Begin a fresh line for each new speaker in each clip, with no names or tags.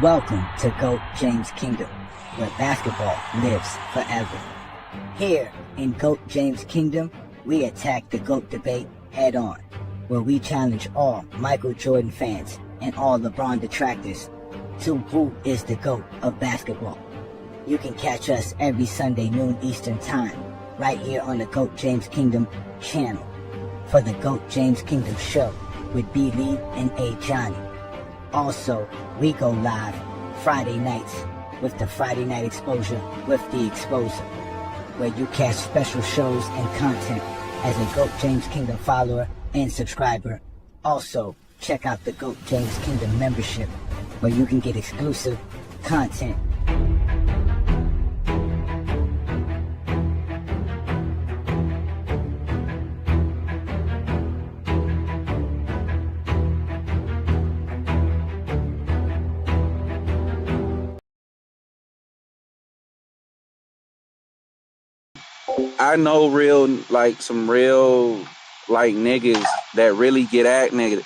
Welcome to GOAT James Kingdom, where basketball lives forever. Here in GOAT James Kingdom, we attack the GOAT debate head on, where we challenge all Michael Jordan fans and all LeBron detractors to who is the GOAT of basketball. You can catch us every Sunday noon Eastern Time, right here on the GOAT James Kingdom channel, for the GOAT James Kingdom show with B-Lee and Ajani. Also, we go live Friday nights with the Friday Night Exposure with the Exposer, where you catch special shows and content as a GOAT James Kingdom follower and subscriber. Also, check out the GOAT James Kingdom membership, where you can get exclusive content.
I know some real niggas that really get at niggas,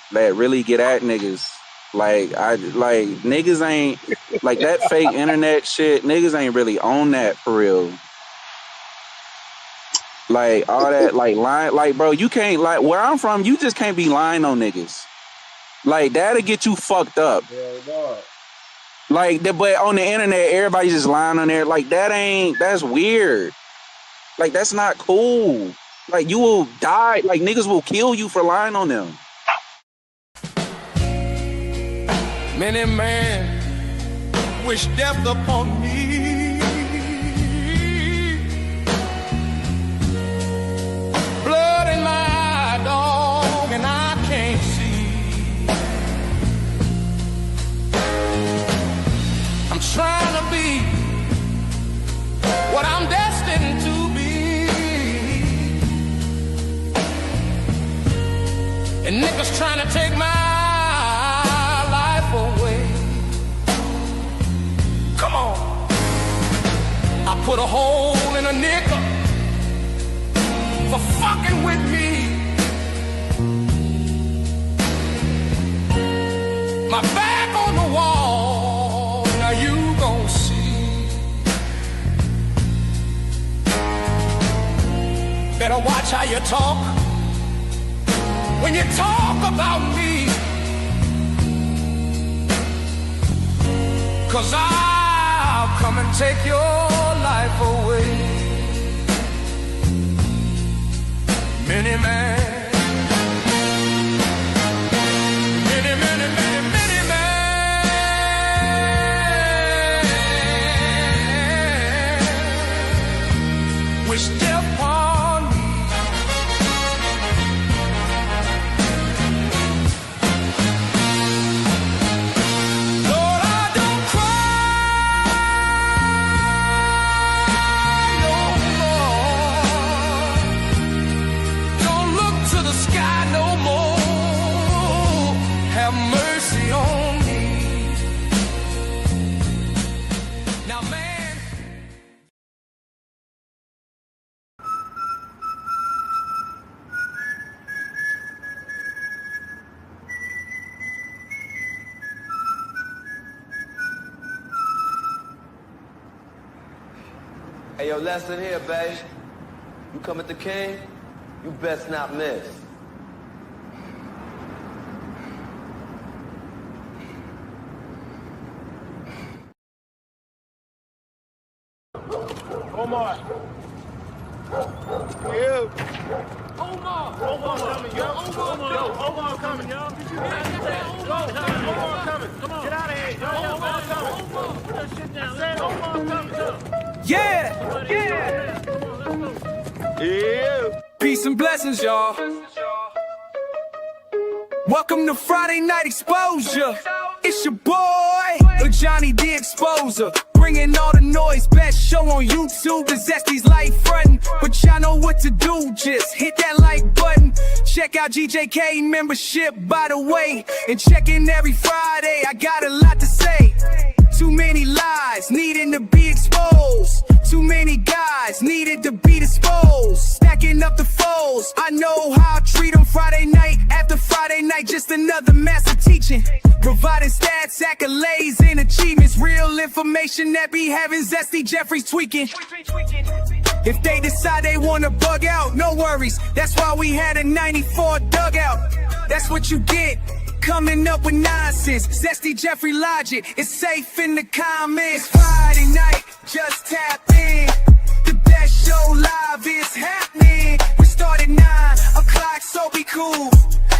niggas ain't like that fake internet shit. Niggas ain't really on that for real. Like all that lying, bro, you can't, where I'm from, you just can't be lying on niggas. Like that'll get you fucked up. Yeah, but on the internet, everybody just lying on there. Like that's weird. Like, that's not cool. Like, you will die. Like, niggas will kill you for lying on them.
Many men wish death upon me. Blood in my eye, dog, and I can't see. I'm trying to be what I'm destined to be. And niggas trying to take my life away. Come on. I put a hole in a nigga for fucking with me. My back on the wall, now you gon' see. Better watch how you talk when you talk about me, 'cause I'll come and take your life away. Many men, many men wish death upon me.
Hey, yo, lesson here, babe. You come at the king, you best not miss.
Omar. Yeah. Omar coming, yo. Omar coming, yo. Did you hear that? Omar coming. Come on. Get out of here, yo. Omar coming. Put that shit down. Say Omar coming, yo.
Yeah. Peace and blessings, y'all. Welcome to Friday Night Exposure. It's your boy, Ajani the Exposer. Bringing all the noise, best show on YouTube is Zesty's life frontin'. But y'all know what to do, just hit that like button. Check out GJK membership, by the way. And check in every Friday, I got a lot to say. Too many lies needing to be exposed. Too many guys needed to be disposed. Stacking up the foes, I know how I treat them Friday night after Friday night. night, just another master teaching. Providing stats, accolades, and achievements. Real information that be having Zesty Jeffries tweaking. If they decide they wanna bug out, no worries. That's why we had a 94 dugout. That's what you get, coming up with nonsense. Zesty Jeffrey logic, it's safe in the comments. Friday night, just tap in. The best show live is happening. We start at 9 o'clock, so be cool.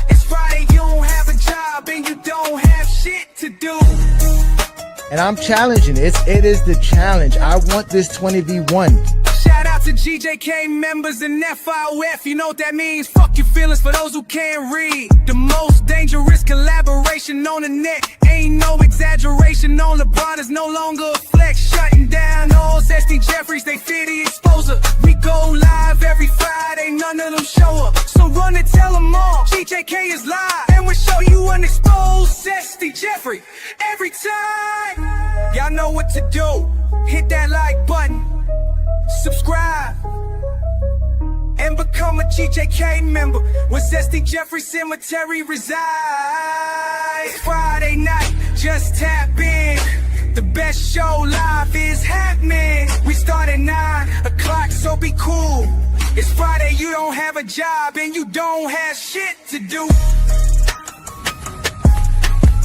It's Friday, you don't have a job and you don't have shit to do.
And I'm challenging it. It is the challenge. I want this 20v1.
Shout out to GJK members and FIOF. You know what that means? Fuck your feelings for those who can't read. The most dangerous collaboration on the net. Ain't no exaggeration on LeBron. Is no longer a flex. Shutting down all Zesty Jeffries. They fear the exposure. We go live every Friday. None of them show up. So run and tell them all. GJK is live. And we'll show you unexposed Zesty Jeffrey every time. Y'all know what to do. Hit that like button. Subscribe and become a GJK member where Zesty Jeffrey Cemetery resides. Friday night, just tap in. The best show live is happening. We start at 9 o'clock, so be cool. It's Friday, you don't have a job and you don't have shit to do.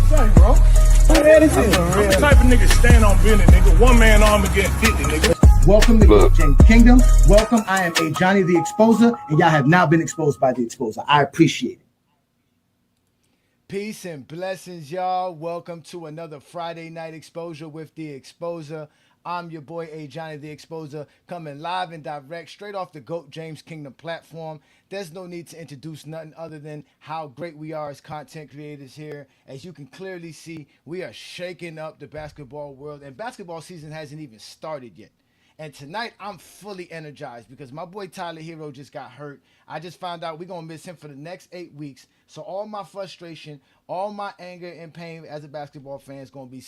Sorry, bro. Who the hell is this? I'm the type of nigga stand on business, nigga. One man arm and get 50, nigga.
Welcome to Goat James Kingdom. Welcome. I am Ajani the Exposer, and y'all have now been exposed by the Exposer. I appreciate it. Peace and blessings, y'all. Welcome to another Friday night exposure with the Exposer. I'm your boy Ajani the Exposer, coming live and direct straight off the Goat James Kingdom platform. There's no need to introduce nothing other than how great we are as content creators here. As you can clearly see, we are shaking up the basketball world, and basketball season hasn't even started yet. And tonight, I'm fully energized because my boy Tyler Hero just got hurt. I just found out we're going to miss him for the next 8 weeks. So all my frustration, all my anger and pain as a basketball fan is going to be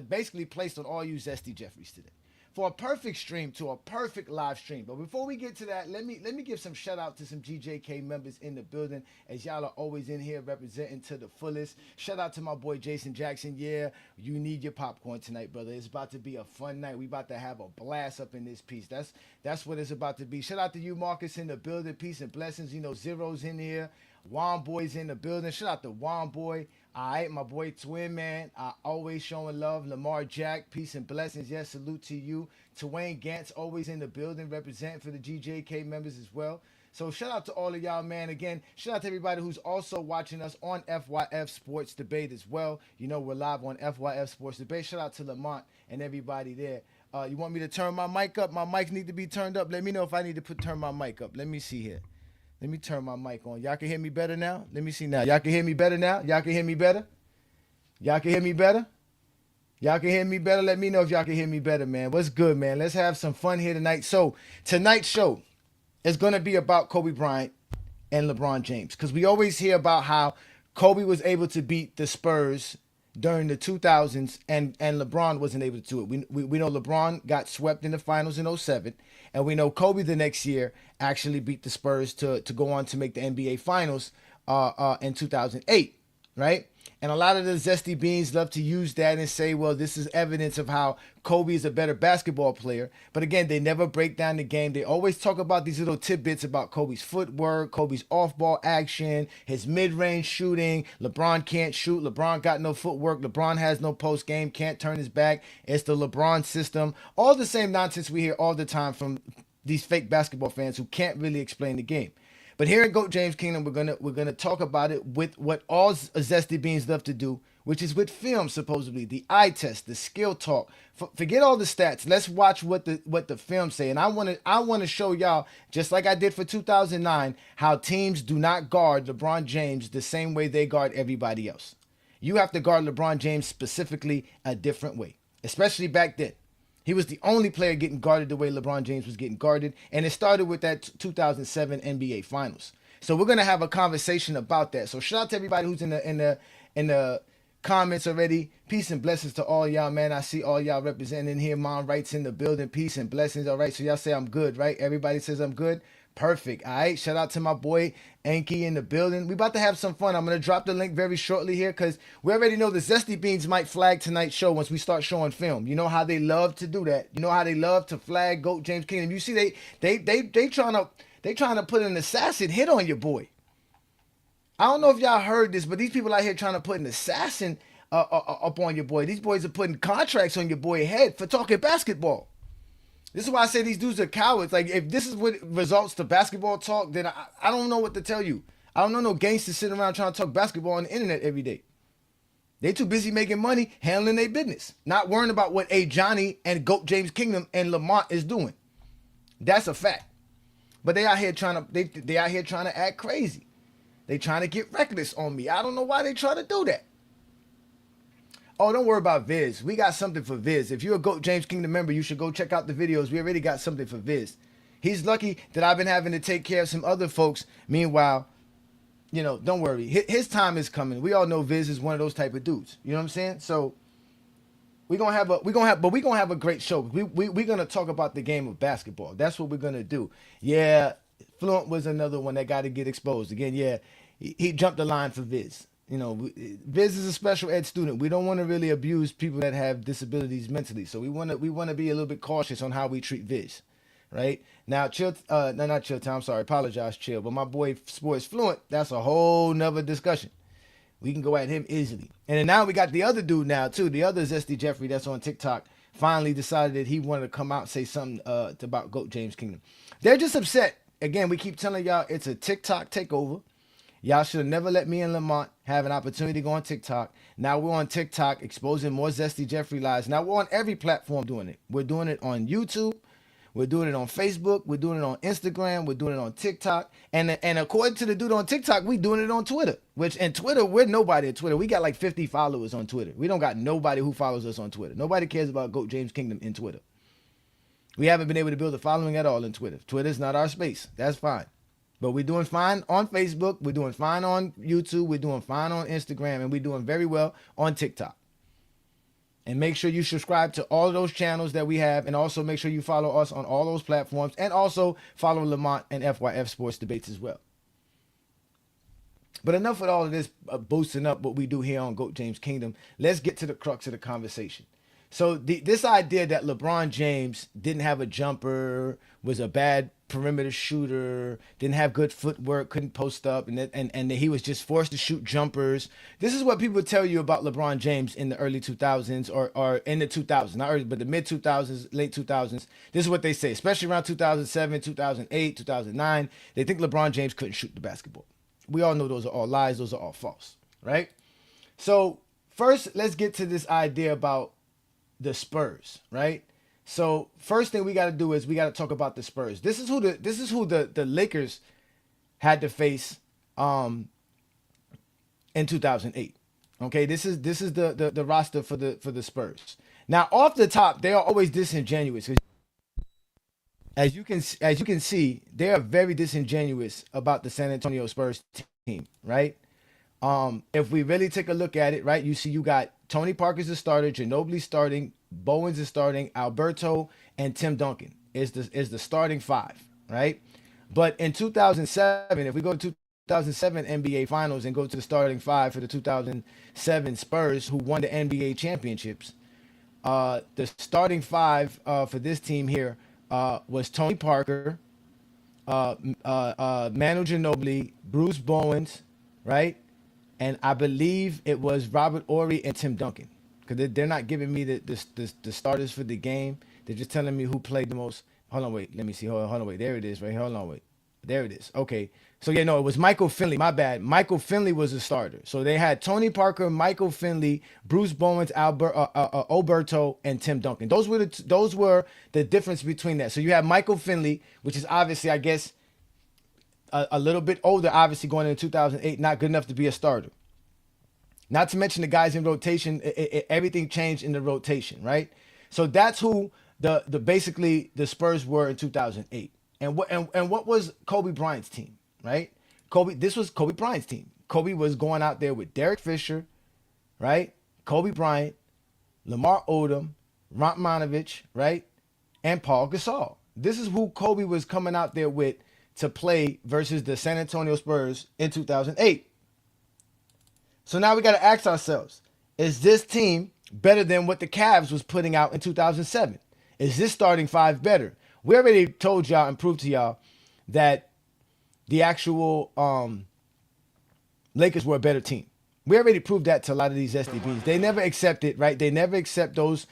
basically placed on all you Zesty Jeffries today. For a perfect stream to a perfect live stream. But before we get to that, let me give some shout out to some GJK members in the building, as y'all are always in here representing to the fullest. Shout out to my boy Jason Jackson. Yeah, you need your popcorn tonight, brother. It's about to be a fun night. We about to have a blast up in this piece. That's what it's about to be. Shout out to you, Marcus, in the building. Peace and blessings. You know, Zero's in here. Juan Boy's in the building. Shout out to Juan Boy. All right, my boy Twin Man, always showing love. Lamar Jack, peace and blessings. Yes, salute to you. Twain Gantz, always in the building, representing for the GJK members as well. So shout out to all of y'all, man. Again, shout out to everybody who's also watching us on FYF Sports Debate as well. You know, we're live on FYF Sports Debate. Shout out to Lamont and everybody there. You want me to turn my mic up? My mic need to be turned up. Let me know if I need to turn my mic up. Let me see here. Let me turn my mic on. Y'all can hear me better now? Let me see now. Y'all can hear me better now? Y'all can hear me better? Y'all can hear me better? Y'all can hear me better? Let me know if y'all can hear me better, man. What's good, man? Let's have some fun here tonight. So, tonight's show is going to be about Kobe Bryant and LeBron James, because we always hear about how Kobe was able to beat the Spurs during the 2000s and LeBron wasn't able to do it. We know LeBron got swept in the finals in 07, and we know Kobe the next year actually beat the Spurs to go on to make the NBA Finals in 2008, right? And a lot of the Zesty Beans love to use that and say, well, this is evidence of how Kobe is a better basketball player. But again, they never break down the game. They always talk about these little tidbits about Kobe's footwork, Kobe's off-ball action, his mid-range shooting. LeBron can't shoot. LeBron got no footwork. LeBron has no post-game, can't turn his back. It's the LeBron system. All the same nonsense we hear all the time from these fake basketball fans who can't really explain the game. But here at Goat James Kingdom, we're gonna talk about it with what all Zesty Beans love to do, which is with film, supposedly the eye test, the skill talk. Forget all the stats. Let's watch what the film say. And I want to show y'all, just like I did for 2009, how teams do not guard LeBron James the same way they guard everybody else. You have to guard LeBron James specifically a different way, especially back then. He was the only player getting guarded the way LeBron James was getting guarded, and it started with that 2007 NBA Finals. So we're gonna have a conversation about that. So shout out to everybody who's in the comments already. Peace and blessings to all y'all, man. I see all y'all representing here. Mom writes in the building. Peace and blessings. All right. So y'all say I'm good, right? Everybody says I'm good. Perfect. All right. Shout out to my boy Enki in the building. We about to have some fun. I'm going to drop the link very shortly here because we already know the Zesty Beans might flag tonight's show once we start showing film. You know how they love to do that. You know how they love to flag GOAT James Kingdom. You see, they trying to put an assassin hit on your boy. I don't know if y'all heard this, but these people out here trying to put an assassin up on your boy. These boys are putting contracts on your boy's head for talking basketball. This is why I say these dudes are cowards. Like, if this is what results to basketball talk, then I don't know what to tell you. I don't know no gangsters sitting around trying to talk basketball on the internet every day. They too busy making money, handling their business, not worrying about what Ajani and GOAT James Kingdom and Lamont is doing. That's a fact. But they out here trying to act crazy. They trying to get reckless on me. I don't know why they try to do that. Oh, don't worry about Viz. We got something for Viz. If you're a GOAT James Kingdom member, you should go check out the videos. We already got something for Viz. He's lucky that I've been having to take care of some other folks. Meanwhile, you know, don't worry. His time is coming. We all know Viz is one of those type of dudes. You know what I'm saying? So we're gonna have a great show. We're gonna talk about the game of basketball. That's what we're gonna do. Yeah, Fluent was another one that got to get exposed. Again, yeah, he jumped the line for Viz. You know, Viz is a special ed student. We don't want to really abuse people that have disabilities mentally. So we want to be a little bit cautious on how we treat Viz, right? Now, Chill, no, not Chill Time. I'm sorry, apologize, Chill. But my boy Sports Fluent, that's a whole nother discussion. We can go at him easily. And then now we got the other dude now too, the other Zesty Jeffrey that's on TikTok. Finally decided that he wanted to come out and say something about GOAT James Kingdom. They're just upset. Again, we keep telling y'all it's a TikTok takeover. Y'all should have never let me and Lamont have an opportunity to go on TikTok. Now we're on TikTok exposing more Zesty Jeffrey lies. Now we're on every platform doing it. We're doing it on YouTube. We're doing it on Facebook. We're doing it on Instagram. We're doing it on TikTok. And according to the dude on TikTok, we're doing it on Twitter. And Twitter, we're nobody at Twitter. We got like 50 followers on Twitter. We don't got nobody who follows us on Twitter. Nobody cares about GOAT James Kingdom in Twitter. We haven't been able to build a following at all in Twitter. Twitter's not our space. That's fine. But we're doing fine on Facebook. We're doing fine on YouTube. We're doing fine on Instagram. And we're doing very well on TikTok. And make sure you subscribe to all of those channels that we have. And also make sure you follow us on all those platforms. And also follow Lamont and FYF Sports Debates as well. But enough with all of this boosting up what we do here on GOAT James Kingdom. Let's get to the crux of the conversation. So this idea that LeBron James didn't have a jumper, was a bad perimeter shooter, didn't have good footwork, couldn't post up, and that he was just forced to shoot jumpers. This is what people tell you about LeBron James in the early 2000s or in the 2000s, not early, but the mid 2000s, late 2000s. This is what they say, especially around 2007, 2008, 2009. They think LeBron James couldn't shoot the basketball. We all know those are all lies. Those are all false, right? So first, let's get to this idea about the Spurs, right? So first thing we got to do is we got to talk about the Spurs. This is who the Lakers had to face in 2008. Okay, this is the roster for the Spurs. Now off the top, they are always disingenuous. As you can see, they are very disingenuous about the San Antonio Spurs team, right? If we really take a look at it, right, you see you got Tony Parker's the starter, Ginobili starting, Bowen's is starting, Alberto and Tim Duncan is the starting five, right? But in 2007, if we go to 2007 NBA Finals and go to the starting five for the 2007 Spurs, who won the NBA championships, the starting five for this team here was Tony Parker, Manu Ginobili, Bruce Bowens, right? And I believe it was Robert Horry and Tim Duncan, because they're not giving me the starters for the game. They're just telling me who played the most. Hold on, wait. Let me see. Hold on, wait. There it is, right here. Hold on, wait. There it is. Okay. So, yeah, no, it was Michael Finley. My bad. Michael Finley was the starter. So they had Tony Parker, Michael Finley, Bruce Bowens, Alberto, and Tim Duncan. Those were the difference between that. So you have Michael Finley, which is obviously, I guess, a little bit older, obviously going into 2008, not good enough to be a starter. Not to mention the guys in rotation, everything changed in the rotation, right? So that's who basically the Spurs were in 2008. And what was Kobe Bryant's team, right? This was Kobe Bryant's team. Kobe was going out there with Derek Fisher, right? Kobe Bryant, Lamar Odom, Radmanovich, right? And Paul Gasol. This is who Kobe was coming out there with to play versus the San Antonio Spurs in 2008. So now we got to ask ourselves, is this team better than what the Cavs was putting out in 2007? Is this starting five better? We already told y'all and proved to y'all that the actual Lakers were a better team. We already proved that to a lot of these SDBs. They never accept it, right? They never accept those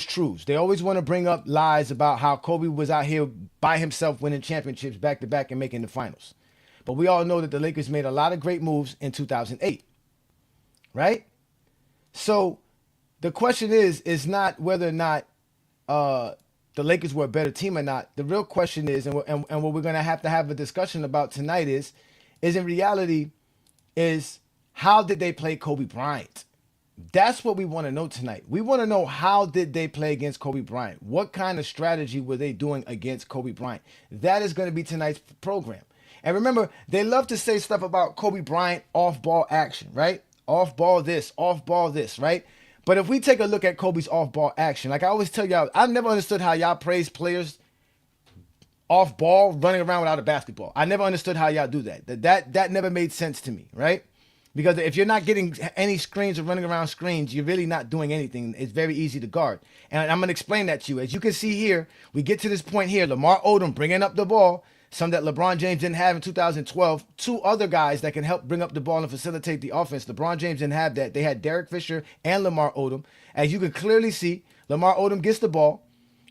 truths. They always want to bring up lies about how Kobe was out here by himself winning championships back to back and making the finals. But we all know that the Lakers made a lot of great moves in 2008, right? So the question is not whether or not the Lakers were a better team or not. The real question is, and what we're going to have a discussion about tonight is in reality, is how did they play Kobe Bryant? That's what we want to know tonight. We want to know, how did they play against Kobe Bryant? What kind of strategy were they doing against Kobe Bryant? That is going to be tonight's program. And remember, they love to say stuff about Kobe Bryant off-ball action, right? Off-ball this, right? But if we take a look at Kobe's off-ball action, like I always tell y'all, I've never understood how y'all praise players off-ball running around without a basketball. I never understood how y'all do that. That never made sense to me, right? Because if you're not getting any screens or running around screens, you're really not doing anything. It's very easy to guard. And I'm going to explain that to you. As you can see here, we get to this point here, Lamar Odom bringing up the ball, some that LeBron James didn't have in 2012. Two other guys that can help bring up the ball and facilitate the offense. LeBron James didn't have that. They had Derek Fisher and Lamar Odom. As you can clearly see, Lamar Odom gets the ball.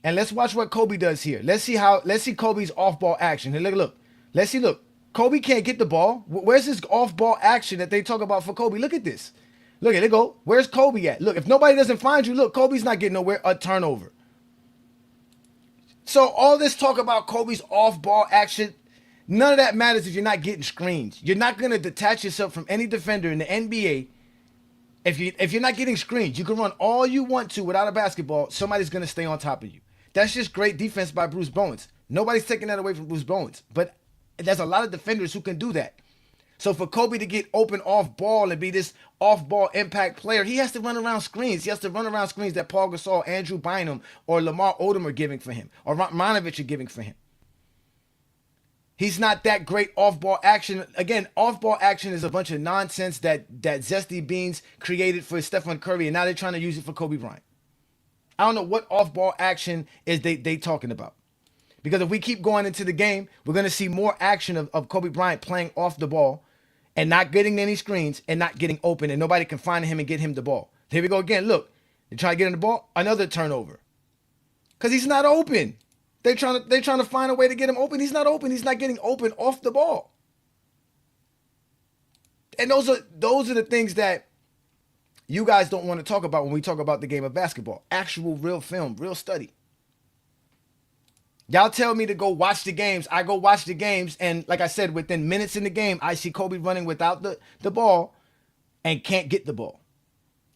And let's watch what Kobe does here. Let's see Kobe's off-ball action. Here, look. Let's see, look. Kobe can't get the ball. Where's this off-ball action that they talk about for Kobe? Look at this. Look at it, go. Where's Kobe at? Look, if nobody doesn't find you, look, Kobe's not getting nowhere. A turnover. So all this talk about Kobe's off-ball action, none of that matters if you're not getting screens. You're not going to detach yourself from any defender in the NBA if you're not getting screens. You can run all you want to without a basketball. Somebody's going to stay on top of you. That's just great defense by Bruce Bowens. Nobody's taking that away from Bruce Bowens. But there's a lot of defenders who can do that. So for Kobe to get open off ball and be this off ball impact player, he has to run around screens. He has to run around screens that Paul Gasol, Andrew Bynum, or Lamar Odom are giving for him, or Romanovich are giving for him. He's not that great off ball action. Again, off ball action is a bunch of nonsense that Zesty Beans created for Stephen Curry, and now they're trying to use it for Kobe Bryant. I don't know what off ball action is they talking about. Because if we keep going into the game, we're going to see more action of Kobe Bryant playing off the ball and not getting any screens and not getting open, and nobody can find him and get him the ball. Here we go again. Look, they try to get him the ball, another turnover. Because he's not open. They're trying to find a way to get him open. He's not open. He's not getting open off the ball. And those are the things that you guys don't want to talk about when we talk about the game of basketball. Actual real film, real study. Y'all tell me to go watch the games. I go watch the games, and like I said, within minutes in the game, I see Kobe running without the ball and can't get the ball.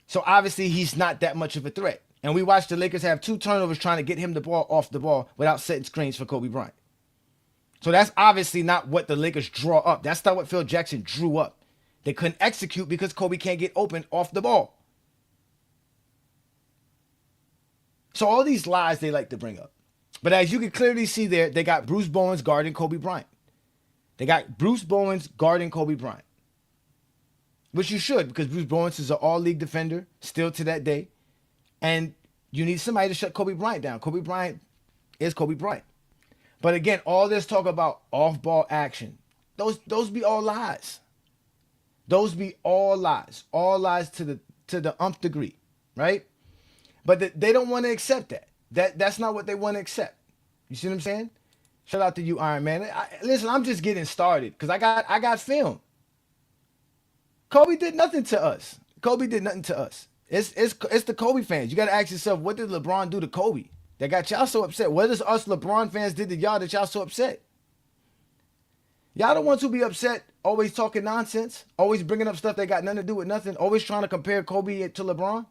So obviously he's not that much of a threat. And we watched the Lakers have 2 turnovers trying to get him the ball off the ball without setting screens for Kobe Bryant. So that's obviously not what the Lakers draw up. That's not what Phil Jackson drew up. They couldn't execute because Kobe can't get open off the ball. So all these lies they like to bring up. But as you can clearly see there, they got Bruce Bowens guarding Kobe Bryant. They got Bruce Bowens guarding Kobe Bryant. Which you should, because Bruce Bowens is an all-league defender still to that day. And you need somebody to shut Kobe Bryant down. Kobe Bryant is Kobe Bryant. But again, all this talk about off-ball action, those be all lies. Those be all lies. All lies to the umph degree, right? But they don't want to accept that. That's not what they want to accept. You see what I'm saying? Shout out to you, Iron Man. Listen, I'm just getting started because I got film. Kobe did nothing to us. Kobe did nothing to us. It's the Kobe fans. You got to ask yourself, what did LeBron do to Kobe that got y'all so upset? What does us LeBron fans did to y'all that y'all so upset? Y'all the ones who be upset, always talking nonsense, always bringing up stuff that got nothing to do with nothing, always trying to compare Kobe to LeBron.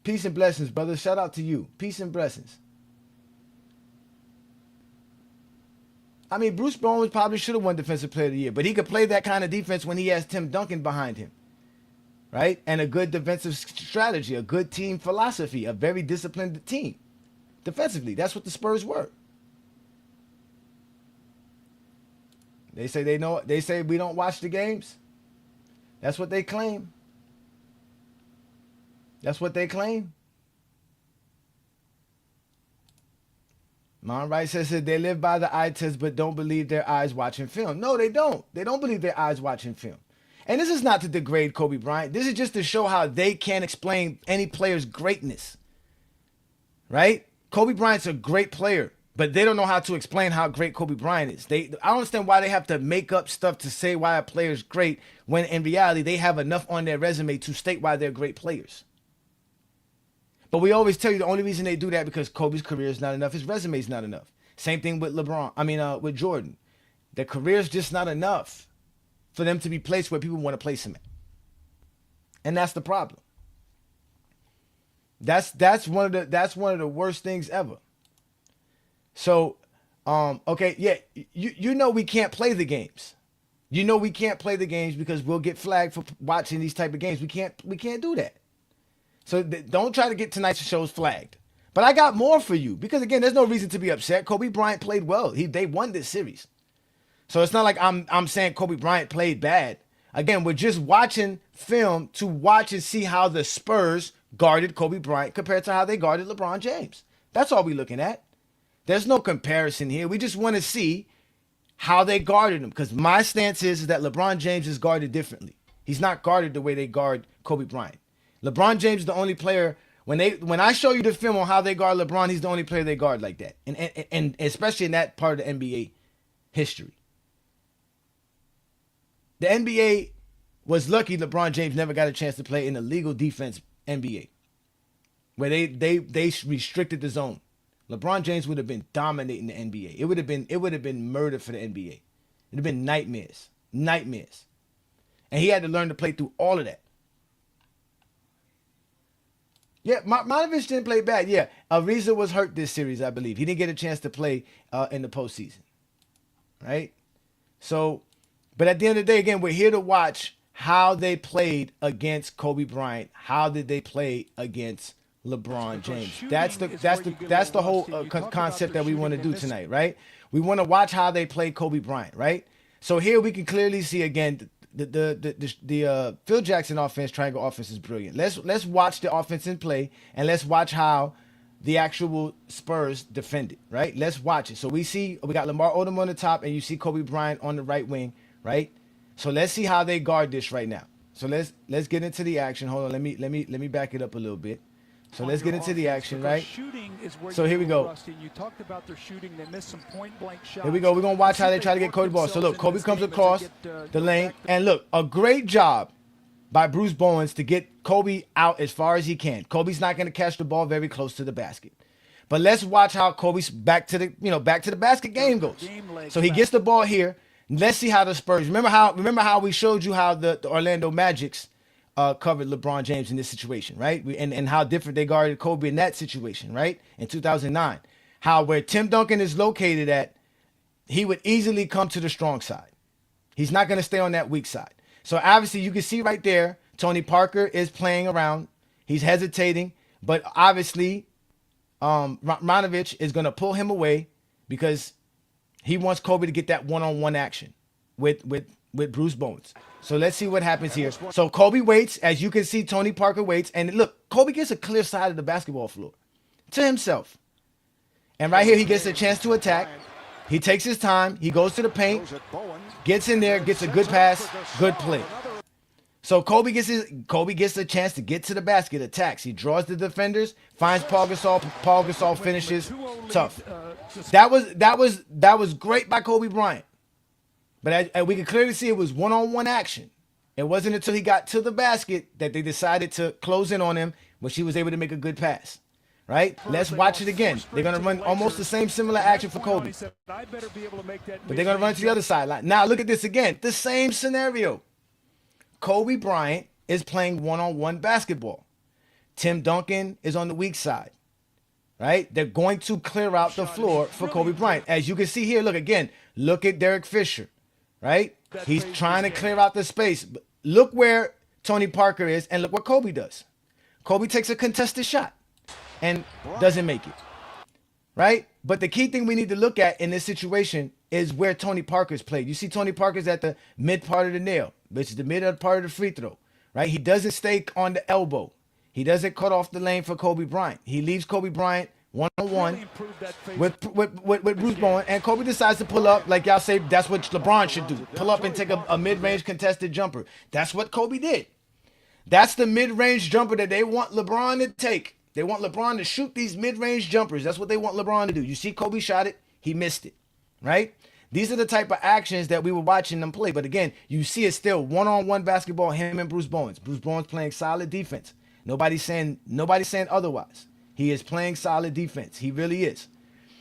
Peace and blessings, brother. Shout out to you. Peace and blessings. I mean, Bruce Bowens probably should have won Defensive Player of the Year, but he could play that kind of defense when he has Tim Duncan behind him, right? And a good defensive strategy, a good team philosophy, a very disciplined team. Defensively, that's what the Spurs were. They say they know. They say we don't watch the games. That's what they claim. That's what they claim. Mon Wright says that they live by the eye test but don't believe their eyes watching film. No, they don't. They don't believe their eyes watching film. And this is not to degrade Kobe Bryant. This is just to show how they can't explain any player's greatness. Right? Kobe Bryant's a great player, but they don't know how to explain how great Kobe Bryant is. I don't understand why they have to make up stuff to say why a player is great when in reality they have enough on their resume to state why they're great players. But we always tell you the only reason they do that because Kobe's career is not enough. His resume is not enough. Same thing with with Jordan. Their career is just not enough for them to be placed where people want to place him at. And that's the problem. That's one of the worst things ever. So, okay, yeah, you know we can't play the games. You know we can't play the games because we'll get flagged for watching these type of games. We can't do that. So don't try to get tonight's shows flagged. But I got more for you because again, there's no reason to be upset. Kobe Bryant played well. They won this series. So it's not like I'm saying Kobe Bryant played bad. Again, we're just watching film to watch and see how the Spurs guarded Kobe Bryant compared to how they guarded LeBron James. That's all we're looking at. There's no comparison here. We just want to see how they guarded him because my stance is that LeBron James is guarded differently. He's not guarded the way they guard Kobe Bryant. LeBron James is the only player when I show you the film on how they guard LeBron, he's the only player they guard like that, and especially in that part of the NBA history. The NBA was lucky LeBron James never got a chance to play in a legal defense NBA, where they restricted the zone. LeBron James would have been dominating the NBA. It would have been murder for the NBA. It'd have been nightmares, and he had to learn to play through all of that. Yeah, Manovich didn't play bad. Yeah, Ariza was hurt this series, I believe. He didn't get a chance to play in the postseason, right? So, but at the end of the day, again, we're here to watch how they played against Kobe Bryant. How did they play against LeBron James? That's the whole concept that we want to do tonight, right? We want to watch how they played Kobe Bryant, right? So here we can clearly see again the Phil Jackson offense, triangle offense is brilliant. Let's watch the offense in play and let's watch how the actual Spurs defended, right? Let's watch it. So we got Lamar Odom on the top and you see Kobe Bryant on the right wing, right? So let's see how they guard this right now. So let's get into the action. Hold on, let me back it up a little bit. So let's get into the action, right? So here we go.
You talked about their shooting. They missed some point-blank shots.
Here we go. We're going to watch how they try to get Kobe the ball. So look, Kobe comes across the lane. And look, a great job by Bruce Bowens to get Kobe out as far as he can. Kobe's not going to catch the ball very close to the basket. But let's watch how Kobe's back to the basket game goes. So he gets the ball here. Let's see how the Spurs. Remember how we showed you how the Orlando Magic's covered LeBron James in this situation, right? And how different they guarded Kobe in that situation, right? In 2009. How where Tim Duncan is located at, he would easily come to the strong side. He's not going to stay on that weak side. So obviously you can see right there, Tony Parker is playing around. He's hesitating, but obviously Manovich is going to pull him away because he wants Kobe to get that one-on-one action with Bruce Bowens. So let's see what happens here. So Kobe waits. As you can see, Tony Parker waits. And look, Kobe gets a clear side of the basketball floor to himself. And right here, he gets a chance to attack. He takes his time. He goes to the paint, gets in there, gets a good pass, good play. So Kobe gets a chance to get to the basket, attacks. He draws the defenders, finds Paul Gasol. Paul Gasol finishes tough. That was great by Kobe Bryant. But we can clearly see it was one-on-one action. It wasn't until he got to the basket that they decided to close in on him, which he was able to make a good pass. Right? Let's watch it again. They're going to run almost the same similar action for Kobe. But they're going to run to the other sideline. Now look at this again. The same scenario. Kobe Bryant is playing one-on-one basketball. Tim Duncan is on the weak side. Right? They're going to clear out the floor for Kobe Bryant. As you can see here, look again. Look at Derek Fisher. Right? He's trying to clear out the space. Look where Tony Parker is and look what Kobe does. Kobe takes a contested shot and doesn't make it. right? But the key thing we need to look at in this situation is where Tony Parker's played. You see Tony Parker's at the mid part of the nail, which is the mid part of the free throw, right? He doesn't stay on the elbow. He doesn't cut off the lane for Kobe Bryant. He leaves Kobe Bryant one-on-one with Bruce Bowen, and Kobe decides to pull up, like y'all say, that's what LeBron should do. Pull up and take a mid-range contested jumper. That's what Kobe did. That's the mid-range jumper that they want LeBron to take. They want LeBron to shoot these mid-range jumpers. That's what they want LeBron to do. You see Kobe shot it. He missed it, right? These are the type of actions that we were watching them play. But again, you see it's still one-on-one basketball, him and Bruce Bowens. Bruce Bowens playing solid defense. Nobody's saying otherwise. He is playing solid defense. He really is.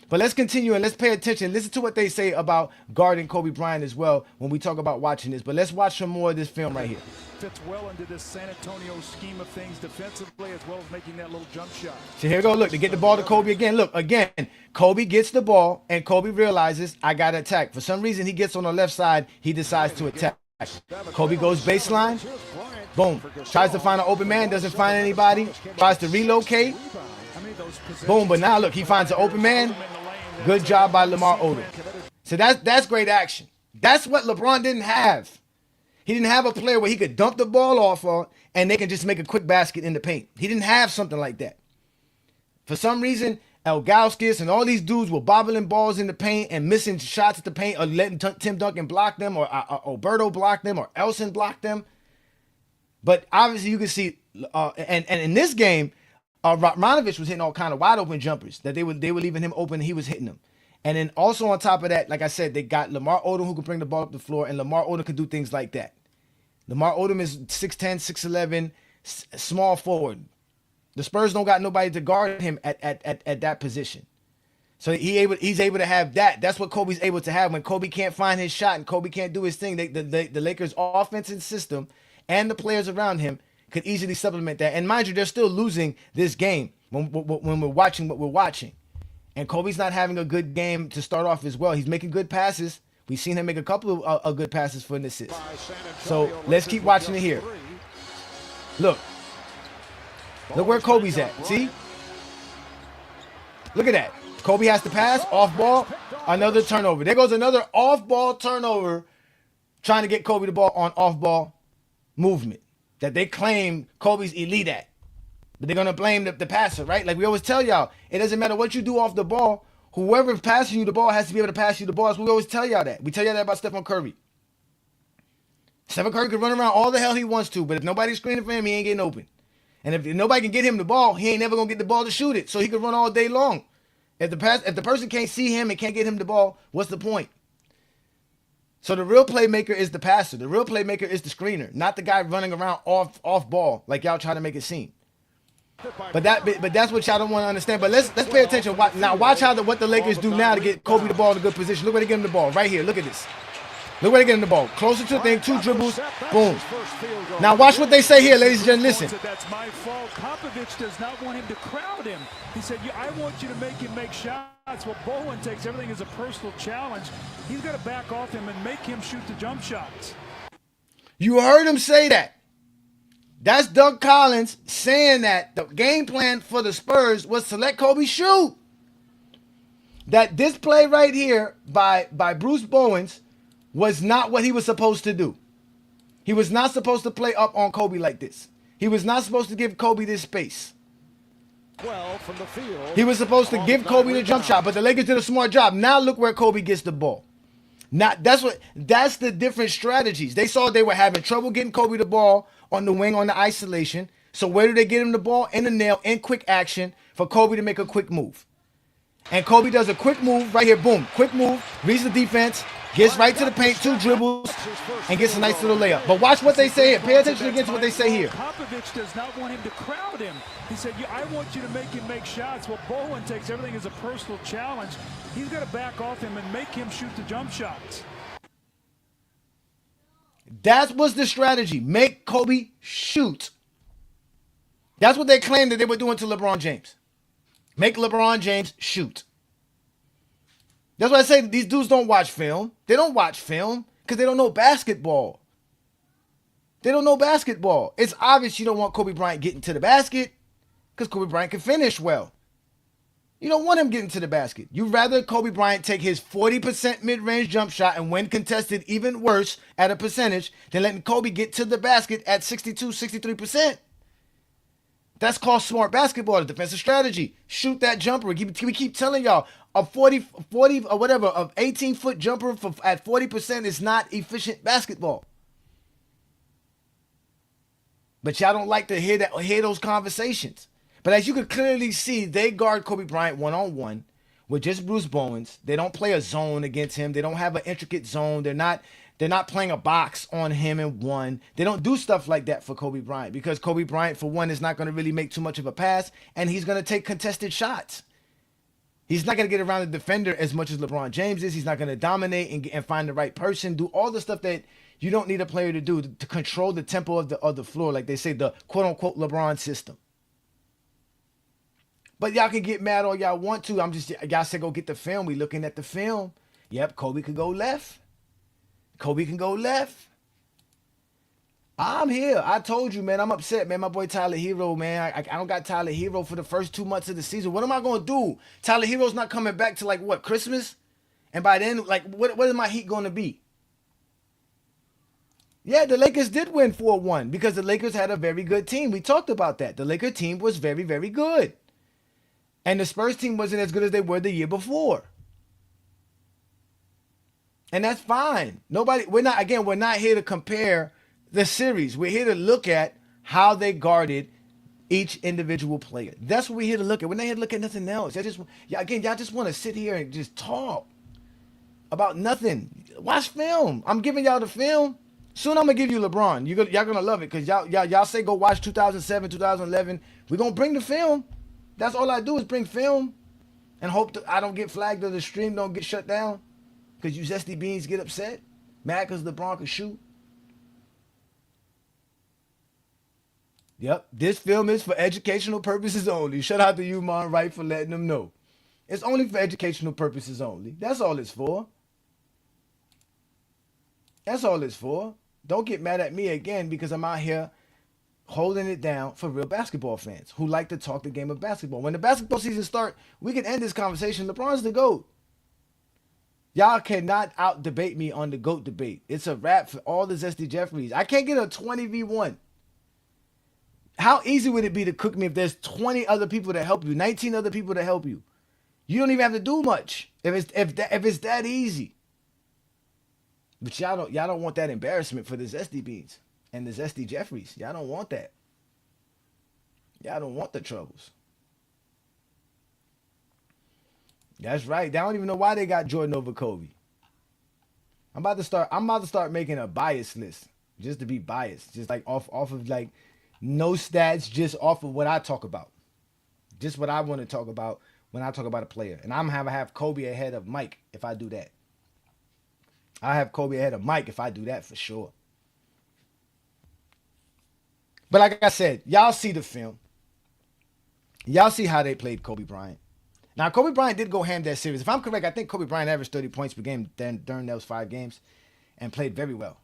But let's continue and let's pay attention. Listen to what they say about guarding Kobe Bryant as well when we talk about watching this. But let's watch some more of this film right here.
Fits well into this San Antonio scheme of things defensively, as well as making that little jump shot.
So here we go. Look, to get the ball to Kobe again. Look, again, Kobe gets the ball and Kobe realizes I got to attack. For some reason, he gets on the left side. He decides to attack. Kobe goes baseline. Boom. Tries to find an open man. Doesn't find anybody. Tries to relocate. Boom. But now look, he finds an open man. Good job by Lamar Odom. So that's great action. That's what LeBron didn't have. He didn't have a player where he could dump the ball off on and they can just make a quick basket in the paint. He didn't have something like that. For some reason, Elgauskas and all these dudes were bobbling balls in the paint and missing shots at the paint, or letting Tim Duncan block them, or Alberto block them, or Elson block them. But obviously you can see, and in this game, Radmanovich was hitting all kind of wide open jumpers that they were leaving him open. And he was hitting them. And then also on top of that, like I said, they got Lamar Odom who could bring the ball up the floor, and Lamar Odom could do things like that. Lamar Odom is 6'10", 6'11", small forward. The Spurs don't got nobody to guard him at that position. So he's able to have that. That's what Kobe's able to have when Kobe can't find his shot and Kobe can't do his thing. The Lakers' offense and system and the players around him could easily supplement that. And mind you, they're still losing this game when we're watching what we're watching. And Kobe's not having a good game to start off as well. He's making good passes. We've seen him make a couple of good passes for an assist. So let's keep watching it here. Look where Kobe's at. See? Look at that. Kobe has to pass, off ball, another turnover. There goes another off ball turnover, trying to get Kobe the ball on off ball movement that they claim Kobe's elite at. But they're going to blame the passer, right? Like we always tell y'all, it doesn't matter what you do off the ball. Whoever's passing you the ball has to be able to pass you the ball. That's what we always tell y'all that. We tell y'all that about Stephen Curry. Stephen Curry can run around all the hell he wants to, but if nobody's screening for him, he ain't getting open. And if nobody can get him the ball, he ain't never going to get the ball to shoot it. So he can run all day long. If the person can't see him and can't get him the ball, what's the point? So the real playmaker is the passer. The real playmaker is the screener, not the guy running around off ball like y'all try to make it seem. But that's what y'all don't want to understand. But let's pay attention. Now watch what the Lakers do now to get Kobe the ball in a good position. Look where they get him the ball right here. Look at this. Look where they get him the ball. Closer to the thing, 2 dribbles, boom. Now watch what they say here, ladies and gentlemen. Listen.
That's my fault. Popovich does not want him to crowd him. He said, I want you to make him make shots. Well, Bowen takes everything as a personal challenge. He's got to back off him and make him shoot the jump shots.
You heard him say that. That's Doug Collins saying that the game plan for the Spurs was to let Kobe shoot. That this play right here by Bruce Bowens was not what he was supposed to do. He was not supposed to play up on Kobe like this. He was not supposed to give Kobe this space.
Well, from the field,
he was supposed to give Kobe the jump shot, but the Lakers did a smart job. Now look where Kobe gets the ball. Now that's the different strategies. They saw they were having trouble getting Kobe the ball on the wing on the isolation. So where do they get him the ball? In the nail, in quick action for Kobe to make a quick move. And Kobe does a quick move right here. Boom. Quick move. Reads the defense. Gets right to the paint. 2 dribbles. And gets a nice little layup. But watch what they say here. Pay attention again to what they say here.
Popovich does not want him to crowd him. He said, I want you to make him make shots. Well, Bowen takes everything as a personal challenge. He's got to back off him and make him shoot the jump shots.
That was the strategy. Make Kobe shoot. That's what they claimed that they were doing to LeBron James. Make LeBron James shoot. That's why I say these dudes don't watch film. They don't watch film because they don't know basketball. They don't know basketball. It's obvious you don't want Kobe Bryant getting to the basket because Kobe Bryant can finish well. You don't want him getting to the basket. You'd rather Kobe Bryant take his 40% mid-range jump shot and when contested even worse at a percentage than letting Kobe get to the basket at 62, 63%. That's called smart basketball, the defensive strategy. Shoot that jumper. We keep telling y'all, a 40 or whatever, of 18-foot jumper at 40% is not efficient basketball. But y'all don't like to hear those conversations. But as you can clearly see, they guard Kobe Bryant one-on-one with just Bruce Bowens. They don't play a zone against him. They don't have an intricate zone. They're not playing a box on him and one. They don't do stuff like that for Kobe Bryant because Kobe Bryant, for one, is not going to really make too much of a pass, and he's going to take contested shots. He's not going to get around the defender as much as LeBron James is. He's not going to dominate and find the right person, do all the stuff that you don't need a player to do to control the tempo of the floor, like they say, the quote-unquote LeBron system. But y'all can get mad all y'all want to. Y'all said go get the film. We looking at the film. Yep, Kobe could go left. Kobe can go left. I'm here. I told you, man. I'm upset, man. My boy Tyler Hero, man. I don't got Tyler Hero for the first 2 months of the season. What am I going to do? Tyler Hero's not coming back to like what, Christmas? And by then, like, what is my heat going to be? Yeah, the Lakers did win 4-1 because the Lakers had a very good team. We talked about that. The Lakers team was very, very good. And the Spurs team wasn't as good as they were the year before. And that's fine. We're not here to compare the series. We're here to look at how they guarded each individual player. That's what we're here to look at. We're not here to look at nothing else. Y'all just want to sit here and just talk about nothing. Watch film. I'm giving y'all the film. Soon I'm going to give you LeBron. Y'all going to love it because y'all say go watch 2007, 2011. We're going to bring the film. That's all I do is bring film and hope I don't get flagged or the stream don't get shut down because you zesty beans get upset. Mad because LeBron can shoot. Yep, this film is for educational purposes only. Shout out to you, Mon Wright, for letting them know. It's only for educational purposes only. That's all it's for. That's all it's for. Don't get mad at me again because I'm out here holding it down for real basketball fans who like to talk the game of basketball. When the basketball season starts, we can end this conversation. LeBron's the GOAT. Y'all cannot out-debate me on the GOAT debate. It's a wrap for all the Zesty Jeffries. I can't get a 20v1. How easy would it be to cook me if there's 20 other people to help you, 19 other people to help you? You don't even have to do much if it's that easy. But y'all don't want that embarrassment for the Zesty Beans and the Zesty Jeffries. Y'all don't want that. Y'all don't want the troubles. That's right. They don't even know why they got Jordan over Kobe. I'm about to start making a bias list just to be biased, just like off of like no stats, just off of what I talk about, just what I want to talk about when I talk about a player. And I'm gonna have Kobe ahead of Mike if I do that. I have Kobe ahead of Mike if I do that for sure. But like I said, y'all see the film. Y'all see how they played Kobe Bryant. Now, Kobe Bryant did go ham that series. If I'm correct, I think Kobe Bryant averaged 30 points per game during those 5 games and played very well.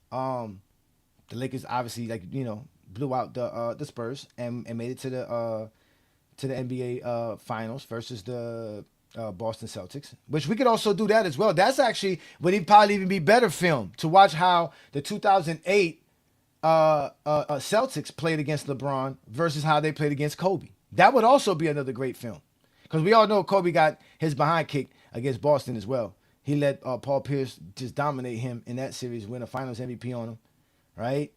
The Lakers obviously, blew out the Spurs and made it to the NBA Finals versus the Boston Celtics, which we could also do that as well. That's actually would probably even be better film to watch how the 2008 Celtics played against LeBron versus how they played against Kobe. That would also be another great film. Because we all know Kobe got his behind kicked against Boston as well. He let Paul Pierce just dominate him in that series, win a Finals MVP on him, right?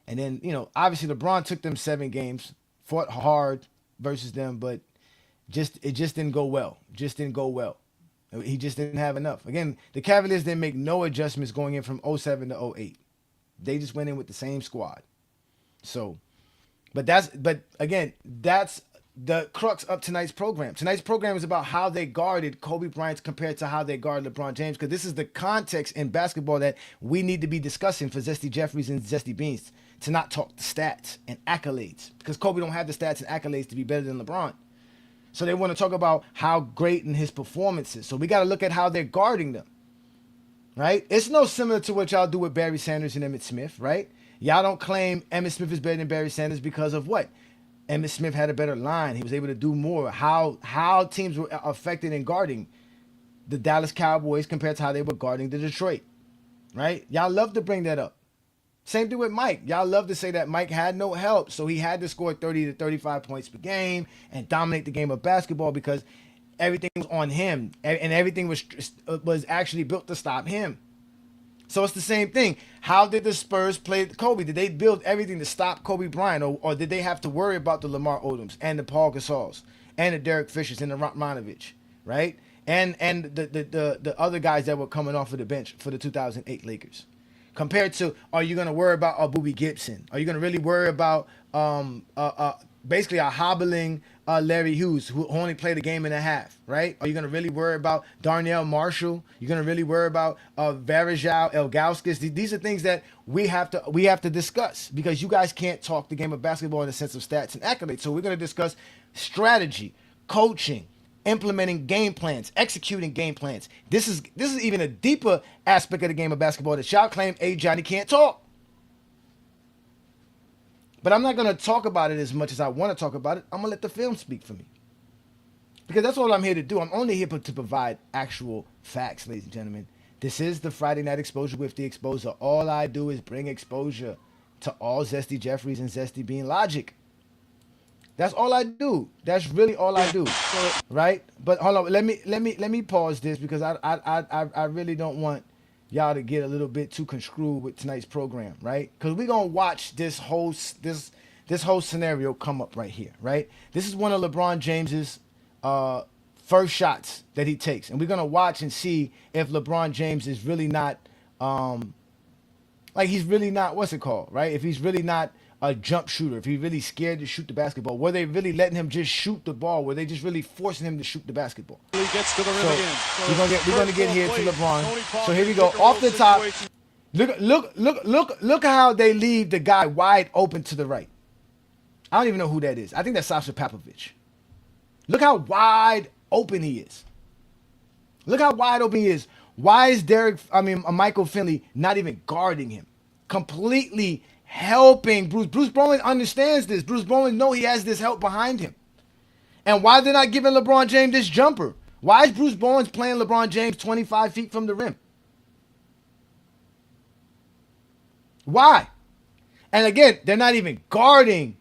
And then, obviously LeBron took them 7 games, fought hard versus them, but it just didn't go well. He just didn't have enough. Again, the Cavaliers didn't make no adjustments going in from 07 to 08. They just went in with the same squad. So, but again, that's the crux of tonight's program. Tonight's program is about how they guarded Kobe Bryant compared to how they guarded LeBron James, because this is the context in basketball that we need to be discussing for Zesty Jeffries and Zesty Beans, to not talk stats and accolades, because Kobe don't have the stats and accolades to be better than LeBron. So they want to talk about how great in his performances. So we got to look at how they're guarding them, right? It's no similar to what y'all do with Barry Sanders and Emmitt Smith, right? Y'all don't claim Emmitt Smith is better than Barry Sanders because of what? Emmitt Smith had a better line. He was able to do more. How teams were affected in guarding the Dallas Cowboys compared to how they were guarding the Detroit, right? Y'all love to bring that up. Same thing with Mike. Y'all love to say that Mike had no help, so he had to score 30 to 35 points per game and dominate the game of basketball because everything was on him and everything was actually built to stop him. So it's the same thing. How did the Spurs play Kobe? Did they build everything to stop Kobe Bryant, or did they have to worry about the Lamar Odoms and the Paul Gasols and the Derek Fishers and the Ratmanovich, right? And the other guys that were coming off of the bench for the 2008 Lakers? Compared to, are you going to worry about Boobie Gibson? Are you going to really worry about basically a hobbling Larry Hughes, who only played a game and a half, right? Are you going to really worry about Darnell Marshall? You're going to really worry about Varejao, Ilgauskas? These are things that we have to discuss because you guys can't talk the game of basketball in the sense of stats and accolades. So we're going to discuss strategy, coaching, implementing game plans, executing game plans. This is even a deeper aspect of the game of basketball that y'all claim Ajani can't talk. But I'm not going to talk about it as much as I want to talk about it. I'm going to let the film speak for me. Because that's all I'm here to do. I'm only here to provide actual facts, ladies and gentlemen. This is the Friday Night Exposure with the Exposer. All I do is bring exposure to all Zesty Jeffries and Zesty Bean Logic. That's all I do. That's really all I do, right? But hold on, let me pause this because I really don't want y'all to get a little bit too construed with tonight's program, right? Because we're gonna watch this whole scenario come up right here, right? This is one of LeBron James's first shots that he takes, and we're gonna watch and see if LeBron James is really not like he's really not what's it called, right? If he's really not a jump shooter, if he's really scared to shoot the basketball, were they really letting him just shoot the ball? Were they just really forcing him to shoot the basketball?
He gets to the rim
So
again.
we're gonna get here to LeBron. So here we go. Off the top, look how they leave the guy wide open to the right. I don't even know who that is. I think that's Sasha Papovich. Look how wide open he is. Look how wide open he is. Why is Michael Finley not even guarding him? Completely helping Bruce. Bruce Bowen understands this. Bruce Bowen knows he has this help behind him. And why they're not giving LeBron James this jumper? Why is Bruce Bowen playing LeBron James 25 feet from the rim? Why? And again, they're not even guarding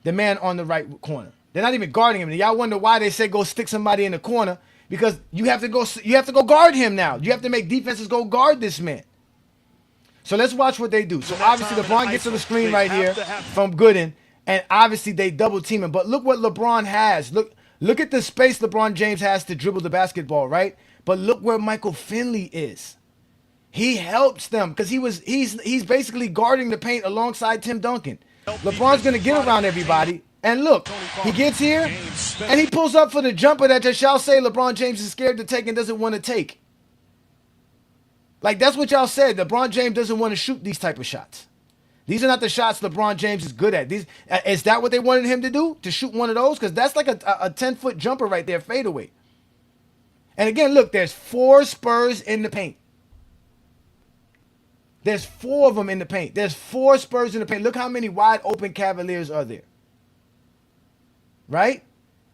the man on the right corner. They're not even guarding him. And y'all wonder why they say go stick somebody in the corner, because you have to go guard him now. You have to make defenses go guard this man. So let's watch what they do. So obviously LeBron gets to the screen right here from Gooden, and obviously they double team him. But look what LeBron has. Look at the space LeBron James has to dribble the basketball, right? But look where Michael Finley is. He helps them because he's basically guarding the paint alongside Tim Duncan. LeBron's gonna get around everybody. And look, he gets here and he pulls up for the jumper that y'all say LeBron James is scared to take and doesn't want to take. Like, that's what y'all said. LeBron James doesn't want to shoot these type of shots. These are not the shots LeBron James is good at. Is that what they wanted him to do? To shoot one of those? Because that's like a 10-foot jumper right there, fadeaway. And again, look, there's 4 Spurs in the paint. There's 4 of them in the paint. There's 4 Spurs in the paint. Look how many wide open Cavaliers are there. Right?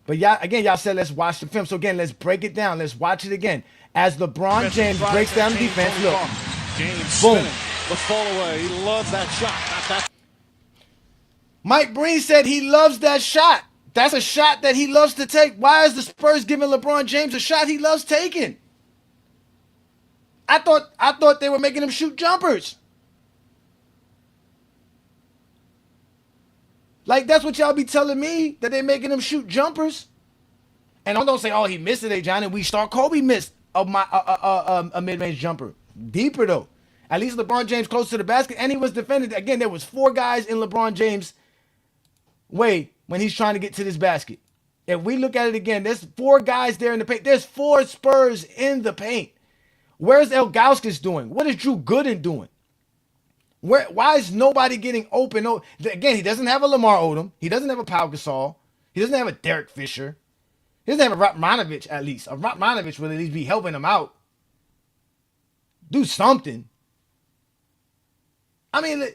But y'all said let's watch the film. So again, let's break it down. Let's watch it again. As LeBron James breaks down the defense, look. Boom.
The fall away. He loves that shot.
Mike Breen said he loves that shot. That's a shot that he loves to take. Why is the Spurs giving LeBron James a shot he loves taking? I thought they were making him shoot jumpers. Like, that's what y'all be telling me, that they're making him shoot jumpers. And don't say, oh, he missed it, Ajani. We start Kobe missed a mid-range jumper. Deeper, though. At least LeBron James close to the basket, and he was defended. Again, there was 4 guys in LeBron James' way when he's trying to get to this basket. If we look at it again, there's 4 guys there in the paint. There's 4 Spurs in the paint. Where's Ilgauskas doing? What is Drew Gooden doing? Why is nobody getting open? Again, he doesn't have a Lamar Odom. He doesn't have a Pau Gasol. He doesn't have a Derek Fisher. He doesn't have a Ratmanovich, at least. A Ratmanovich will at least be helping him out. Do something. I mean,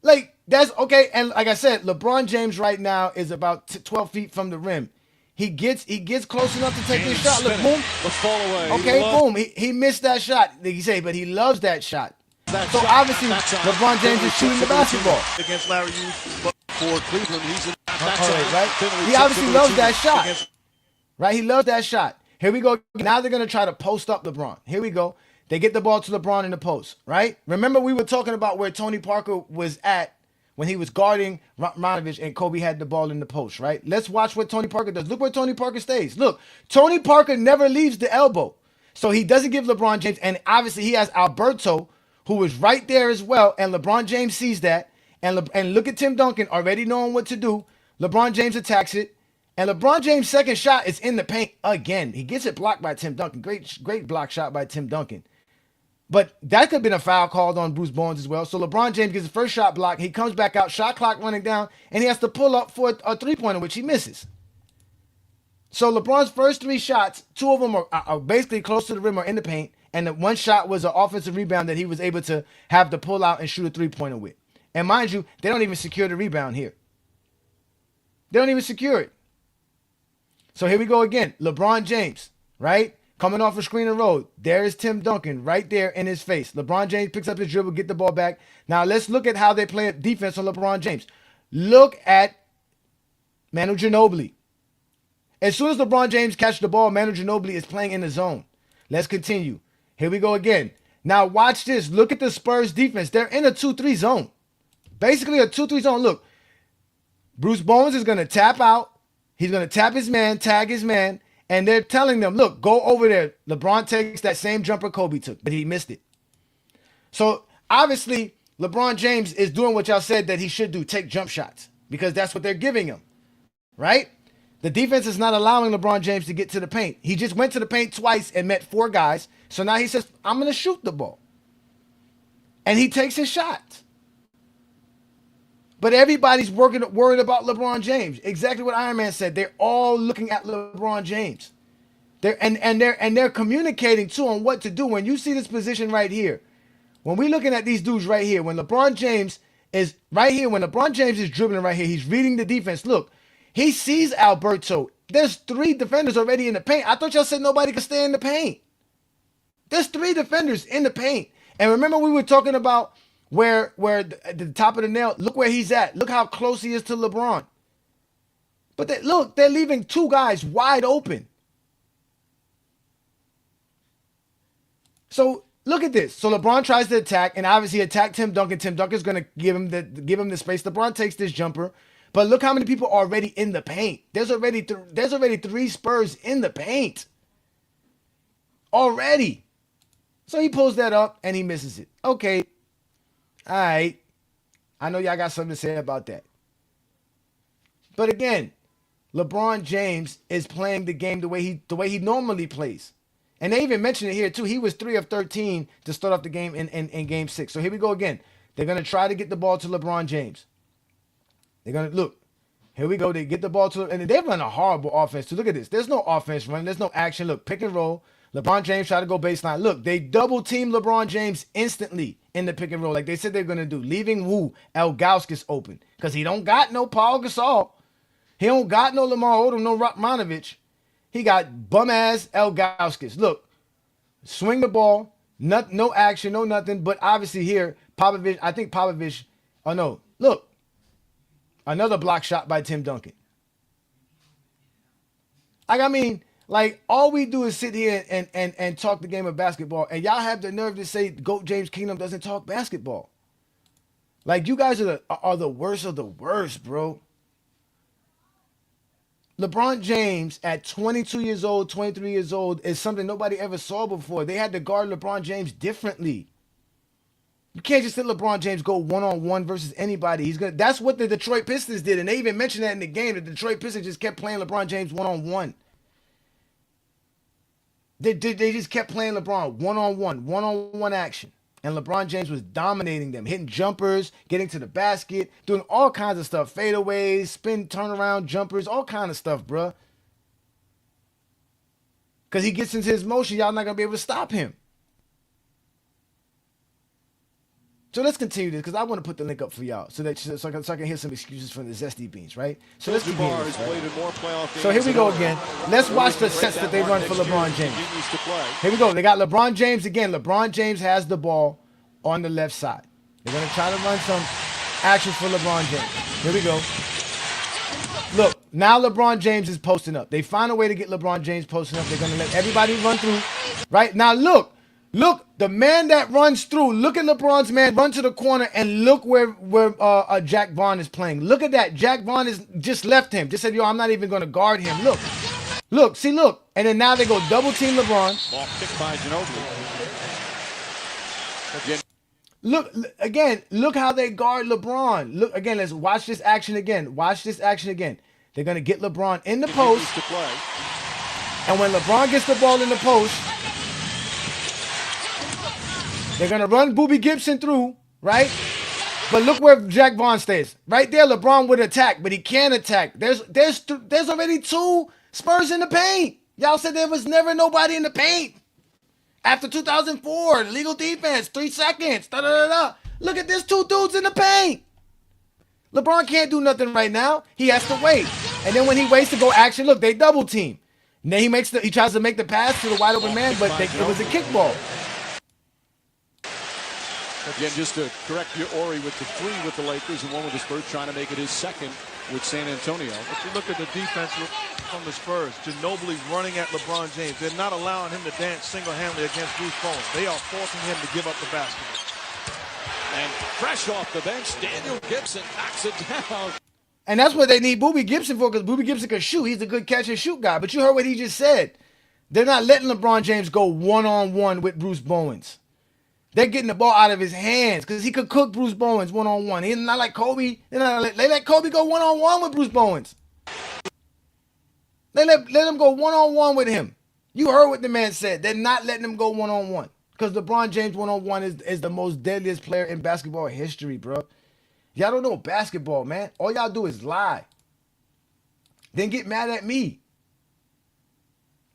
Like, that's okay. And like I said, LeBron James right now is about 12 feet from the rim. He gets close enough to take his shot. Look, boom.
The fall away.
Okay, boom. He missed that shot. He say, but he loves that shot. So obviously, LeBron James is shooting the basketball.
Against Larry Hughes, but for Cleveland, he's in.
Right? He obviously loves that shot. Right? He loves that shot. Here we go. Now they're going to try to post up LeBron. Here we go. They get the ball to LeBron in the post, right? Remember we were talking about where Tony Parker was at when he was guarding Ranovich and Kobe had the ball in the post, right? Let's watch what Tony Parker does. Look where Tony Parker stays. Look, Tony Parker never leaves the elbow. So he doesn't give LeBron James, and obviously he has Alberto, who was right there as well, and LeBron James sees that. And look at Tim Duncan already knowing what to do. LeBron James attacks it. And LeBron James' second shot is in the paint again. He gets it blocked by Tim Duncan. Great block shot by Tim Duncan. But that could have been a foul called on Bruce Bones as well. So LeBron James gets the first shot blocked. He comes back out, shot clock running down, and he has to pull up for a three-pointer, which he misses. So LeBron's first three shots, two of them are basically close to the rim or in the paint, and the one shot was an offensive rebound that he was able to have to pull out and shoot a three-pointer with. And mind you, they don't even secure the rebound here. They don't even secure it. So here we go again. LeBron James, right? Coming off a screen and roll. There is Tim Duncan right there in his face. LeBron James picks up his dribble, get the ball back. Now let's look at how they play defense on LeBron James. Look at Manu Ginobili. As soon as LeBron James catches the ball, Manu Ginobili is playing in the zone. Let's continue. Here we go again. Now watch this. Look at the Spurs defense. They're in a 2-3 zone. Basically a 2-3 zone. Look, Bruce Bones is going to tap out. He's going to tap his man, tag his man. And they're telling them, look, go over there. LeBron takes that same jumper Kobe took, but he missed it. So obviously, LeBron James is doing what y'all said that he should do, take jump shots, because that's what they're giving him, right? The defense is not allowing LeBron James to get to the paint. He just went to the paint twice and met four guys. So now he says, I'm going to shoot the ball. And he takes his shot. But everybody's worried about LeBron James. Exactly what Iron Man said. They're all looking at LeBron James. They're communicating too on what to do. When you see this position right here, when we're looking at these dudes right here, when LeBron James is right here, when LeBron James is dribbling right here, he's reading the defense. Look, he sees Alberto. There's three defenders already in the paint. I thought y'all said nobody could stay in the paint. There's three defenders in the paint. And remember we were talking about where at the top of the nail, look where he's at. Look how close he is to LeBron. But they're leaving two guys wide open. So look at this. So LeBron tries to attack, and obviously attack Tim Duncan. Tim Duncan's going to give him the space. LeBron takes this jumper. But look how many people are already in the paint. There's already three Spurs in the paint. Already. So he pulls that up, and he misses it. Okay. All right. I know y'all got something to say about that. But again, LeBron James is playing the game the way he normally plays. And they even mentioned it here too. He was 3 of 13 to start off the game in game 6. So here we go again. They're going to try to get the ball to LeBron James. They're going to look. Here we go. They get the ball to, and they run a horrible offense too. Look at this. There's no offense running. There's no action. Look, pick and roll. LeBron James try to go baseline. Look, they double team LeBron James instantly in the pick and roll, like they said they're going to do, leaving Elgauskas open because he don't got no Paul Gasol. He don't got no Lamar Odom, no Ranovich. He got bum-ass Elgauskas. Look, swing the ball, no action, no nothing, but obviously here, Popovich, oh no, look, another block shot by Tim Duncan. Like, all we do is sit here and talk the game of basketball, and y'all have the nerve to say GOAT James Kingdom doesn't talk basketball. Like, you guys are the worst of the worst, bro. LeBron James at 22 years old, 23 years old is something nobody ever saw before. They had to guard LeBron James differently. You can't just let LeBron James go one-on-one versus anybody. That's what the Detroit Pistons did, and they even mentioned that in the game. The Detroit Pistons just kept playing LeBron James one-on-one. They just kept playing LeBron one-on-one action. And LeBron James was dominating them, hitting jumpers, getting to the basket, doing all kinds of stuff. Fadeaways, spin, turnaround, jumpers, all kind of stuff, bruh. Because he gets into his motion, y'all not going to be able to stop him. So let's continue this because I want to put the link up for y'all so I can hear some excuses from the Zesty Beans, right? So let's begin this, right? So here we go again. Let's watch the sets that they run for LeBron James. Here we go. They got LeBron James again. LeBron James has the ball on the left side. They're going to try to run some actions for LeBron James. Here we go. Look, now LeBron James is posting up. They find a way to get LeBron James posting up. They're going to let everybody run through, right? Now look, the man that runs through, look at LeBron's man run to the corner and look where Jack Vaughn is playing. Look at that. Jack Vaughn is just left him. Just said, yo, I'm not even going to guard him. Look. And then now they go double team LeBron.
Ball kicked by Ginobili.
Look how they guard LeBron. Look again, let's watch this action again. They're going to get LeBron in the post. And when LeBron gets the ball in the post, they're going to run Boobie Gibson through, right? But look where Jack Vaughn stays. Right there, LeBron would attack, but he can't attack. There's already 2 Spurs in the paint. Y'all said there was never nobody in the paint. After 2004, legal defense, 3 seconds, Look at this 2 dudes in the paint. LeBron can't do nothing right now. He has to wait. And then when he waits to go action, look, they double team. And then he tries to make the pass to the wide open man, but it was a kickball.
Again, just to correct your Ori with the 3 with the Lakers and 1 with the Spurs, trying to make it his 2nd with San Antonio.
But you look at the defense from the Spurs. Ginobili running at LeBron James. They're not allowing him to dance single-handedly against Bruce Bowen. They are forcing him to give up the basketball.
And fresh off the bench, Daniel Gibson knocks it down.
And that's what they need Boobie Gibson for, because Boobie Gibson can shoot. He's a good catch and shoot guy. But you heard what he just said. They're not letting LeBron James go one-on-one with Bruce Bowens. They're getting the ball out of his hands because he could cook Bruce Bowens one-on-one. He's not like Kobe. They let Kobe go one-on-one with Bruce Bowens. They let him go one-on-one with him. You heard what the man said. They're not letting him go one-on-one because LeBron James one-on-one is the most deadliest player in basketball history, bro. Y'all don't know basketball, man. All y'all do is lie. Then get mad at me.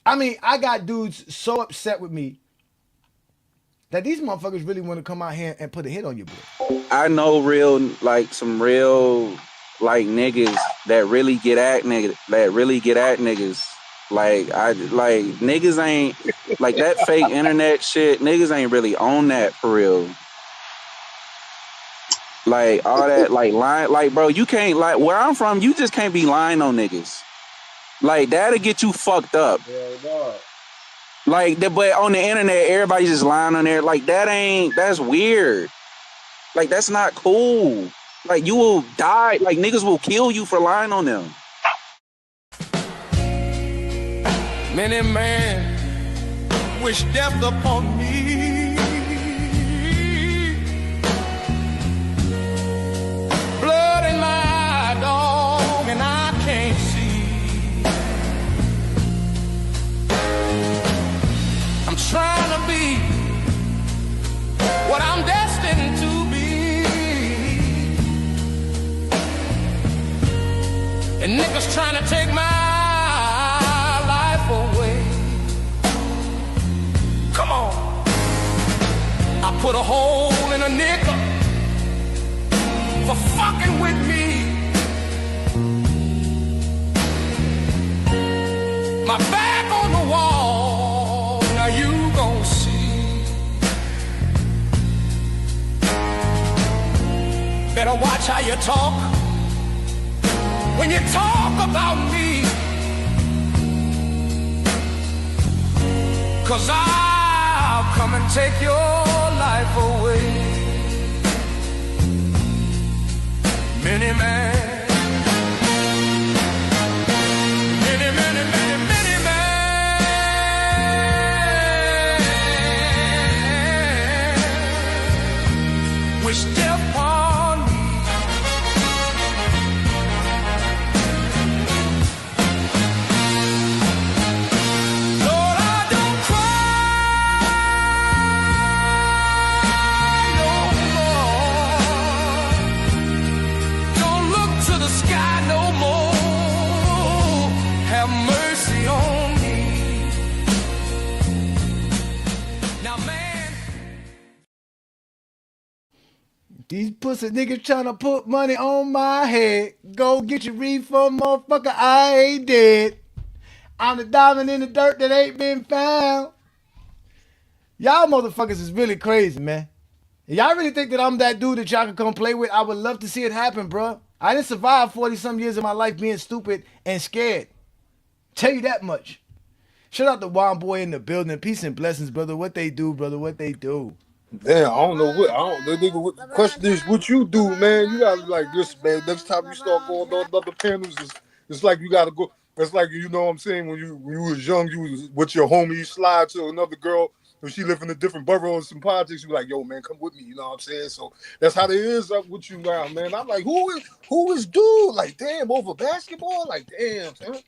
I mean, I got dudes so upset with me that these motherfuckers really want to come out here and put a hit on you, boy.
I know some real niggas that really get at niggas. Like niggas ain't like that fake internet shit. Niggas ain't really on that for real. Like all that lying, bro, you can't where I'm from, you just can't be lying on niggas. Like that'll get you fucked up. Yeah, but on the internet, everybody just lying on there. Like that's weird. Like that's not cool. Like you will die. Like niggas will kill you for lying on them.
Many men wish death upon me. Blood in my eye, dog, and I can't see. I'm trying to be what I'm destined to be. And niggas trying to take my life away. Come on. I put a hole in a nickel for fucking with me. My back on the wall, now you gon' see. Better watch how you talk when you talk about me, 'cause I'll come and take your life away. Many men, many, many, many, many men wish death upon me. Lord, I don't cry no more. Don't look
These pussy niggas trying to put money on my head. Go get your refund, motherfucker. I ain't dead. I'm the diamond in the dirt that ain't been found. Y'all motherfuckers is really crazy, man. Y'all really think that I'm that dude that y'all can come play with? I would love to see it happen, bro. I didn't survive 40 some years of my life being stupid and scared. Tell you that much. Shout out to Wild Boy in the building. Peace and blessings, brother. What they do, brother. What they do.
Damn, I don't know what I don't. The nigga, what, the question is, what you do, man? You gotta like this, man. Next time you start going on other panels, it's like you gotta go. It's like you know what I'm saying. When you was young, you was with your homie, you slide to another girl. If she live in a different borough and some politics, you like, yo, man, come with me. You know what I'm saying? So that's how it is up with you now, man. I'm like, who is dude? Like, damn, over basketball? Like, damn, man.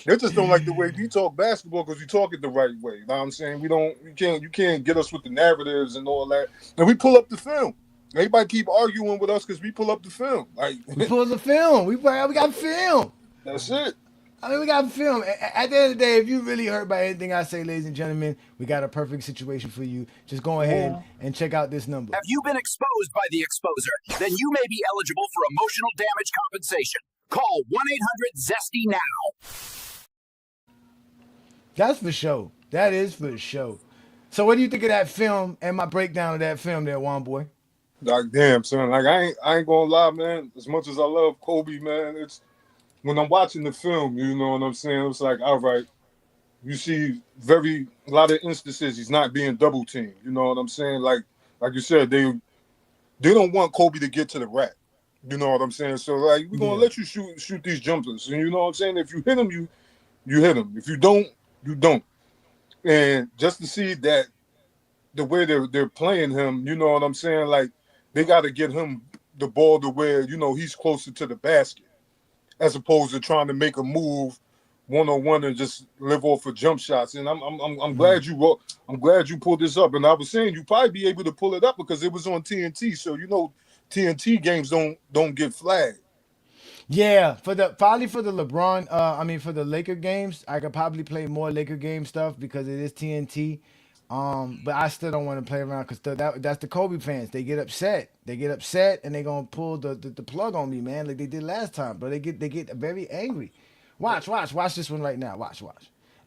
They just don't like the way we talk basketball because we talk it the right way. You know what I'm saying? You can't get us with the narratives and all that. And we pull up the film. Everybody keep arguing with us because we pull up the film. Like
We pull the film. We got film.
that's it.
I mean, we got film. At the end of the day, if you really hurt by anything I say, ladies and gentlemen, we got a perfect situation for you. Just go ahead and check out this number.
Have you been exposed by the exposer? Then you may be eligible for emotional damage compensation. Call 1-800-ZESTY now.
That's for sure. That is for sure. So what do you think of that film and my breakdown of that film there, Juan Boy?
Like damn, son. Like I ain't gonna lie, man. As much as I love Kobe, man, it's when I'm watching the film, you know what I'm saying? It's like, all right, you see a lot of instances he's not being double teamed. You know what I'm saying? Like you said, they don't want Kobe to get to the rack. You know what I'm saying? So like we're gonna let you shoot these jumpers. And you know what I'm saying? If you hit him, you hit him. If you don't, you don't. And just to see that the way they're playing him, you know what I'm saying? Like they gotta get him the ball to where, you know, he's closer to the basket, as opposed to trying to make a move one-on-one and just live off of jump shots. And I'm glad you pulled this up. And I was saying you probably be able to pull it up because it was on TNT. So you know TNT games don't get flagged.
Yeah, for the LeBron, for the Laker games, I could probably play more Laker game stuff because it is TNT. But I still don't want to play around because that's the Kobe fans. They get upset. And they gonna pull the plug on me, man, like they did last time. But they get very angry. Watch this one right now. Watch.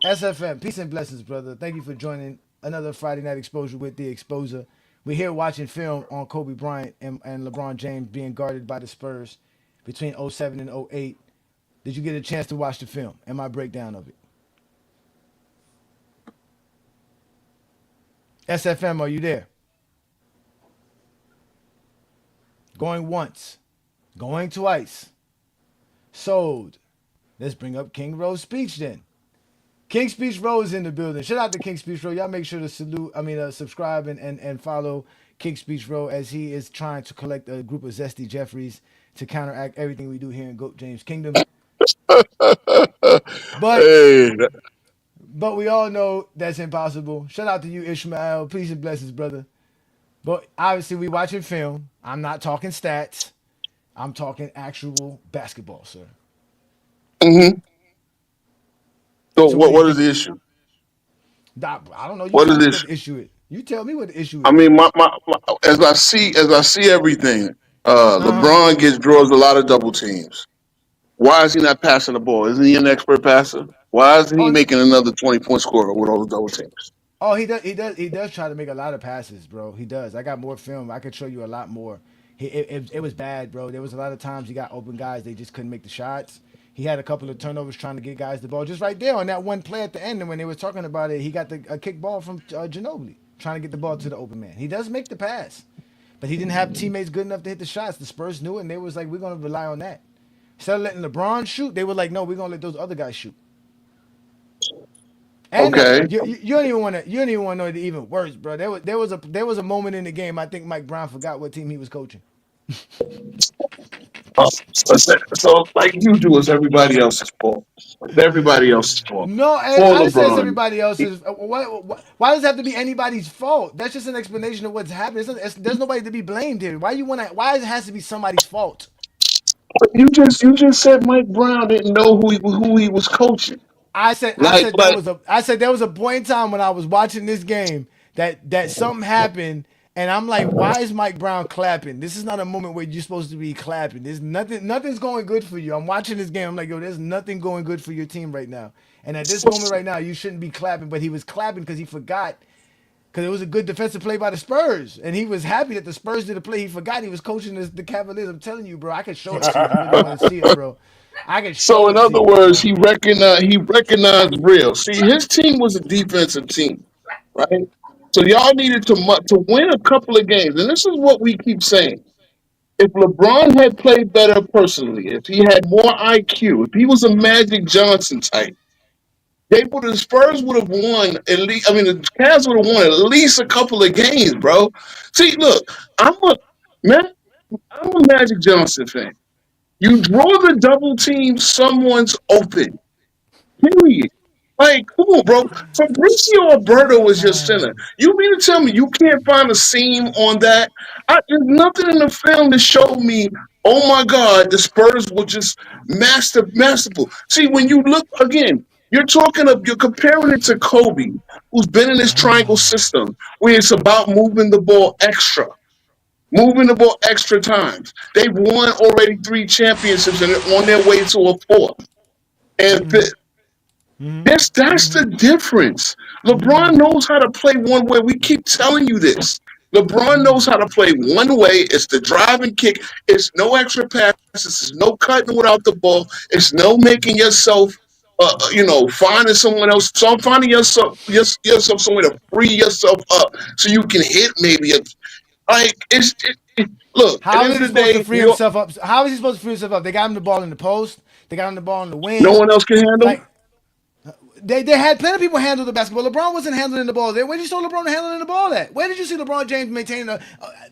SFM, peace and blessings, brother. Thank you for joining another Friday Night Exposure with the Exposer. We're here watching film on Kobe Bryant and LeBron James being guarded by the Spurs between 07 and 08. Did you get a chance to watch the film and my breakdown of it? SFM, are you there? Going once, going twice. Sold. Let's bring up King Rose Speech then. King Speech Rose in the building. Shout out to King Speech Rose. Y'all make sure to subscribe and follow King Speech Rose as he is trying to collect a group of Zesty Jeffries to counteract everything we do here in GOAT James Kingdom. But we all know that's impossible. Shout out to you, Ishmael. Peace and blessings, brother. But obviously, we watching film. I'm not talking stats. I'm talking actual basketball, sir.
Mm-hmm. So what is the issue?
I don't know. You
What
tell
is
me
the
what
issue?
the issue is. You tell me what the issue is.
I mean, as I see everything, LeBron draws a lot of double teams. Why is he not passing the ball? Isn't he an expert passer? Why isn't he making another 20-point scorer with all the double teams?
Oh, he does. He does try to make a lot of passes, bro. He does. I got more film. I could show you a lot more. It was bad, bro. There was a lot of times he got open guys. They just couldn't make the shots. He had a couple of turnovers trying to get guys the ball. Just right there on that one play at the end, and when they were talking about it, he got a kick ball from Ginobili trying to get the ball to the open man. He does make the pass, but he didn't have teammates good enough to hit the shots. The Spurs knew it, and they was like, we're gonna rely on that. Instead of letting LeBron shoot, they were like, no, we're gonna let those other guys shoot. And
okay.
You don't even want to know it even worse, bro. There was a moment in the game. I think Mike Brown forgot what team he was coaching.
So like you do, it's everybody else's fault. It's everybody else's fault.
No, I didn't say it's everybody else's. Why does it have to be anybody's fault? That's just an explanation of what's happening. There's nobody to be blamed here. Why it has to be somebody's fault?
You just said Mike Brown didn't know who he was coaching.
I said there was a point in time when I was watching this game that something happened And I'm like, why is Mike Brown clapping? This is not a moment where you're supposed to be clapping. There's nothing's going good for you. I'm watching this game. I'm like, yo, there's nothing going good for your team right now. And at this moment right now, you shouldn't be clapping. But he was clapping because he forgot, because it was a good defensive play by the Spurs. And he was happy that the Spurs did a play. He forgot he was coaching the Cavaliers. I'm telling you, bro, I could show it to you if you really want to see it, bro. I can
So
show
in
it to
other
you,
words,
bro.
he recognized real. See, his team was a defensive team, right? So y'all needed to win a couple of games, and this is what we keep saying. If LeBron had played better personally, if he had more IQ, if he was a Magic Johnson type, the Spurs would have won at least. I mean, the Cavs would have won at least a couple of games, bro. See, look, I'm a man. I'm a Magic Johnson fan. You draw the double team, someone's open. Period. Like, come on, bro. Fabricio Alberto is your center. You mean to tell me you can't find a seam on that? There's nothing in the film that showed me, oh my God, the Spurs were just masterful. See, when you look again, you're comparing it to Kobe, who's been in this triangle system where it's about moving the ball extra times. They've won already 3 championships and they're on their way to a 4th. And that's the difference. LeBron knows how to play one way. We keep telling you this. LeBron knows how to play one way. It's the drive and kick. It's no extra passes. It's no cutting without the ball. It's no making yourself, finding someone else. So finding yourself somewhere to free yourself up so you can hit maybe look. At the
How
end
is
of
he
the
supposed to
day,
free himself up? How is he supposed to free himself up? They got him the ball in the post. They got him the ball in the
no
wing.
one else can handle.
Like, they had plenty of people handle the basketball. LeBron wasn't handling the ball there. Where did you see LeBron handling the ball at? Where did you see LeBron James maintaining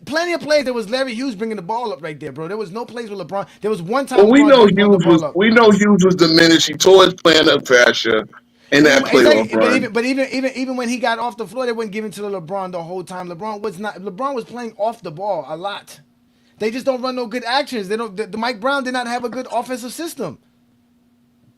plenty of plays? There was Larry Hughes bringing the ball up right there, bro. There was no plays with LeBron. There was one time
Well,
LeBron James brought the ball up.
we know Hughes was diminished. He tore his plantar fascia in that playoff
Exactly, but
run.
even when he got off the floor, they wouldn't give it to LeBron the whole time. LeBron was playing off the ball a lot. They just don't run no good actions. They don't. The Mike Brown did not have a good offensive system.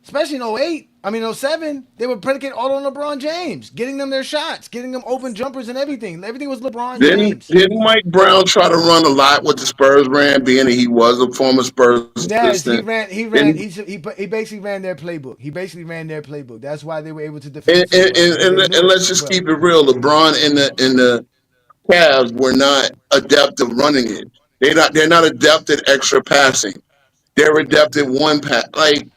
Especially in 08, I mean 07, they were predicated all on LeBron James, getting them their shots, getting them open jumpers and everything. Everything was LeBron
Didn't
James.
didn't Mike Brown try to run a lot with the Spurs ran, being that he was a former Spurs
Yes, he
assistant?
ran.
And
He basically ran their playbook. He basically ran their playbook. That's why they were able to
and,
defend so
and,
well,
and,
because they
and
knew
and
it
let's just
well.
keep it real. LeBron and the Cavs were not adept at running it. They're not adept at extra passing. They're adept at one pass. Like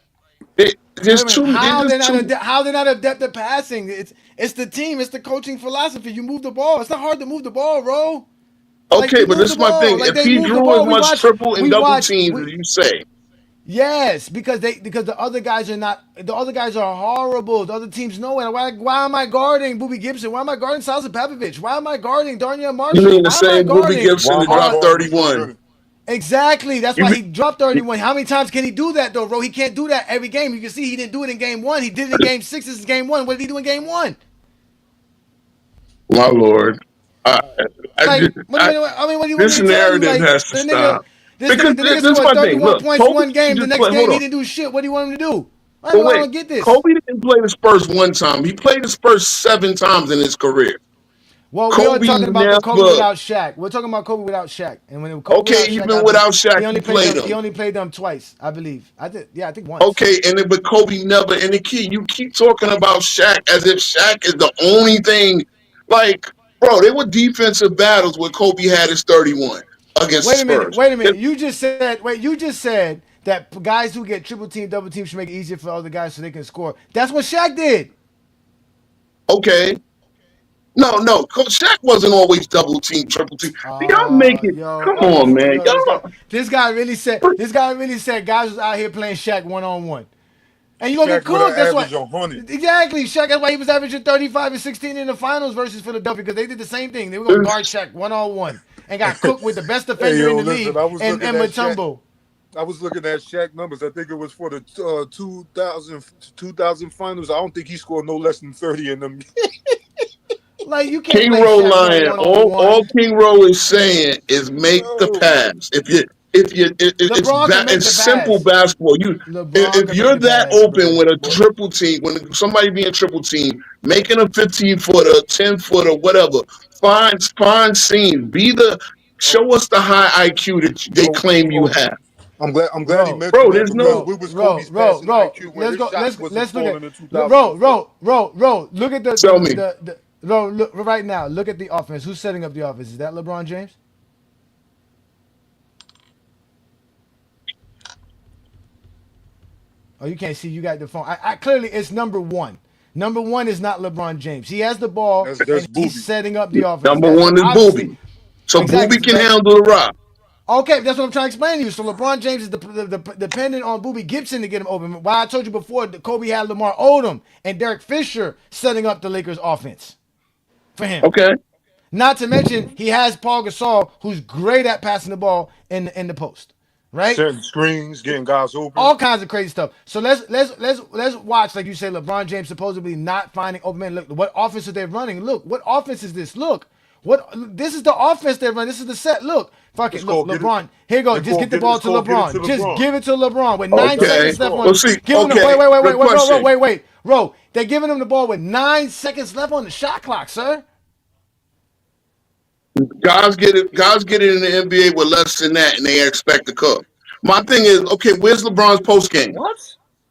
Wait
there's
a minute,
too there's just too.
how they're not adept at passing? It's the team. It's the coaching philosophy. You move the ball. It's not hard to move the ball, bro. Like
Okay,
you
but
move
this
the
is my
ball.
thing.
Like
If
they
he
move the
drew as
ball.
much triple and double teams as you say,
Yes, because the other guys are not. The other guys are horrible. The other teams know it. Why am I guarding Boobie Gibson? Why am I guarding Salsa Papovich? Why am I guarding Darnell
you
Marshall?
mean the
Why am I
same Booby
guarding?
Gibson that dropped 31?
Exactly. That's
You
why
mean,
he dropped 31. How many times can he do that though, bro? He can't do that every game. You can see he didn't do it in game 1. He did it in game 6. This is game 1. What did he do in game 1?
my lord, I,
Like,
I,
what do you want me
this
to tell you?
narrative
Like,
has to stop. Because
the nigga
this is
scored
my thing.
31
Look,
points
Kobe
one game.
didn't
The
just
next
play. Hold
game he
on.
didn't do shit. What do you want him to do? I
But wait,
don't get this.
Kobe didn't play the Spurs one time. He played the Spurs 7 times in his career.
Well, we are
Kobe
talking about the Kobe
never.
without Shaq. We're talking about Kobe without Shaq. And when Kobe
Okay,
without Shaq,
even
I believe
without Shaq,
he only
he
played
played
them. He
him.
only played them twice, I believe. I think once.
Okay, but Kobe never. And the key, you keep talking about Shaq as if Shaq is the only thing. Like, bro, they were defensive battles where Kobe had his 31 against the
Wait a minute.
Spurs.
Wait a minute. You just said that guys who get triple team, double team should make it easier for other guys so they can score. That's what Shaq did.
Okay. No. Shaq wasn't always double team, triple team. Y'all make it. Come on, man. Y'all.
This guy really said guys was out here playing Shaq 1-on-1. And you gonna get cooked. That's why. Exactly, Shaq. That's why he was averaging 35 and 16 in the finals versus Philadelphia, because they did the same thing. They were gonna guard Shaq 1-on-1 and got cooked with the best defender in the league and Mutombo.
I was looking at Shaq numbers. I think it was for the 2000 finals. I don't think he scored no less than 30 in them.
Like, you can't
King
play
Row
Shaq
lying.
one-on-one.
All King Row is saying is make the pass.
LeBron can make
it's
the
simple
pass.
basketball.
LeBron
If
can
you're
make the
that
pass,
open
bro.
with a triple team, when somebody being triple team, making a 15-footer, 10-footer, whatever, find scenes. Show us the high IQ that they claim you have.
I'm glad he mentioned
bro,
that
there's
because
no
what was Kobe's passing IQ when his shots wasn't falling in 2004?
Look at
Tell me.
look right now. Look at the offense. Who's setting up the offense? Is that LeBron James? Oh, you can't see. You got the phone. I clearly it's number one. Number one is not LeBron James. He has the ball
That's
and he's setting up the offense.
Number one is Booby. So
exactly,
Booby can handle the rock.
Okay, that's what I'm trying to explain to you. So LeBron James is dependent on Boobie Gibson to get him open. Why I told you before, Kobe had Lamar Odom and Derek Fisher setting up the Lakers offense for him.
Okay.
Not to mention he has Paul Gasol, who's great at passing the ball in the post, right?
Setting screens, getting guys open,
all kinds of crazy stuff. So let's watch, like you say, LeBron James supposedly not finding open man. Look, what offense are they running? Look, what offense is this? Look. This is the offense they're running. This is the set. Look, fuck it. Look, LeBron. Here you go. Just get the ball to LeBron. Just give it to LeBron with 9 seconds left on. Wait. Bro, they're giving him the ball with 9 seconds left on the shot clock, sir.
Guys get it in the NBA with less than that, and they expect to cook. My thing is, okay, where's LeBron's post game?
What?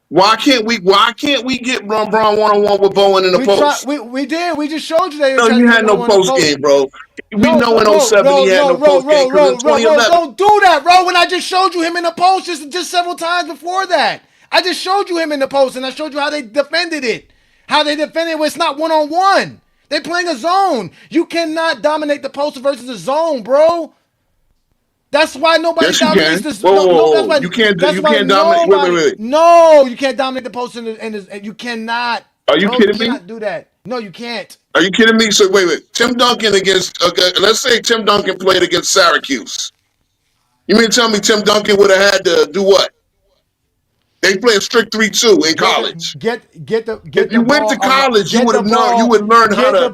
Why can't we get LeBron one-on-one with Bowen in the post?
We did. We just showed you that.
No, you had no post game, bro. We know in 07 he had no post game because in 2011.
Don't do that, bro. When I just showed you him in the post just several times before that. I just showed you him in the post, and I showed you how they defended it. How they defended it when it's not one-on-one. They're playing a zone. You cannot dominate the post versus a zone, bro. That's why nobody dominates this.
You can't dominate. Wait.
No, you can't dominate the post you cannot.
Are you kidding me?
You cannot do that. No, you can't.
Are you kidding me? So wait. Tim Duncan against let's say Tim Duncan played against Syracuse. You mean to tell me Tim Duncan would have had to do what? They play a strict 3-2 in college.
If
you went to college, you would learn how to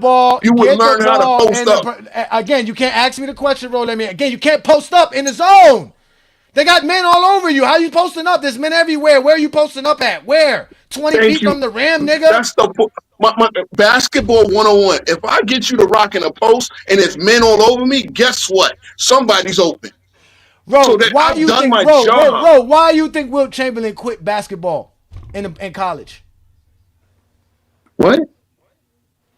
post up.
Again, you can't ask me the question, Roll. Again, you can't post up in the zone. They got men all over you. How you posting up? There's men everywhere. Where are you posting up at? Where? 20 feet from the rim, nigga?
That's my basketball 101. If I get you to rock in a post and there's men all over me, guess what? Somebody's open.
Bro, why do you think Wilt Chamberlain quit basketball in college?
What?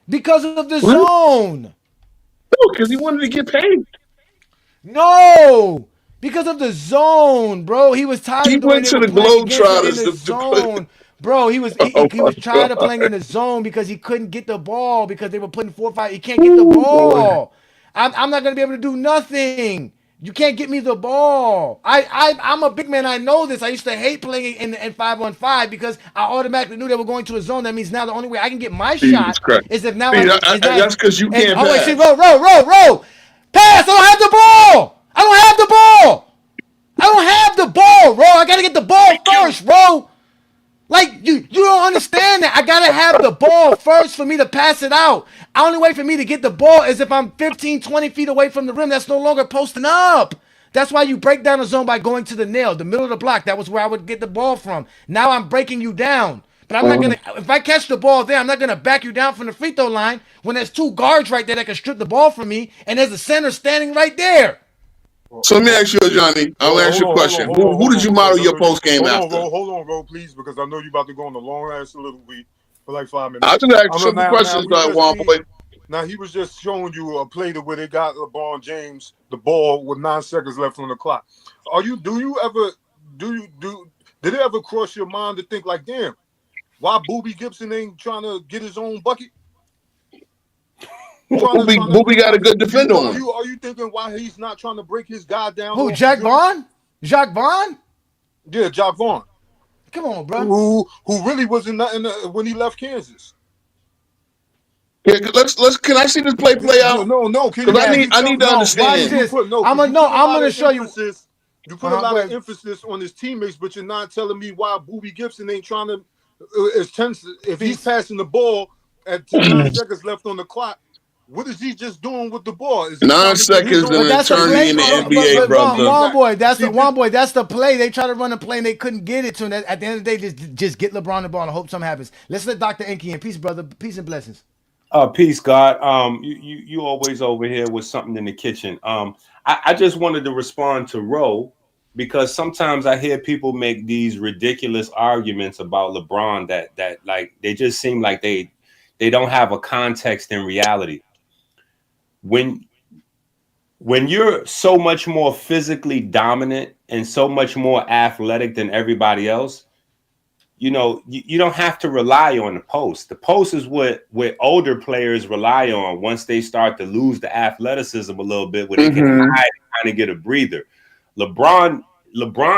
Because of the zone.
No, because he wanted to get paid.
No, because of the zone, bro. He was tired.
He went to the Globetrotters.
In the zone. Bro, he was tired of playing in the zone because he couldn't get the ball because they were putting 4 or 5. He can't get the ball. I'm not gonna be able to do nothing. You can't get me the ball. I'm a big man. I know this. I used to hate playing in 5-on-5 because I automatically knew they were going to a zone. That means now the only way I can get my shot is if now
that's because you can't pass.
Wait, see, roll. Pass. I don't have the ball. I don't have the ball, bro. I gotta get the ball first, bro. Like, you don't understand that. I gotta have the ball first for me to pass it out. The only way for me to get the ball is if I'm 15, 20 feet away from the rim. That's no longer posting up. That's why you break down the zone by going to the nail, the middle of the block. That was where I would get the ball from. Now I'm breaking you down. But I'm not going to, if I catch the ball there, I'm not going to back you down from the free throw line when there's 2 guards right there that can strip the ball from me, and there's a center standing right there.
So let me ask you, Johnny. I'll ask you a question. Who did you model your post game after?
Hold on, bro, please, because I know you're about to go on a long ass little week for like 5 minutes.
I'll just ask simple questions, Juan boy.
Now he was just showing you a play where they got LeBron James the ball with 9 seconds left on the clock. Did it ever cross your mind to think like, damn, why Boobie Gibson ain't trying to get his own bucket?
Boobie got a good defender on him.
Are you thinking why he's not trying to break his guy down?
Who, Jack Vaughn? Jacques Vaughn?
Yeah, Jacques Vaughn.
Come on, bro.
Who really wasn't nothing when he left Kansas.
Yeah, can I see this play out?
No.
Because I need to understand.
I'm gonna show you.
You put a lot of emphasis on his teammates, but you're not telling me why Boobie Gibson ain't trying to. If he's passing the ball at 9 seconds left on the clock, what is he just doing with the ball?
9 seconds and an attorney in the NBA, brother.
One boy, that's the play. They try to run a play and they couldn't get it to him. At the end of the day, just get LeBron the ball and hope something happens. Let's let Dr. Enki in. Peace, brother. Peace and blessings.
Peace, God. You always over here with something in the kitchen. I just wanted to respond to Ro because sometimes I hear people make these ridiculous arguments about LeBron that like they just seem like they don't have a context in reality. When you're so much more physically dominant and so much more athletic than everybody else, you don't have to rely on the post. The post is what older players rely on once they start to lose the athleticism a little bit, where they can hide and kind of get a breather. LeBron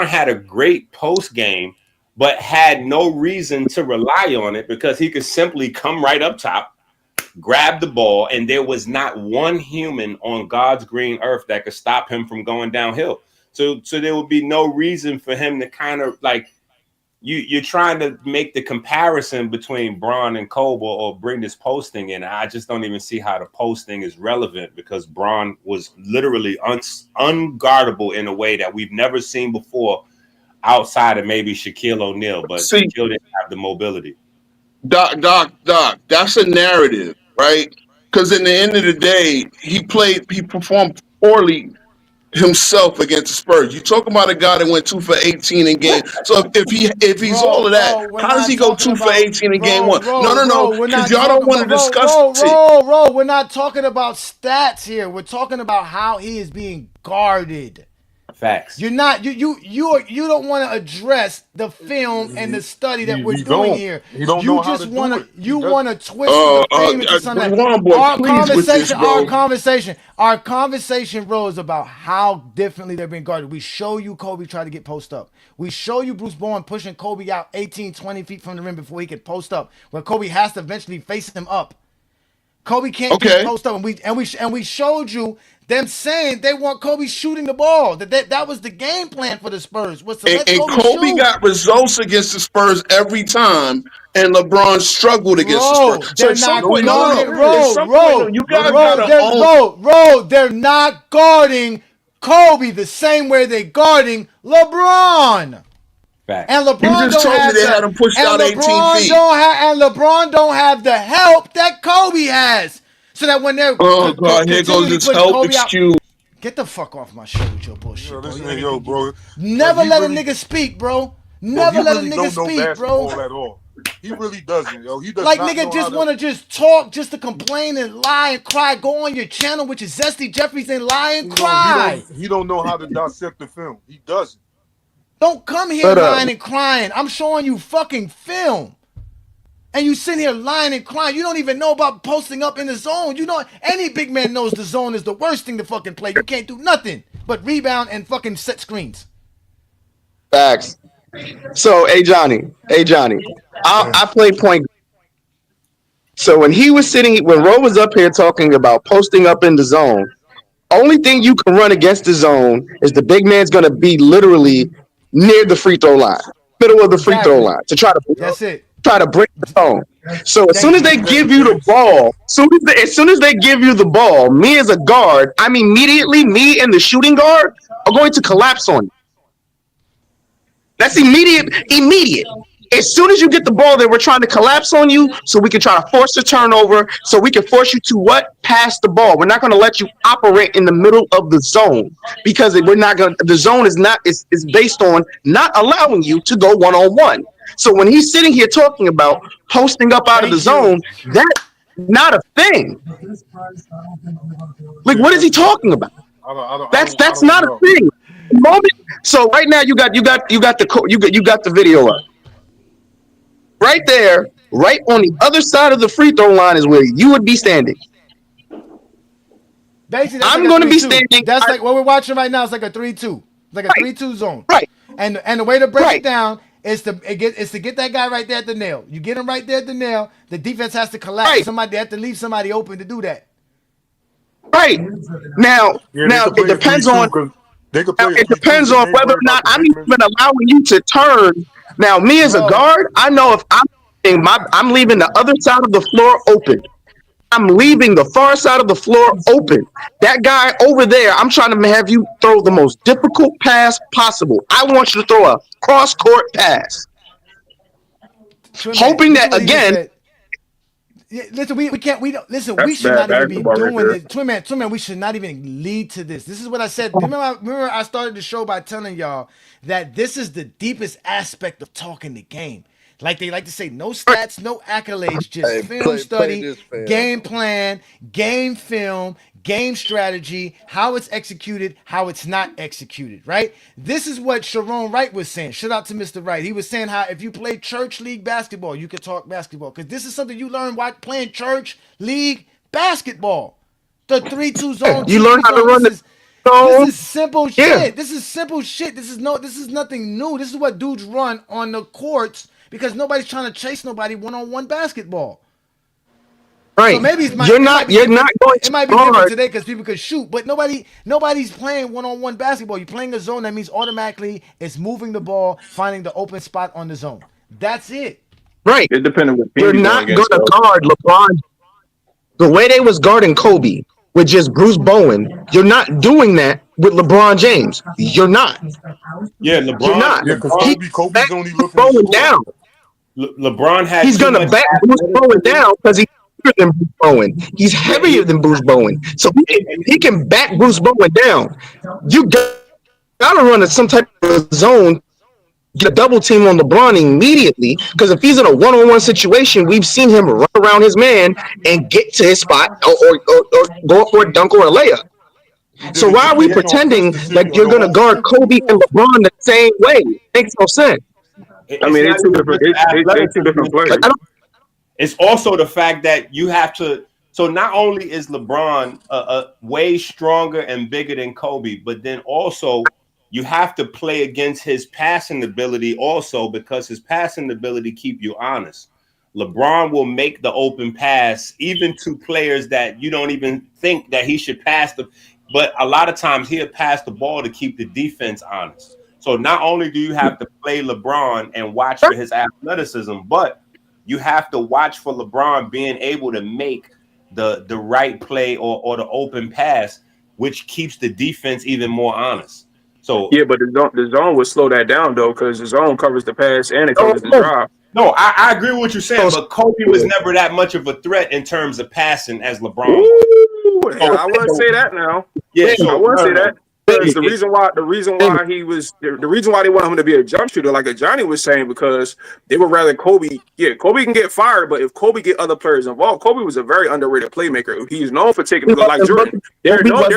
had a great post game, but had no reason to rely on it because he could simply come right up top, grab the ball, and there was not one human on God's green earth that could stop him from going downhill. So there would be no reason for him to kind of like, you're trying to make the comparison between Bron and Kobe or bring this posting in. I just don't even see how the posting is relevant because Bron was literally unguardable in a way that we've never seen before outside of maybe Shaquille O'Neal, but Shaquille didn't have the mobility.
Doc, that's a narrative, right? Because in the end of the day, he performed poorly himself against the Spurs. You talk about a guy that went 2 for 18 in game. So if he's all of that, how does he go 2 for 18 in game one? No. Because y'all don't want to discuss it.
We're not talking about stats here. We're talking about how he is being guarded.
Facts.
You're not you don't want to address the film and the study that we're doing here.
He don't know how to do it.
You want to twist the frame into something. Our conversation rose about how differently they're being guarded. We show you Kobe try to get post up. We show you Bruce Bowen pushing Kobe out 18, 20 feet from the rim before he could post up, where Kobe has to eventually face him up. Kobe can't get post up, and we showed you them saying they want Kobe shooting the ball. That was the game plan for the Spurs. Was to let
Kobe got results against the Spurs every time, and LeBron struggled against the Spurs. So at some point,
they're not guarding Kobe the same way they're guarding LeBron.
Fact.
And LeBron
had him pushed out 18 feet.
And LeBron don't have the help that Kobe has. So that when they're
here goes this help excuse.
Get the fuck off my show with your bullshit,
bro.
Never let a nigga speak, bro. Never let a nigga speak, bro.
At all. He really doesn't, yo. He does
like
not
nigga just want to just talk, just to complain and lie and cry. Go on your channel, which is Zesty Jeffries, and lie and cry.
He don't know how to dissect the film. He doesn't.
Don't come here lying and crying. I'm showing you fucking film. And you sitting here lying and crying. You don't even know about posting up in the zone. You know, any big man knows the zone is the worst thing to fucking play. You can't do nothing but rebound and fucking set screens.
Facts. So, hey Johnny, I play point. So when Ro was up here talking about posting up in the zone, only thing you can run against the zone is the big man's going to be literally near the free throw line, middle of the free throw line, to try to break the zone. So as soon as they give you the ball, as soon as they give you the ball, me as a guard, me and the shooting guard are going to collapse on you. That's immediate. As soon as you get the ball there, we're trying to collapse on you so we can try to force a turnover, so we can force you to pass the ball. We're not going to let you operate in the middle of the zone because the zone is based on not allowing you to go one-on-one. So when he's sitting here talking about posting up out of the zone, that's not a thing. Like, what is he talking about? That's not a thing. So right now you got the video up. Right there, right on the other side of the free throw line is where you would be standing.
Basically,
I'm going to be standing.
That's like what we're watching right now. It's like a 3-2, like a 3-2 zone.
Right.
And the way to break it down is to get that guy right there at the nail. You get him right there at the nail. The defense has to collapse. Right. Somebody have to leave somebody open to do that.
Right. Now it depends on. It depends on whether or not I'm even allowing you to turn. Now, me as a guard, I know if I'm leaving the other side of the floor open. I'm leaving the far side of the floor open. That guy over there, I'm trying to have you throw the most difficult pass possible. I want you to throw a cross-court pass. Hoping that, again...
Listen, we can't. We don't listen.
That's
We should
bad
not even be
basketball right
doing
there.
this. Twin man. We should not even lead to this. This is what I said. Remember, I started the show by telling y'all that this is the deepest aspect of talking the game. Like they like to say, no stats, no accolades, just film study, game plan, game film, game strategy, how it's executed, how it's not executed, right? This is what Sharon Wright was saying. Shout out to Mr. Wright. He was saying how if you play church league basketball, you could talk basketball. Because this is something you learn while playing church league basketball. The 3-2 zone.
You learn how to run the
This
zone.
is simple
Yeah.
shit. This is simple shit. This is nothing new. This is what dudes run on the courts because nobody's trying to chase nobody one-on-one basketball.
Right.
So maybe
You're not going
it might be different
guard.
today because people could shoot, but nobody's playing one-on-one basketball. You're playing a zone, that means automatically it's moving the ball, finding the open spot on the zone. That's it.
Right.
It depends on what team
You're
you're
not
going
going
against.
to guard LeBron the way they was guarding Kobe with just Bruce Bowen. You're not doing that with LeBron James. You're not.
Yeah, LeBron.
You're not.
Yeah, because Kobe's only looking
Bowen
to score.
down.
LeBron had.
He's going to back Bruce Bowen down because he's heavier than Bruce Bowen. He's heavier than Bruce Bowen, so he can back Bruce Bowen down. You got to run some type of zone. Get a double team on LeBron immediately, because if he's in a one-on-one situation, we've seen him run around his man and get to his spot or go for a dunk or a layup. So why are we pretending like you're going to guard Kobe and LeBron the same way? Makes no sense.
I mean, they're two different players.
It's also the fact that you have to. So not only is LeBron way stronger and bigger than Kobe, but then also you have to play against his passing ability also, because his passing ability keep you honest. LeBron will make the open pass even to players that you don't even think that he should pass the, but a lot of times he'll pass the ball to keep the defense honest. So not only do you have to play LeBron and watch for his athleticism, but you have to watch for LeBron being able to make the right play or the open pass, which keeps the defense even more honest. So
yeah, but the zone would slow that down though, because the zone covers the pass and it covers the drive.
No, I agree with what you're saying, but Kobe was never that much of a threat in terms of passing as LeBron.
Ooh, I wouldn't say that now.
Yeah,
I wouldn't say that. Because the reason why they want him to be a jump shooter, like Ajani was saying, because they would rather Kobe. Yeah, Kobe can get fired, but if Kobe get other players involved, Kobe was a very underrated playmaker. He's known for taking like Jordan. They're known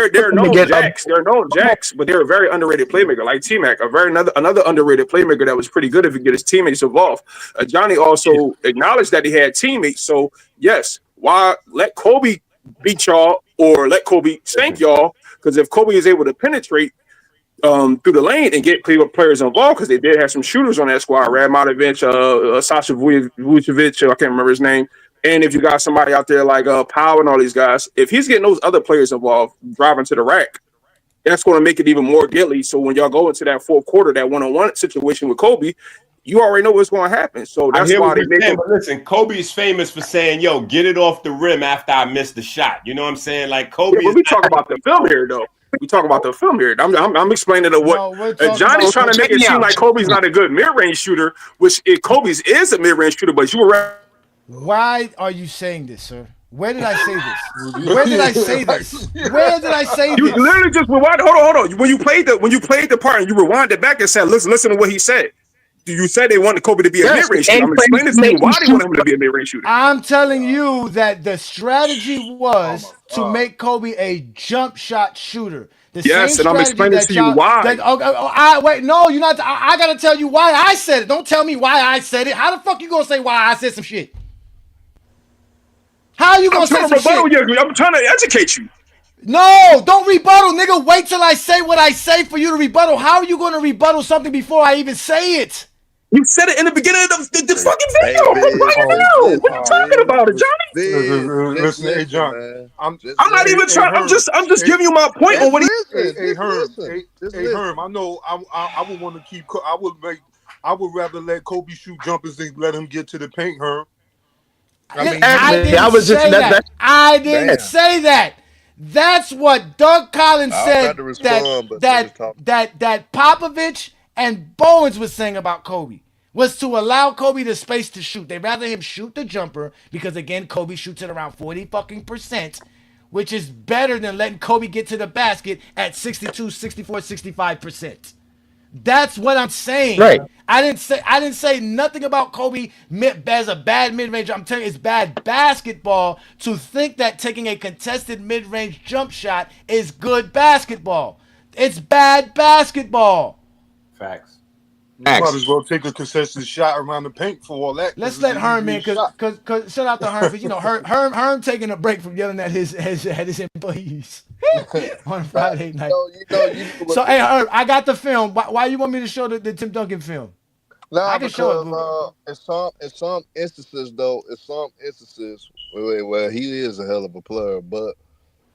jacks. They're known jacks, but they're a very underrated playmaker. Like T-Mac, another underrated playmaker that was pretty good if he get his teammates involved. Ajani also acknowledged that he had teammates. So yes, why let Kobe beat y'all or let Kobe spank y'all? Because if Kobe is able to penetrate through the lane and get players involved, because they did have some shooters on that squad, Radmanovic, Sasha Vucevic, I can't remember his name. And if you got somebody out there like Powell and all these guys, if he's getting those other players involved, driving to the rack, that's going to make it even more deadly. So when y'all go into that fourth quarter, that one-on-one situation with Kobe, you already know what's going to happen. So that's why they make it.
But listen, Kobe is famous for saying, "Yo, get it off the rim after I miss the shot." You know what I'm saying? Like Kobe.
Yeah, but we talk about the film here, though. We talk about the film here. I'm explaining to what Johnny's trying to make it seem like Kobe's not a good mid-range shooter, which Kobe's is a mid-range shooter, but you were.
Why are you saying this, sir? Where did I say this? Where did I say this? Where did I say this?
You literally just rewind. Hold on. When you played the part and you rewind it back and said, listen to what he said. You said they wanted Kobe to be a mid-range shooter. I'm explaining to you why they want him to be a mid-range shooter.
I'm telling you that the strategy was to make Kobe a jump shot shooter.
Yes, and I'm explaining to you why.
Wait, no, you're not. I got to tell you why I said it. Don't tell me why I said it. How the fuck you going to say why I said some shit? How you going to say some shit?
I'm trying to educate you.
No, don't rebuttal, nigga. Wait till I say what I say for you to rebuttal. How are you going to rebuttal something before I even say it?
You said it in the beginning of the fucking video. What are you talking about, Johnny?
Listen, hey, John. I'm
not even trying. I'm just giving you my point on what he.
Hey, Herm. I know. I would want to keep. I would rather let Kobe shoot jumpers than let him get to the paint, Herm.
I didn't say that. That's what Doug Collins said. That Popovich and Bowens was saying about Kobe. was to allow Kobe the space to shoot. They'd rather him shoot the jumper because, again, Kobe shoots at around 40%, which is better than letting Kobe get to the basket at 62, 64, 65%. That's what I'm saying.
Right.
I didn't say nothing about Kobe as a bad mid-range. I'm telling you, it's bad basketball to think that taking a contested mid-range jump shot is good basketball. It's bad basketball.
Facts.
You might as well take a contested shot around the paint for all that.
Let's let Herm, man, because shout out to Herm, for, you know, Herm taking a break from yelling at his employees on Friday night. So, hey, Herm, I got the film. Why you want me to show the Tim Duncan film?
Nah,
I can show it.
in some instances where he is a hell of a player, but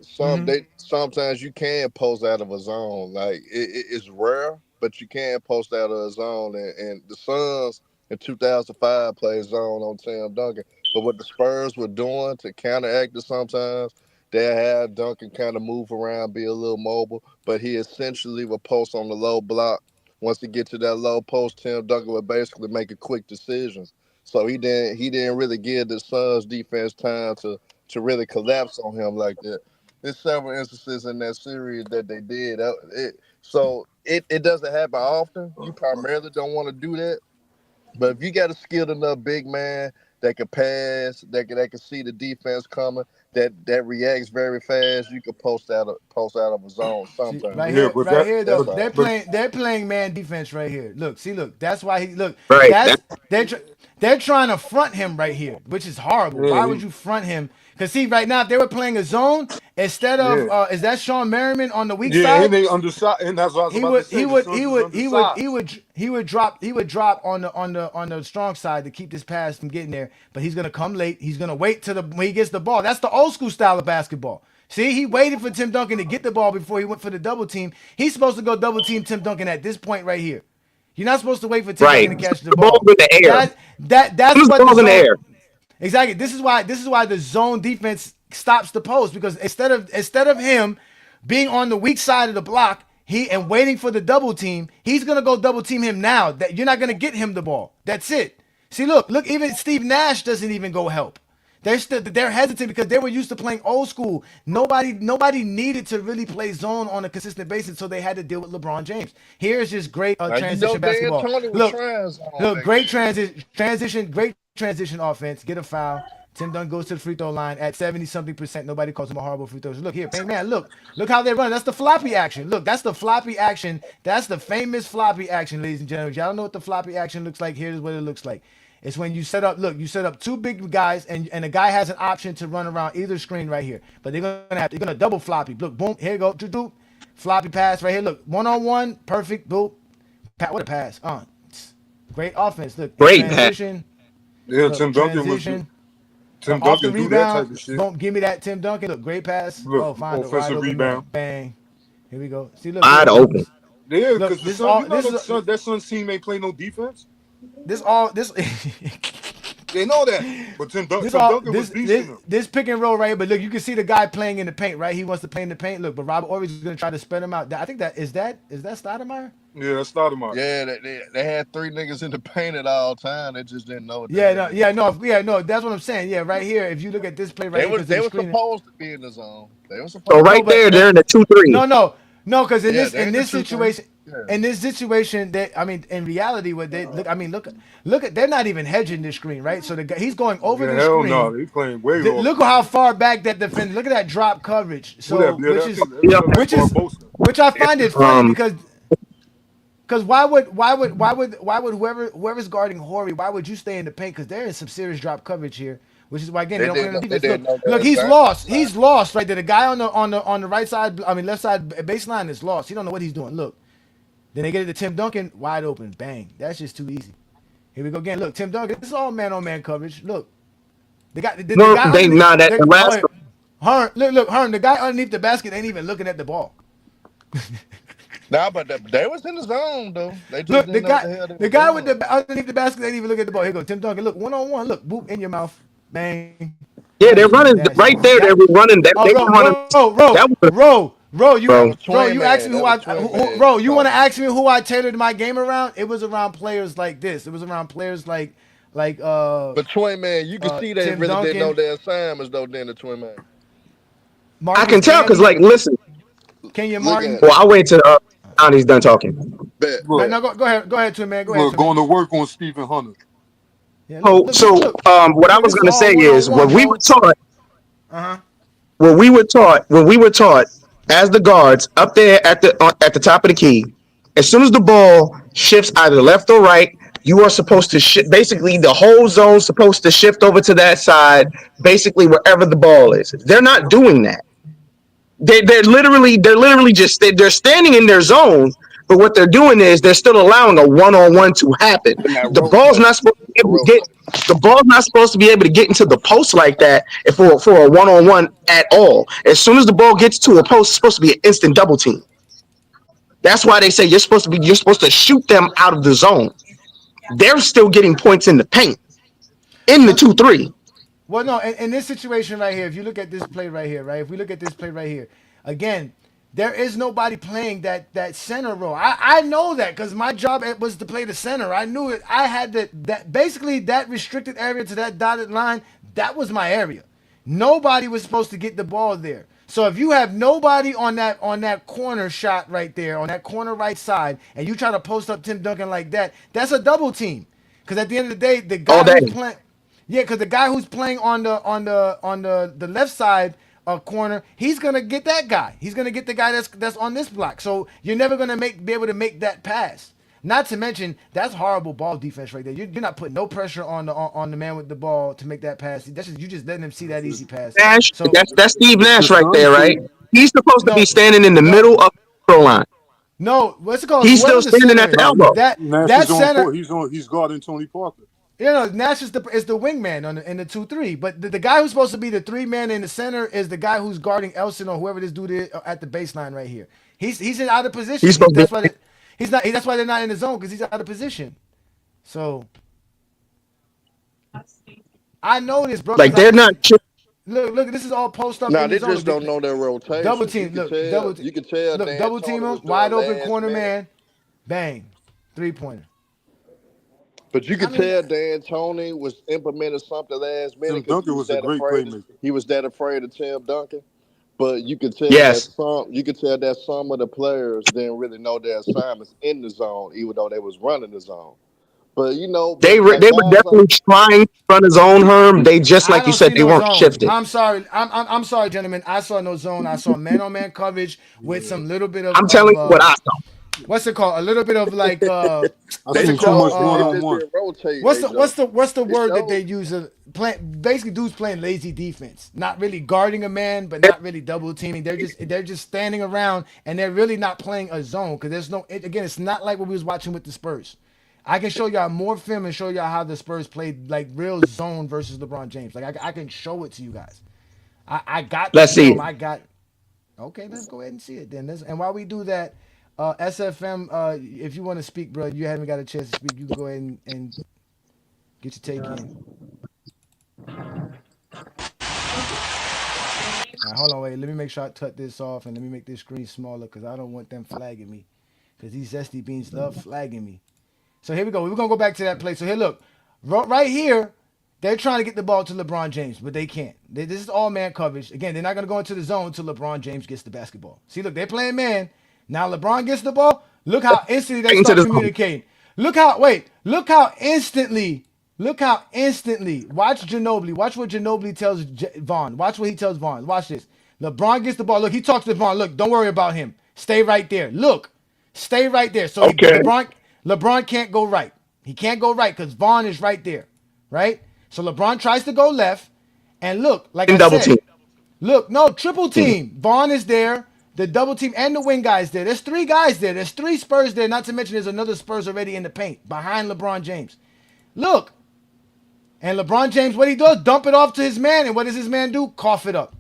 sometimes you can post out of a zone. Like it's rare, but you can post out of a zone. And the Suns in 2005 played zone on Tim Duncan. But what the Spurs were doing to counteract it sometimes, they had Duncan kind of move around, be a little mobile, but he essentially would post on the low block. Once he get to that low post, Tim Duncan would basically make a quick decisions. So he didn't really give the Suns defense time to really collapse on him like that. There's several instances in that series that they did. So it doesn't happen often. You primarily don't want to do that. But if you got a skilled enough big man that can pass, that can see the defense coming, that reacts very fast, you can post out of a zone sometimes.
Right here, though, they're playing man defense right here. Look, that's why they're trying to front him right here, which is horrible. Why would you front him? Because see, right now, if they were playing a zone, instead of is that Sean Merriman on the weak side?
Yeah, and they underside, and that's what I was about to say.
He would drop on the strong side to keep this pass from getting there, but he's gonna come late. He's gonna wait when he gets the ball. That's the old school style of basketball. See, he waited for Tim Duncan to get the ball before he went for the double team. He's supposed to go double team Tim Duncan at this point right here. You're not supposed to wait for Tim Duncan to catch the ball.
In the air.
That's what
the in the air.
Exactly. This is why the zone defense stops the post, because instead of him being on the weak side of the block, and waiting for the double team, he's gonna go double team him now. That you're not gonna get him the ball. That's it. See, look, even Steve Nash doesn't even go help. They're hesitant because they were used to playing old school. Nobody needed to really play zone on a consistent basis, so they had to deal with LeBron James. Here's just great transition basketball. Look, great transition, great transition offense. Get a foul. Tim Duncan goes to the free throw line at 70-something%. Nobody calls him a horrible free throw. Look here, man, look how they run. That's the floppy action. Look, that's the floppy action. That's the famous floppy action, ladies and gentlemen. Y'all know what the floppy action looks like. Here's what it looks like. It's when you set up two big guys, and a guy has an option to run around either screen right here. But they're gonna double floppy. Look, boom, here you go. Doop. Floppy pass right here. Look, 1-on-1, perfect. Boop. What a pass. Great offense. Look,
great
transition.
Yeah, Tim Duncan was Tim Duncan do that type of shit.
Boom, give me that Tim Duncan. Look, great pass.
Look, offensive rebound.
Bang. Here we go. See, look.
Wide open.
Yeah, because that Suns team ain't play no defense.
They
know that. But Tim Duncan was decent.
This pick and roll right here, but look, you can see the guy playing in the paint, right? He wants to play in the paint. Look, but Robert Ory's going to try to spread him out. I think is that Stoudemire?
Yeah, that's Stoudemire.
Yeah, they had three niggas in the paint at all time. They just didn't know it.
No. That's what I'm saying. Yeah, right here. If you look at this play right here,
they were supposed to be in the zone. They were supposed.
So right there, they're in the 2-3.
No, because in this situation, in reality, what they look at, they're not even hedging this screen, right? So he's going over the screen.
No, he's playing way over.
Look at how far back that defender. Look at that drop coverage. So which I find it funny because why would whoever's guarding Horry, why would you stay in the paint? Because they're in some serious drop coverage here. Which is why again they don't play on the defense. Look, he's lost. He's lost right there. The guy on the right side, left side baseline is lost. He don't know what he's doing. Look. Then they get it to Tim Duncan, wide open. Bang. That's just too easy. Here we go again. Look, Tim Duncan. This is all man-on-man coverage. Look. The guy Herm, the guy underneath the basket ain't even looking at the ball.
But they was in the zone, though. They just
the guy with the underneath the basket ain't even looking at the ball. Here go Tim Duncan. Look, 1-on-1. Look, boop, in your mouth. Bang.
Yeah, they're running right there. They were running.
Bro, you
man.
asked me
That
who
was
I
twin
who,
man.
bro, you want to ask me who I tailored my game around? It was around players like this. It was around players like
But twin man, you can see they
Tim
really didn't know
Duncan,
their assignments though. Then the twin man.
I
Marcus
can tell because,
Camby,
like, listen.
Kenyon
Look
Martin.
at
Well,
it.
I'll wait till Johnny's done talking.
Bet.
Man,
Look,
no, go ahead, Twin Man. Go ahead,
look,
Twin Man.
going to work on Stephen Hunter.
Yeah,
So,
look,
so
look.
what I was
This is
going to
all
say
one on
is what
one,
we were
Mo.
taught.
Uh huh.
What we were taught as the guards up there at the top of the key. As soon as the ball shifts either left or right, you are supposed to basically the whole zone's supposed to shift over to that side, basically wherever the ball is. They're not doing that. They're literally just they're standing in their zone, but what they're doing is they're still allowing a one-on-one to happen.
They're not
The ball's
rotating.
not supposed to be
They're
able to get
rotating.
the ball's not supposed to be able to get into the post like that for a one-on-one at all. As soon as the ball gets to a post, it's supposed to be an instant double team. That's why they say you're supposed to shoot them out of the zone. They're still getting points in the paint in the 2-3.
Well, no, in this situation right here, if you look at this play right here, right? If we look at this play right here, again, there is nobody playing that center role. I know that because my job was to play the center. I knew it. I had that basically that restricted area to that dotted line. That was my area. Nobody was supposed to get the ball there. So if you have nobody on that corner shot right there, on that corner right side, and you try to post up Tim Duncan like that, that's a double team. Because at the end of the day, the guy who's playing, yeah, because the guy who's playing on the left side corner, he's gonna get that guy. He's gonna get the guy that's on this block. So you're never gonna be able to make that pass. Not to mention that's horrible ball defense right there. You're not putting no pressure on the man with the ball to make that pass. You just letting him see that easy pass.
Nash,
So
that's Steve Nash right there, right? He's supposed to be standing in the middle of the line.
No, what's it called?
He's still standing at the elbow.
That center.
He's guarding Tony Parker.
You know, Nash is the wingman in the 2-3, but the guy who's supposed to be the 3-man in the center is the guy who's guarding Elson or whoever this dude is at the baseline right here. He's out of position. That's why that's why they're not in the zone because he's out of position. So I know this, bro.
Like they're not.
Look, this is all post up.
Nah,
in
they
the zone.
just don't know their rotation.
Double team. Look, double team.
You can tell.
Look, double team him. Wide open corner man. Bang, 3-pointer.
But you could tell Dan Tony was implementing something last minute because
Duncan was a great playmaker.
He was that afraid of Tim Duncan. But you could tell that some of the players didn't really know their assignments in the zone, even though they was running the zone. But you know,
they were definitely trying to run his own Herm. They just like you said, they weren't shifted.
I'm sorry. I'm sorry, gentlemen. I saw no zone. I saw man-on-man coverage with some little bit of.
I'm telling you what I saw.
What's it called? A little bit of like.
I seen too much one-on-one.
What's the word that they use? Basically, dudes playing lazy defense, not really guarding a man, but not really double teaming. They're just standing around and they're really not playing a zone because there's no. Again, it's not like what we was watching with the Spurs. I can show y'all more film and show y'all how the Spurs played like real zone versus LeBron James. Like I can show it to you guys. I got.
Let's see.
I got. Okay, let's go ahead and see it then. And while we do that, SFM, if you want to speak, bro, you haven't got a chance to speak. You can go ahead and get your take in. Right, hold on, wait. Let me make sure I cut this off and let me make this screen smaller because I don't want them flagging me. Because these zesty beans love flagging me. So here we go. We're going to go back to that play. So here, look. Right here, they're trying to get the ball to LeBron James, but they can't. This is all man coverage. Again, they're not going to go into the zone until LeBron James gets the basketball. See, look, they're playing man. Now LeBron gets the ball. Look how instantly they start communicating. Look how instantly. Watch Ginobili. Watch what Ginobili tells Vaughn. Watch what he tells Vaughn. Watch this. LeBron gets the ball. Look, he talks to Vaughn. Look, don't worry about him. Stay right there. Look, stay right there. So LeBron can't go right. He can't go right because Vaughn is right there, right? So LeBron tries to go left, and look, like I said,
team.
Look, no, triple team. Vaughn is there, the double team, and the wing guys there. There's 3 guys there. There's 3 Spurs there, not to mention there's another Spurs already in the paint behind LeBron James. Look, and LeBron James, what he does, dump it off to his man, and what does his man do? Cough it up.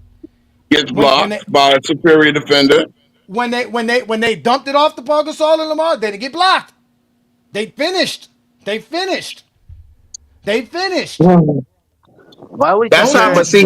Gets blocked by a superior defender.
When they dumped it off to Paul Gasol and Lamar, they didn't get blocked. They finished.
Why would that's how? But see,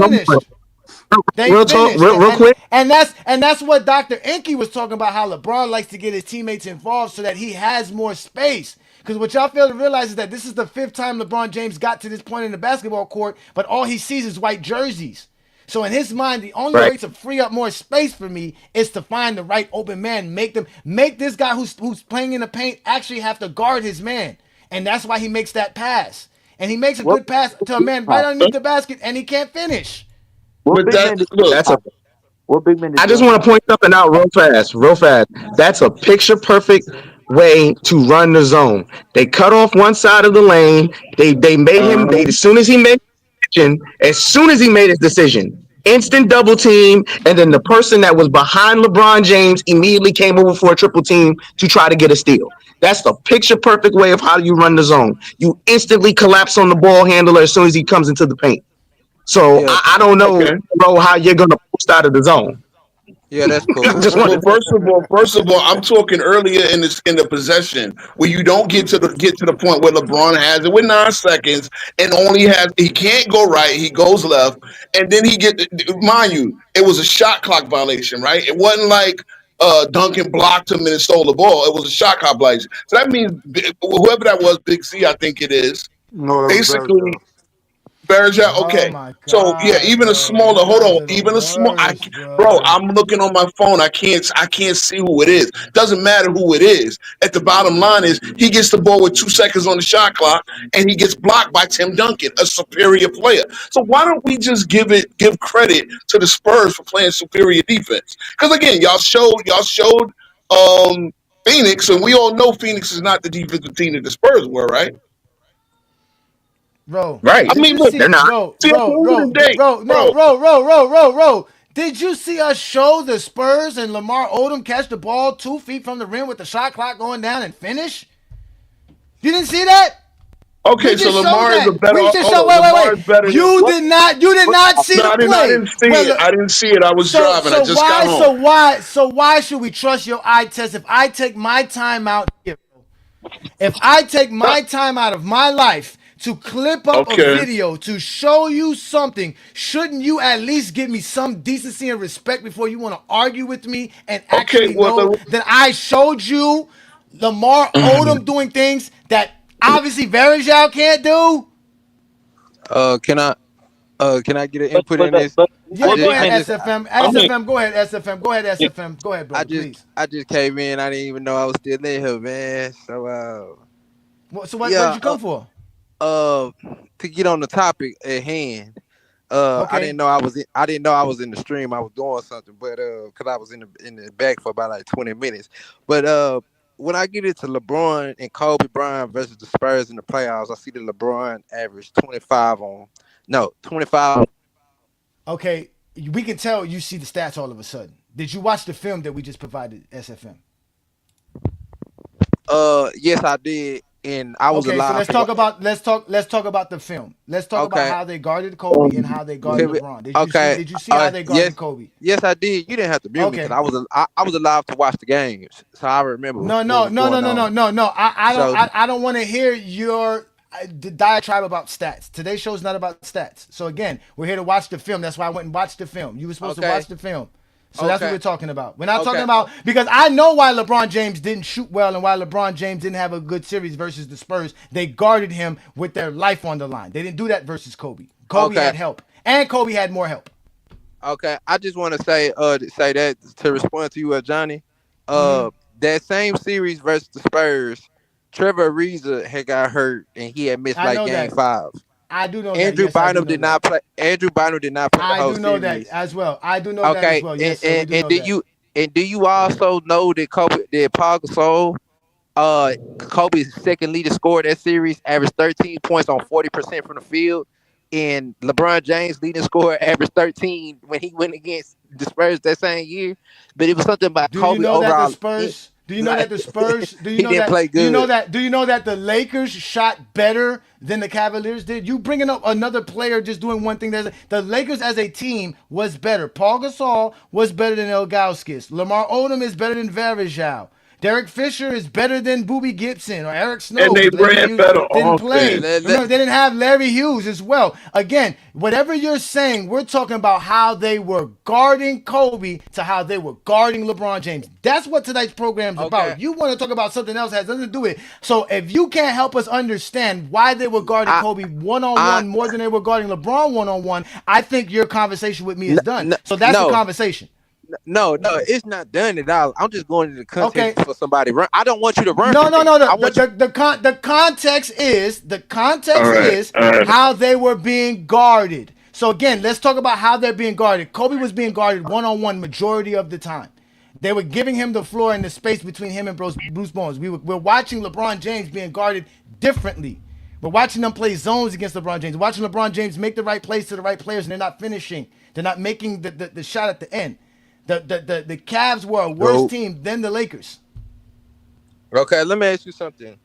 They
real talk,
finished.
real quick.
And that's what Dr. Enke was talking about, how LeBron likes to get his teammates involved so that he has more space. Because what y'all fail to realize is that this is the 5th time LeBron James got to this point in the basketball court, but all he sees is white jerseys. So in his mind, the only way to free up more space for me is to find the right open man, make this guy who's playing in the paint actually have to guard his man. And that's why he makes that pass. And he makes a good pass to a man right underneath the basket, and he can't finish.
But that's a
What big man did
I just want to point something out real fast. That's a picture perfect way to run the zone. They cut off one side of the lane. They made him. As soon as he made his decision, instant double team, and then the person that was behind LeBron James immediately came over for a triple team to try to get a steal. That's the picture perfect way of how you run the zone. You instantly collapse on the ball handler as soon as he comes into the paint. So I don't know, bro, how you're gonna post out of the zone.
Yeah, that's cool.
Well, first of all, I'm talking earlier in the possession where you don't get to the point where LeBron has it with 9 seconds and he can't go right, he goes left, and then mind you, it was a shot clock violation, right? It wasn't like Duncan blocked him and stole the ball. It was a shot clock violation. So that means whoever that was, Big C, I think it is,
No,
basically. Berger, okay. So yeah, even a smaller. Hold on, even a small. Bro, I'm looking on my phone. I can't see who it is. Doesn't matter who it is. At the bottom line is he gets the ball with 2 seconds on the shot clock, and he gets blocked by Tim Duncan, a superior player. So why don't we just give credit to the Spurs for playing superior defense? Because again, y'all showed Phoenix, and we all know Phoenix is not the defensive team that the Spurs were, right?
Bro,
right.
I mean, look, they're not.
Bro. Did you see us show the Spurs and Lamar Odom catch the ball 2 feet from the rim with the shot clock going down and finish? You didn't see that?
Okay, so Lamar is a better.
Wait. You did not see the play.
I didn't see it. I didn't see it. I was driving. I just got home.
So why should we trust your eye test if I take my time out here? If I take my time out of my life to clip up a video to show you something, shouldn't you at least give me some decency and respect before you want to argue with me and actually know that I showed you Lamar Odom doing things that obviously Varejao can't do?
Can I get an input in this?
Yeah, go ahead, SFM. Go ahead, SFM. Go ahead, bro.
I just came in. I didn't even know I was still in here, man. So
what did you come for?
To get on the topic at hand. I didn't know I was in the stream. I was doing something, but because I was in the back for about like 20 minutes. But when I get into LeBron and Kobe Bryant versus the Spurs in the playoffs, I see the LeBron average 25.
Okay, we can tell you see the stats all of a sudden. Did you watch the film that we just provided, SFM?
Yes, I did. And I was alive.
So let's talk about the film. Let's talk about how they guarded Kobe and how they guarded LeBron. Did you see how they guarded Kobe?
Yes, I did. You didn't have to mute me because I was alive to watch the games, so I remember.
No. I don't want to hear your diatribe about stats. Today's show's not about stats. So again, we're here to watch the film. That's why I went and watched the film. You were supposed to watch the film. So that's what we're talking about. We're not talking about, because I know why LeBron James didn't shoot well and why LeBron James didn't have a good series versus the Spurs. They guarded him with their life on the line. They didn't do that versus Kobe. Kobe had help, and Kobe had more help.
Okay, I just want to say that to respond to you, Johnny. That same series versus the Spurs, Trevor Ariza had got hurt and he had missed game 5.
I do know
Andrew Bynum did not play. Andrew Bynum did not play the whole series.
I do know that as well. Yes,
and do you also know that Paul Gasol, Kobe's second leading scorer that series, averaged 13 points on 40% from the field, and LeBron James leading scorer averaged 13 when he went against the Spurs that same year. But it was something about Kobe overall.
Do you know that the Spurs? Do you know
didn't
that?
Play good.
Do you know that the Lakers shot better than the Cavaliers did? You bringing up another player just doing one thing. The Lakers as a team was better. Paul Gasol was better than Ilgauskas. Lamar Odom is better than Varejao.
Derek Fisher is better than Boobie Gibson or Eric Snow.
And they
Larry
ran
Hughes
better
didn't play.
offense.
Remember, they didn't have Larry Hughes as well. Again, whatever you're saying, we're talking about how they were guarding Kobe to how they were guarding LeBron James. That's what tonight's program's about. You want to talk about something else that has nothing to do with it. So if you can't help us understand why they were guarding Kobe one-on-one more than they were guarding LeBron one-on-one, I think your conversation with me is done. So that's the conversation.
No, it's not done at all. I'm just going into the context for somebody. I don't want you to run.
No. The context is how they were being guarded. So again, let's talk about how they're being guarded. Kobe was being guarded one-on-one majority of the time. They were giving him the floor and the space between him and Bruce Bones. We're watching LeBron James being guarded differently. We're watching them play zones against LeBron James. We're watching LeBron James make the right plays to the right players, and they're not finishing. They're not making the shot at the end. The Cavs were a worse team than the Lakers.
Okay, let me ask you something.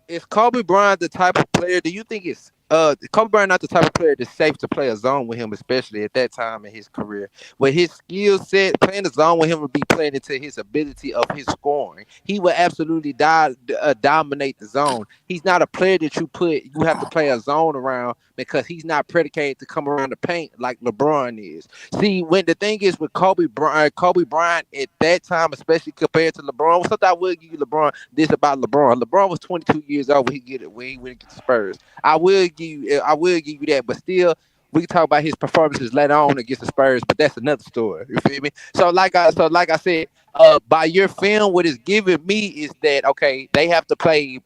Is Kobe Bryant the type of player? Do you think it's Kobe Bryant not the type of player that's safe to play a zone with him, especially at that time in his career? With his skill set, playing a zone with him would be playing into his ability of his scoring. He would absolutely dominate the zone. He's not a player that you have to play a zone around because he's not predicated to come around the paint like LeBron is. See, when the thing is with Kobe Bryant at that time, especially compared to LeBron, something I will give you this about LeBron. LeBron was 22 years old when he went to the Spurs. I will give you that, but still, we can talk about his performances later on against the Spurs, but that's another story. You feel me? So like I said, by your film, what it's giving me is that okay, they have to play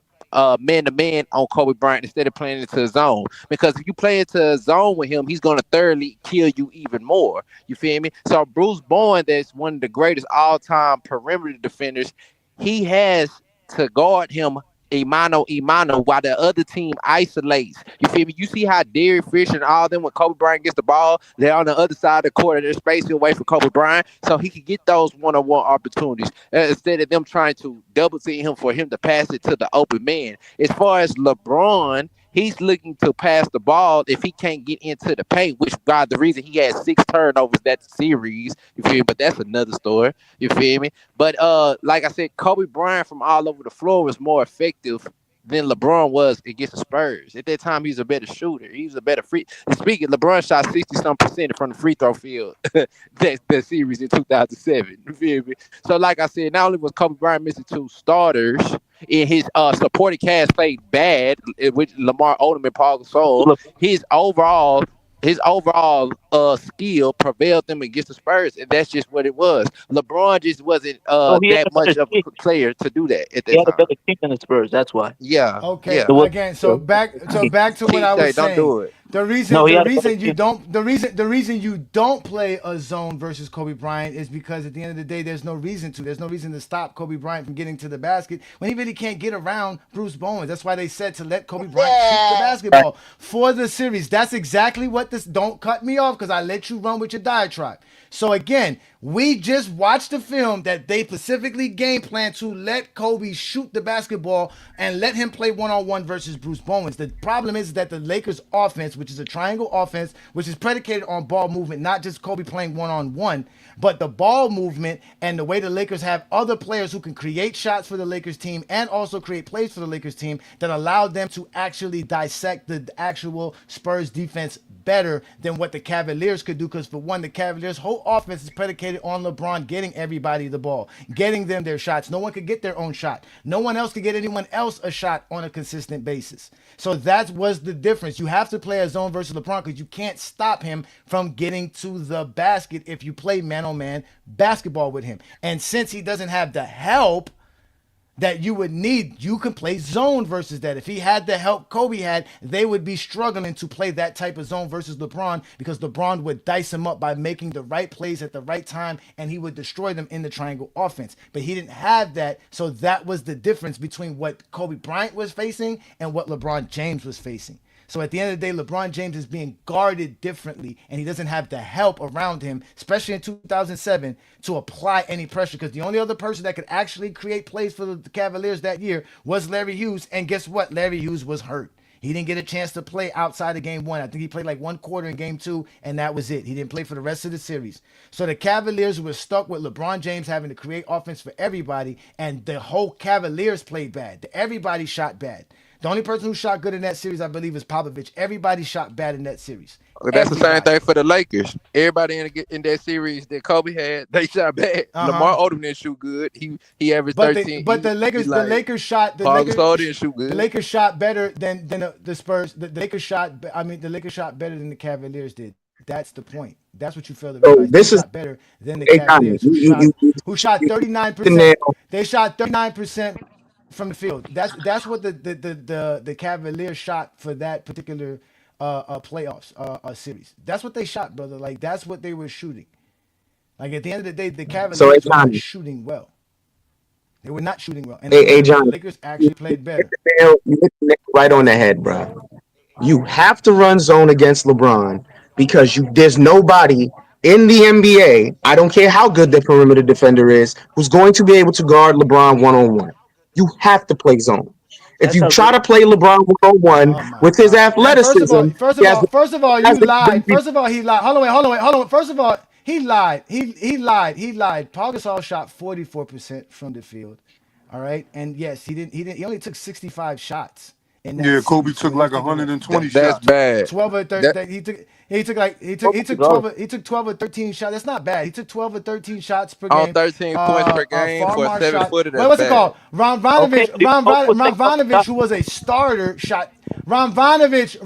man to man on Kobe Bryant instead of playing into a zone. Because if you play into a zone with him, he's gonna thoroughly kill you even more. You feel me? So Bruce Bowen, that's one of the greatest all-time perimeter defenders, he has to guard him mano while the other team isolates. You feel me? You see how Derek Fisher and all them, when Kobe Bryant gets the ball, they're on the other side of the court and they're spacing away from Kobe Bryant, so he can get those one-on-one opportunities instead of them trying to double team him for him to pass it to the open man. As far as LeBron, he's looking to pass the ball if he can't get into the paint, which God, the reason he had 6 turnovers that series. You feel me? But that's another story. You feel me? But like I said, Kobe Bryant from all over the floor was more effective than LeBron was against the Spurs. At that time, he was a better shooter. He was a better free. Speaking, LeBron shot 60-some% from the free throw field that series in 2007. You feel me? So, like I said, not only was Kobe Bryant missing 2 starters, in his supporting cast played bad, with Lamar Odom and Paul Gasol, his overall skill prevailed them against the Spurs, and that's just what it was. LeBron just wasn't that much of a player to do that at that time. He had a better team than the Spurs. That's why. Yeah.
Okay.
Yeah.
Again, so back to what I was saying.
Don't do it.
The reason you don't play a zone versus Kobe Bryant is because at the end of the day, there's no reason to. There's no reason to stop Kobe Bryant from getting to the basket when he really can't get around Bruce Bowen. That's why they said to let Kobe Bryant shoot the basketball for the series. That's exactly what this. Don't cut me off because I let you run with your diatribe. So again, we just watched the film that they specifically game planned to let Kobe shoot the basketball and let him play one-on-one versus Bruce Bowen. The problem is that the Lakers offense, which is a triangle offense, which is predicated on ball movement, not just Kobe playing one-on-one, but the ball movement and the way the Lakers have other players who can create shots for the Lakers team and also create plays for the Lakers team that allow them to actually dissect the actual Spurs defense better than what the Cavaliers could do. Because for one, the Cavaliers' whole offense is predicated on LeBron getting everybody the ball, getting them their shots. No one could get their own shot. No one else could get anyone else a shot on a consistent basis. So that was the difference. You have to play a zone versus LeBron because you can't stop him from getting to the basket if you play man-on-man basketball with him. And since he doesn't have the help that you would need, you can play zone versus that. If he had the help Kobe had, they would be struggling to play that type of zone versus LeBron because LeBron would dice him up by making the right plays at the right time and he would destroy them in the triangle offense. But he didn't have that, so that was the difference between what Kobe Bryant was facing and what LeBron James was facing. So at the end of the day, LeBron James is being guarded differently, and he doesn't have the help around him, especially in 2007, to apply any pressure. Because the only other person that could actually create plays for the Cavaliers that year was Larry Hughes. And guess what? Larry Hughes was hurt. He didn't get a chance to play outside of game 1. I think he played like 1 quarter in game 2, and that was it. He didn't play for the rest of the series. So the Cavaliers were stuck with LeBron James having to create offense for everybody, and the whole Cavaliers played bad. Everybody shot bad. The only person who shot good in that series, I believe, is Popovich. Everybody shot bad in that series.
That's the same thing for the Lakers. Everybody in that series that Kobe had, they shot bad. Lamar Odom didn't shoot good. He averaged 13.
But the Lakers shot
didn't shoot good.
The Lakers shot better than the Spurs. The Lakers shot better than the Cavaliers did. That's the point. That's what you fail to realize. They shot better than the Cavaliers, who shot 39%. They shot 39% from the field. That's what the Cavaliers shot for that particular playoffs series. That's what they shot, brother. Like, that's what they were shooting. Like, at the end of the day, the Cavaliers were not shooting well. They were not shooting well. And the Lakers actually played better.
You hit the nail right on the head, bro. You have to run zone against LeBron because there's nobody in the NBA, I don't care how good the perimeter defender is, who's going to be able to guard LeBron one-on-one. You have to play zone. If you try to play LeBron 1-on-1 with his athleticism,
First of all, you lied. First of all, he lied. Hold on. First of all, he lied. He lied. Paul Gasol shot 44% from the field. All right, and yes, he only took 65 shots.
Kobe took like 120 shots.
That's bad.
12 or 13. He took 12 or 13 shots. That's not bad. He took 12 or 13 shots per game.
On 13 points per game for a 7-footer.
What's it called? Ron Vanovich, who was a starter, shot. Ron Vanovich,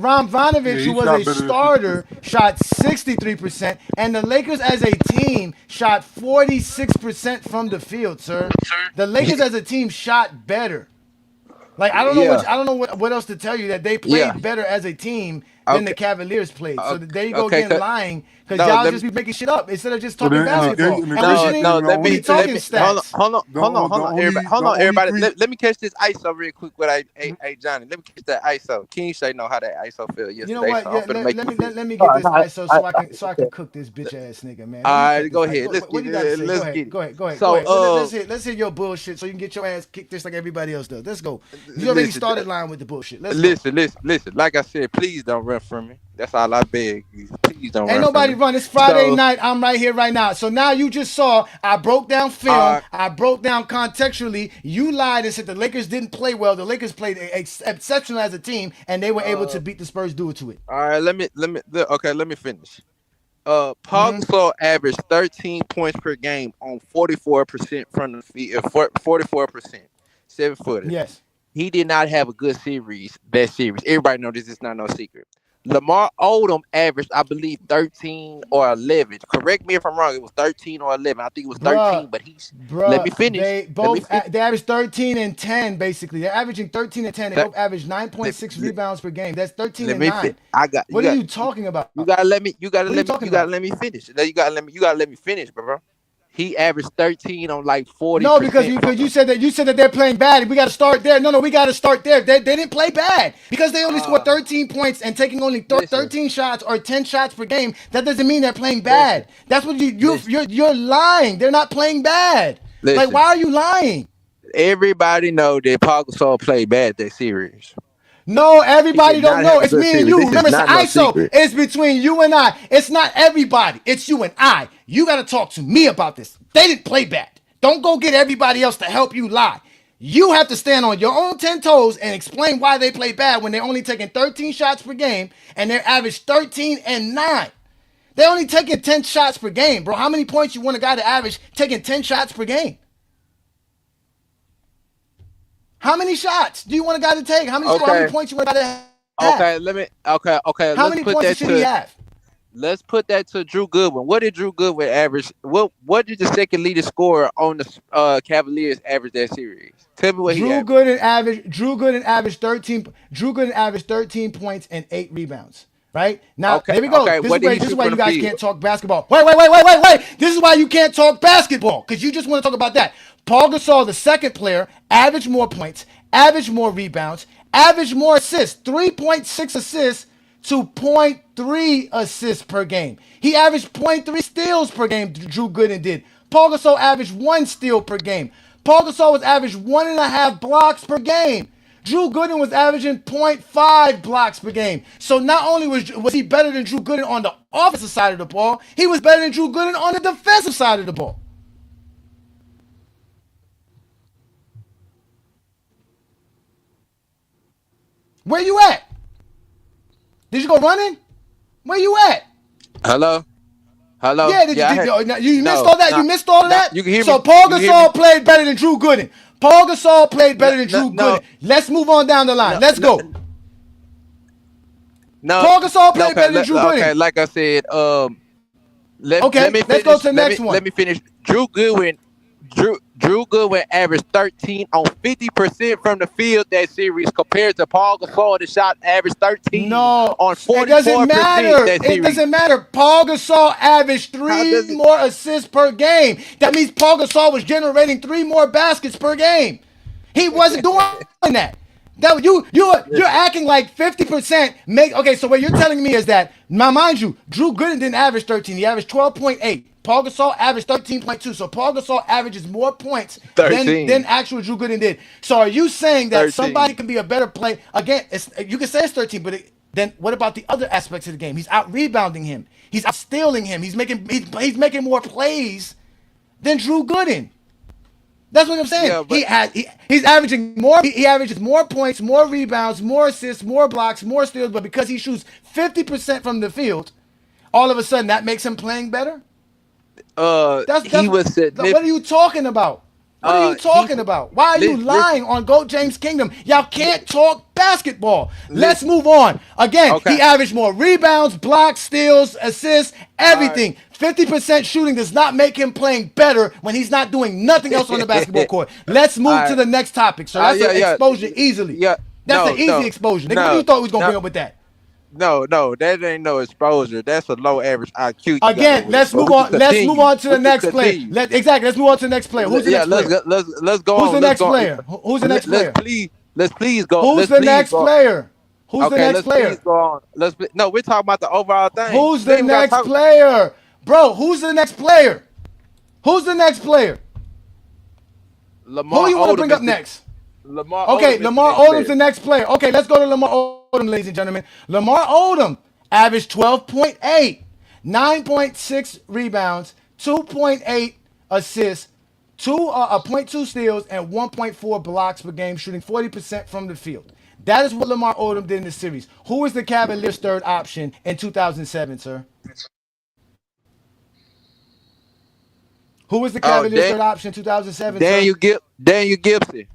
who was a starter, shot 63%, and the Lakers as a team shot 46% from the field, sir. The Lakers as a team shot better. Like, I don't know what else to tell you, that they played better as a team than the Cavaliers played. So there you go again, lying, because y'all just be making shit up instead of just talking basketball.
Let me
talking stats.
Hold on, everybody. Let me catch this ISO real quick with Johnny. Let me catch that ISO. King say know how that ISO feel yesterday.
You know what? Let me get this ISO so I can cook this bitch ass nigga, man.
All right, go ahead. Let's get it.
Go ahead. So let's hear your bullshit so you can get your ass kicked just like everybody else does. Let's go. You already started lying with the bullshit.
Listen. Like I said, please don't run from me. That's all I beg you. Please don't run.
Ain't nobody run. It's Friday night. I'm right here right now. So now you just saw I broke down film. I broke down contextually. You lied and said the Lakers didn't play well. The Lakers played exceptional as a team, and they were able to beat the Spurs due to it.
All right, let me finish. Paul Gasol averaged 13 points per game on 44% from the field. 44%, 7-footer.
Yes.
He did not have a good series. That series, everybody knows this is not no secret. Lamar Odom averaged, I believe, 13 or 11. Correct me if I'm wrong. It was 13 or 11. I think it was 13, but let me finish.
They averaged 13 and 10, basically. They're averaging 13 and 10. They both averaged 9.6 rebounds per game. That's 13 and 9. What are you talking about?
You gotta let me finish. You gotta let me finish, bro. He averaged 13 on like 40%.
No, because you said that they're playing bad. We got to start there. No, we got to start there. They didn't play bad because they only scored 13 points and taking only 13 shots or 10 shots per game. That doesn't mean they're playing bad. That's what you're lying. They're not playing bad. Like, why are you lying?
Everybody know that Paul Gasol played bad that series.
No, everybody don't know. It's me and you. Remember, it's ISO. It's between you and I. It's not everybody. It's you and I. You got to talk to me about this. They didn't play bad. Don't go get everybody else to help you lie. You have to stand on your own 10 toes and explain why they play bad when they're only taking 13 shots per game and they're average 13 and 9. They're only taking 10 shots per game, bro. How many points you want a guy to average taking 10 shots per game? How many shots do you want a guy to take? How many points you want a guy to have?
Okay.
How many points should he have?
Let's put that to Drew Goodwin. What did Drew Goodwin average? What did the second leading scorer on the Cavaliers average that series? Tell me what he averaged.
Drew Gooden averaged 13 points and 8 rebounds. Right? Now, here we go. This is why you guys can't talk basketball. Wait. This is why you can't talk basketball, because you just want to talk about that. Paul Gasol, the second player, averaged more points, averaged more rebounds, averaged more assists, 3.6 assists to 0.3 assists per game. He averaged 0.3 steals per game, Drew Gooden did. Paul Gasol averaged 1 steal per game. Paul Gasol was averaged 1.5 blocks per game. Drew Gooden was averaging 0.5 blocks per game. So not only was he better than Drew Gooden on the offensive side of the ball, he was better than Drew Gooden on the defensive side of the ball. Where you at? Did you go running? Where you at?
Hello?
Yeah, you missed all that? You missed all of that?
You can hear
so
me.
Paul Gasol played better than Drew Gooden. Paul Gasol played better than Drew Gooden. Let's move on down the line. Let's go. Paul Gasol played better than Drew Gooden.
Okay, like I said, let me finish.
Let's go to the next one.
Let me finish. Drew Goodwin averaged 13 on 50% from the field that series compared to Paul Gasol that shot averaged 13 on 44%
it doesn't matter.
that series.
It doesn't matter. Paul Gasol averaged 3 more assists per game. That means Paul Gasol was generating 3 more baskets per game. He wasn't doing that. You're acting like 50% make. Okay, so what you're telling me is that, now mind you, Drew Gooden didn't average 13. He averaged 12.8. Paul Gasol averaged 13.2. So Paul Gasol averages more points than actual Drew Gooden did. So are you saying that somebody can be a better player? Again, you can say it's 13, but then what about the other aspects of the game? He's out rebounding him. He's out stealing him. He's making more plays than Drew Gooden. That's what I'm saying. Yeah, he's averaging more. He averages more points, more rebounds, more assists, more blocks, more steals. But because he shoots 50% from the field, all of a sudden that makes him playing better. What are you talking about? What are you talking about? Why are you lying on GOAT James Kingdom? Y'all can't talk basketball. Let's move on. Again, he averaged more rebounds, blocks, steals, assists, everything. 50% shooting does not make him playing better when he's not doing nothing else on the basketball court. Let's move to the next topic. So that's an exposure easily. That's an easy exposure. Nigga, what do you thought we was going to bring up with that?
No, that ain't no exposure. That's a low average IQ.
Again, let's move on. Let's move on to the next player. Let's move on to the next player. Who's the next player?
Let's go on.
Who's the next player? Who's the next player?
Let's please go.
Who's the next player? Who's the next player?
Please go on. No, we're talking about the overall thing.
Who's the next player? Bro, who's the next player? Who's the next player? Who you want to bring up next?
Lamar
Odom's the next player. Okay, let's go to Lamar Odom, ladies and gentlemen. Lamar Odom averaged 12.8, 9.6 rebounds, 2.8 assists, 0.2 steals, and 1.4 blocks per game, shooting 40% from the field. That is what Lamar Odom did in the series. Who was the Cavaliers' third option in 2007, sir? Who was the Cavaliers' third option in 2007?
Daniel Gibson.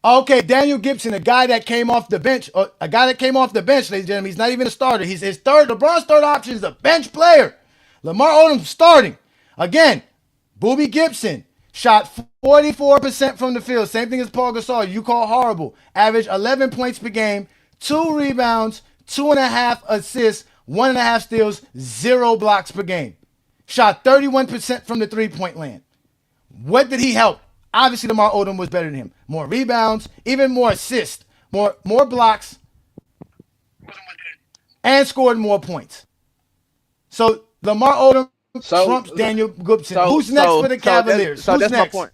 Okay, Daniel Gibson, a guy that came off the bench. Ladies and gentlemen. He's not even a starter. He's his third. LeBron's third option is a bench player. Lamar Odom starting. Again, Boobie Gibson shot 44% from the field. Same thing as Paul Gasol. You call horrible. Average 11 points per game, 2 rebounds, 2.5 assists, 1.5 steals, 0 blocks per game. Shot 31% from the three-point land. What did he help? Obviously, Lamar Odom was better than him. More rebounds, even more assists, more blocks, and scored more points. So Lamar Odom trumps Daniel Gibson. Who's next for the Cavaliers? Who's
that's
next?
my point.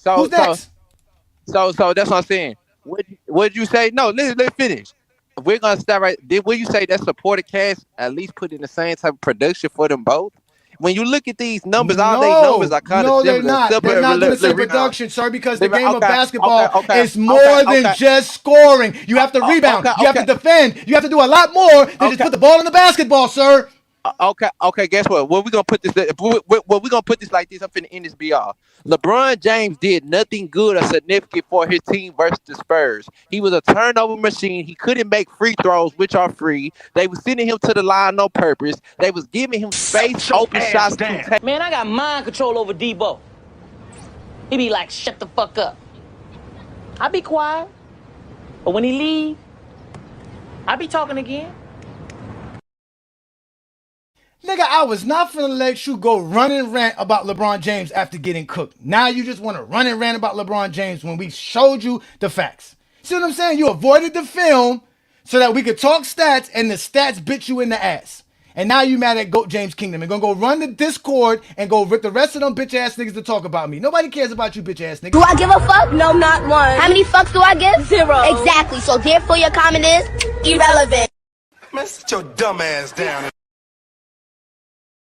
Who's next?
So that's what I'm saying. What did you say? No, let's finish. We're gonna start right. Will you say that supported cast at least put in the same type of production for them both? When you look at these numbers, all these numbers are kind of similar.
They're not. They're not going to say production, sir, because the game of basketball is more than just scoring. You have to rebound. You have to defend. You have to do a lot more than just put the ball in the basketball, sir.
Okay. Guess what? We're gonna put this. We're gonna put this like this. I'm finna end this BR. LeBron James did nothing good or significant for his team versus the Spurs. He was a turnover machine. He couldn't make free throws, which are free. They were sending him to the line on purpose. They was giving him space, open shots.
Man, I got mind control over Debo. He be like, shut the fuck up. I be quiet, but when he leave, I be talking again.
Nigga, I was not finna let you go run and rant about LeBron James after getting cooked. Now you just want to run and rant about LeBron James when we showed you the facts. See what I'm saying? You avoided the film so that we could talk stats, and the stats bit you in the ass. And now you mad at GOAT James Kingdom and gonna go run the Discord and go rip the rest of them bitch ass niggas to talk about me. Nobody cares about you bitch ass niggas.
Do I give a fuck? No, not one. How many fucks do I give? 0. Exactly. So therefore your comment is irrelevant.
Man, sit your dumb ass down.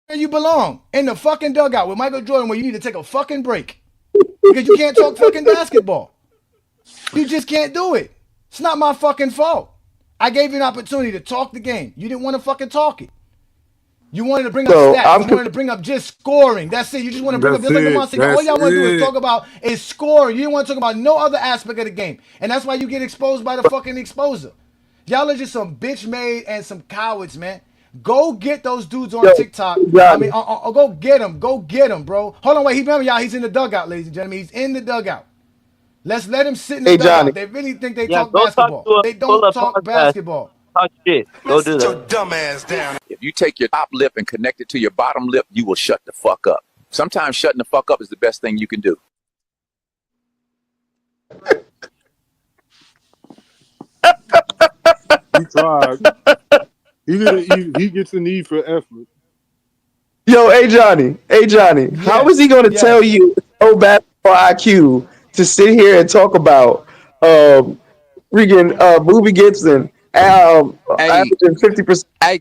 Where you belong, in the fucking dugout with Michael Jordan, where you need to take a fucking break because you can't talk fucking basketball. You just can't do it. It's not my fucking fault. I gave you an opportunity to talk the game. You didn't want to fucking talk it. You wanted to bring up stats. You wanted to bring up just scoring. That's it. You just want to bring up, just like LeBron said, all y'all want to do is talk about is scoring. You didn't want to talk about no other aspect of the game. And that's why you get exposed by the fucking exposer. Y'all are just some bitch made and some cowards, man. Go get those dudes on TikTok. I mean, go get them. Go get them, bro. Hold on, wait. Remember, y'all, he's in the dugout, ladies and gentlemen. He's in the dugout. Let's let him sit in the dugout. They really think they talk basketball. They don't talk basketball.
Talk shit. Go do
Sit your
that.
dumb ass down.
If you take your top lip and connect it to your bottom lip, you will shut the fuck up. Sometimes shutting the fuck up is the best thing you can do.
He tried. He gets the need for effort.
Yo, hey Johnny, how is he going to tell you no basketball IQ to sit here and talk about freaking Boobie Gibson averaging 50%?
Hey,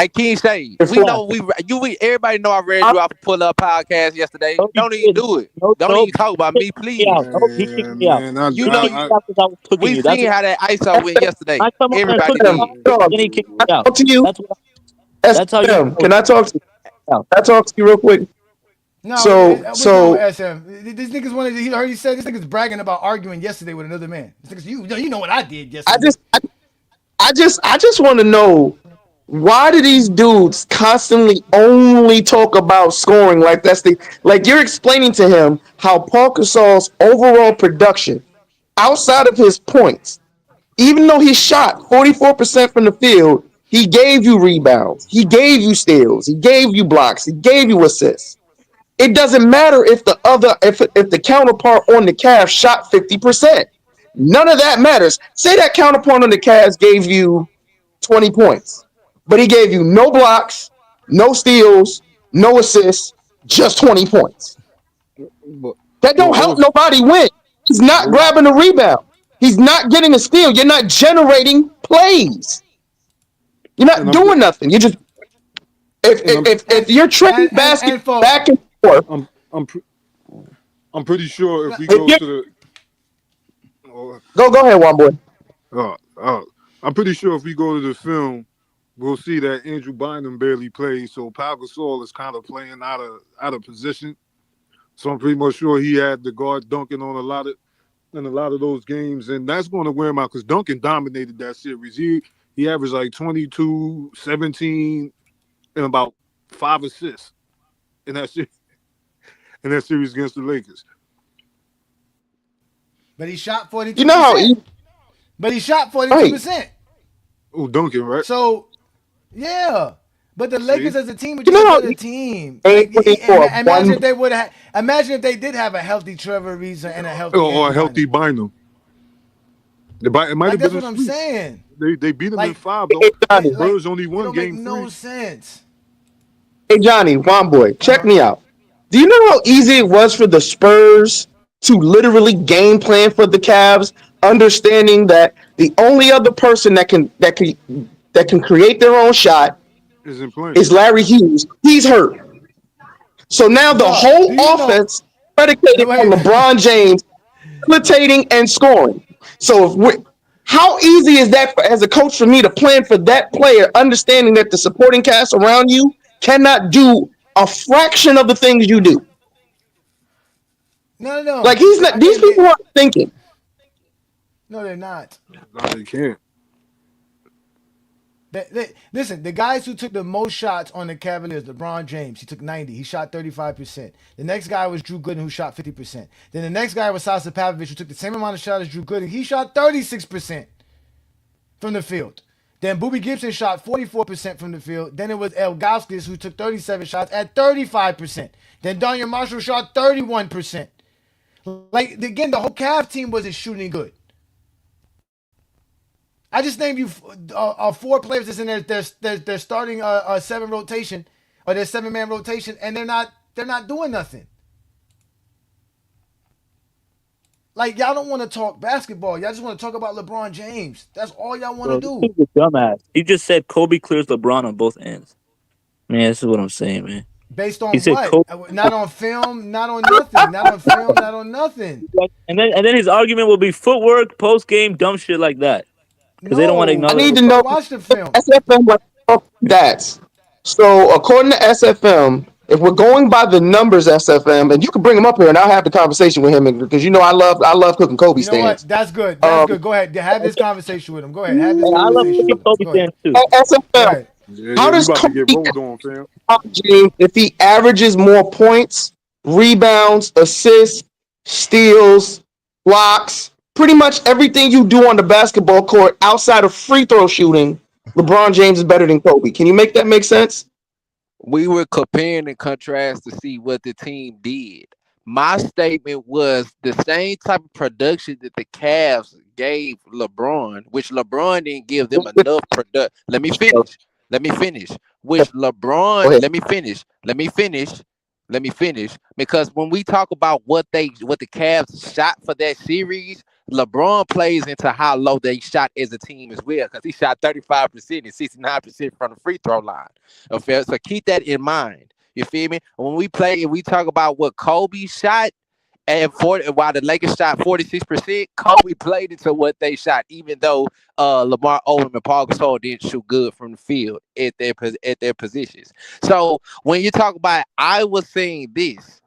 King Shay, we know everybody know I read you off the Pull Up podcast yesterday. Don't even do it. Don't even talk about me, please.
Man,
We seen how that ISO went yesterday. Everybody did.
Talk to you.
That's how you.
Can I talk to you? Can I talk to you real quick?
No,
So
SM. These niggas wanted. He heard he said this nigga's bragging about arguing yesterday with another man. This niggas, you know what I did yesterday.
I just want to know, why do these dudes constantly only talk about scoring like that's like you're explaining to him how Paul Gasol's overall production outside of his points, even though he shot 44% from the field, he gave you rebounds, he gave you steals, he gave you blocks, he gave you assists. It doesn't matter if the counterpart on the Cavs shot 50%. None of that matters. Say that counterpart on the Cavs gave you 20 points, but he gave you no blocks, no steals, no assists, just 20 points. That don't help nobody win. He's not grabbing a rebound. He's not getting a steal. You're not generating plays. You're not doing nothing. You just if you're tricking basket back and forth.
I'm pretty sure if we go to the
go ahead, one boy.
I'm pretty sure if we go to the film, we'll see that Andrew Bynum barely plays. So Pau Gasol is kind of playing out of position. So I'm pretty much sure he had the guard Duncan on a lot of those games, and that's going to wear him out because Duncan dominated that series. He averaged like 22, 17, and about 5 assists in that series against the Lakers.
But he shot 42%.
You know how
but he shot 42%.
Oh, Duncan, right?
So, yeah. But the Lakers as a team were just another team. Imagine if they would have. Imagine if they did have a healthy Trevor Ariza and a healthy
or a healthy Bynum. It might have
that's
been
what I'm saying.
They beat him in 5. The Spurs only won game 3.
No sense.
Hey Johnny, one boy, check me out. Do you know how easy it was for the Spurs to literally game plan for the Cavs, understanding that the only other person that can create their own shot is Larry Hughes? He's hurt. So now the whole offense predicated on LeBron James facilitating and scoring. So how easy is that as a coach for me to plan for that player, understanding that the supporting cast around you cannot do a fraction of the things you do?
No.
Like he's not. These people aren't thinking.
No, they're not.
No, they can't.
Listen, the guys who took the most shots on the Cavaliers, LeBron James, he took 90. He shot 35%. The next guy was Drew Gooden, who shot 50%. Then the next guy was Sasa Pavlovich, who took the same amount of shots as Drew Gooden. He shot 36% from the field. Then Boobie Gibson shot 44% from the field. Then it was Ilgauskas, who took 37 shots at 35%. Then Daniel Marshall shot 31%. Like, again, the whole Cavs team wasn't shooting good. I just named you 4 players that's in there. They're starting a 7 rotation or their 7-man rotation, and they're not doing nothing. Like, y'all don't want to talk basketball. Y'all just want to talk about LeBron James. That's all y'all want to
Bro, this
do.
is a dumbass. He just said Kobe clears LeBron on both ends. Man, this is what I'm saying, man.
Based
He
on
said
what?
Kobe,
Not on film, not on nothing. Not on film, not on nothing.
and then his argument will be footwork, post game, dumb shit like that. Because they don't want to
No,
I
acknowledge
need to
LeBron.
know
watch the film.
SFM stats. So according to SFM, if we're going by the numbers SFM, and you can bring him up here, and I'll have the conversation with him because you know I love cooking Kobe
You know what?
stands.
That's good. That's good. Go ahead. Have this conversation with him. Go ahead. Have this
And I love
conversation
cooking
with him.
Kobe
Go ahead.
fans too.
Go
SFM,
ahead.
Yeah,
how
we
does
about to get
Kobe
rolled on, fam.
James if he averages more points, rebounds, assists, steals, blocks, pretty much everything you do on the basketball court outside of free throw shooting, LeBron James is better than Kobe. Can you make that make sense?
We were comparing and contrast to see what the team did. My statement was the same type of production that the Cavs gave LeBron, which LeBron didn't give them enough product. Let me finish. Let me finish. Which LeBron, let me finish. Let me finish. Let me finish. Because when we talk about what the Cavs shot for that series, LeBron plays into how low they shot as a team as well. Because he shot 35% and 69% from the free throw line. Okay, so keep that in mind. You feel me? When we play and we talk about what Kobe shot, and while the Lakers shot 46%, Kobe played into what they shot, even though Lamar Odom and Paul Gasol didn't shoot good from the field at their positions. So when you talk about, I was saying this.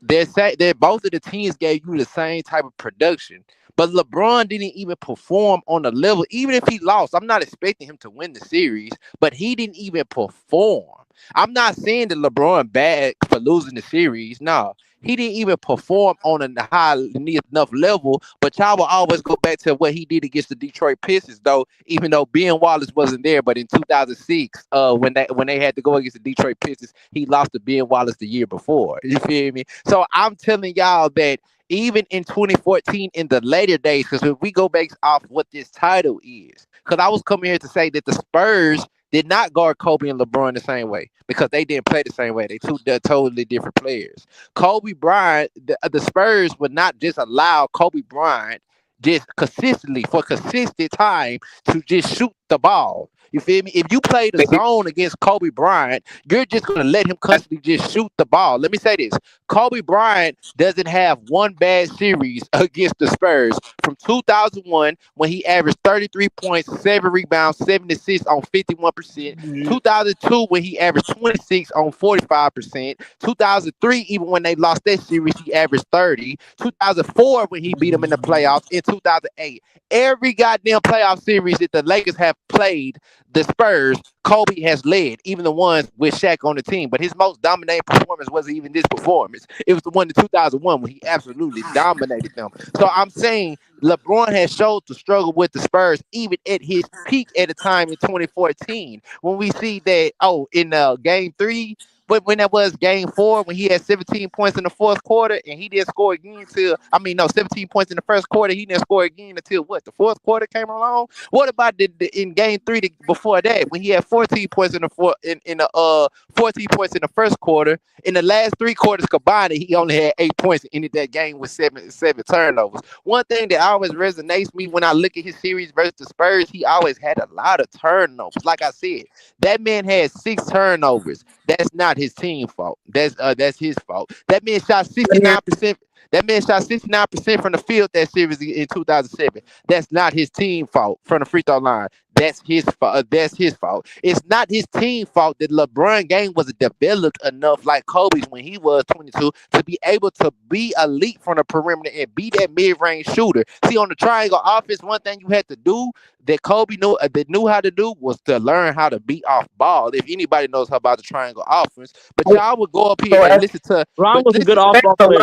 They're both of the teams gave you the same type of production, but LeBron didn't even perform on the level. Even if he lost, I'm not expecting him to win the series, but he didn't even perform. I'm not saying that LeBron bad for losing the series. No, he didn't even perform on a high enough level. But y'all will always go back to what he did against the Detroit Pistons, though. Even though Ben Wallace wasn't there, but in 2006, when they had to go against the Detroit Pistons, he lost to Ben Wallace the year before. You feel me? So I'm telling y'all that even in 2014, in the later days, because if we go back off what this title is, because I was coming here to say that the Spurs did not guard Kobe and LeBron the same way because they didn't play the same way. They're totally different players. Kobe Bryant, the Spurs would not just allow Kobe Bryant just consistently for consistent time to just shoot the ball. You feel me? If you play the zone against Kobe Bryant, you're just going to let him constantly just shoot the ball. Let me say this. Kobe Bryant doesn't have one bad series against the Spurs from 2001 when he averaged 33 points, 7 rebounds, 7 assists on 51%. 2002 when he averaged 26 on 45%. 2003, even when they lost that series, he averaged 30. 2004 when he beat them in the playoffs. In 2008, every goddamn playoff series that the Lakers have played, the Spurs, Kobe has led, even the ones with Shaq on the team. But his most dominating performance wasn't even this performance. It was the one in 2001 when he absolutely dominated them. So I'm saying LeBron has showed to struggle with the Spurs even at his peak at a time in 2014 when we see that, in game 3, but when that was game 4, when he had 17 points in the fourth quarter and he didn't score again 17 points in the first quarter, he didn't score again until the fourth quarter came along. What about in game 3 before that when he had 14 points in the 14 points in the first quarter? In the last 3 quarters combined, he only had 8 points and ended that game with seven turnovers. One thing that always resonates me when I look at his series versus the Spurs, he always had a lot of turnovers. Like I said, that man had 6 turnovers. That's not his team fault. That's his fault. That man shot 69%. That man shot 69% from the field that series in 2007. That's not his team fault from the free throw line. That's his fault. That's his fault. It's not his team fault that LeBron game wasn't developed enough like Kobe's when he was 22 to be able to be elite from the perimeter and be that mid-range shooter. See, on the triangle offense, one thing you had to do that Kobe knew how to do was to learn how to beat off ball. If anybody knows how about the triangle offense, but y'all would go up here and listen to.
Ron was a good off-ball player.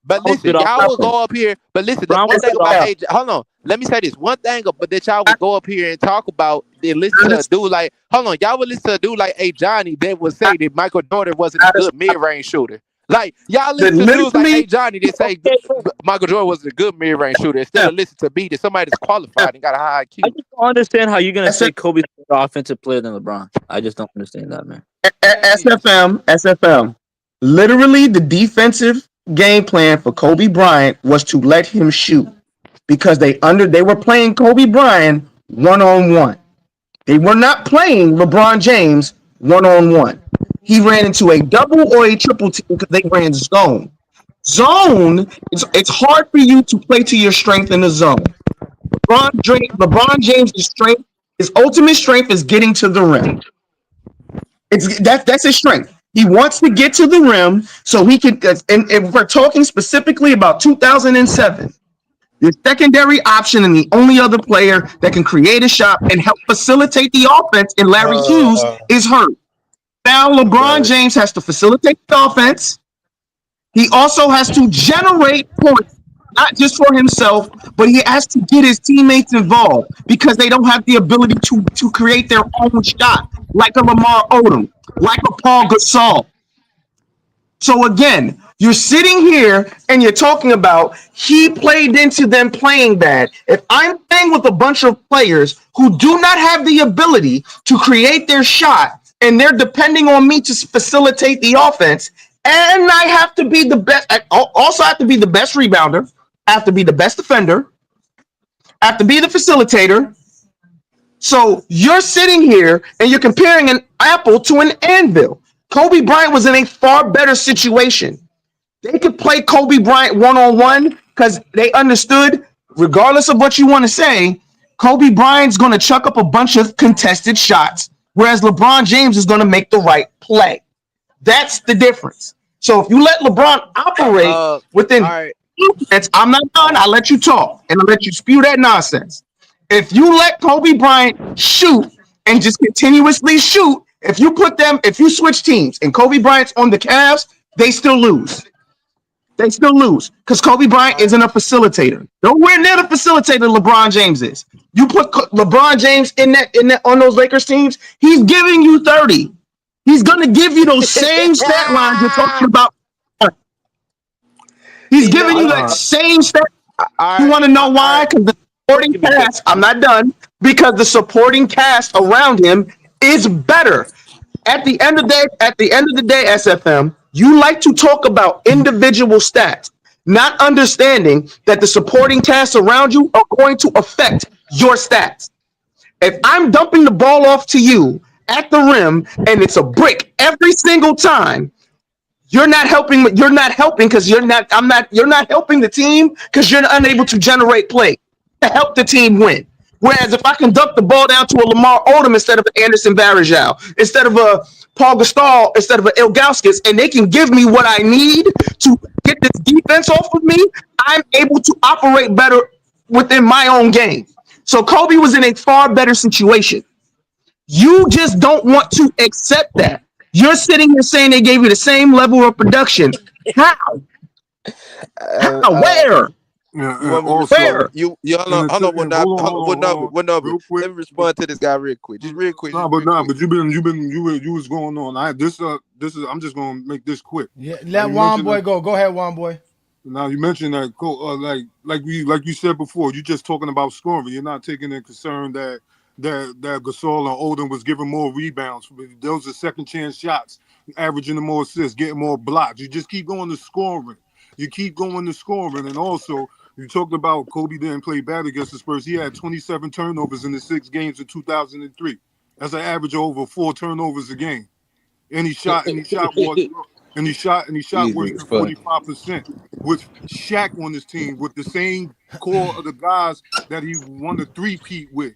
But listen, y'all will go up here. But listen, the one thing about AJ, hold on. Let me say this. One thing, but that y'all would go up here and talk about, then listen to a dude like, hold on, y'all would listen to a dude like Ajani that would say that Michael Jordan wasn't a good mid-range shooter. Like y'all
The
listen to dudes like
literally,
Ajani that say Michael Jordan was a good mid-range shooter instead of listen to me that somebody that's qualified and got a high
I
IQ.
just don't understand how you're gonna
SF,
say Kobe's a better offensive player than LeBron. I just don't understand that, man.
SFM. Literally, the defensive game plan for Kobe Bryant was to let him shoot because they were playing Kobe Bryant 1-on-1. They were not playing LeBron James 1-on-1. He ran into a double or a triple team because they ran zone. Zone, it's hard for you to play to your strength in the zone. LeBron James' strength, his ultimate strength is getting to the rim. That's his strength. He wants to get to the rim so he can. And we're talking specifically about 2007. The secondary option and the only other player that can create a shot and help facilitate the offense in Larry Hughes is hurt. Now LeBron James has to facilitate the offense. He also has to generate points, not just for himself, but he has to get his teammates involved because they don't have the ability to create their own shot, like a Lamar Odom, like a Paul Gasol. So again, you're sitting here and you're talking about he played into them playing bad. If I'm playing with a bunch of players who do not have the ability to create their shot and they're depending on me to facilitate the offense, and I have to be the best, I also have to be the best rebounder, I have to be the best defender, I have to be the facilitator. So you're sitting here and you're comparing an apple to an anvil. Kobe Bryant was in a far better situation. They could play Kobe Bryant 1-on-1 because they understood, regardless of what you want to say, Kobe Bryant's going to chuck up a bunch of contested shots, whereas LeBron James is going to make the right play. That's the difference. So if you let LeBron operate within defense, I'm not done. I'll let you talk and I'll let you spew that nonsense. If you let Kobe Bryant shoot and just continuously shoot, if you switch teams and Kobe Bryant's on the Cavs, they still lose. They still lose because Kobe Bryant isn't a facilitator. Nowhere near the facilitator LeBron James is. You put LeBron James in that on those Lakers teams, he's giving you 30. He's going to give you those same stat lines you're talking about. He's giving you that same stat. You want to know why? Because the supporting cast, I'm not done, because the supporting cast around him is better. At the end of the day, SFM, you like to talk about individual stats, not understanding that the supporting cast around you are going to affect your stats. If I'm dumping the ball off to you at the rim and it's a brick every single time, you're not helping because you're not helping the team because you're unable to generate play to help the team win. Whereas if I can dump the ball down to a Lamar Odom instead of an Anderson Varejao, instead of a Paul Gasol, instead of an Ilgauskas, and they can give me what I need to get this defense off of me, I'm able to operate better within my own game. So Kobe was in a far better situation. You just don't want to accept that. You're sitting here saying they gave you the same level of production. How? Where?
Where?
Let me respond to this guy real quick. Just real quick.
But you was going on. This is I'm just gonna make this quick.
Yeah, let Juan Boy go. Go ahead, Juan Boy.
Now you mentioned that like you said before, you're just talking about scoring. You're not taking into concern that Gasol and Odom was giving more rebounds. Those are second chance shots, averaging the more assists, getting more blocks. You just keep going to scoring. And also you talked about Kobe didn't play bad against the Spurs. He had 27 turnovers in the 6 games in 2003. That's an average of over 4 turnovers a game. And he shot worse than 45%. With Shaq on his team, with the same core of the guys that he won the 3-peat with.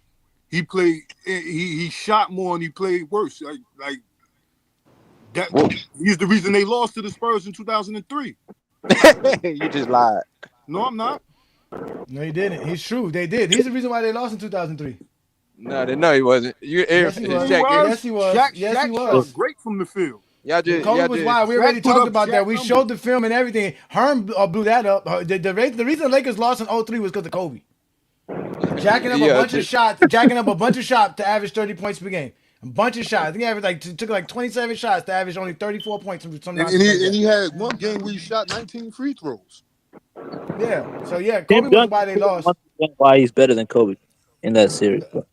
He played. He shot more and he played worse. Like that. He's the reason they lost to the Spurs in 2003.
You just lied.
No, I'm not.
No, he didn't. He's true. They did. He's the reason why they lost in 2003.
No, he wasn't.
Yes, he was. Yes, he was.
Shaq shot great from the field.
Kobe was wild. We already talked about that. We showed the film and everything. Herm blew that up. The reason the Lakers lost in 2003 was because of Kobe. Jacking up a bunch of shots to average 30 points per game. A bunch of shots. I think he averaged took like 27 shots to average only 34 points. Some
And he had one game where he shot 19 free throws.
Yeah. So yeah,
Tim
Kobe was
Duncan
why they lost.
why he's better than Kobe in that series. Bro.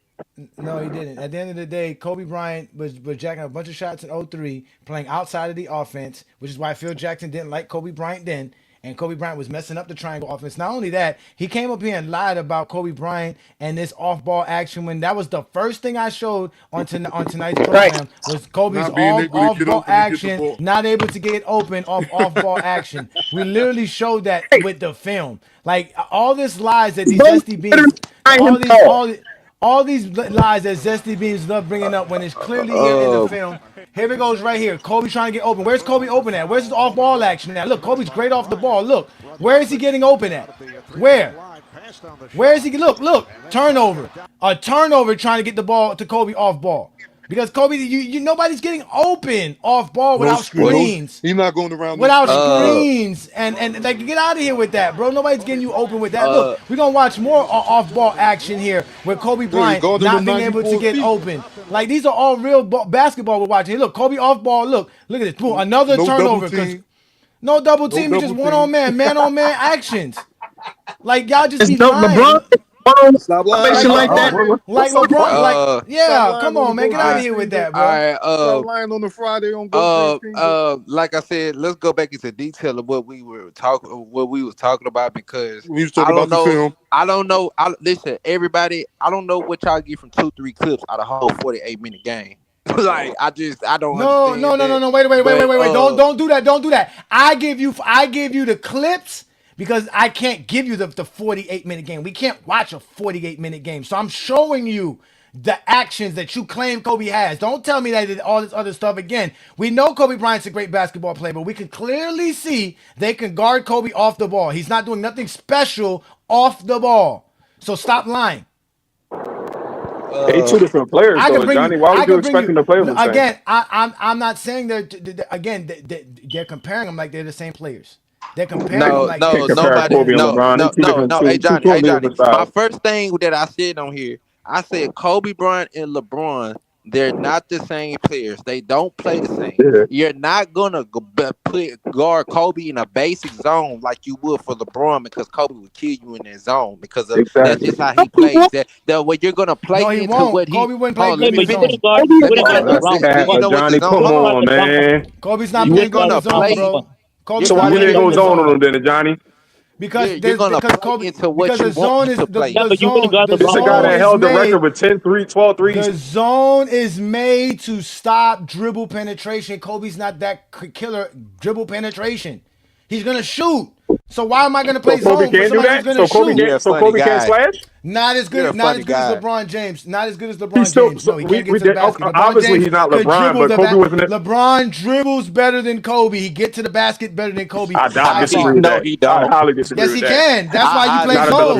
No, he didn't. At the end of the day, Kobe Bryant was jacking up a bunch of shots in 03, playing outside of the offense, which is why Phil Jackson didn't like Kobe Bryant then. And Kobe Bryant was messing up the triangle offense. Not only that, he came up here and lied about Kobe Bryant and this off-ball action when that was the first thing I showed on tonight's program was Kobe's off-ball action, not able to get open off-ball action. We literally showed that with the film. Like all this lies that these Zesty Beans, all these lies that Zesty Beans love bringing up when it's clearly here in the film. Here it goes right here. Kobe trying to get open. Where's Kobe open at? Where's his off-ball action at? Look, Kobe's great off the ball. Look, where is he getting open at? Where? Where is he? Look, turnover. A turnover trying to get the ball to Kobe off ball. Because Kobe, nobody's getting open off ball without screens.
He's not going around
without screens and like get out of here with that, bro. Nobody's getting you open with that. Look, we're gonna watch more off ball action here with Kobe Bryant not being able to get open. Like these are all real basketball we're watching. Hey, look, Kobe off ball. Look at this. Boom, another turnover. No double team. It's just man on man actions. Like y'all just be lying.
LeBron.
Stop
lying
like that. Like LeBron. Yeah, come on, man. Get out of here with that, bro.
All right.
Stop lying on the Friday on Go.
Like I said, let's go back into detail of what we was talking about because
we was talking about the film.
I don't know. Listen, everybody. I don't know what y'all get from 2-3 clips out of a whole 48-minute game. Like I don't.
No. Wait. Don't do that. Don't do that. I give you the clips. Because I can't give you the 48-minute game. We can't watch a 48-minute game. So I'm showing you the actions that you claim Kobe has. Don't tell me that he did all this other stuff again. We know Kobe Bryant's a great basketball player, but we can clearly see they can guard Kobe off the ball. He's not doing nothing special off the ball. So stop lying.
They two different players, though, Johnny. Why would you expect them to play the same?
Again, I'm not saying they're comparing them like they're the same players. They're comparing them like
nobody. Hey Johnny. My first thing that I said on here, I said Kobe Bryant and LeBron, they're not the same players. They don't play the same. Yeah. You're not gonna guard Kobe in a basic zone like you would for LeBron because Kobe would kill you in that zone because of that's just how he plays. That what you're gonna play into what he.
Kobe wouldn't play
Johnny, come on, man.
Kobe's not playing the zone, bro.
So why didn't go zone on him then, Johnny?
Because
Kobe into what
the zone is the
guy that held the record with 10 12 threes.
The zone is made to stop dribble penetration. Kobe's not that killer dribble penetration. He's gonna shoot. So why am I gonna play zone for somebody who's gonna shoot?
Kobe can't slash?
Not as good as LeBron James. Not as good as LeBron James. No, he can't get to the basket.
Obviously, he's not LeBron, but Kobe wasn't it.
LeBron dribbles better than Kobe. He get to the basket better than Kobe.
I disagree with that. I highly disagree with that.
Yes, he can. That's why you play zone.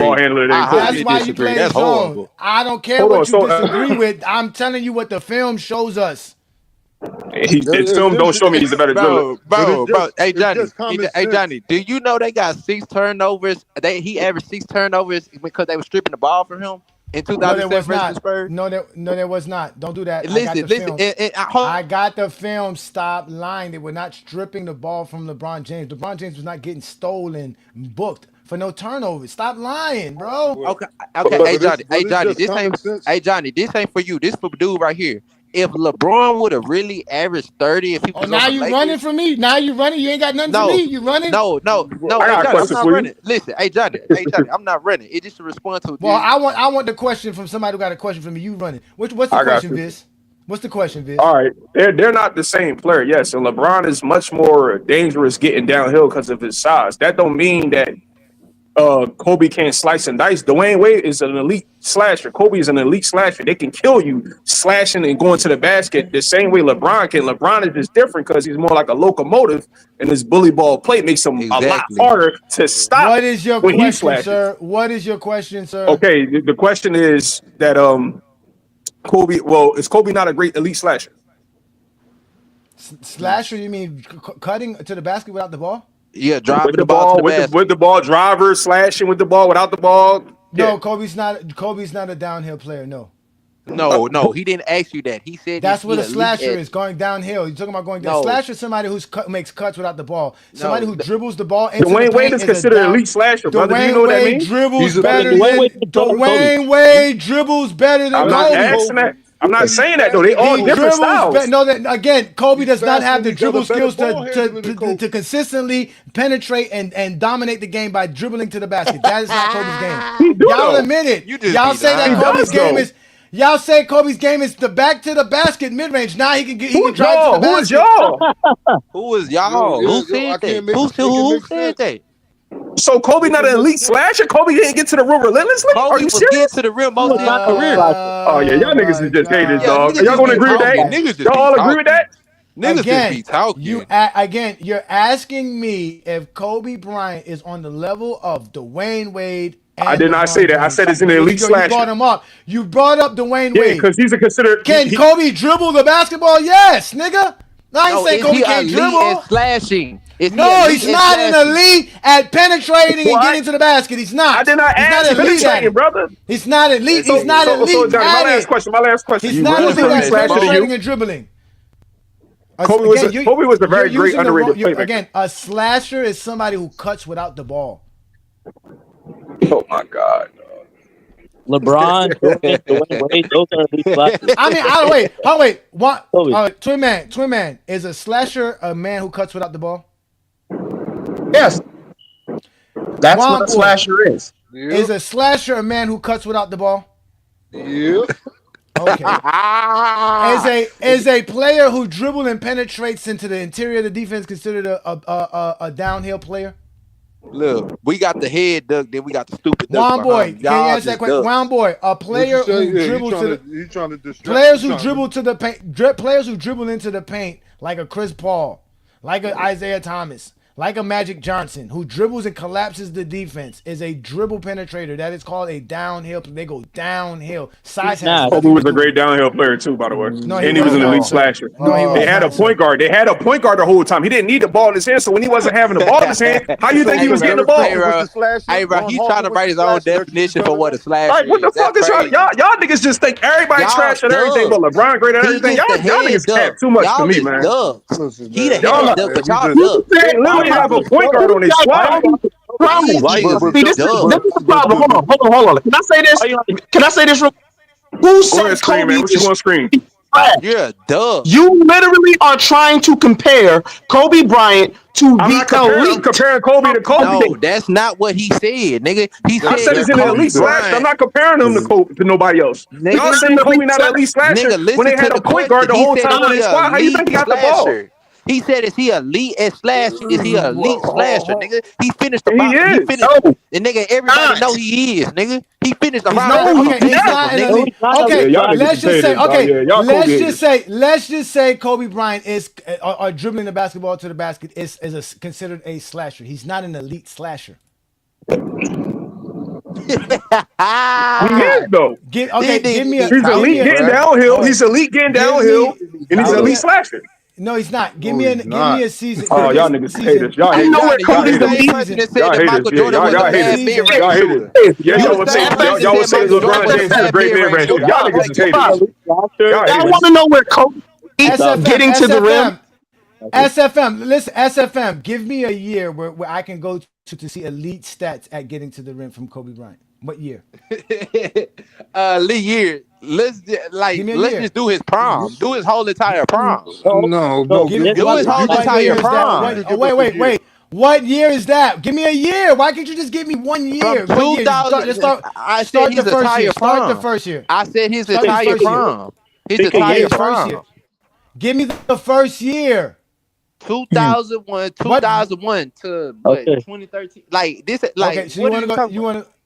That's why you play zone. I don't care what you disagree with. I'm telling you what the film shows us.
His film don't show me he's a better dribbler.
Bro. Hey Johnny, do you know they got 6 turnovers? He averaged 6 turnovers because they were stripping the ball from him in 2007 versus Spurs?
No, there was not. Don't do that.
Listen.
I got the film. Stop lying. They were not stripping the ball from LeBron James. LeBron James was not getting stolen, booked for no turnovers. Stop lying, bro.
Okay. This ain't for you. This for dude right here. If LeBron would have really averaged 30, if he was
now you running for me. Now you running. You ain't got nothing for me. You running?
No. Hey, Johnny, I'm not running. Listen, hey Johnny, I'm not running. It's just a response to.
Well, I want the question from somebody who got a question for me. You running? What's the question, Viz? What's the question, Viz?
All right, they're not the same player. Yes, and LeBron is much more dangerous getting downhill because of his size. That don't mean that Kobe can't slice and dice. Dwayne Wade is an elite slasher. Kobe is an elite slasher. They can kill you slashing and going to the basket the same way LeBron can. LeBron is just different because he's more like a locomotive, and his bully ball play makes him a lot harder to stop.
What is your question, sir? What is your question, sir?
Okay, the question is that Kobe. Well, is Kobe not a great elite slasher?
Slasher? You mean cutting to the basket without the ball?
Yeah, driving the ball
with the ball, driver slashing with the ball without the ball.
No, Kobe's not a downhill player. No.
No, he didn't ask you that. He said
That's what a
elite
slasher
at-
is, going downhill. You're talking about going down.
No.
Slasher is somebody who makes cuts without the ball. Somebody
No,
who dribbles the ball into
Dwayne
the
Wade
paint
is
is a
considered
down.
elite slasher, brother. Do you
Dwayne
know what that
Wade
means?
dribbles better than Dwayne Wade dribbles better than
I'm not
Kobe.
asking that. I'm not saying that though. They all
He
different
dribbles.
styles.
No, that again, Kobe does not have the
He's got a
dribble
better
skills
ball handling than Kobe.
to consistently penetrate and dominate the game by dribbling to the basket. That is not Kobe's game.
He do,
Y'all
though.
admit it.
You just
Y'all
be
say that
lying.
Kobe's
He does,
game
though.
is. Y'all say Kobe's game is the back to the basket mid range. Now he can get. He can
Who's
drive
y'all?
to the
Who
basket.
is y'all?
Who is y'all?
Yeah,
Who
I
said
can't
that?
make
Who
sense.
said that?
So Kobe not an elite slasher? Kobe didn't get to the rim relentlessly? Are
Kobe
you
was getting
serious?
to the rim most of his career.
Oh yeah, y'all niggas is just haters,
Yeah,
dog.
niggas
Y'all
just
gonna
be
agree with
talking.
that?
Niggas just
Y'all
be
all
talking.
agree with that?
Niggas just be talking.
Again, you're asking me if Kobe Bryant is on the level of Dwayne Wade. And
I did not
LeBron
say that. I
James.
said he's an elite
You
slasher.
brought him up. You brought up Dwayne
Yeah,
Wade.
because he's a considered.
Can Kobe dribble the basketball? Yes, nigga. I ain't
No,
saying
is
Kobe
he
can't
elite
dribble.
at slashing? Is he
No,
elite
he's
at
not an
slashing?
elite at penetrating and
What?
getting to the basket. He's not.
I did not
He's not
ask
elite at
penetrating,
it.
brother.
He's not elite.
So,
He's not elite
Johnny, my
at
last
it.
question.
He's
You
not
running
elite
from
at
that smoke.
penetrating and dribbling.
Kobe was a very great underrated playmaker.
Again, a slasher is somebody who cuts without the ball.
Oh my God.
LeBron, Dwayne Wade, those are elite slashers.
I mean, wait. What? Twin Man, is a slasher a man who cuts without the ball?
Yes. That's what a slasher is.
Yeah.
Is a slasher a man who cuts without the ball?
Yeah.
Okay. Is a player who dribbles and penetrates into the interior of the defense considered a downhill player?
Look, we got the head duck, then we got the stupid duck.
Wound boy,
behind.
can you
Y'all
answer that
just
question?
ducks.
Wound boy, a player who dribbles to the
He's trying to distract.
players who dribble to the paint, players who dribble into the paint like a Chris Paul, like a Isaiah Thomas, like a Magic Johnson, who dribbles and collapses the defense, is a dribble penetrator. That is called a downhill. They go downhill. Size has
Kobe was a great downhill player too, by the way.
No,
and he was an
not.
elite slasher.
No, he was
They had
not,
a point guard. They had a point guard the whole time. He didn't need the ball in his hand, so when he wasn't having the ball in his hand, how you think he was getting the ball?
Hey, bro, he's trying to write his own definition for what a slasher
Like, what the
is.
fuck is
That's
y'all? Y'all niggas just think everybody
Y'all
trash at everything, but
ducks.
LeBron great at
He
everything.
just
Y'all
the
niggas
head
cap
duck.
too much
Y'all
for me,
just
man.
ducks. He the
Y'all
head duck, but y'all
They
ducks.
literally have a point guard on their squad.
See, this is the problem. Hold on. Can I say this? Can I say this? Who
Go
said
ahead, scream,
Kobe
man. What you
is
going to scream?
trash?
You're a duck.
You literally are trying to compare Kobe Bryant to
I'm
the
not comparing.
elite.
I'm comparing Kobe to Kobe.
No, that's not what he said, nigga. He
I
said
said he's an
Kobe
elite slasher. I'm
Bryant.
not comparing him to Kobe to nobody else.
Nigga,
Y'all saying Kobe not an elite slasher
Nigga,
when
listen
they
to
had
the
a point
question.
guard the
He
whole
said,
time on
is
his
he
squad. How you think he got the ball?
slasher? He said, is he elite at slashing? Is he an elite slasher, nigga? He finished the
He
box. He
is.
finished. And nigga, everybody know he is, nigga. He finished the
He's
round.
not.
Of
Okay, he's not an elite. Okay,
Yeah, y'all niggas
let's just
haters,
say.
dog.
Okay,
Yeah, y'all Kobe haters.
let's just say Kobe Bryant is dribbling the basketball to the basket is considered a slasher. He's not an elite slasher.
He is though.
Give me a.
He's elite getting downhill. He's elite getting downhill, and he's elite slashing.
No, he's not. Give me a season.
Oh, y'all niggas is haters. Y'all haters.
know where
Y'all
Kobe's
haters.
elite.
person that said
Y'all
that
haters.
Michael
Yeah,
Jordan was a
y'all
bad
haters.
mid-range
Y'all
shooter.
haters. Yeah,
You
y'all
the
would
same
say
person
y'all would
that
say
said Michael
LeBron
Jordan
James
was
is
a
a great
bad
mid-range shooter. Y'all
mid-range
niggas is
shooter.
haters.
I want to know where Kobe
SFM,
getting to the rim.
SFM, listen, SFM. Give me a year where I can go to see elite stats at getting to the rim from Kobe Bryant. What year?
Lee year. Let's just do his prom. Do his whole entire prom.
No.
Do his whole entire prom.
Wait. What year is that? Give me a year. Why can't you just give me 1 year?
From 2000. I said his entire prom.
Start the first year.
I said his
Start the
entire
first year.
prom. His entire prom.
Give me the first year.
2001 to what? 2013. Like this. Like
Okay, so
what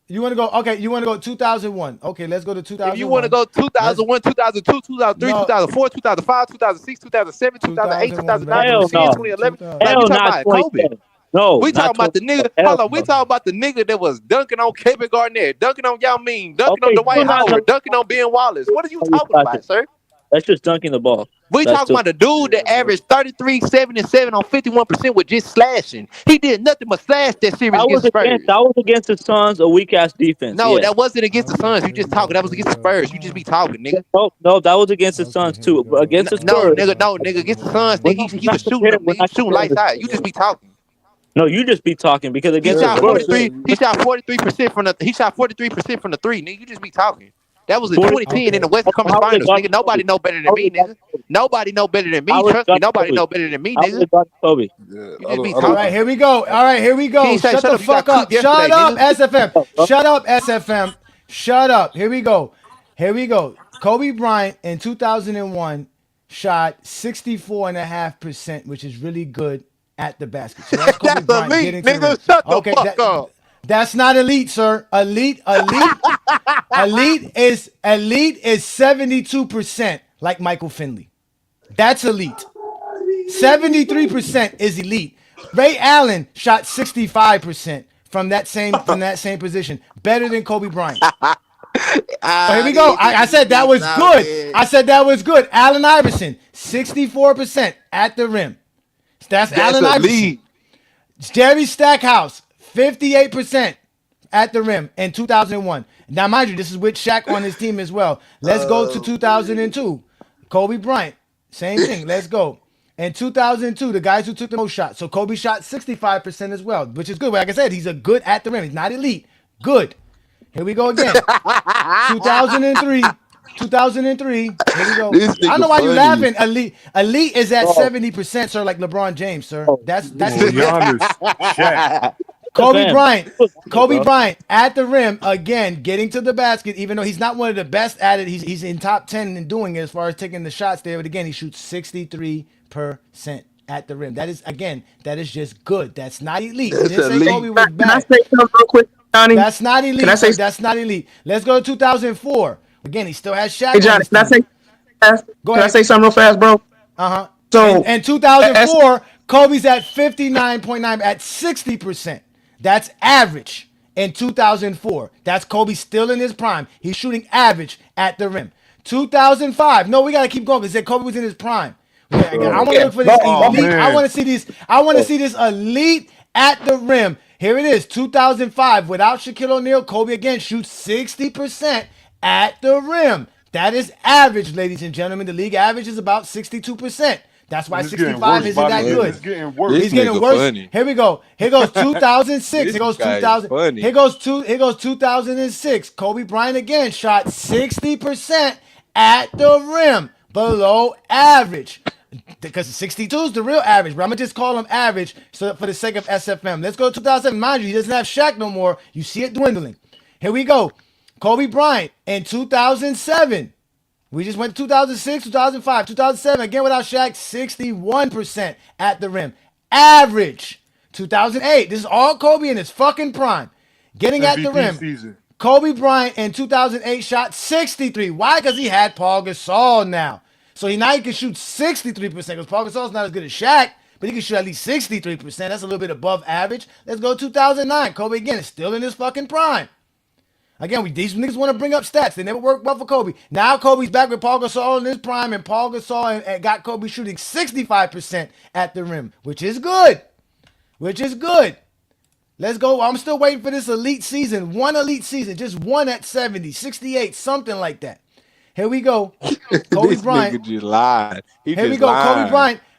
you want to go? Okay, you want to go 2001. Okay, let's go to 2001.
If you want to go 2001, 2002, 2003,
No.
2004, 2005, 2006, 2007, 2008, 2009,
Hell
2010,
no.
2011. Like,
Hell
we talking
not
about Kobe.
2010. No,
We
not
talking about the nigga.
2010.
Hold on, we talking about the nigga that was dunking on Kevin Garnett, dunking on Yao Ming, dunking on
Okay,
Dwight
you're not
Howard,
the-
dunking on Ben Wallace. What are you talking about, sir?
That's just dunking the ball.
We
That's
talking about the dude that averaged 33, 7, and 7 on 51% with just slashing. He did nothing but slash that series against Spurs.
That was against the Suns, a weak ass defense.
No,
Yeah.
that wasn't against the Suns. You just talking. That was against the Spurs. You just be talking, nigga.
No, that was against the Suns too. But against the
No,
Spurs,
nigga, against the Suns, nigga, he was shooting them, nigga. He was shooting lights out. You just be talking.
No, you just be talking because
He
against
shot
the Spurs,
43. He shot 43% from the. He shot 43% from the three, nigga. You just be talking. That was in 2010 in the Western Conference Finals, nigga. Nobody know better than me, nigga. Nobody know better than me. Trust me, nobody know better than me, nigga.
Kobe.
You just be
All
talking.
right, here we go.
King,
Shut
shut
the
up. You got
fuck up.
cooked
Shut
yesterday,
up,
nigga.
SFM. Shut up, SFM. Shut up. Here we go. Kobe Bryant in 2001 shot 64.5%, which is really good at the basket. So that's Kobe
That's
Bryant
elite,
getting to the
nigga.
rim.
Shut the fuck up.
That's not elite, sir. Elite is 72%, like Michael Finley. That's elite. 73% is elite. Ray Allen shot 65% from that same position, better than Kobe Bryant. So here we go. I said that was good. Allen Iverson, 64% at the rim. That's Allen Iverson. Jerry Stackhouse, 58% at the rim in 2001. Now, mind you, this is with Shaq on his team as well. Let's go to 2002. Kobe Bryant, same thing. Let's go. In 2002, the guys who took the most shots. So Kobe shot 65% as well, which is good. Like I said, he's a good at the rim. He's not elite. Good. Here we go again. 2003. Here we go. I don't know why you're laughing. Elite is at 70%, sir, like LeBron James, sir. That's
Giannis, Shaq.
Kobe Bryant at the rim again, getting to the basket. Even though he's not one of the best at it, he's in top 10 in doing it as far as taking the shots there. But again, he shoots 63% at the rim. That is just good. That's not elite. We didn't say Kobe was bad.
Can I say something real quick, Johnny?
That's not elite.
Can I say
That's not elite. Let's go to 2004. Again, he still has Shaq.
Hey, Johnny, can I say something real fast, bro?
Uh-huh.
So
in 2004, Kobe's at 59.9 at 60%. That's average in 2004. That's Kobe still in his prime. He's shooting average at the rim. 2005. No, we got to keep going because Kobe was in his prime. I want to look for this elite. I want to see this. I want to see this elite at the rim. Here it is. 2005. Without Shaquille O'Neal, Kobe again shoots 60% at the rim. That is average, ladies and gentlemen. The league average is about 62%. That's why 65 isn't that good.
It's getting worse.
He's getting worse. Funny. Here we go. Here goes 2006. Here goes 2000. Here goes 2006. Kobe Bryant again shot 60% at the rim, below average. Because 62 is the real average, but I'm gonna just call him average so for the sake of SFM. Let's go to 2007. Mind you, he doesn't have Shaq no more. You see it dwindling. Here we go. Kobe Bryant in 2007. We just went to 2006, 2005, 2007. Again without Shaq, 61% at the rim. Average. 2008. This is all Kobe in his fucking prime. Getting MVP at the rim. Season. Kobe Bryant in 2008 shot 63. Why? Because he had Paul Gasol now. So now he can shoot 63% because Paul Gasol's not as good as Shaq, but he can shoot at least 63%. That's a little bit above average. Let's go 2009. Kobe again is still in his fucking prime. Again, these niggas want to bring up stats. They never worked well for Kobe. Now Kobe's back with Paul Gasol in his prime, and Paul Gasol and got Kobe shooting 65% at the rim, which is good. Let's go. I'm still waiting for this elite season. One elite season. Just one at 70, 68, something like that. Here we go. Kobe Bryant.
Nigga just lied.
Here we go.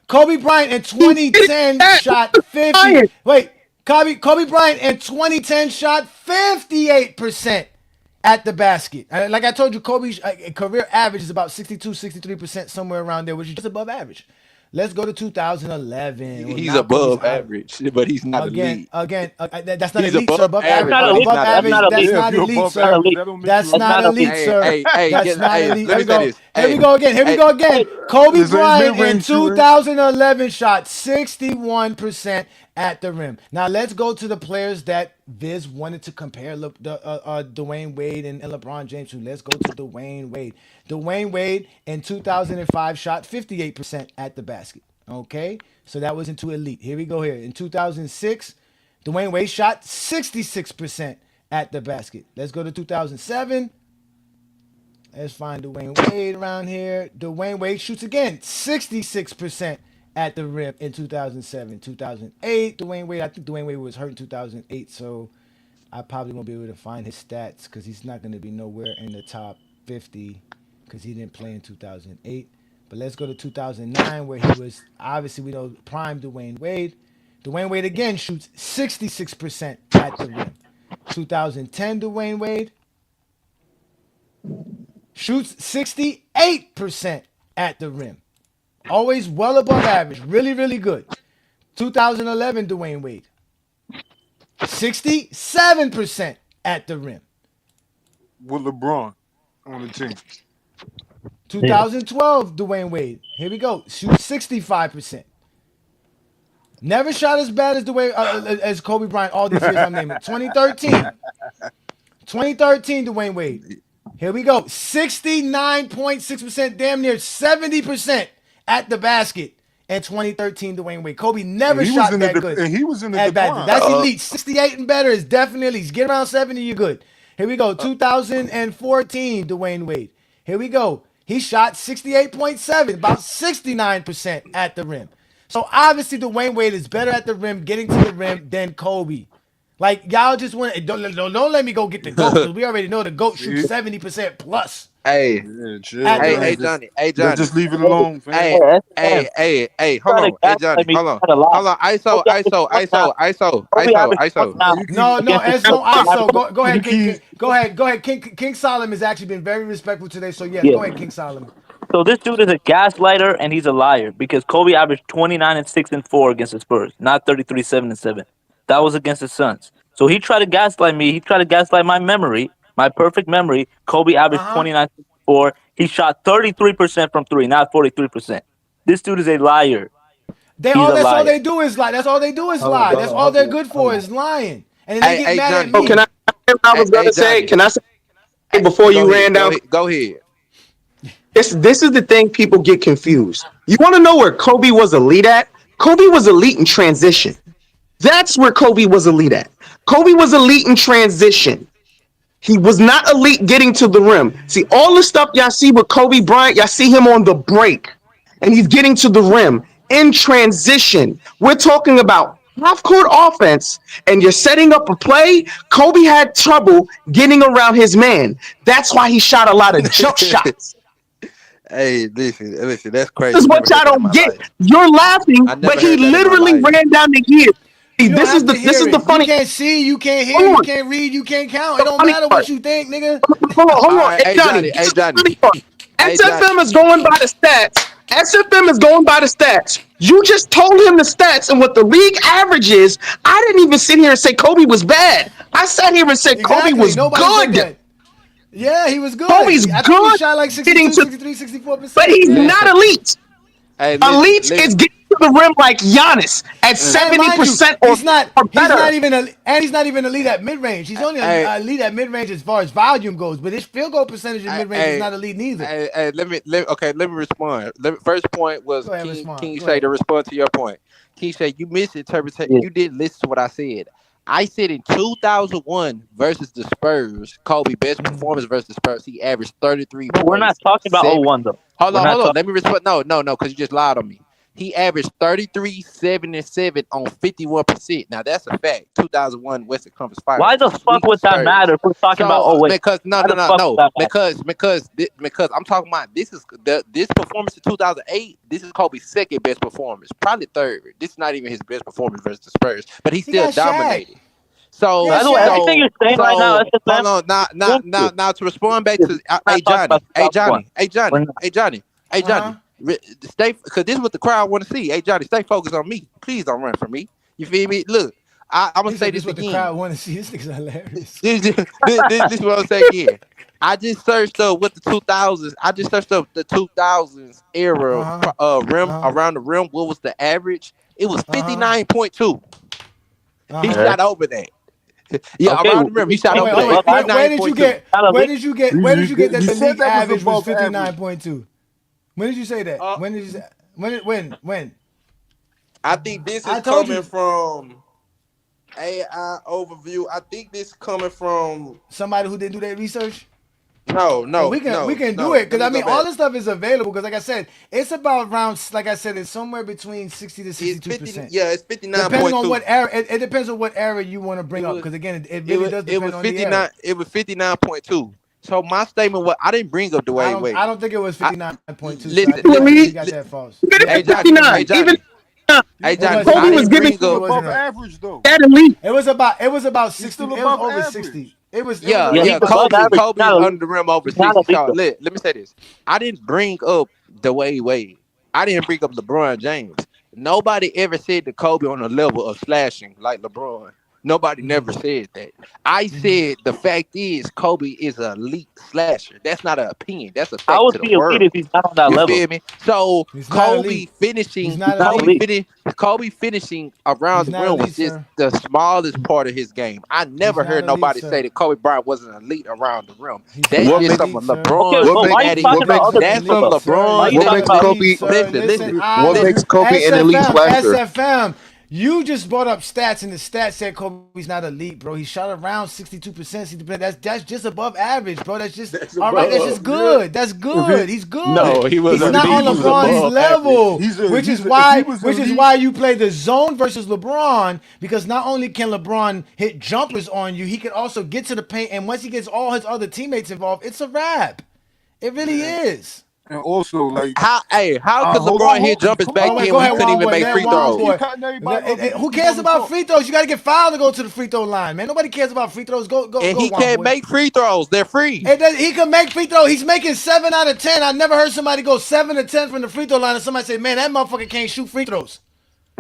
Kobe Bryant in 2010 shot 50. Wait. Kobe Bryant in 2010 shot 58% at the basket. Like I told you, Kobe's career average is about 62, 63%, somewhere around there, which is just above average. Let's go to 2011.
He's above average, but he's not elite.
That's not elite, sir. Above average. That's not elite, sir. That's not elite, sir. That's not elite. Here we go again. Kobe Bryant in 2011 shot 61% at the rim. Now let's go to the players that Viz wanted to compare Dwayne Wade and LeBron James to. Let's go to Dwayne Wade. Dwayne Wade in 2005 shot 58% at the basket. Okay, so that was into elite. Here we go here. In 2006, Dwayne Wade shot 66% at the basket. Let's go to 2007. Let's find Dwayne Wade around here. Dwayne Wade shoots again, 66% at the rim in 2007. 2008, Dwayne Wade, I think Dwayne Wade was hurt in 2008, so I probably won't be able to find his stats because he's not going to be nowhere in the top 50 because he didn't play in 2008. But let's go to 2009 where he was, obviously we know, prime Dwayne Wade. Dwayne Wade again shoots 66% at the rim. 2010 Dwayne Wade shoots 68% at the rim. Always well above average. Really, really good. 2011 Dwayne Wade. 67% at the rim.
With LeBron on the team.
2012 Dwayne Wade. Here we go. Shoots 65%. Never shot as bad as as Kobe Bryant all these years I'm naming. 2013 Dwayne Wade. Here we go. 69.6%, damn near 70% at the basket. And 2013 Dwayne Wade. Kobe never shot that good.
And he was in the
decline. That's elite. 68 and better is definitely elite. Get around 70, you're good. Here we go. 2014 Dwayne Wade. Here we go. He shot 68.7, about 69% at the rim. So obviously Dwayne Wade is better at the rim, getting to the rim than Kobe. Like y'all just want to don't let me go get the GOAT because we already know the GOAT shoots 70% plus.
Hey, hey, Johnny.
Just leave it alone, fam.
Hey, hold on. Hey, Johnny, hold on. ISO.
No, it's no ISO. Go ahead, King. Go ahead. King Solomon has actually been very respectful today, so yes, go ahead, King Solomon.
So this dude is a gaslighter and he's a liar because Kobe averaged 29-6-4 against the Spurs, not 33-7-7. That was against the Suns. So he tried to gaslight me. He tried to gaslight my memory, my perfect memory. Kobe averaged 29-4. He shot 33% from three, not 43%. This dude is a liar.
That's all they do is lie. That's all they do is lie. That's all they're good for is lying. And then they get mad at me.
Can I was say before you ran down?
Go ahead.
This is the thing people get confused. You want to know where Kobe was elite at? Kobe was elite in transition. That's where Kobe was elite at. Kobe was elite in transition. He was not elite getting to the rim. See, all the stuff y'all see with Kobe Bryant, y'all see him on the break, and he's getting to the rim in transition. We're talking about half-court offense, and you're setting up a play. Kobe had trouble getting around his man. That's why he shot a lot of jump shots.
Hey, listen, that's crazy.
This is what y'all don't get. You're laughing, but he literally ran down the gear. This is the funny.
You can't see, you can't hear, you can't read, you can't count. It don't matter what you think, nigga.
Hold on. Hey, Johnny. SFM is going by the stats. SFM is going by the stats. You just told him the stats and what the league average is. I didn't even sit here and say Kobe was bad. I sat here and said Kobe was good.
Yeah, he was good.
Kobe's
I
good.
He shot like 62, 63, 64%.
But he's not elite. Elite is getting to the rim like Giannis at 70% or better.
He's not even elite at mid-range. He's only elite at mid-range as far as volume goes. But his field goal percentage in mid-range is not elite neither.
Let me respond. First point was King Shay to respond to your point. King Shay, you misinterpreted. You didn't listen to what I said. I said in 2001 versus the Spurs, Kobe best performance versus the Spurs. He averaged 33 points.
We're not talking about 01 though.
Hold on. Let me respond. No, because you just lied on me. He averaged 33, 7, and 7 on 51%. Now that's a fact. 2001 Western Conference Finals.
Why the fuck would that matter if we're talking about 08?
Because Because I'm talking about this performance in 2008. This is Kobe's second best performance, probably third. This is not even his best performance versus the Spurs, but he still dominated. So,
everything you're saying right now,
hold on, now to respond back to Johnny. Stay, because this is what the crowd want to see. Hey, Johnny, stay focused on me. Please don't run from me. You feel me? Look, I'm gonna say this again.
What the crowd want to see. This nigga's hilarious.
This is what I'm saying again. I just searched up with the 2000s. I just searched up the 2000s era rim around the rim. What was the average? It was 59.2. He shot over that. Yeah, around the rim. He shot over that.
Where did you get that the league average was 59.2? When did you say that? When did you say? When?
I think this is coming from AI overview. I think this coming from
somebody who didn't do their research.
No,
we can do it because I mean all this stuff is available because like I said, it's about around like I said, it's somewhere between 60 to 62%.
Yeah, it's 59.2.
Depending on what era, it depends on what era you want to bring up because again, it really does depend on the era.
It was 59.2. So my statement was I didn't bring up Dwayne Wade.
I don't think it was 59.2.
Listen,
you got that false.
Hey, Johnny, hey, Johnny. Hey, Johnny,
Kobe was giving
above average though.
That elite. It was about 60. It was over 60. It was
Kobe under the rim over 60. Let me say this. I didn't bring up Dwayne Wade. I didn't bring up LeBron James. Nobody ever said that Kobe on a level of slashing like LeBron. Nobody never said that. I said the fact is Kobe is an elite slasher. That's not an opinion. That's a fact.
I would
to
be
the word.
elite if he's not on that
You
level.
feel me? So Kobe finishing, Kobe finishing around the rim was just the smallest part of his game. I never heard nobody say that Kobe Bryant wasn't elite around the rim. That's just some of LeBron. That's some LeBron.
What makes Kobe?
Listen.
What makes Kobe an elite slasher?
SFM. You just brought up stats, and the stats said Kobe's not elite, bro. He shot around 62%. That's just above average, bro. That's just all right. That's just good. That's good. He's good.
No, he was.
He's not on LeBron's level, which is why you play the zone versus LeBron, because not only can LeBron hit jumpers on you, he can also get to the paint, and once he gets all his other teammates involved, it's a wrap. It really is.
And also, like,
how could LeBron hit jumpers back then when he couldn't even make free throws?
Who cares about free throws? You got to get fouled to go to the free throw line, man. Nobody cares about free throws. Go.
And he can't make free throws. They're free.
He can make free throws. He's making 7 out of 10. I never heard somebody go 7 to 10 from the free throw line and somebody say, man, that motherfucker can't shoot free throws.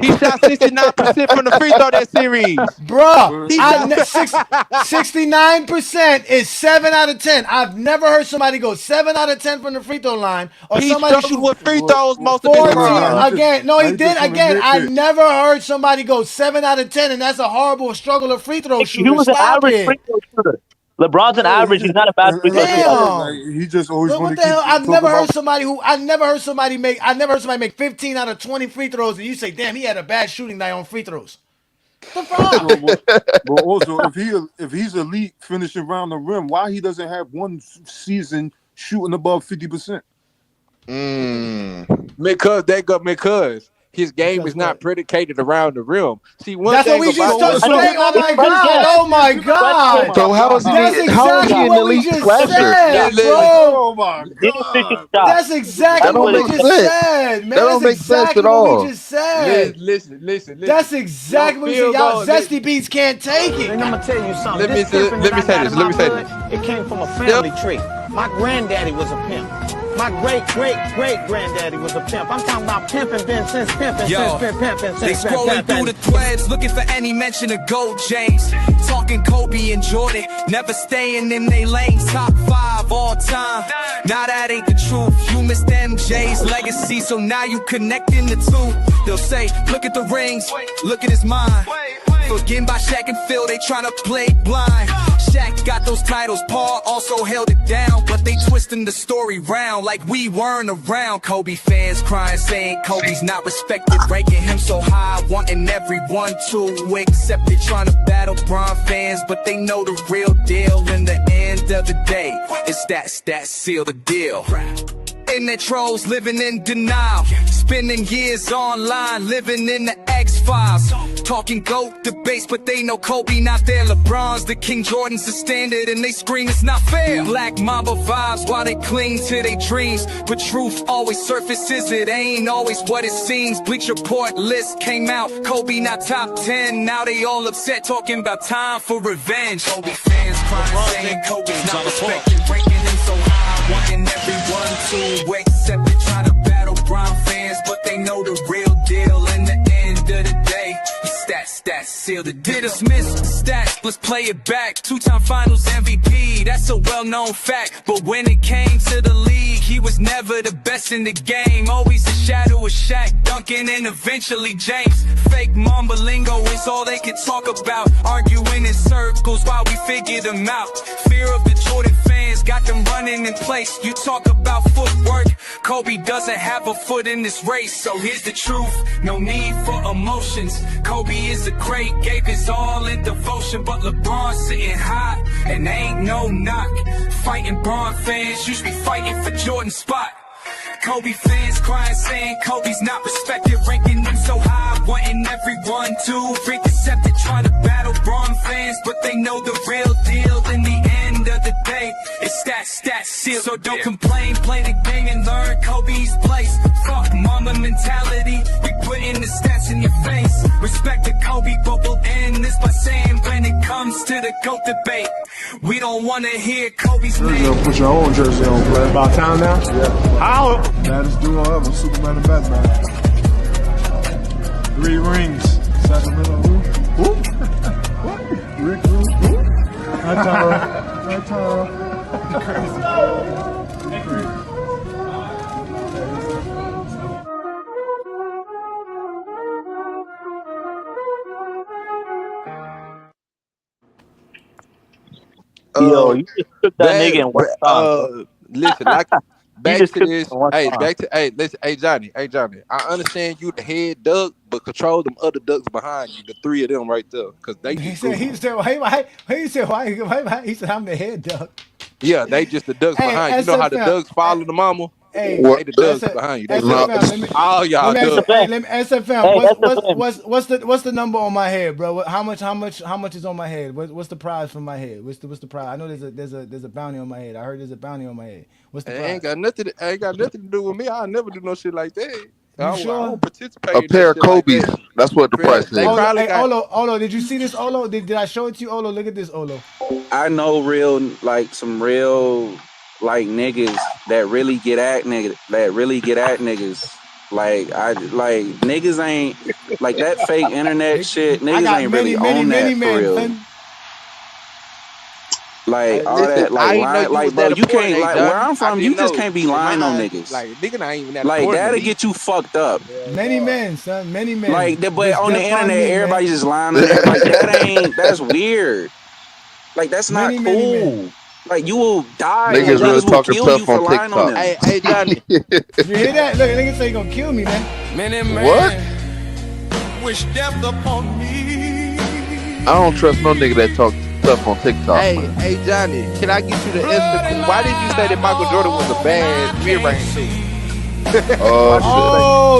He shot 69% from the free throw that series.
Bruh, 69% is 7 out of 10. I've never heard somebody go 7 out of 10 from the free throw line or somebody shoot
with free throws most of the time.
Again, no, he did. Again, I never heard somebody go 7 out of 10, and that's a horrible struggle of free throw shooter.
He was an average free throw shooter. LeBron's an average. He's not a bad free throw shooter.
He just always
what the hell? I've never heard somebody make 15 out of 20 free throws, and you say, damn, he had a bad shooting night on free throws. The fuck?
But also, if he's elite finishing around the rim, why he doesn't have one season shooting above 50%?
Because his game is not predicated around the rim. See,
that's what we just talked about. Oh my god!
So how is he an elite slasher?
Oh my god! That's exactly what we just said, man.
That don't make sense at all.
We just said.
Listen.
That's exactly what we said. Y'all zesty beats can't take it.
And I'm gonna tell you something.
Let me say this.
It came from a family tree. My granddaddy was a pimp. My great-great-great-granddaddy was a pimp. I'm talking about pimping since pimping.
They scrolling through the threads, looking for any mention of Gold James. Talking Kobe and Jordan, never staying in they lane. Top 5 all time. Now that ain't the truth. You missed MJ's legacy, so now you connecting the two. They'll say, look at the rings, look at his mind. Forgetting by Shaq and Phil, they tryna play blind. Shaq got those titles, Paul also held it down, but they twisting the story round like we weren't around. Kobe fans crying, saying Kobe's not respected, ranking him so high, wanting everyone to accept it. Trying to battle Bron fans, but they know the real deal. In the end of the day, it's that seal the deal. Internet trolls living in denial, spending years online, living in the X-Files. Talking GOAT debates, but they know Kobe not there. LeBron's the king, Jordan's the standard, and they scream it's not fair. Black Mamba vibes while they cling to their dreams, but truth always surfaces, it ain't always what it seems. Bleacher Report list came out, Kobe not top 10, now they all upset, talking about time for revenge. Kobe fans crying, saying Kobe's not respected, ranking him so high, wanting everyone to accept it. Trying to battle Bron fans, but they know the real deal. In the end of the day, stats seal the deal. Dismiss stats, let's play it back. 2-time finals MVP, that's a well-known fact. But when it came to the league, he was never the best in the game. Always a shadow of Shaq, Duncan, and eventually James. Fake Mamba lingo is all they can talk about, arguing in circles while we figure them out. Fear of the Jordan fans got them running in place. You talk about footwork, Kobe doesn't have a foot in this race. So here's the truth, no need for emotions. Kobe is a great, gave his all in devotion, but LeBron sitting high, and ain't no knock. Fighting Bron fans, you should be fighting for Jordan's spot. Kobe fans crying, saying Kobe's not respected, ranking them so high, wanting everyone to ring accepted, trying to battle Bron fans, but they know the real deal. In the end of the day, it's that seal. So don't complain, play the game and learn Kobe's place. Fuck mama mentality, we put in the stats in your face. Respect the Kobe, but we'll end this by saying when it comes to the GOAT debate, we don't want to hear Kobe's name.
Put your own jersey on, play. About time now? Yeah. How? Baddest duo ever, Superman and Batman. 3 rings. Sacramento, who? What? Rick, who? Hi, Tara. Hi, Tara. Crazy.
Yo, you just took that nigga in one time.
Listen, like back to this. Listen, Johnny. I understand you the head duck, but control them other ducks behind you. The 3 of them right there, because they.
He said I'm the head duck.
Yeah, they just the ducks behind you. You know how the ducks follow the mama?
Hey,
they the ducks behind you. They all y'all ducks.
What's the number on my head, bro? How much is on my head? What's the prize for my head? What's the prize? I know there's a bounty on my head. I heard there's a bounty on my head. What's the prize?
Ain't got nothing to do with me. I never do no shit like that.
You sure?
I don't participate.
A pair of Kobe's. Like that's what the price is.
Olo, did you see this, Olo? Did I show it to you, Olo? Look at this, Olo.
I know some real niggas that really get at niggas. Niggas ain't like that fake internet shit. Niggas ain't really on that for real. Like all that, bro, you can't where I'm from. You just can't be lying on niggas.
Like nigga, not even that.
Like that'll get you fucked up.
Many men, son, many men.
Like that, but on the internet, everybody just lying on that. Like that's weird. Like that's not cool. Like you will die.
Niggas really talking tough on TikTok.
Hey, Johnny.
You hear that? Look, niggas say you gonna kill me, man.
What?
Wish death upon me.
I don't trust no nigga that talk tough on TikTok.
Hey, Johnny, can I get you the estimate? Why did you say that Michael Jordan was a bad mid-range shooter?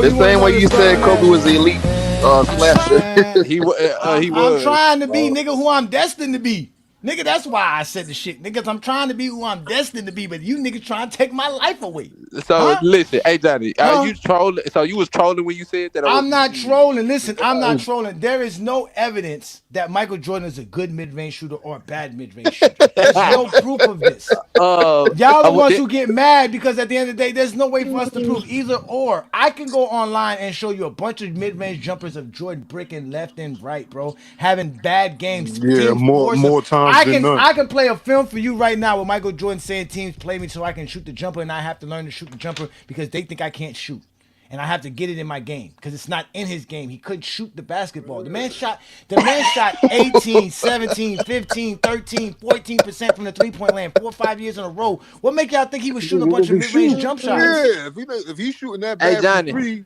The same way you said Kobe was the elite slasher.
He was.
I'm trying to be nigga who I'm destined to be. Nigga, that's why I said the shit. Niggas, I'm trying to be who I'm destined to be, but you niggas trying to take my life away.
So listen, hey Johnny, are you trolling? So you was trolling when you said that?
I'm not trolling. Listen, I'm not trolling. There is no evidence that Michael Jordan is a good mid-range shooter or a bad mid-range shooter. There's no proof of this. Y'all the ones who get mad because at the end of the day, there's no way for us to prove either or. I can go online and show you a bunch of mid-range jumpers of Jordan bricking left and right, bro, having bad games.
Yeah, more times than none.
I can play a film for you right now with Michael Jordan saying teams play me so I can shoot the jumper, and I have to learn to shoot the jumper because they think I can't shoot. And I have to get it in my game because it's not in his game. He couldn't shoot the basketball. The man shot 18, 17, 15, 13, 14% from the three-point land 4 or 5 years in a row. What make y'all think he was shooting a bunch of mid-range jump shots?
Yeah, if he's shooting that bad from 3.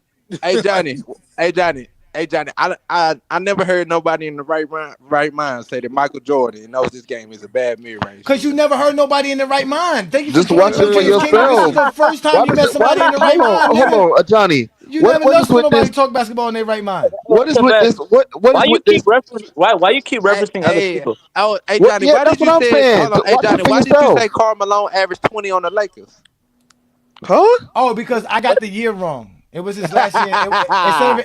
Hey Johnny, I never heard nobody in the right mind say that Michael Jordan knows this game is a bad mid-range.
Because you never heard nobody in the right mind. Thank you.
Just watch it for yourself.
This is the first time you met somebody in the right mind.
Hold on, Johnny.
You never know somebody talk basketball in their right mind.
What is with this? Why you keep
referencing other people?
Oh, hey Johnny,
why did you say?
Hey Johnny, why did you say Karl Malone averaged 20 on the Lakers?
Huh?
Oh, because I got the year wrong. It was his last year.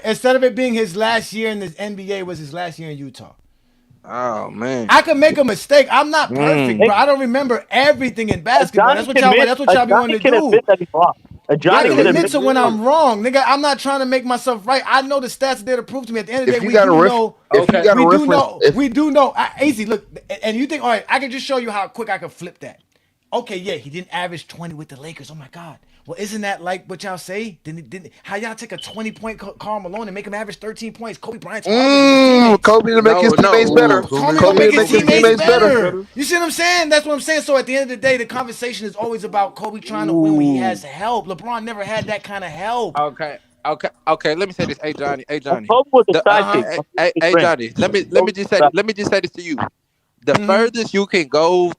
Instead of it being his last year in the NBA, it was his last year in Utah.
Oh man,
I could make a mistake. I'm not perfect, bro. I don't remember everything in basketball. That's what y'all be wanting to do. I can admit to when I'm wrong, nigga. I'm not trying to make myself right. I know the stats are there to prove to me. At the end of the day, we do know. AZ, look, and you think, all right, I can just show you how quick I can flip that. Okay, yeah, he didn't average 20 with the Lakers. Oh my God. Well, isn't that like what y'all say? Didn't how y'all take a 20-point Karl Malone and make him average 13 points? Kobe Bryant's
Kobe to make his teammates better.
Kobe
Kobe
make
to
his
make his
teammates
teammates better.
better. You see what I'm saying? That's what I'm saying. So at the end of the day, the conversation is always about Kobe trying to win when he has help. LeBron never had that kind of help.
Okay. Let me say this. Hey Johnny.
Kobe was a sidekick.
Hey Johnny. Let me just say this to you. The furthest you can go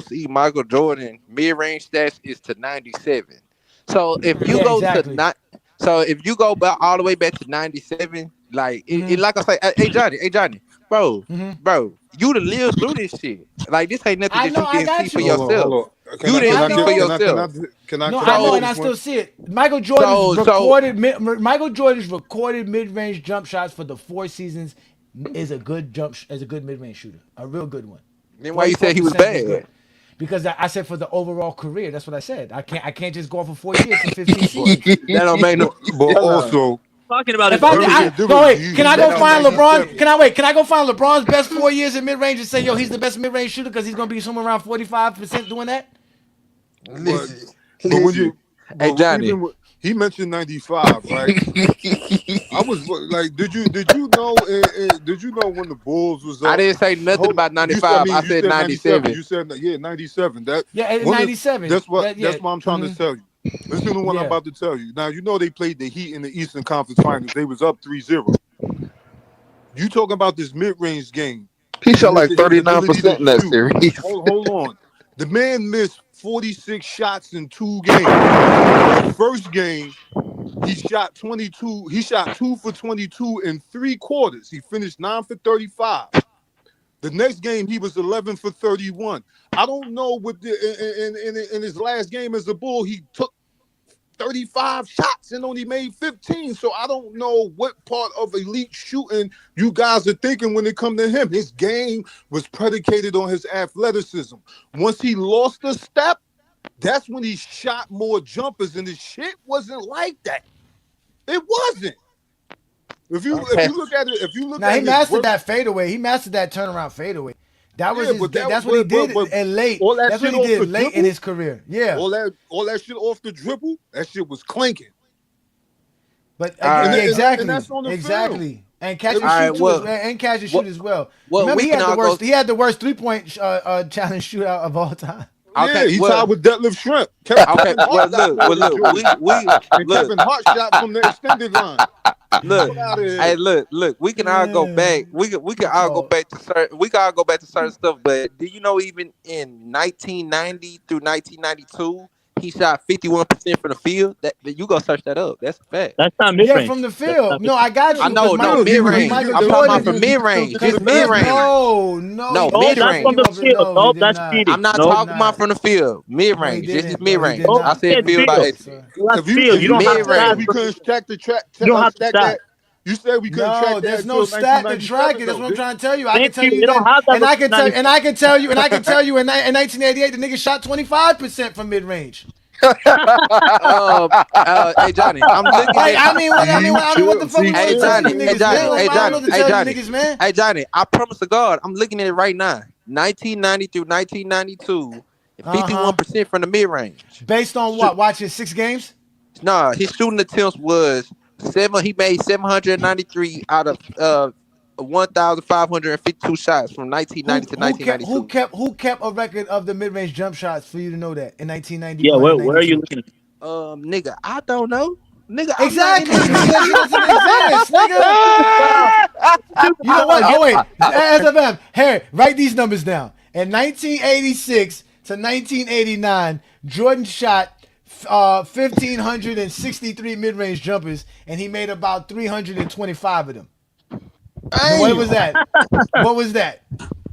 see Michael Jordan mid-range stats is to 97. So if you if you go back all the way back to 97, like like I say, hey Johnny, bro, you done lived through this shit. Like this ain't nothing that you didn't see for yourself. You didn't see for yourself.
No, I know, and I still see it. Michael Jordan's recorded mid-range jump shots for the 4 seasons is a good mid-range shooter, a real good one.
Then why you said he was bad?
Because I said for the overall career, that's what I said. I can't just go off for 4 years and 15 seasons.
That don't make no.
But also,
talking about
can I go find LeBron? Can I go find LeBron's best 4 years in mid range and say, yo, he's the best mid range shooter because he's gonna be somewhere around 45% doing that?
But when you,
hey Johnny,
he mentioned 95, right? I was like, did you know? Did you know when the Bulls was up?
I didn't say nothing about 95. I said 97.
You said 97.
97.
That's what I'm trying to tell you. Listen to what I'm about to tell you. Now, you know they played the Heat in the Eastern Conference Finals. They was up 3-0. You talking about this mid-range game.
He shot like 39% in that series.
Hold on. The man missed 46 shots in 2 games. The first game, he shot 22. He shot 2 for 22 in 3 quarters. He finished 9 for 35. The next game, he was 11 for 31. I don't know what in his last game as a Bull, he took 35 shots and only made 15. So I don't know what part of elite shooting you guys are thinking when it comes to him. His game was predicated on his athleticism. Once he lost a step, that's when he shot more jumpers, and his shit wasn't like that. It wasn't. If you look at it,
he mastered that fadeaway. He mastered that turnaround fadeaway. That's what he did late. That's what he did late in his career. Yeah.
All that shit off the dribble, that shit was clanking.
But exactly. And catch and shoot as well. Remember, he had the worst 3-point challenge shootout of all time.
Okay, he tied with Detlef Shrimp.
Kevin
Hart shot from the extended line.
Look. We can all go back. We can all go back to certain stuff. But do you know even in 1990 through 1992, he shot 51% from the field? That you go search that up. That's a fact.
That's not mid range.
Yeah, from the field. No, I got you.
I know, mid range. I'm talking about from mid range. Just mid range.
No,
mid range.
From the field. No, that's cheating.
I'm not talking about from the field. Mid range. This is mid range. I said field by accident.
You don't have to.
We couldn't stack the track.
You don't have to stack.
You said we couldn't track that.
There's no stat to track it. That's what I'm trying to tell you. I can tell you
that,
and I can tell you in 1988 the nigga shot 25% from mid range.
Hey Johnny, I'm looking.
I mean, what the fuck?
Hey Johnny, I promise to God, I'm looking at it right now. 1990 through 1992, 51% from the mid range.
Based on what? Watching 6 games?
Nah, his shooting attempts was 7. He made 793 out of 1,552 shots from 1990 to 1992.
Who kept a record of the mid-range jump shots for you to know that in 1990?
Yeah, where are you looking at?
Nigga, I don't know. Nigga,
exactly. Because he doesn't exist, nigga. You know what? Oh wait, SFM. Hey, write these numbers down. In 1986 to 1989, Jordan shot 1,563 mid-range jumpers, and he made about 325 of them. What was that? What was that?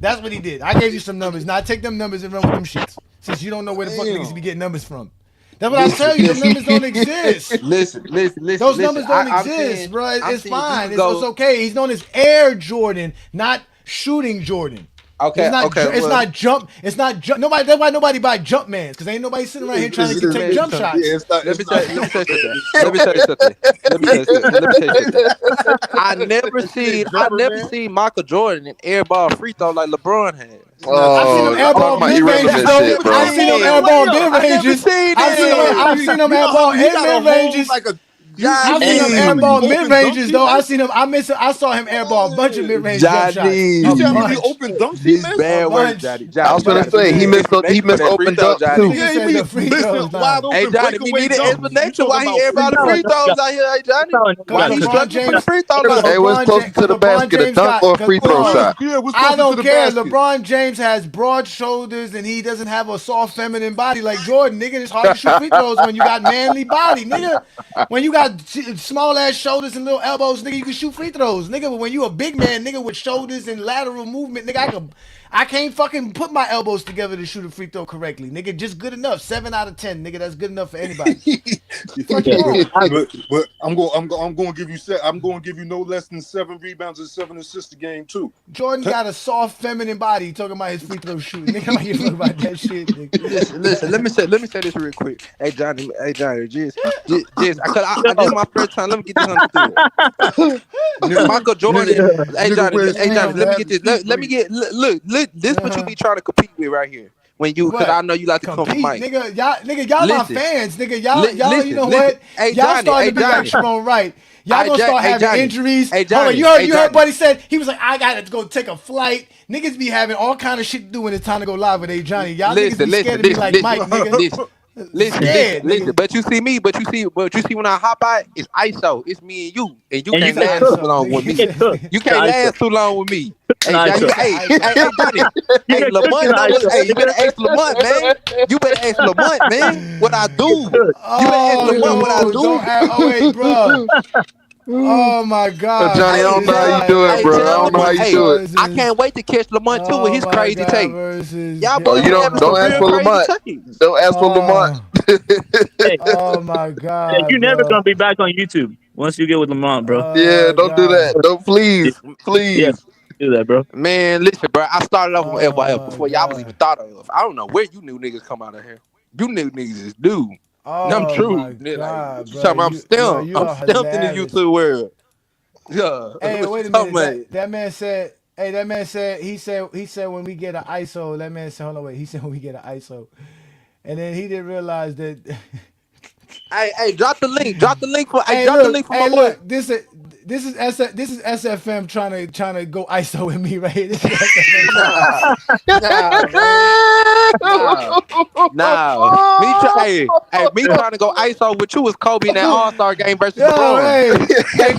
That's what he did. I gave you some numbers. Now take them numbers and run with them shits. Since you don't know where the fuck niggas be getting numbers from. That's what I tell you. Those numbers don't exist.
Listen.
Those numbers don't exist, bro. It's fine. It's okay. He's known as Air Jordan, not Shooting Jordan.
Okay.
It's not jump. Nobody. That's why nobody buy jump mans, because ain't nobody sitting around here trying to take jump shots.
Let me tell you something. I never seen Michael Jordan in airball free throw like LeBron has.
I've seen them airball mid ranges though. I've seen them airball mid ranges. I've seen them airball mid ranges. I've seen him airball mid ranges though. I saw him airball a bunch of mid range jump shots.
You see how many open dunks he missed?
Bad work, Johnny.
I was gonna say he missed open dunks too.
Yeah, he missed wide open.
Hey Johnny, we need an explanation why he airball the free throws out here. Hey Johnny, why he struggling for the free throw line?
Hey, what's closer to the basket, a dunk or a free throw shot?
I don't care. LeBron James has broad shoulders and he doesn't have a soft feminine body like Jordan. Nigga, it's hard to shoot free throws when you got manly body, nigga. When you got small ass shoulders and little elbows, nigga, you can shoot free throws, nigga. But when you a big man, nigga, with shoulders and lateral movement, nigga, I can't fucking put my elbows together to shoot a free throw correctly, nigga. Just good enough. 7 out of 10, nigga. That's good enough for anybody.
But I'm going to give you no less than 7 rebounds and 7 assists a game too.
Jordan got a soft feminine body. He talking about his free throw shooting. Nigga, like you talking about that shit. Nigga.
Listen. Let me say this real quick. Hey Johnny, just this is my first time. Let me get this understood. Michael Jordan. Hey Johnny, let me get this. Let me get look. This what you be trying to compete with right here. When you, because I know you like to come from Mike.
Nigga, y'all my fans. Nigga, y'all, you know what?
Hey,
y'all starting to be like Shimon Wright. Y'all gonna start having injuries. Hold on, you heard what he said? He was like, I gotta go take a flight. Niggas be having all kind of shit to do when it's time to go live with A Johnny. Y'all niggas be scared of me like Mike, nigga.
Listen, but you see me, but you see when I hop out, it's ISO. It's me and you can't last too long with me. You can't last too long with me. Hey, Johnny. Hey, Lamont, you better ask Lamont, man. You better ask Lamont, man. What I do? You better ask Lamont what I do.
Oh wait, bro. Oh my God,
Johnny, I don't know how you do it, bro. I don't know how you do it.
I can't wait to catch Lamont too with his crazy take. Y'all boys
don't ask for Lamont. Don't ask for Lamont.
Oh my God,
you're never gonna be back on YouTube once you get with Lamont, bro.
Yeah, don't do that. Don't please.
Yeah, do that, bro.
Man, listen, bro. I started off with FYF before y'all was even thought of. I don't know where you new niggas come out of here. You new niggas is dude. I'm true.
God,
like, I'm stumped in the YouTube world. Yeah.
Hey, wait a minute. That man said. Hey, that man said. He said when we get an ISO. That man said, hold on, wait. He said when we get an ISO, and then he didn't realize that.
Hey, drop the link. Drop the link for.
Hey,
drop the link for my boy.
Look, this is SFM trying to go ISO with me right here. This is SFM.
Me trying to go ISO with you is Kobe in that All-Star game versus LeBron.
Hey,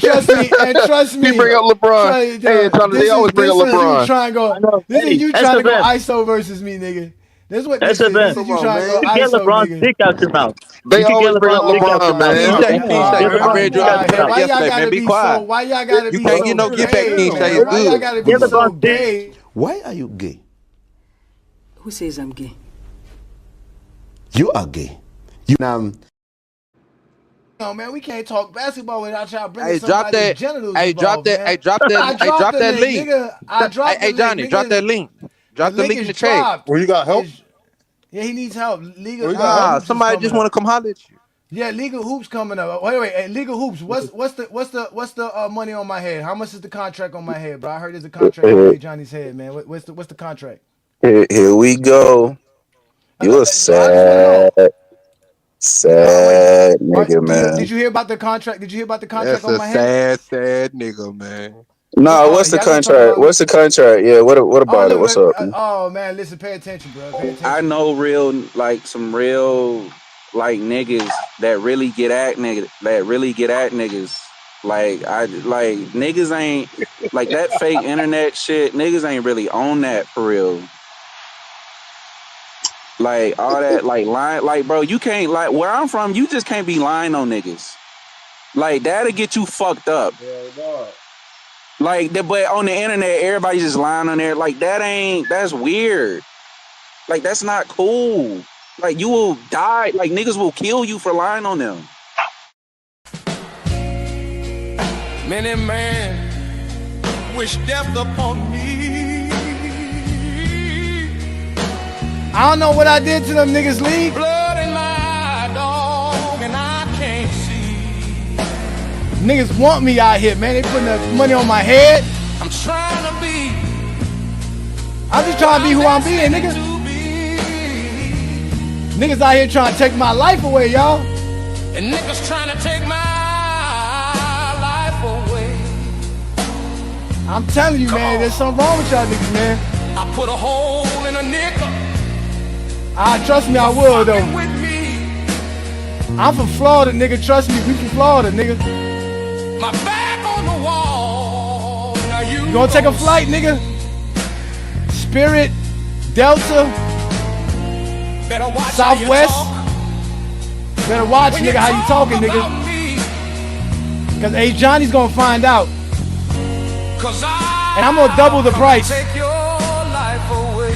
trust me.
He bring up LeBron. They always bring up LeBron.
This is you trying to go ISO versus me, nigga. This is what this is.
This is
you trying to go
ISO, get LeBron's dick out your mouth.
They always bring up LeBron, man.
I read you out yesterday, man. Be quiet.
Why y'all gotta be so gay?
You can't get no get back.
Why y'all gotta be so gay?
Why are you gay?
Who says I'm gay?
You are gay. You
No, man, we can't talk basketball without y'all bringing somebody's genitals involved,
drop that link. Hey, Johnny, drop that link. Drop the link in the chat.
Well, you got help?
Yeah, he needs help. Legal.
Somebody just want to come holler at you.
Yeah, Legal Hoops coming up. Wait. Hey, Legal Hoops. What's the money on my head? How much is the contract on my head, bro? I heard there's a contract on Johnny's head, man. What's the contract?
Here we go. You a sad nigga, man.
Did you hear about the contract?
That's
on my head?
Sad nigga, man.
No, what's the contract? What's the contract? Yeah, what about it? What's up?
Oh man, listen, pay attention, bro. Pay attention.
I know some real niggas that really get at niggas. Like niggas ain't like that fake internet shit. Niggas ain't really on that for real. Like all that lying, bro, you can't where I'm from, you just can't be lying on niggas. Like that'll get you fucked up. Yeah, but on the internet, everybody just lying on there. Like that's weird. Like that's not cool. Like you will die. Like niggas will kill you for lying on them.
Many men wish death upon me.
I don't know what I did to them niggas, Lee.
Blood in my dog and I can't see.
Niggas want me out here, man. They putting the money on my head.
I'm trying to be
I'm just trying to be who I'm being, nigga. Niggas out here trying to take my life away, y'all.
And niggas trying to take my life away.
I'm telling you, man, there's something wrong with y'all niggas, man.
I put a hole in a nickel.
Trust me, I will, though. I'm from Florida, nigga. Trust me, we from Florida, nigga.
My back on the wall. Now
You gonna take a flight, nigga? Spirit, Delta, Southwest. Better watch, nigga, how you talking, nigga. Cause Ajani's gonna find out. And I'm gonna double the price.
Take your life away.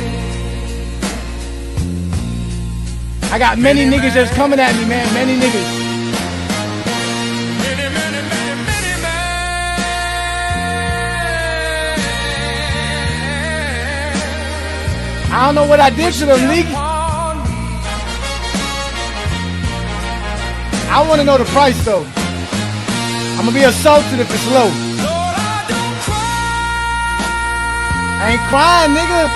I got many niggas that's coming at me, man. Many niggas. I don't know what I did to them, league. I want to know the price, though. I'm gonna be assaulted if it's low. I ain't crying, nigga.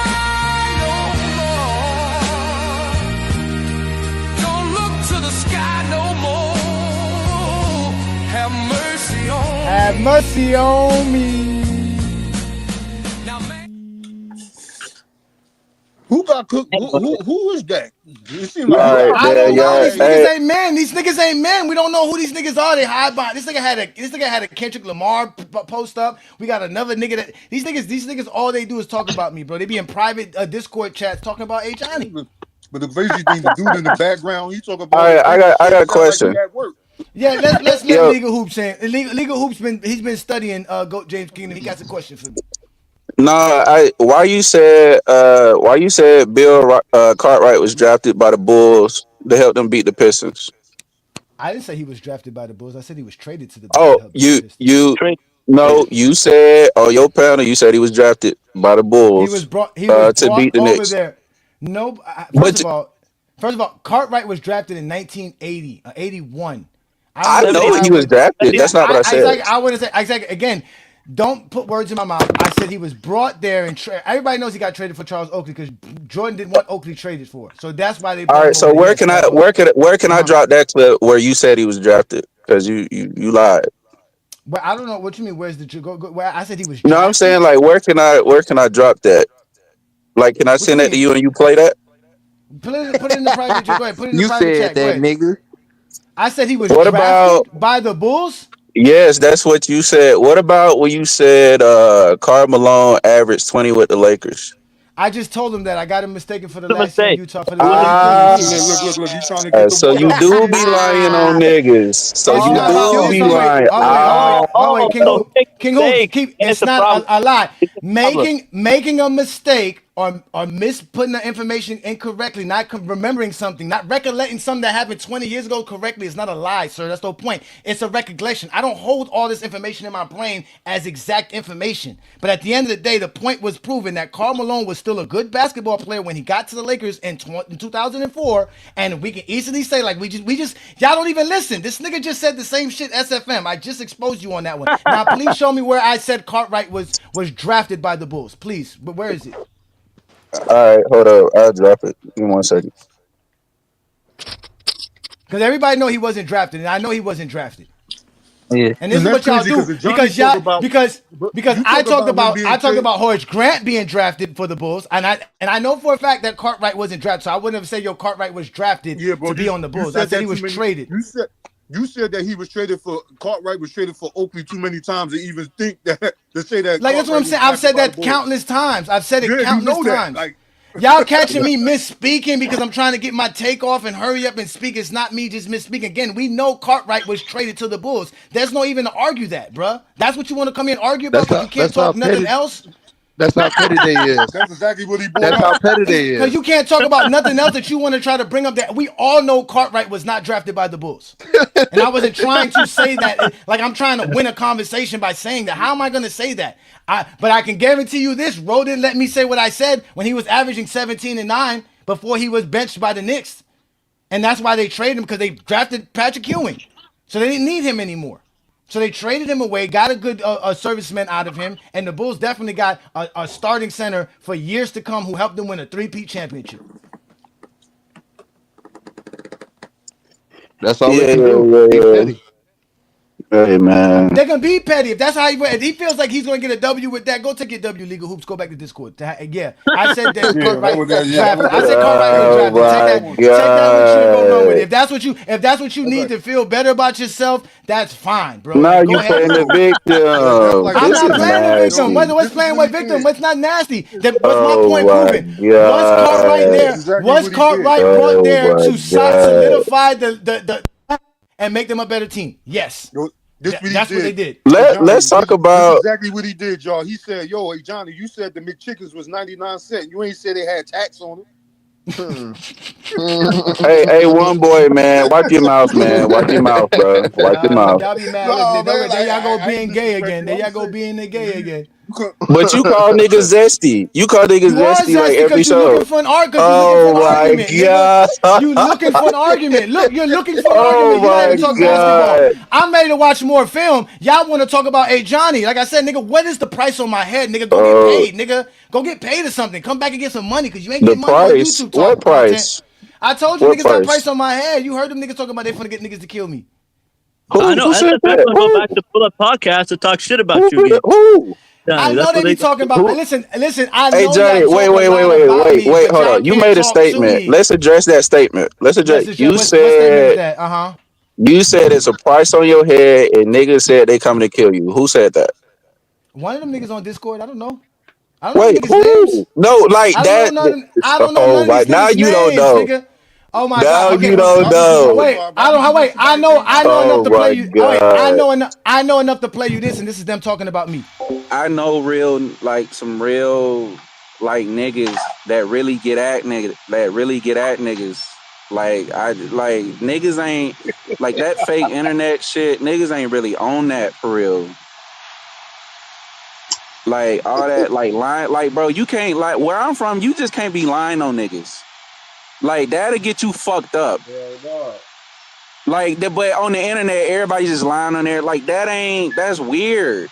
Don't look to the sky no more. Have mercy on me.
Have mercy on me.
Who got cooked? Who is that? It seems like
I don't know. These niggas ain't men. These niggas ain't men. We don't know who these niggas are. They hide behind. This nigga had a Kendrick Lamar post up. We got another nigga that these niggas all they do is talk about me, bro. They be in private Discord chats talking about Ajani.
But the crazy thing, the dude in the background, he talking about.
All right, I got a question.
Yeah, let's let Legal Hoops in. Legal Hoops he's been studying GOAT James Kingdom. He got a question for me.
No, why you said Bill Cartwright was drafted by the Bulls to help them beat the Pistons?
I didn't say he was drafted by the Bulls. I said he was traded to the Bulls.
Oh, you said your panel. You said he was drafted by the Bulls.
He was brought to beat the Knicks. There. No, first of all, Cartwright was drafted in 1980, 81.
I know he was drafted. That's not what I said.
I wouldn't say exactly. Again, don't put words in my mouth. I said he was brought there and everybody knows he got traded for Charles Oakley because Jordan didn't want Oakley traded for. So that's why they.
All right. So where can I drop that clip where you said he was drafted? Because you lied.
But I don't know what you mean. Where's the go? Where I said he was drafted?
No, I'm saying like where can I drop that? Like, can I send that to you and you play that?
Put it in the private chat. Go ahead. Put it in the
You
private
said
chat.
that, nigga.
I said he was drafted by the Bulls.
Yes, that's what you said. What about when you said Karl Malone averaged 20 with the Lakers?
I just told him that I got him mistaken for the last year in Utah for the
look, you trying to get
so you do be lying on niggas. So you do be lying.
King Hoops, it's not a lie. Making a mistake or putting the information incorrectly, not remembering something, not recollecting something that happened 20 years ago correctly is not a lie, sir. That's no point. It's a recollection. I don't hold all this information in my brain as exact information. But at the end of the day, the point was proven that Karl Malone was still a good basketball player when he got to the Lakers in 2004. And we can easily say, like, we just y'all don't even listen. This nigga just said the same shit SFM. I just exposed you on that one. Now, please show me where I said Cartwright was drafted by the Bulls. Please. But where is it?
All right, hold up. I'll drop it. Give me 1 second.
Because everybody know he wasn't drafted, and I know he wasn't drafted.
Yeah.
And this is what y'all do because I talked about Horace Grant being drafted for the Bulls, and I know for a fact that Cartwright wasn't drafted, so I wouldn't have said Cartwright was drafted to be on the Bulls. I said he was traded.
You said that he was traded for Cartwright was traded for Oakley too many times to even think that to say that.
Like, that's what I'm saying. I've said that countless times. I've said it countless times. Like, y'all catching me misspeaking because I'm trying to get my take off and hurry up and speak. It's not me just misspeaking. Again, we know Cartwright was traded to the Bulls. There's no even to argue that, bruh. That's what you want to come here and argue about because you can't talk nothing else?
That's how petty they is.
That's exactly what he brought
That's how petty they is.
Because you can't talk about nothing else that you want to try to bring up. That we all know Cartwright was not drafted by the Bulls. And I wasn't trying to say that. Like, I'm trying to win a conversation by saying that. How am I going to say that? But I can guarantee you this. Roe didn't let me say what I said when he was averaging 17 and 9 before he was benched by the Knicks. And that's why they traded him, because they drafted Patrick Ewing. So they didn't need him anymore. So they traded him away, got a good serviceman out of him, and the Bulls definitely got a starting center for years to come who helped them win a 3-peat championship.
That's all they can do. Be petty.
Hey man,
They're gonna be petty. If that's how if he feels like he's gonna get a W with that, go take your W, Legal Hoops. Go back to Discord. Yeah, I said that. Cartwright drafted. I said Cartwright was drafted. Take that with you and go run with it. If that's what you need to feel better about yourself, that's fine, bro.
now
Like, go
you
ahead.
playing the victim.
I'm
This
not
is
playing the victim.
nasty.
What's playing with victim? What's not nasty? What's my
Oh
point
my
proven?
god.
Was Cartwright there? Was Cartwright brought there to solidify the and make them a better team? Yes. That's what they did.
Let's talk about.
This exactly what he did, y'all. He said, "Yo, hey Johnny, you said the McChickens was 99 cents. You ain't said they had tax on them."
Hey, one boy, man, wipe your mouth, man. Wipe your mouth, bro. Wipe your mouth.
Y'all be mad. Look, there y'all go being gay again. There y'all go being the gay again.
But you call niggas zesty. You call niggas zesty like every show.
You looking for an argument.
Oh my god!
You looking for an argument. Look, you're looking for an argument. You not even talk basketball. I'm ready to watch more film. Y'all want to talk about Ajani. Like I said, nigga, what is the price on my head? Nigga, go get paid, nigga. Go get paid or something. Come back and get some money because you ain't getting money on YouTube.
What price?
I told you niggas got price on my head. You heard them niggas talking about they finna get niggas to kill me.
I know. SFM gonna go back to pull up podcast to talk shit about you again.
Who?
I know they be talking about. Listen. I know.
Hey Johnny, wait, hold on. You made a statement. Let's address that statement. Let's address. You said. You said it's a price on your head, and niggas said they coming to kill you. Who said that?
One of them niggas on Discord. I don't know.
Wait, who? No, like that.
I don't know none of these
now you don't know.
Nigga. Oh my
now
god! Okay,
you don't know.
Wait, I don't. Wait, I know enough to play you. Wait, I know enough to play you this, and this is them talking about me.
I know some real niggas that really get at niggas. Like niggas ain't like that fake internet shit. Niggas ain't really on that for real. Like all that lying. Like bro, you can't where I'm from. You just can't be lying on niggas. Like that'll get you fucked up. But on the internet, everybody just lying on there. Like that's weird.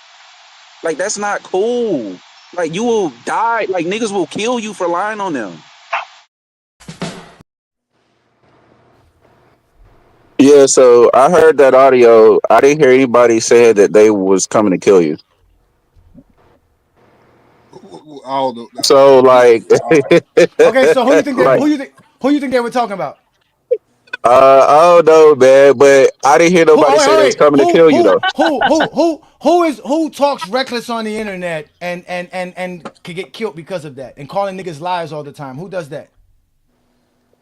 Like that's not cool. Like you will die. Like niggas will kill you for lying on them.
Yeah, so I heard that audio. I didn't hear anybody say that they was coming to kill you. So like,
okay, so who you think they were talking about?
I don't know, man, but I didn't hear nobody say they was coming to kill you though.
Who talks reckless on the internet and could get killed because of that and calling niggas liars all the time? Who does that?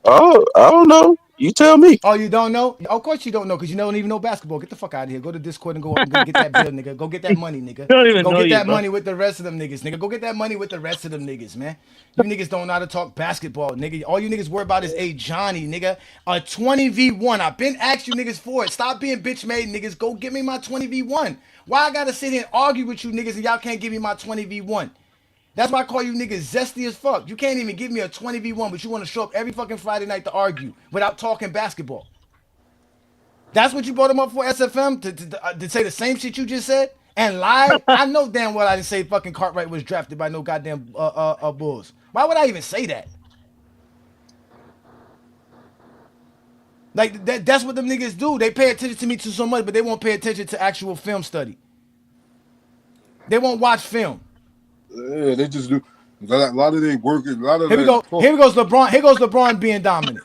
Oh, I don't know. You tell me.
Oh, you don't know? Of course you don't know because you don't even know basketball. Get the fuck out of here. Go to Discord and go get that bill, nigga. Go get that money, nigga. Go get that money with the rest of them niggas, nigga. Go get that money with the rest of them niggas, man. You niggas don't know how to talk basketball, nigga. All you niggas worry about is Ajani, nigga. A 20v1. I've been asking you niggas for it. Stop being bitch made, niggas. Go give me my 20v1. Why I gotta sit here and argue with you niggas and y'all can't give me my 20v1? That's why I call you niggas zesty as fuck. You can't even give me a 20v1, but you want to show up every fucking Friday night to argue without talking basketball. That's what you brought him up for, SFM? To say the same shit you just said? And lie? I know damn well I didn't say fucking Cartwright was drafted by no goddamn Bulls. Why would I even say that? Like, that's what them niggas do. They pay attention to me too so much, but they won't pay attention to actual film study. They won't watch film.
Yeah, they just do a lot of their work. Here we
goes LeBron. Here goes LeBron being dominant.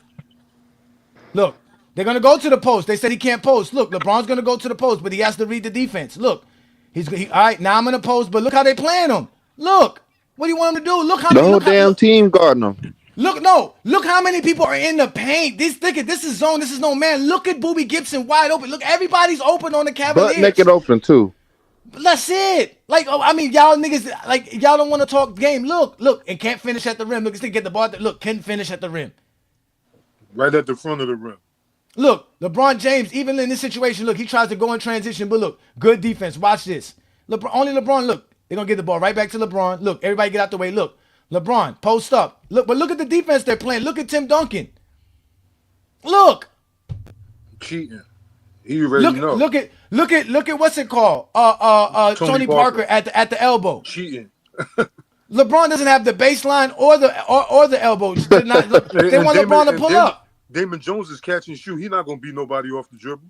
Look, they're gonna go to the post. They said he can't post. Look, LeBron's gonna go to the post, but he has to read the defense. Look, all right. Now I'm gonna post, but look how they playing him. Look, what do you want him to do? Look how
the whole damn team guarding him.
Look how many people are in the paint. This is zone. This is no man. Look at Boobie Gibson wide open. Look, everybody's open on the Cavaliers.
Butt naked open too.
That's it. Like, I mean, y'all niggas, like, y'all don't want to talk game. Look, and can't finish at the rim. Look, get the ball. Look, can't finish at the rim.
Right at the front of the rim.
Look, LeBron James, even in this situation, look, he tries to go in transition, but look, good defense. Watch this. Only LeBron, look, they're going to get the ball right back to LeBron. Look, everybody get out the way. Look, LeBron, post up. Look, but look at the defense they're playing. Look at Tim Duncan. Look.
Cheating. He already know.
Look at what's it called? Tony Parker at the elbow.
Cheating.
LeBron doesn't have the baseline or the elbow. They want LeBron to pull up.
Damon Jones is catch and shoot. He's not gonna beat nobody off the dribble.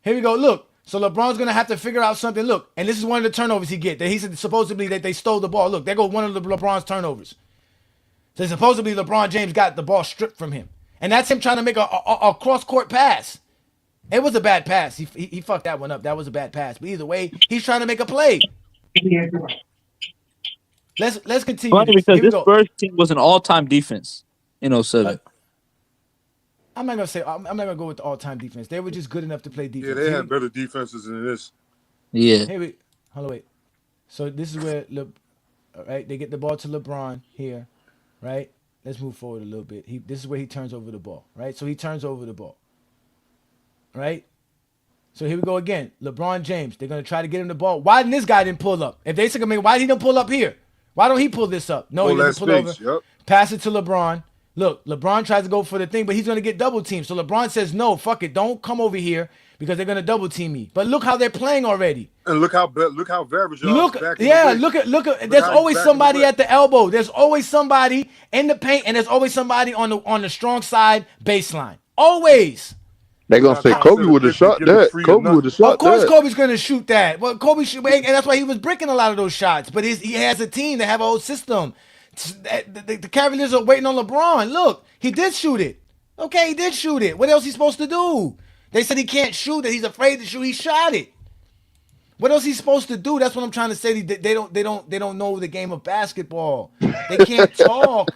Here we go. Look, so LeBron's gonna have to figure out something. Look, and this is one of the turnovers he get. That he said supposedly that they stole the ball. Look, there goes one of LeBron's turnovers. So supposedly LeBron James got the ball stripped from him, and that's him trying to make a cross court pass. It was a bad pass. He fucked that one up. That was a bad pass. But either way, he's trying to make a play. Let's continue.
Funny because this Spurs team was an all-time defense in 07.
I'm not gonna go with the all-time defense. They were just good enough to play defense.
Yeah, they had better defenses than this.
Yeah.
Hey, hold on, wait. So this is where right? They get the ball to LeBron here, right? Let's move forward a little bit. This is where he turns over the ball, right? So he turns over the ball, right? So here we go again. LeBron James. They're gonna try to get him the ball. Why didn't this guy didn't pull up? If they took him in, why didn't he pull up here? Why don't he pull this up? No, he doesn't pull over.
Yep.
Pass it to LeBron. Look, LeBron tries to go for the thing, but he's going to get double teamed. So LeBron says, no, fuck it. Don't come over here because they're going to double team me. But look how they're playing already.
And look how Varejao
look at there's always somebody at the elbow. There's always somebody in the paint, and there's always somebody on the strong side baseline. Always.
They're going to say Kobe would have shot that. Kobe would have shot that.
Of course Kobe's going to shoot that. Well, Kobe should, and that's why he was breaking a lot of those shots. But he has a team. They have a whole system. The Cavaliers are waiting on LeBron. Look, he did shoot it. Okay, he did shoot it. What else is he supposed to do? They said he can't shoot it. He's afraid to shoot. He shot it. What else is he supposed to do? That's what I'm trying to say. They don't know the game of basketball. They can't talk.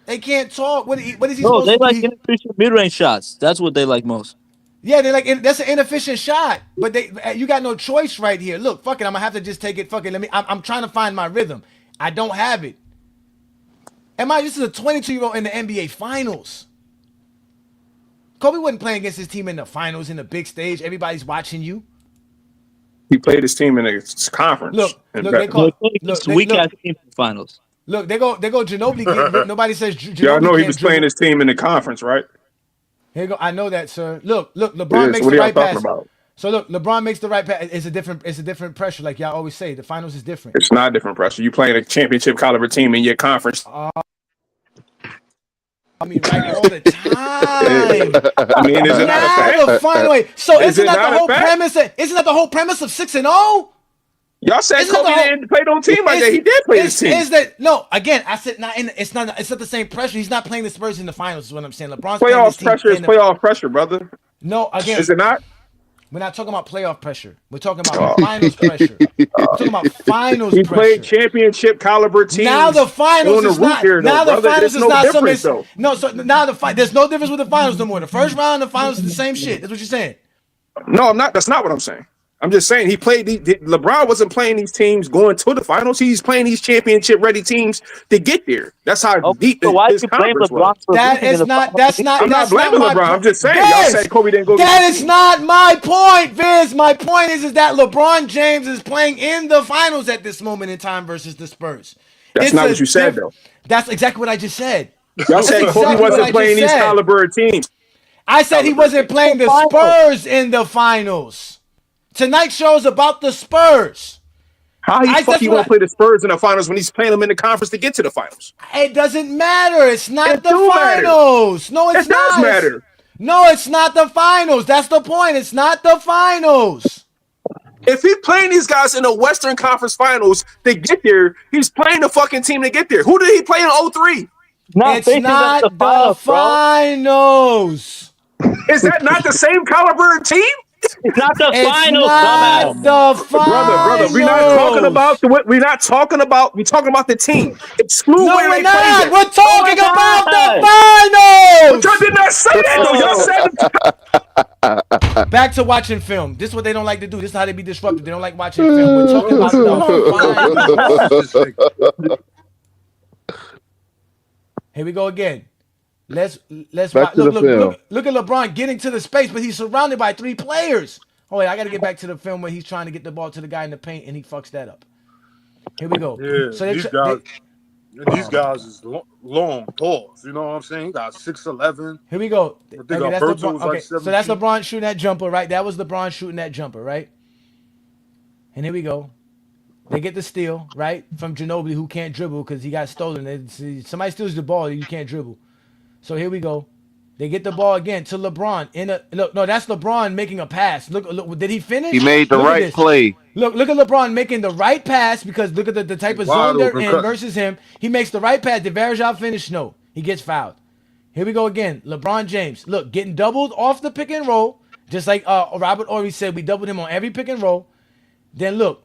They can't talk. What is he supposed to do?
No, they like inefficient mid-range shots. That's what they like most.
Yeah, they like that's an inefficient shot, but you got no choice right here. Look, fuck it, I'm gonna have to just take it. Fuck it, I'm trying to find my rhythm. I don't have it. This is a 22-year-old in the NBA Finals. Kobe wasn't playing against his team in the finals in the big stage. Everybody's watching you.
He played his team in a conference.
Look, they call
weak-ass team in the finals.
Look, they go Ginobili. Nobody says Ginobili.
Y'all know he was playing his team in the conference, right?
Here you go. I know that, sir. Look. LeBron makes the right pass. About? So look, LeBron makes the right pass. It's a different pressure, like y'all always say. The finals is different.
It's not different pressure. You playing a championship caliber team in your conference.
Right all the time.
Is it not a fact?
Final so isn't that the whole premise? Isn't that the whole premise of 6-0?
Y'all said Kobe didn't play on team like that. He did play his team.
No? Again, I said it's not the same pressure. He's not playing the Spurs in the finals. Is what I'm saying. LeBron's
playoff pressure is playoff pressure, brother.
No, again,
is it not?
We're not talking about playoff pressure. We're talking about finals pressure. We're talking about finals
he
pressure.
He played championship caliber teams.
Now the finals is not. Now the finals is not something.
No,
so now there's no difference with the finals no more. The first round, the finals is the same shit. That's what you're saying.
No, I'm not. That's not what I'm saying. I'm just saying he played. LeBron wasn't playing these teams going to the finals. He's playing these championship ready teams to get there. That's how deep his conference was.
That's not
I'm not blaming LeBron. I'm just saying. Y'all said Kobe didn't go.
That is not my point, Viz. My point is that LeBron James is playing in the finals at this moment in time versus the Spurs.
That's not what you said, though.
That's exactly what I just said.
Y'all said Kobe wasn't playing these caliber teams.
I said he wasn't playing the Spurs in the finals. Tonight's show is about the Spurs.
How he want to play the Spurs in the finals when he's playing them in the conference to get to the finals?
It doesn't matter. It's not the finals. No, it's not.
It does matter.
No, it's not the finals. That's the point. It's not the finals.
If he's playing these guys in the Western Conference Finals to get there, he's playing the fucking team to get there. Who did he play in 03?
It's not the finals.
Is that not the same caliber team?
It's not the finals,
dumbass. The finals.
Brother, we're not talking about the team. Exclude
no,
where
we're
they
not.
play.
We're talking about the finals.
But y'all did not say that though. Y'all said
back to watching film. This is what they don't like to do. This is how they be disruptive. They don't like watching film. We're talking about the finals. Here we go again. Let's look at LeBron getting to the space, but he's surrounded by 3 players. Oh wait, I got to get back to the film where he's trying to get the ball to the guy in the paint and he fucks that up. Here we go.
Yeah, And these guys is long pause. You know what I'm saying? He got 6'11".
Here we go.
I think
Okay, that's
Alberto
LeBron.
was
Okay,
like 7
so that's
feet.
LeBron shooting that jumper, right? That was LeBron shooting that jumper, right? And here we go. They get the steal, right, from Ginobili, who can't dribble because he got stolen. Somebody steals the ball, you can't dribble. So here we go. They get the ball again to LeBron. No, that's LeBron making a pass. Look, did he finish?
He made the
Look at
right
this.
play.
Look at LeBron making the right pass because look at the type of
Wide
zone they're
open
in
cut.
versus him. He makes the right pass. Did Varejao finish? No. He gets fouled. Here we go again. LeBron James. Look, getting doubled off the pick and roll. Just like Robert Ory said, we doubled him on every pick and roll. Then look.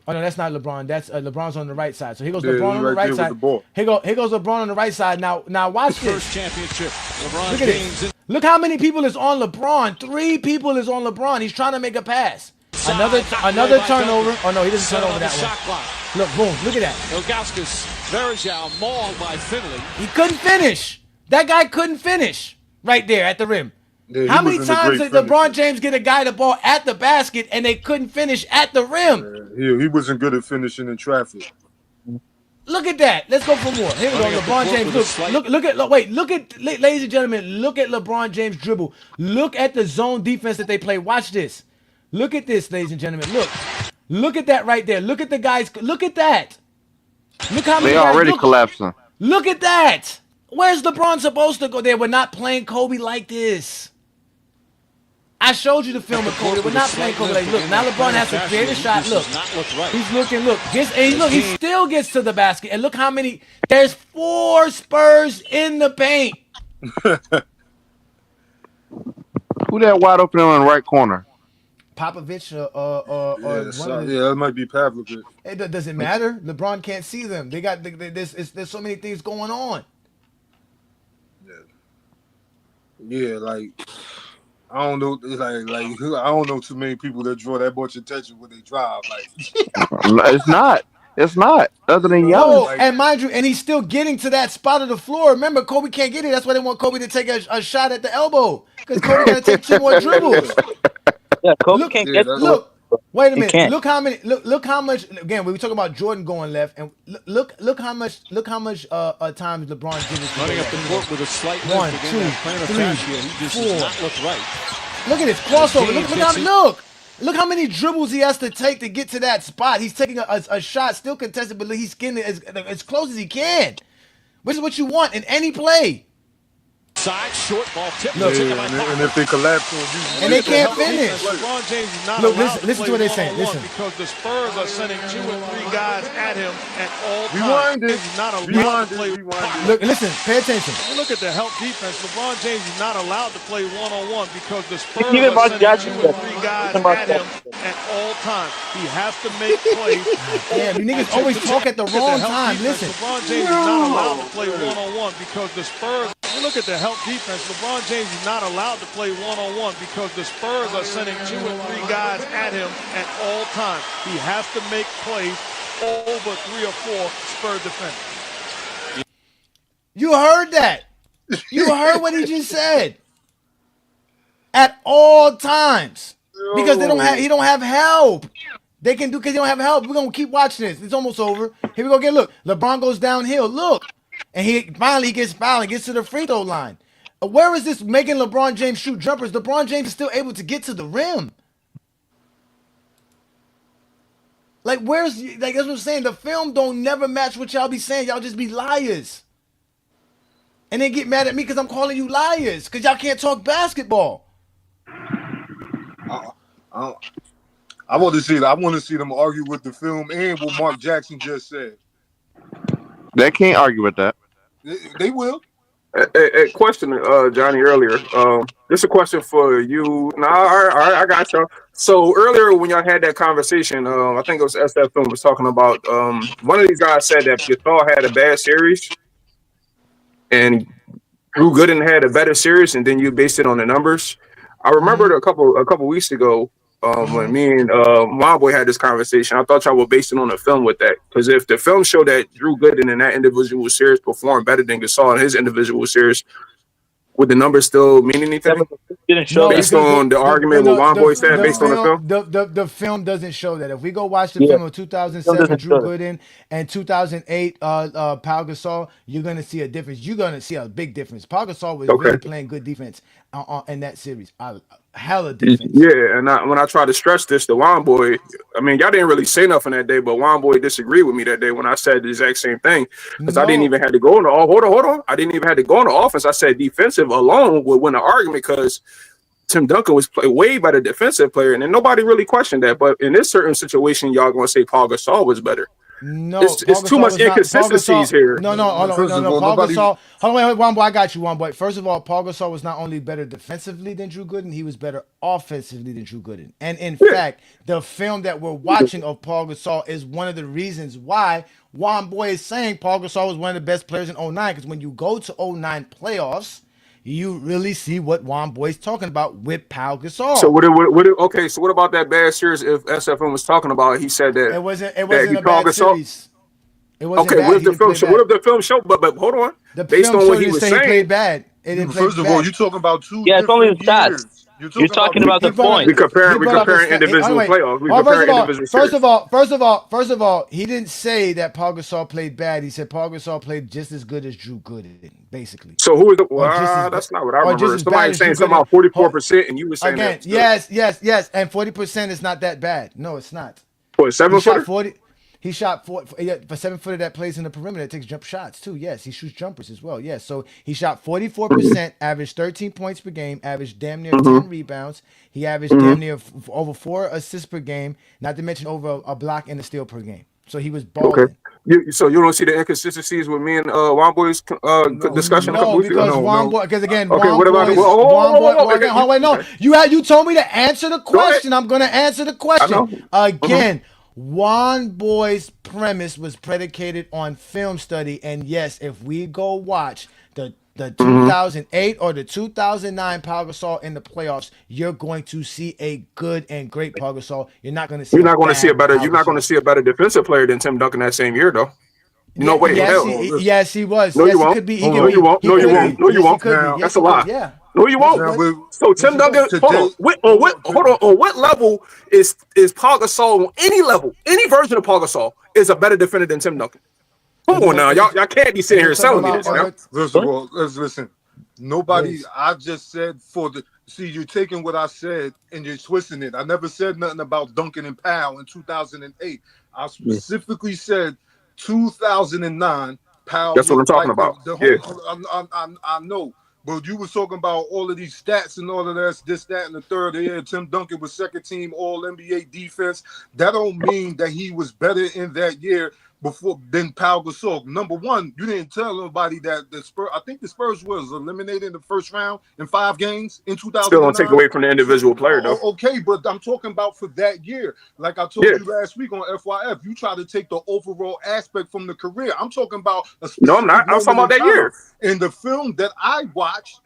Oh, no, that's not LeBron. That's LeBron's on the right side. So here goes LeBron on the right side. Here goes LeBron on the right side. Now watch this.
First championship. LeBron
Look at
James.
this. Look how many people is on LeBron. 3 people is on LeBron. He's trying to make a pass. Another turnover. Oh, no, he doesn't turn over that one. Look, boom. Look at that.
Ilgauskas, Varejao mauled by Finley.
He couldn't finish. That guy couldn't finish right there at the rim.
Yeah,
how many times did LeBron James get a guy the ball at the basket and they couldn't finish at the rim?
Yeah, he wasn't good at finishing in traffic.
Look at that. Let's go for more. Here we go. LeBron James. Look at, ladies and gentlemen, look at LeBron James dribble. Look at the zone defense that they play. Watch this. Look at this, ladies and gentlemen. Look at that right there. Look at the guys. Look at that. Look how many
They already collapsing.
Look at that. Where's LeBron supposed to go? They were not playing Kobe like this. I showed you the film of Kobe. We're not playing Kobe like this. Look, now LeBron has to create a shot. Look, he's looking. Look, he still gets to the basket. And look how many. There's 4 Spurs in the paint.
Who that wide open on the right corner?
Popovich or
that might be Pavlovich.
It doesn't matter. LeBron can't see them. They got there's so many things going on.
Yeah, like I don't know. It's like I don't know too many people that draw that much attention when they drive. Like
It's not. Other than
No,
Giannis.
and mind you, and he's still getting to that spot of the floor. Remember, Kobe can't get it. That's why they want Kobe to take a shot at the elbow because Kobe got to take 2 more dribbles.
Yeah, Kobe can't get to
Wait a minute.
can't.
Look how many. Look how much. Again, we were talking about Jordan going left, and look how much. Look how much times LeBron dribbles.
Running up the court with a slight
1, 2, 3, 4. Look at this crossover. Look how many dribbles he has to take to get to that spot. He's taking a shot, still contested, but he's getting it as close as he can. Which is what you want in any play.
Side short ball tip.
And if they collapse on you,
and they can't finish.
LeBron James is not
Look,
allowed
listen to what they're saying. Listen.
because the Spurs are sending 2 and 3 guys at him at all times. He's not allowed to play.
Look, listen. Pay attention.
Look at the help defense. LeBron James is not allowed to play one-on-one because the Spurs
Even
are
Mark
sending 2 and 3 guys at him at all times. He has to make plays.
Damn, you niggas always talk at the wrong time. Listen.
LeBron James is not allowed to play one-on-one because the Spurs. Look at the help defense. LeBron James is not allowed to play one-on-one because the Spurs are sending 2 and 3 guys at him at all times. He has to make plays over 3 or 4 Spur defenders.
You heard that. You heard what he just said. At all times. Because he don't have help. They can do because they don't have help. We're gonna keep watching this. It's almost over. Here we go again. Look, LeBron goes downhill. Look. And he finally gets fouled and gets to the free throw line. Where is this making LeBron James shoot jumpers? LeBron James is still able to get to the rim. Like, that's what I'm saying. The film don't never match what y'all be saying. Y'all just be liars. And then get mad at me because I'm calling you liars. Because y'all can't talk basketball.
I want to see them argue with the film and what Mark Jackson just said.
They can't argue with that.
They will.
A question, Johnny, earlier. This is a question for you. All right, I got y'all. So earlier when y'all had that conversation, I think it was SF Film was talking about one of these guys said that Gasol had a bad series and Drew Gooden had a better series, and then you based it on the numbers. I remembered a couple weeks ago when me and my boy had this conversation. I thought y'all were based it on the film with that, because if the film showed that Drew Gooden in that individual series performed better than Gasol in his individual series, Would the numbers still mean anything?
Didn't show
based on the argument what Juan Boy said, based on the film?
The film doesn't show that. If we go watch the
Yeah.
film of 2007, Drew
show that.
Gooden, and 2008, Pau Gasol, you're gonna see a difference. You're gonna see a big difference. Pau Gasol was
Okay.
really playing good defense in that series. Hella defense.
Yeah, and when I try to stress this to Juan Boy, I mean, y'all didn't really say nothing that day, but Juan Boy disagreed with me that day when I said the exact same thing. Because I didn't even have to go on the hold on. I didn't even have to go on the offense. I said defensive alone would win the argument because Tim Duncan was way better defensive player, and then nobody really questioned that. But in this certain situation, y'all gonna say Paul Gasol was better.
No,
it's too much inconsistencies here.
No, Paul Gasol. Hold on, wait, Juan Boy, I got you, Juan Boy. First of all, Paul Gasol was not only better defensively than Drew Gooden, he was better offensively than Drew Gooden. And in fact, the film that we're watching of Paul Gasol is one of the reasons why Juan Boy is saying Paul Gasol was one of the best players in 09. Because when you go to 09 playoffs, you really see what Juan Boy's talking about with Pau Gasol.
So okay, so what about that bad series if SFM was talking about? He said that
it wasn't a bad series. It wasn't
okay,
bad.
what if the film show? What if the film showed? But hold on, based on what he was saying,
he played bad. It didn't play
First of all, you're talking about two.
Yeah, it's only the
different
stats.
years.
You're talking about the point.
We comparing individual playoffs. We comparing individual series.
First of all, he didn't say that Paul Gasol played bad. He said Paul Gasol played just as good as Drew Gooden, basically.
So who is the? Well, that's not what I remember. Somebody saying something about 44%, and you were saying
again.
that.
Yes, and 40% is not that bad. No, it's not.
What, 7-footer?
He shot for 7-footer that plays in the perimeter. It takes jump shots too. Yes, he shoots jumpers as well. Yes, so he shot 44%, averaged 13 points per game, averaged damn near 10 rebounds. He averaged damn near over 4 assists per game. Not to mention over a block and a steal per game. So he was balling.
Okay. So you don't see the inconsistencies with me and Juan Boy's discussion?
No, because Juan Boy. Because again,
okay,
Juan Boy. Wait, no. You told me to answer the question. I'm going to answer the question again. Juan Boy's premise was predicated on film study, and yes, if we go watch the 2008 or the 2009 Pau Gasol in the playoffs, you're going to see a good and great Pau Gasol. You're not going to see.
You're not going to see a better. You're not going to see a better defensive player than Tim Duncan that same year, though. No way.
Yes, he was.
No,
yes,
you won't.
Could be.
No, you won't. No, you won't. No, you won't. That's a lie.
Yeah.
No, you won't. So Tim Duncan, hold on. On what level is Paul Gasol? On any level, any version of Paul Gasol is a better defender than Tim Duncan. Come on now, y'all can't be sitting here selling me this.
First of all, let's listen. Nobody. I just said See, you're taking what I said and you're twisting it. I never said nothing about Duncan and Powell in 2008. I specifically said 2009. Powell.
That's what I'm talking about.
I know. But you was talking about all of these stats and all of this, that, and the third. Yeah, Tim Duncan was second team All NBA defense. That don't mean that he was better in that year than Pau Gasol. Number one, you didn't tell nobody that the Spurs. I think the Spurs was eliminated in the first round in 5 games in 2009.
Still don't take away from the individual player though.
Okay, but I'm talking about for that year. Like I told you last week on FYF, you try to take the overall aspect from the career. I'm talking about
No, I'm not. I'm talking about that year.
In the film that I watched,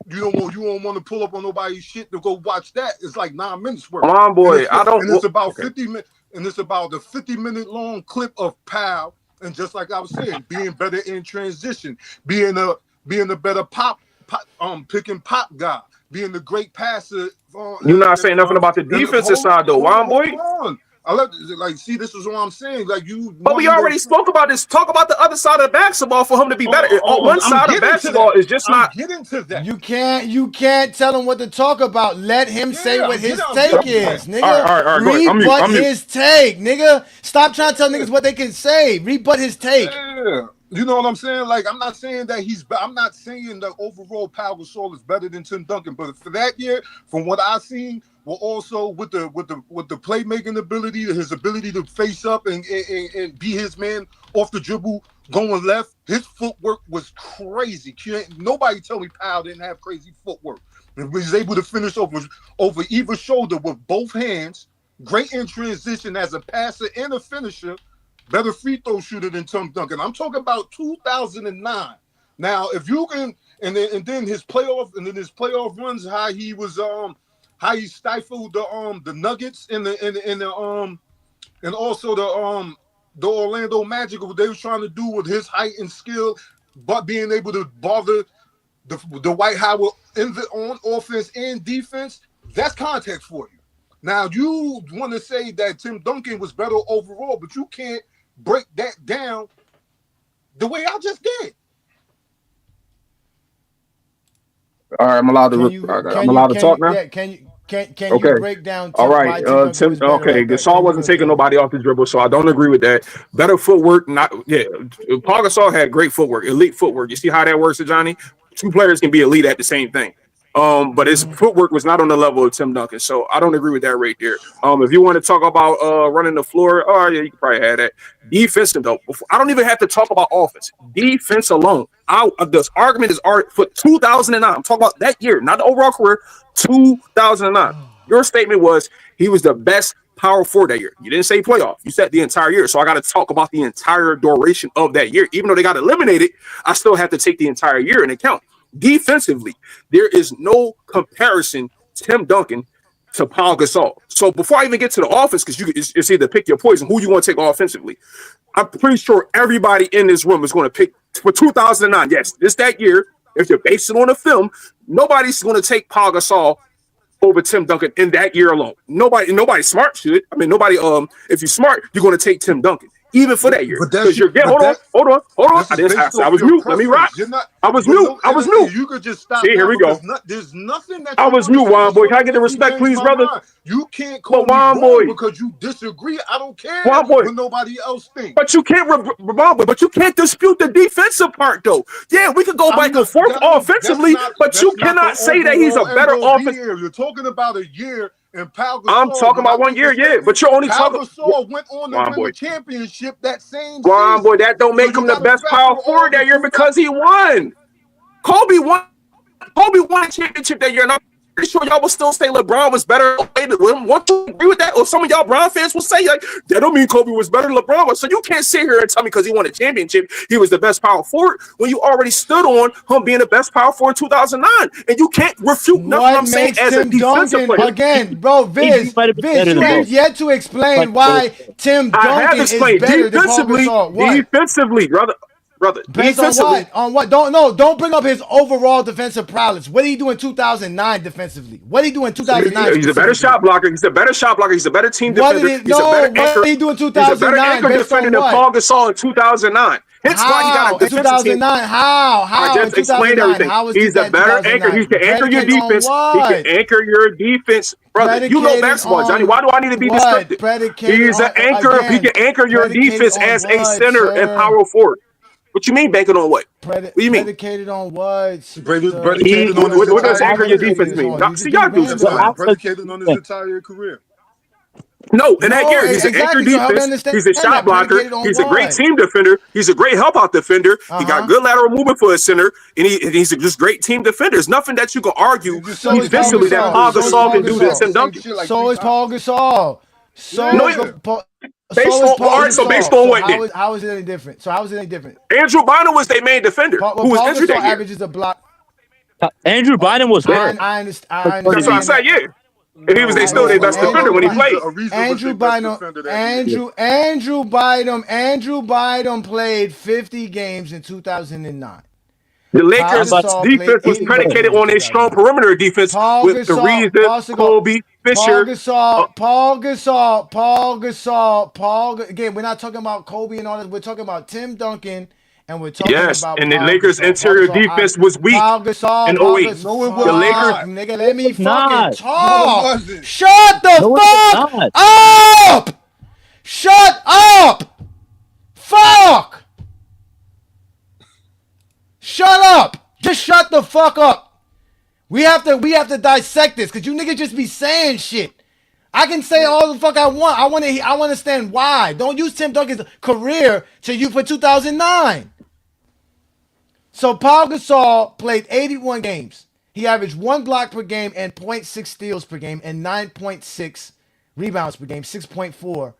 you don't want to pull up on nobody's shit to go watch that. It's like 9 minutes worth.
Come on, boy.
And it's about 50 minutes. And it's about the 50-minute long clip of Powell, and just like I was saying, being better in transition, being a better pick and pop guy, being the great passer.
You're not saying nothing about the defensive side though, Juan Boy.
See, this is what I'm saying. Like you,
but we already spoke about this. Talk about the other side of the basketball for him to be better. One side of basketball is just not.
Get into that.
You can't tell him what to talk about. Let him say what his take is, nigga.
All right,
rebut his take, nigga. Stop trying to tell niggas what they can say. Rebut his take.
Yeah. You know what I'm saying? Like, I'm not saying that I'm not saying that overall Pau Gasol is better than Tim Duncan, but for that year, from what I've seen, well, also with the playmaking ability, his ability to face up and be his man off the dribble, going left, his footwork was crazy. Nobody tell me Pau didn't have crazy footwork. He was able to finish over either shoulder with both hands, great in transition as a passer and a finisher. Better free throw shooter than Tim Duncan. I'm talking about 2009. Now, if you can, and then his playoff runs, how he was how he stifled the Nuggets and also the Orlando Magic, what they was trying to do with his height and skill, but being able to bother the Dwight Howard on offense and defense, that's context for you. Now, you want to say that Tim Duncan was better overall, but you can't break that down the way I just did.
All right, I'm allowed to. I'm allowed to talk now.
Yeah, can you break down
All right.
why Tim Duncan was better?
Okay. Gasol wasn't taking nobody off his dribble, so I don't agree with that. Better footwork, not Paul Gasol had great footwork, elite footwork. You see how that works, Johnny? Two players can be elite at the same thing. But his footwork was not on the level of Tim Duncan, so I don't agree with that right there. If you want to talk about running the floor, oh yeah, you can probably have that. Defensive though, I don't even have to talk about offense. Defense alone, this argument is for 2009. I'm talking about that year, not the overall career. 2009. Your statement was he was the best power forward that year. You didn't say playoff. You said the entire year. So I got to talk about the entire duration of that year. Even though they got eliminated, I still have to take the entire year into account. Defensively, there is no comparison, Tim Duncan to Paul Gasol. So before I even get to the offense, because it's either pick your poison, who you want to take offensively. I'm pretty sure everybody in this room is going to pick for 2009. Yes, that year. If you're basing it on a film, nobody's going to take Paul Gasol over Tim Duncan in that year alone. Nobody smart should. I mean, nobody. If you're smart, you're going to take Tim Duncan. Even for that year, because you're hold on. I was mute. Let me rock. I was mute.
You could just stop.
See, here we go.
There's nothing that
I was mute, Juan boy. Can I get the respect, please, brother?
You can't call me wrong because you disagree. I don't care what nobody else thinks.
But you can't, but you can't dispute the defensive part, though. Yeah, we could go back and forth offensively, but you cannot say that he's a better offense.
You're talking about a year. And Pau Gasol,
I'm talking about 1 year, yeah, but you're only talking.
Gasol went on to win the championship that same
season. Boy, that don't make him the best power forward that year because he won. Kobe won a championship that year, and I'm pretty sure y'all will still say LeBron was better. Won't you agree with that? Or some of y'all Brown fans will say like that don't mean Kobe was better than LeBron was. So you can't sit here and tell me because he won a championship he was the best power forward when you already stood on him being the best power forward in 2009, and you can't refute nothing I'm saying as a defensive player.
Again, bro, Viz, you have yet to explain why Tim Duncan is better than Paul Gasol.
Defensively, brother.
Based on what? Don't bring up his overall defensive prowess. What did he do in 2009 defensively? What did he do in 2009?
He's a better shot blocker. He's a better shot blocker. He's a better team defender. He's a better anchor.
What did he do in 2009?
He's a better anchor defender than Paul Gasol in 2009. Hence why he got a defensive team.
How?
I just explained everything. He's a better anchor. He can anchor your defense. He can anchor your defense. Brother, you know basketball, Johnny. Why do I need to be descriptive? He's an anchor. He can anchor your defense as a center and power forward. What you mean banking on what? What do you mean?
Predicated on what?
Predicated on
what does anchor your defense mean? See, y'all do this.
Predicated on his entire career.
No, in that year, he's an anchor defense. He's a shot blocker. He's a great team defender. He's a great help out defender. He got good lateral movement for a center, and he's a just great team defender. There's nothing that you can argue defensively that Paul Gasol can do to Tim Duncan.
So is Paul Gasol.
Based on what then?
How is it any different? So how is it any different?
Andrew Bynum was their main defender. Who was injured that year.
Averages a block.
Andrew Bynum was better.
I understand.
That's what I said. Yeah. And he was still their best defender when he played.
Andrew Bynum played 50 games in 2009.
The Lakers' defense was predicated on a strong perimeter defense with Ariza, Kobe, Fisher.
Paul Gasol. Again, we're not talking about Kobe and all that. We're talking about Tim Duncan. And we're talking about
and the Lakers' interior defense was weak in 08.
The Lakers, nigga, let me fucking talk. Shut the fuck up. Shut up. Fuck. Shut up. Just shut the fuck up. We have to dissect this because you niggas just be saying shit. I can say all the fuck I want. I want to understand why. Don't use Tim Duncan's career to you for 2009. So Paul Gasol played 81 games. He averaged 1 block per game and 0.6 steals per game and 9.6 rebounds per game, 6.4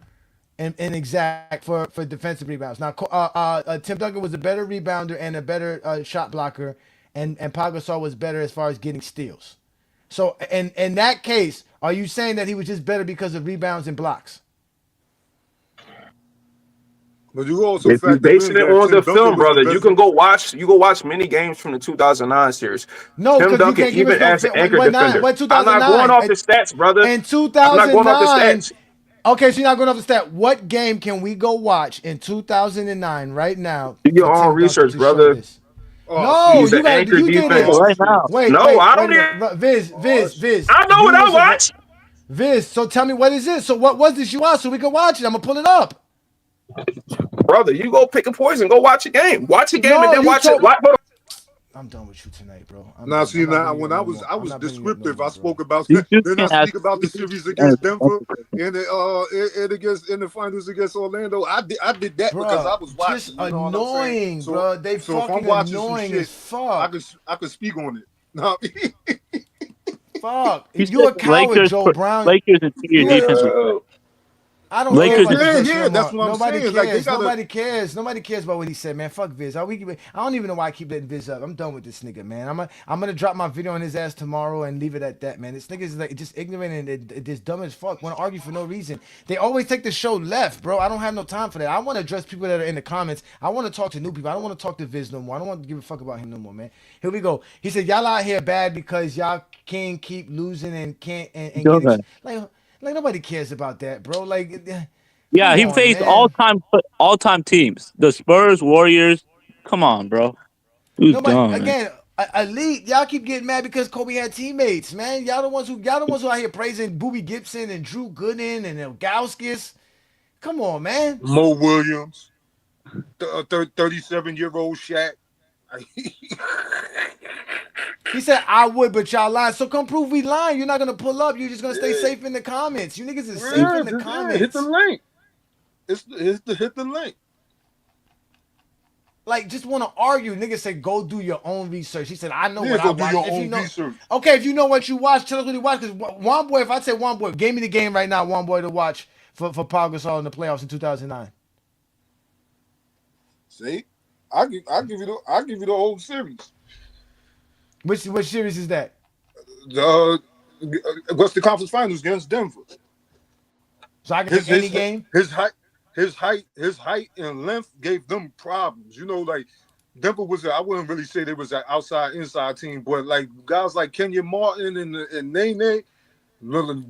in exact for defensive rebounds. Now, Tim Duncan was a better rebounder and a better shot blocker, and Paul Gasol was better as far as getting steals. So in that case, are you saying that he was just better because of rebounds and blocks?
But you also
If you're
factor
basing
in
it
that
on
Tim
the
Duncan
film,
was the
brother, you
best.
can go watch. You go watch many games from the 2009 series.
No,
Tim
because you
Duncan,
can't give us
even
no.
as an anchor
What nine?
defender,
What
I'm not going
2009?
off the stats, brother.
In
I'm not going off the
2009.
stats.
Okay, so you're not going off the stat. What game can we go watch in 2009 right now
Do
for
your own
Tim Duncan
research,
to show
brother.
this?
Oh,
No,
He's
see.
an
you got.
anchor
You did
defense.
it.
Oh,
right
shit.
now.
Wait,
No, I
wait
don't
a
need.
minute. Viz.
I know
You
what I
was a
watch.
Viz. So tell me what is it? So what was this you watched so we can watch it? I'm gonna pull it up.
Brother, you go pick a poison. Go watch a game. Watch a game and
No,
then
you
watch it.
told.
Hold on.
I'm done with you tonight, bro.
Now,
I'm
see,
not
now
bringing you
when
up
I
no
was
more.
I
I'm
was
not bringing you up no
descriptive. I
more, bro.
spoke about
You just
then I
can't ask.
speak about the
You just
series
can't
against
answer
Denver and in the finals against Orlando. I did that because I
Bruh,
was
just
watching. You know what I'm saying?
annoying,
So
bro. They
so if I'm
fucking
watching some
annoying
shit,
as fuck.
I could speak on it. No,
Fuck.
You
You
said
a coward, Joe Brown.
Lakers interior
You a.
defense was trash.
I don't care
Lakers.
about this shit no
That's
more.
what I'm
Nobody
saying. Like they
cares.
gotta.
Nobody cares. Nobody cares about what he said, man. Fuck Viz. I don't even know why I keep letting Viz up. I'm done with this nigga, man. I'm gonna drop my video on his ass tomorrow and leave it at that, man. This nigga is like just ignorant and just dumb as fuck. Want to argue for no reason. They always take the show left, bro. I don't have no time for that. I want to address people that are in the comments. I want to talk to new people. I don't want to talk to Viz no more. I don't want to give a fuck about him no more, man. Here we go. He said y'all out here bad because y'all can't keep losing and can't and
Go
get
ahead.
like nobody cares about that, bro. Like.
Yeah,
Come
he
on,
faced
man.
all time teams. The Spurs, Warriors. Come on, bro. Who's
Nobody
dumb, man?
again. Elite, y'all keep getting mad because Kobe had teammates, man. Y'all the ones who out here praising Boobie Gibson and Drew Gooden and Ilgauskas. Come on, man.
Mo Williams, 37-year-old Shaq.
He said I would, but y'all lying. So come prove we lying. You're not gonna pull up. You're just gonna stay safe in the comments. You niggas is safe in the comments.
Hit the link. Hit the link.
Like, just want to argue. Niggas say, go do your own research. He said, I know what I
Go do
watched.
your
If
own
you know,
research.
okay, if you know what you watch, tell us what you watch. Because one boy, if I say one boy, gave me the game right now, one boy to watch for Pau Gasol in the playoffs in 2009.
See, I'll give you the whole series.
Which series is that?
What's the conference finals against Denver?
So I can pick any game.
His height and length gave them problems. You know, like Denver I wouldn't really say they was an inside team, but like guys like Kenyon Martin and Nene,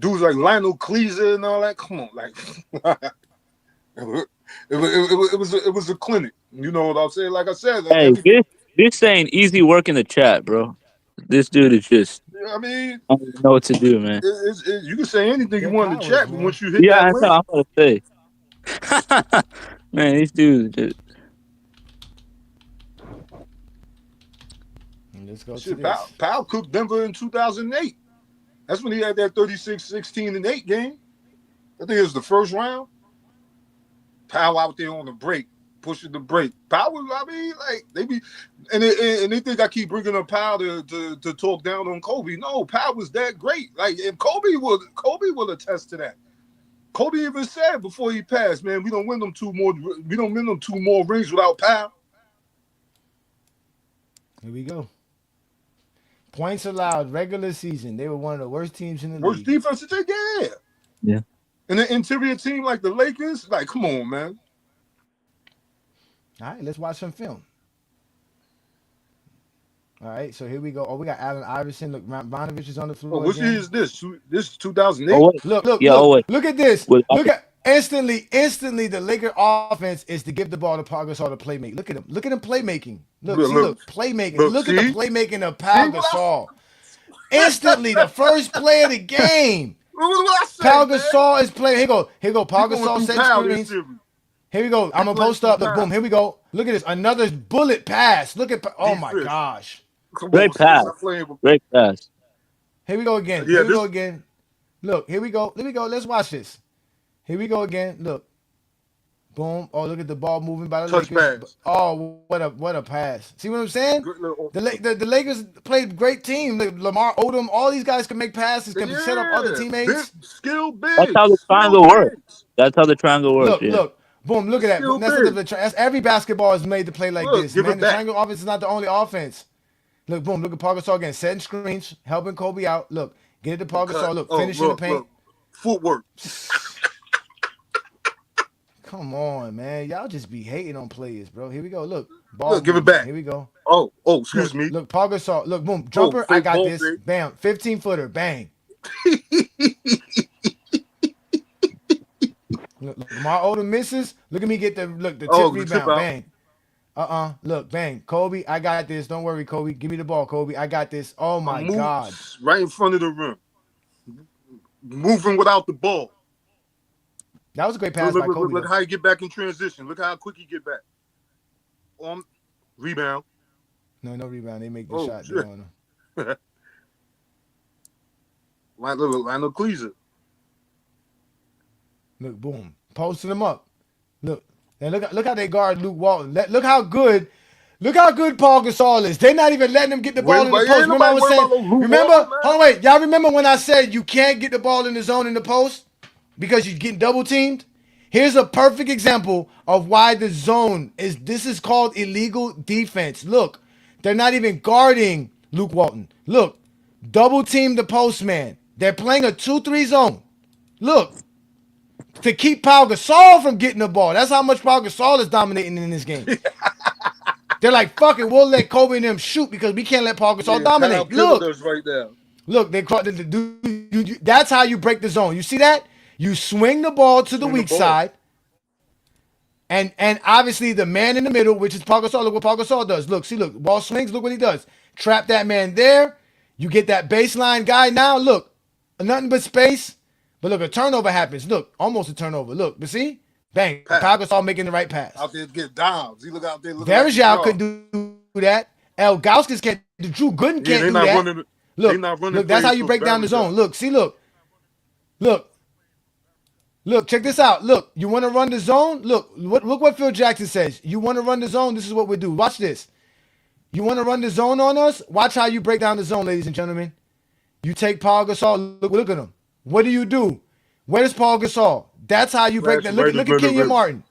dudes like Lionel Cleaser and all that. Come on, like it was a clinic. You know what I'm saying? Like I said,
Hey, this saying easy work in the chat, bro. This dude is just.
I mean,
I don't even know what to do, man.
You can say anything you want in the chat, but once you hit
Yeah,
that
that's
link,
what I'm gonna say. Man, these dudes just.
Let's go
shit, Powell cooked Denver in 2008. That's when he had that 36-16-8 game. I think it was the first round. Powell out there on the break, pushing the break. Powell, I mean, like they be, and they think I keep bringing up Powell to talk down on Kobe. No, Powell was that great. Like, and Kobe will attest to that. Kobe even said before he passed, man, we don't win them two more rings without Powell.
Here we go. Points allowed regular season. They were one of the worst teams in the
Worst
league.
defensive team, yeah.
Yeah.
And an interior team like the Lakers, like, come on, man.
All right, let's watch some film. All right, so here we go. Oh, we got Allen Iverson. Look, Bonovich is on the floor.
What year is this? This is 2008.
Oh, look at this.
Wait.
Look at instantly the Laker offense is to give the ball to Pau Gasol to play make. Look at him playmaking. Look, playmaking. Look at the playmaking of Pau Gasol. Instantly, the first play of the game. Pau Gasol is playing. Here go. Pau Gasol set screens. Here we go. I'm gonna post up. Look, boom. Here we go. Look at this. Another bullet pass. Look at. Oh my gosh.
Great pass. Great pass.
Here we go again.
Yeah,
here we go again. Look. Here we go. Let's watch this. Here we go again. Look. Boom. Oh, look at the ball moving by the Lakers.
Pass.
Oh, what a pass. See what I'm saying? The Lakers played great team. Lamar Odom, all these guys can make passes, can set up other teammates.
Big.
That's how the triangle works.
Look. Boom, look at that. That's every basketball is made to play like this, man. The triangle offense is not the only offense. Look, boom, look at Pau Gasol again, setting screens, helping Kobe out. Look, get it to Pau Gasol. Look, finishing the paint.
Footwork.
Come on, man. Y'all just be hating on players, bro. Here we go. Look, ball
Look, give it
movement.
back.
Here we go.
Oh, excuse me.
Look, Paul Gasol. Look, boom,
Oh,
jumper. I
fake
got
ball
this.
fake.
Bam, 15-footer. Bang. Look, my older misses. Look at me get the tip rebound.
Tip out.
Bang. Look, bang. Kobe, I got this. Don't worry, Kobe. Give me the ball, Kobe. I got this. Oh my God.
Right in front of the rim. Moving without the ball.
That was a great pass by Kobe.
Look how he get back in transition. Look how quick he get back. Rebound.
No rebound. They make the shot. Shit.
Lionel Cleaser.
Look, boom. Posting them up. Look. And look how they guard Luke Walton. Look how good Paul Gasol is. They're not even letting him get the ball in the post. Remember I was saying, hold on, wait. Y'all remember when I said you can't get the ball in the zone in the post because you're getting double teamed? Here's a perfect example of why the zone is called illegal defense. Look, they're not even guarding Luke Walton. Look, double team the post man. They're playing a 2-3 zone. Look, to keep Paul Gasol from getting the ball. That's how much Paul Gasol is dominating in this game. They're like, fuck it, we'll let Kobe and them shoot because we can't let Paul Gasol dominate. Look,
right there.
Look, that's how you break the zone. You see that? You swing the ball to the weak side. And obviously the man in the middle, which is Paul Gasol, look what Paul Gasol does. Look, ball swings, look what he does. Trap that man there. You get that baseline guy now. Look, nothing but space. But look, a turnover happens. Look, almost a turnover. Look, but see? Bang. Paul Gasol making the right pass.
Out there get downs. He look out there.
Verjao couldn't do that. El Gauskas can't. Drew Gooden can't do that. Look, that's how you break down the zone. Look, see, look. Look, check this out. Look, you want to run the zone? Look what Phil Jackson says. You want to run the zone? This is what we do. Watch this. You want to run the zone on us? Watch how you break down the zone, ladies and gentlemen. You take Paul Gasol. Look at him. What do? Where's Paul Gasol? That's how you break that. Look at Kenyon Martin.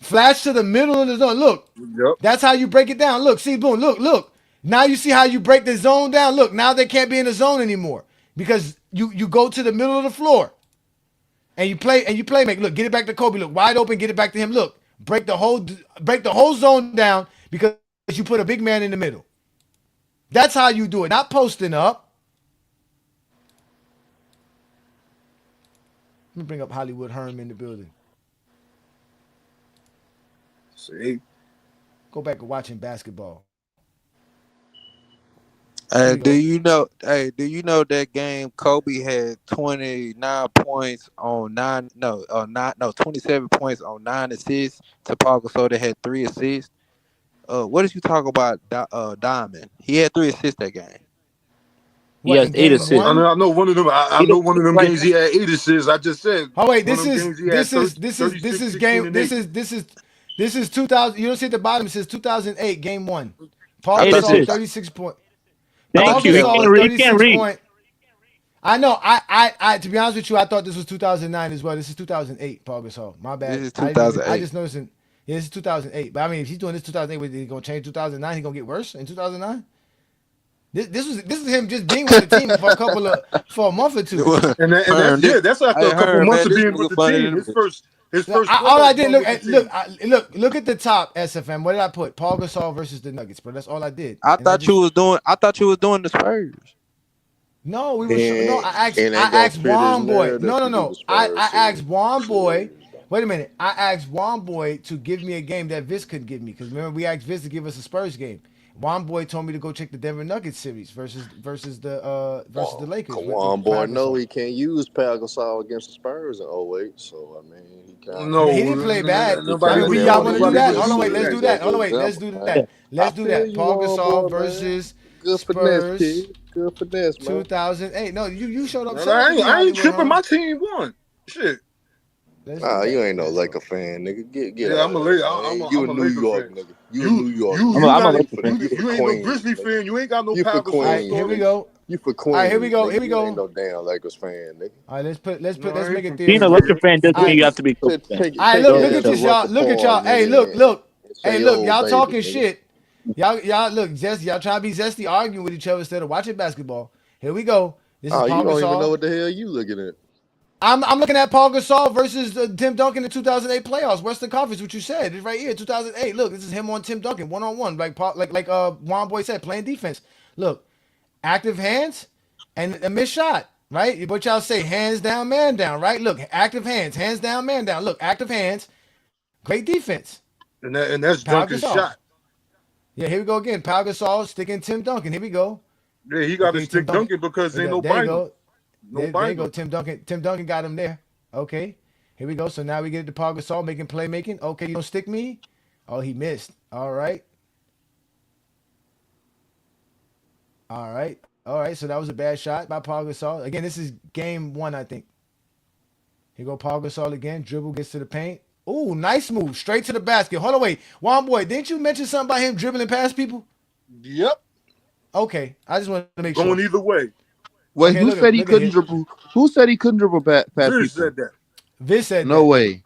Flash to the middle of the zone. Look.
Yep.
That's how you break it down. Look, see, boom, look. Now you see how you break the zone down. Look, now they can't be in the zone anymore because you go to the middle of the floor and you play make. Look, get it back to Kobe. Look, wide open, get it back to him. Look, break the whole zone down because you put a big man in the middle. That's how you do it. Not posting up. Let me bring up Hollywood Herm in the building.
See?
Go back to watching basketball.
Do you know that game Kobe had 29 points on 27 points on 9 assists to Paul Gasol that had 3 assists. What did you talk about Diamond? He had 3 assists that game.
He has 8 assists.
I know one of them. I know one of them games he had 8 assists. I just said.
Oh wait, this is game. This is 2000. You don't see at the bottom. It says 2008 game 1. Paul Gasol 36 points.
Thank you. He can't read.
I know. I to be honest with you, I thought this was 2009 as well. This is 2008. Paul Gasol. My bad.
This is 2008.
I just noticed. Yeah, this is 2008. But I mean, if he's doing this 2008, he's gonna change 2009. He's gonna get worse in 2009. This is him just being with the team for a month or two.
That's after a couple months of being with the team. His first.
All I did look at the top. SFM. What did I put? Paul Gasol versus the Nuggets, bro. That's all I did.
I thought you was doing the Spurs.
No, we were. No, I asked Juan Boy. No. I asked Juan Boy. Wait a minute. I asked Juan Boy to give me a game that Viz couldn't give me because remember we asked Viz to give us a Spurs game. Juan Boy told me to go check the Denver Nuggets series versus the Lakers.
Juan Boy, no, he can't use Paul Gasol against the Spurs in 08. So I mean, he can't.
No, he didn't play bad. Y'all want to do that? Hold on, wait. Let's do that. Let's do that. Paul Gasol versus Spurs.
Good finesse, man.
2008. No, you showed up.
I ain't tripping. My team won. Shit.
Nah, you ain't no Laker fan, nigga. Get
yeah, I'm a Laker.
You a New York nigga. You a New York.
You ain't no Grizzly fan. You ain't got no power.
All right, here we go.
You for Queens.
All right, here we go.
You ain't no damn Lakers fan, nigga.
All right, let's make it.
Being a Lakers fan doesn't mean you have to be.
All right, look at this, y'all. Look at y'all. Hey, look. Hey, look, y'all talking shit. Y'all look, zesty. Y'all trying to be zesty, arguing with each other instead of watching basketball. Here we go. This is
you
Paul
don't
Gasol.
even know what the hell you looking at.
I'm looking at Paul Gasol versus Tim Duncan in the 2008 playoffs, Western Conference. What you said is right here, 2008. Look, this is him on Tim Duncan, 1-on-1, like Juan Boy said, playing defense. Look, active hands and a missed shot, right? What y'all say, hands down, man down, right? Look, active hands down, man down. Look, active hands, great defense.
And that's
Pau
Duncan's
Gasol.
shot.
Yeah, here we go again. Pau Gasol sticking Tim Duncan. Here we go.
Yeah, he got to stick Duncan because ain't no
There you
binder.
go.
No
There you
binder.
go. Tim Duncan got him there. Okay. Here we go. So now we get to Paul Gasol making playmaking. Okay, you don't stick me. Oh, he missed. All right. All right. All right. So that was a bad shot by Paul Gasol. Again, this is game 1, I think. Here go Paul Gasol again. Dribble, gets to the paint. Ooh, nice move. Straight to the basket. Hold on, wait. Juan Boy, didn't you mention something about him dribbling past people?
Yep.
Okay. I just wanted to make sure.
Going either way.
Wait,
Okay,
who
look
said
at-
he
look at
couldn't
him.
dribble? Who said he couldn't dribble past
Viz
people?
said that.
Viz said
No
that.
way.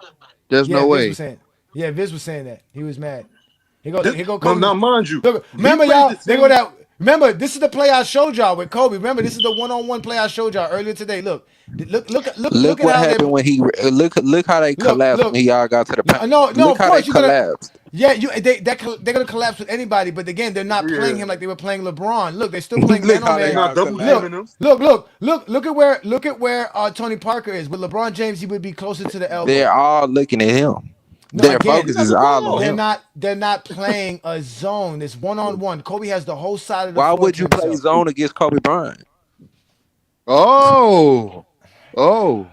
There's
Yeah,
no
Viz
way.
was saying. Yeah, Viz was saying that. He was mad. Here go
Well,
Kobe.
now, mind you,
Look,
he
remember
played
y'all,
the
they
same-
go that. Remember, this is the play I showed y'all with Kobe. Remember, this is the 1-on-1 play I showed y'all earlier today. Look
Look
at
what
how they
happened when he look how they collapsed
look.
when y'all got to the paint.
No,
Look
of
how
course
they
you're gonna.
collapsed.
Yeah, they're gonna collapse with anybody. But again, they're not playing him like they were playing LeBron. Look, they're still playing
Look
man on
how they
man.
all
not double
collapsed.
teaming him.
Look at where Tony Parker is. With LeBron James, he would be closer to the elbow.
They're all looking at him.
No,
Their
again,
focus is all on him.
They're not playing a zone. It's 1-on-1. Kobe has the whole side of the
Why
floor
would
to
you play
himself.
zone against Kobe Bryant?
Oh.
Why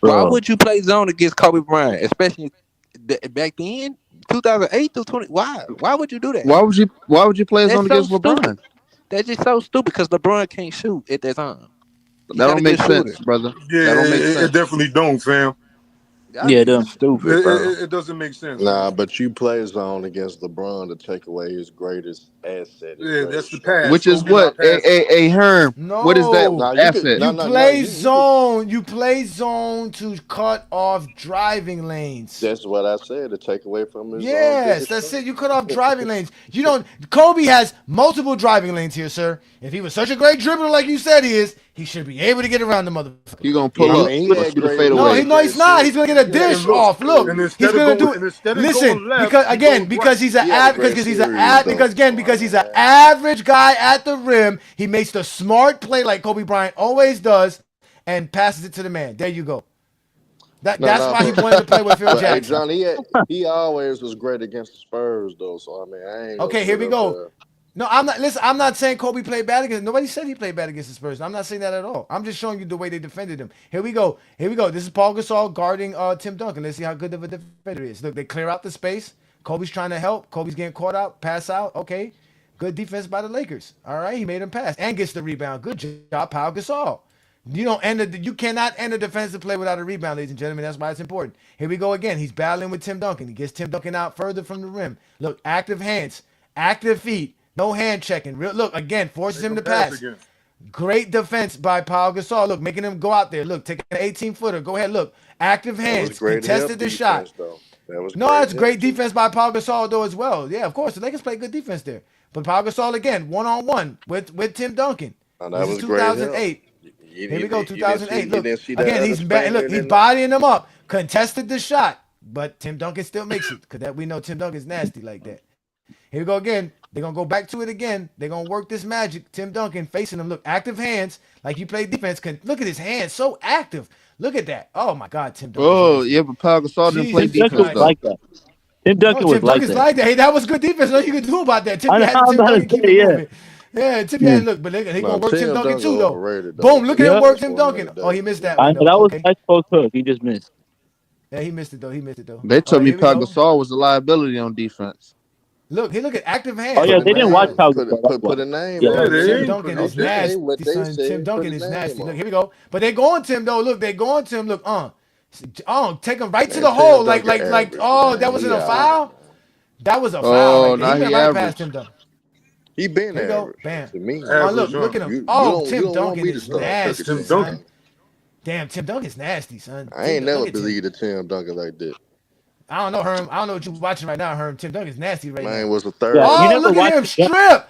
Bro.
would you play zone against Kobe Bryant, especially back then, 2008 to 20? Why? Why would you do that?
Why would you play
That's
zone
so
against LeBron?
stupid. That's just so stupid because LeBron can't shoot at that time. He's
That
not a
don't make
good
sense,
shooter.
brother.
Yeah,
That don't make
it
sense.
definitely don't, fam.
Y'all
Yeah,
niggas
them.
is stupid, bro.
It doesn't make sense.
Nah, but you play zone against LeBron to take away his greatest asset.
Yeah, that's the pass.
Which is
Kobe
what?
not passing.
A Herm. What is that
No.
asset?
You play zone. You play zone to cut off driving lanes.
That's what I said, to take away from his
Yes, that's it. You cut off driving lanes. You don't. Kobe has multiple driving lanes here, sir. If he was such a great dribbler like you said he is, he should be able to get around the motherfucker.
You gonna pull up with the fadeaway?
No, he's not. He's gonna get a dish off. Look, he's gonna do it. Listen, because he's an average guy at the rim. He makes the smart play like Kobe Bryant always does, and passes it to the man. There you go. That's why he wanted to play with Phil Jackson.
Hey, John, he always was great against the Spurs, though. So I mean, I ain't.
Okay, here we go. No, I'm not. Listen, I'm not saying Kobe played bad against. Nobody said he played bad against the Spurs. I'm not saying that at all. I'm just showing you the way they defended him. Here we go. This is Paul Gasol guarding Tim Duncan. Let's see how good of a defender he is. Look, they clear out the space. Kobe's trying to help. Kobe's getting caught out. Pass out. Okay, good defense by the Lakers. All right, he made him pass and gets the rebound. Good job, Paul Gasol. You cannot end a defensive play without a rebound, ladies and gentlemen. That's why it's important. Here we go again. He's battling with Tim Duncan. He gets Tim Duncan out further from the rim. Look, active hands, active feet. No hand checking. Look, again, forces him to pass. Great defense by Paul Gasol. Look, making him go out there. Look, taking an 18-footer. Go ahead, look. Active hands. Contested the shot. That's great defense by Paul Gasol, though, as well. Yeah, of course. The Lakers play good defense there. But Paul Gasol, again, 1-on-1 with Tim Duncan. This is 2008. Here we go, 2008. Look, again, he's bodying him up. Contested the shot. But Tim Duncan still makes it. Because we know Tim Duncan's nasty like that. Here we go again. They're going to go back to it again. They're going to work this magic. Tim Duncan facing him. Look, active hands. Like you play defense. Look at his hands. So active. Look at that. Oh, my God, Tim Duncan.
Oh, yeah, but Paul Gasol didn't play defense, though.
Like that. Tim Duncan was like that.
Hey, that was good defense. Nothing you can do about that. Tim Duncan keep it moving. Yeah, Tim Duncan, look, but he going to work Tim Duncan too, though. Boom, look at him work Tim Duncan. Oh, he missed that one.
That was a nice post hook. He just missed.
Yeah, he missed it, though.
They told me Paul Gasol was a liability on defense.
Look, at active hands.
Oh, yeah, they didn't watch Paul Gasol.
Put a name.
Tim Duncan is nasty. Tim Duncan is nasty. Look, here we go. But they going to him, though. Look, they going to him. Look, take him right to the hole. Like, that wasn't a foul? That was a foul.
Oh, no, he
right past Tim Duncan.
He been there.
Bam.
To me.
Look at him. Tim Duncan is nasty.
Tim Duncan.
Damn, Tim Duncan's nasty, son.
I ain't never believed a Tim Duncan like that.
I don't know, Herm. I don't know what you're watching right now, Herm. Tim Duncan's nasty right now.
Man was a third.
Oh, look at him strip.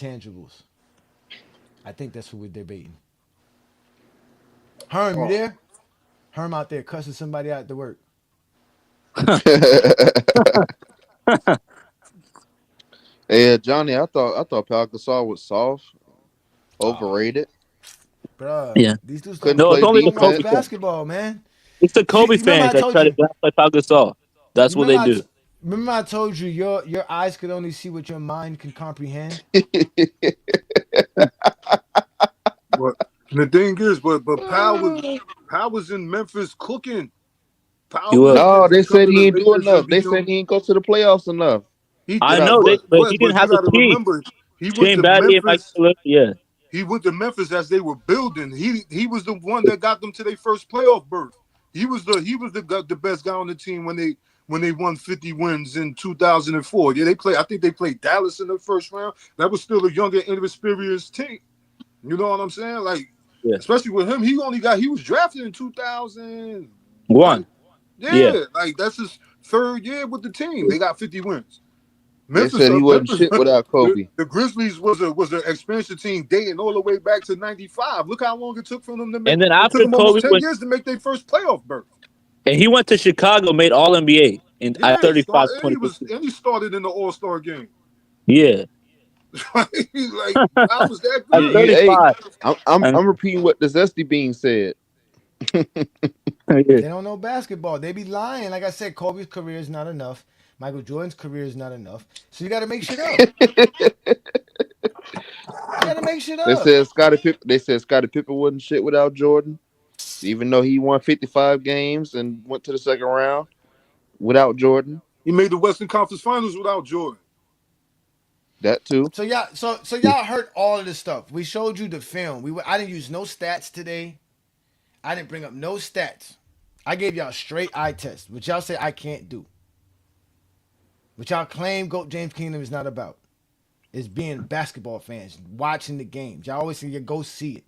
intangibles? I think that's what we're debating. Herm, you there? Herm out there cussing somebody out to work.
Yeah, Johnny, I thought Pau Gasol was soft, overrated.
Bruh,
Yeah.
these dudes
Couldn't
don't
No, it's
play
only the
don't watch
Kobe
defense.
fans.
basketball, man.
It's the Kobe
You remember
fans
I
that
told
try to
you.
gaslight Pau Gasol. That's
You
what they
remember
do.
remember I told you your eyes could only see what your mind can comprehend.
But the thing is, but Powell was in Memphis cooking.
He
Powell
was.
left
No, they
to come
said
to
he
the
ain't do
Lakers and
enough.
be
They said he ain't go to the playoffs enough
he
I
did,
without
know,
but
but he didn't
you
have the
got to
team.
remember, he went
Shane
to
Battier and Mike
Memphis.
Miller, yeah.
He went to Memphis as they were building. He was the one that got them to their first playoff berth. He was the best guy on the team when they won 50 wins in 2004. Yeah, I think they played Dallas in the first round. That was still a younger, inexperienced team. You know what I'm saying? Like,
Yeah.
especially with him, he was drafted in 2001.
One. Yeah.
Yeah, like that's his third year with the team. They got 50 wins.
they
Memphis,
said he wasn't shit without Kobe.
the Grizzlies was an expansion team dating all the way back to '95. Look how long it took for them to make.
And then
It took
after
them almost
Kobe
10
went,
years to make their first playoff berth.
and he went to Chicago, made All NBA in
Yeah,
at 35, 2015.
he started in the All-Star game.
Yeah.
Like, I was that
At
good.
Hey,
35.
I'm repeating what the Zesty Bean said.
They don't know basketball. They be lying. Like I said, Kobe's career is not enough. Michael Jordan's career is not enough. So you got to make shit up. You got to make shit
They
up.
said Scottie Pippen wasn't shit without Jordan, even though he won 55 games and went to the second round without Jordan.
He made the Western Conference Finals without Jordan.
That too.
So y'all heard all of this stuff. We showed you the film. I didn't use no stats today. I didn't bring up no stats. I gave y'all straight eye test, which y'all say I can't do. Which y'all claim GOAT James Kingdom is not about. It's being basketball fans, watching the games. Y'all always say you go see it.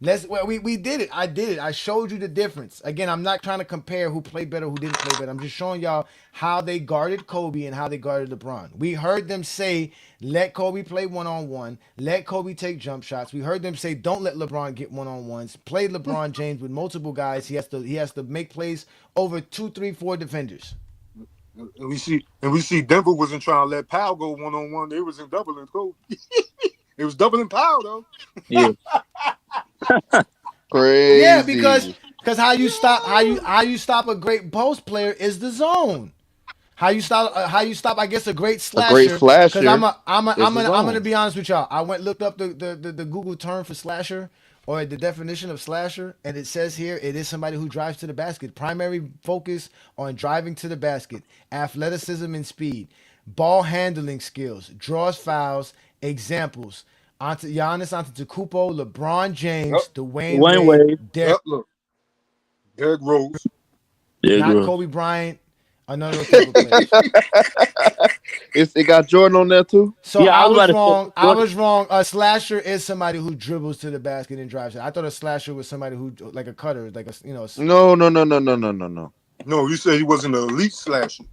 We did it. I did it. I showed you the difference. Again, I'm not trying to compare who played better, who didn't play better. I'm just showing y'all how they guarded Kobe and how they guarded LeBron. We heard them say, let Kobe play one-on-one. Let Kobe take jump shots. We heard them say, don't let LeBron get one-on-ones. Play LeBron James with multiple guys. He has to make plays over 2, 3, 4 defenders.
And we see Denver wasn't trying to let Powell go one-on-one. They was in doubling Kobe. It was doubling Powell though.
Yeah.
Crazy.
Yeah, because how you stop a great post player is the zone. How you stop I guess a great slasher. Because I'm gonna be honest with y'all. I looked up the Google term for slasher or the definition of slasher, and it says here it is somebody who drives to the basket. Primary focus on driving to the basket, athleticism and speed, ball handling skills, draws fouls. Examples: Giannis Antetokounmpo, LeBron James, Dwayne Wade,
Derrick Rose,
not Kobe Bryant. Another of those type of players.
It got Jordan on there too.
So yeah, I was wrong. I was wrong. A slasher is somebody who dribbles to the basket and drives it. I thought a slasher was somebody who like a cutter, like a
No.
No, you said he wasn't an elite slasher.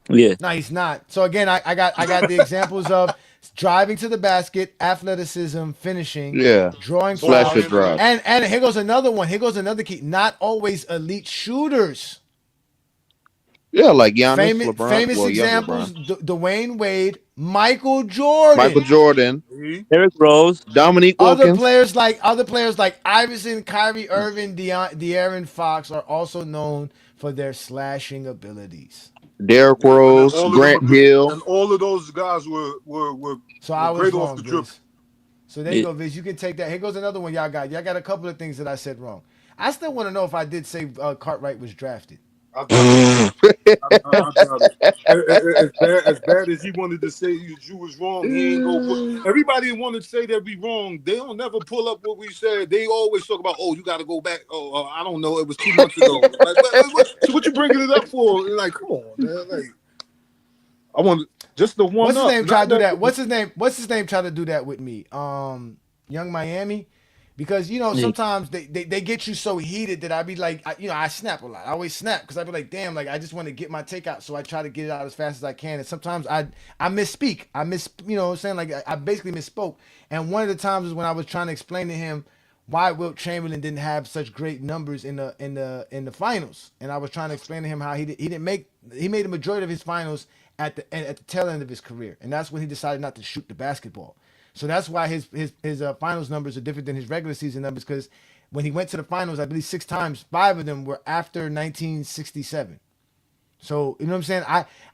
Yeah.
No, he's not. So again, I got the examples of driving to the basket, athleticism, finishing, drawing fouls,
drive.
And here goes another one. Here goes another key. Not always elite shooters.
Yeah, like Giannis, LeBron.
Famous examples: Dwayne Wade, Michael Jordan,
Derrick Rose,
Dominique
Other
Wilkins.
players like Iverson, Kyrie Irving, De'Aaron Fox are also known for their slashing abilities.
Derrick Rose, Grant Hill,
and all of those guys were
so I was
great
wrong,
off the dribble.
So there you go, Viz. You can take that. Here goes another one y'all got. Y'all got a couple of things that I said wrong. I still want to know if I did say Cartwright was drafted.
I doubt it. As bad as he wanted to say you was wrong, he ain't go. Everybody wanted to say that we wrong. They don't never pull up what we said. They always talk about, you got to go back. I don't know. It was 2 months ago. Like, so what you bringing it up for? Like, come on, man. Like, I want just the one.
What's his name? Try to do that. What's his name? Try to do that with me. Young Miami. Because, sometimes they get you so heated that I be like, I snap a lot. I always snap because I be like, damn, like I just want to get my take out. So I try to get it out as fast as I can. And sometimes I misspeak. What I'm saying? Like I basically misspoke. And one of the times is when I was trying to explain to him why Wilt Chamberlain didn't have such great numbers in the finals, and I was trying to explain to him how he made the majority of his finals at the tail end of his career, and that's when he decided not to shoot the basketball. So that's why his finals numbers are different than his regular season numbers, because when he went to the finals, I believe 6 times, 5 of them were after 1967. So you know what I'm saying?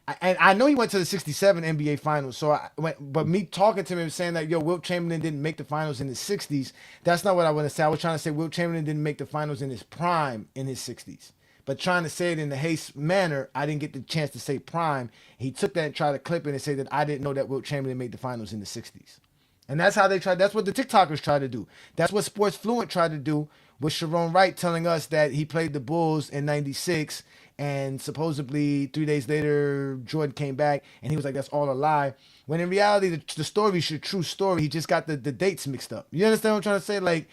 I know he went to the '67 NBA Finals. So but me talking to him and saying that Wilt Chamberlain didn't make the finals in the '60s. That's not what I want to say. I was trying to say Wilt Chamberlain didn't make the finals in his prime in his '60s. But trying to say it in the haste manner, I didn't get the chance to say prime. He took that and tried to clip it and say that I didn't know that Wilt Chamberlain made the finals in the '60s. And that's how they tried. That's what the TikTokers tried to do. That's what Sports Fluent tried to do with Sharon Wright telling us that he played the Bulls in '96, and supposedly 3 days later Jordan came back and he was like, that's all a lie. When in reality, the story is a true story. He just got the dates mixed up. You understand what I'm trying to say?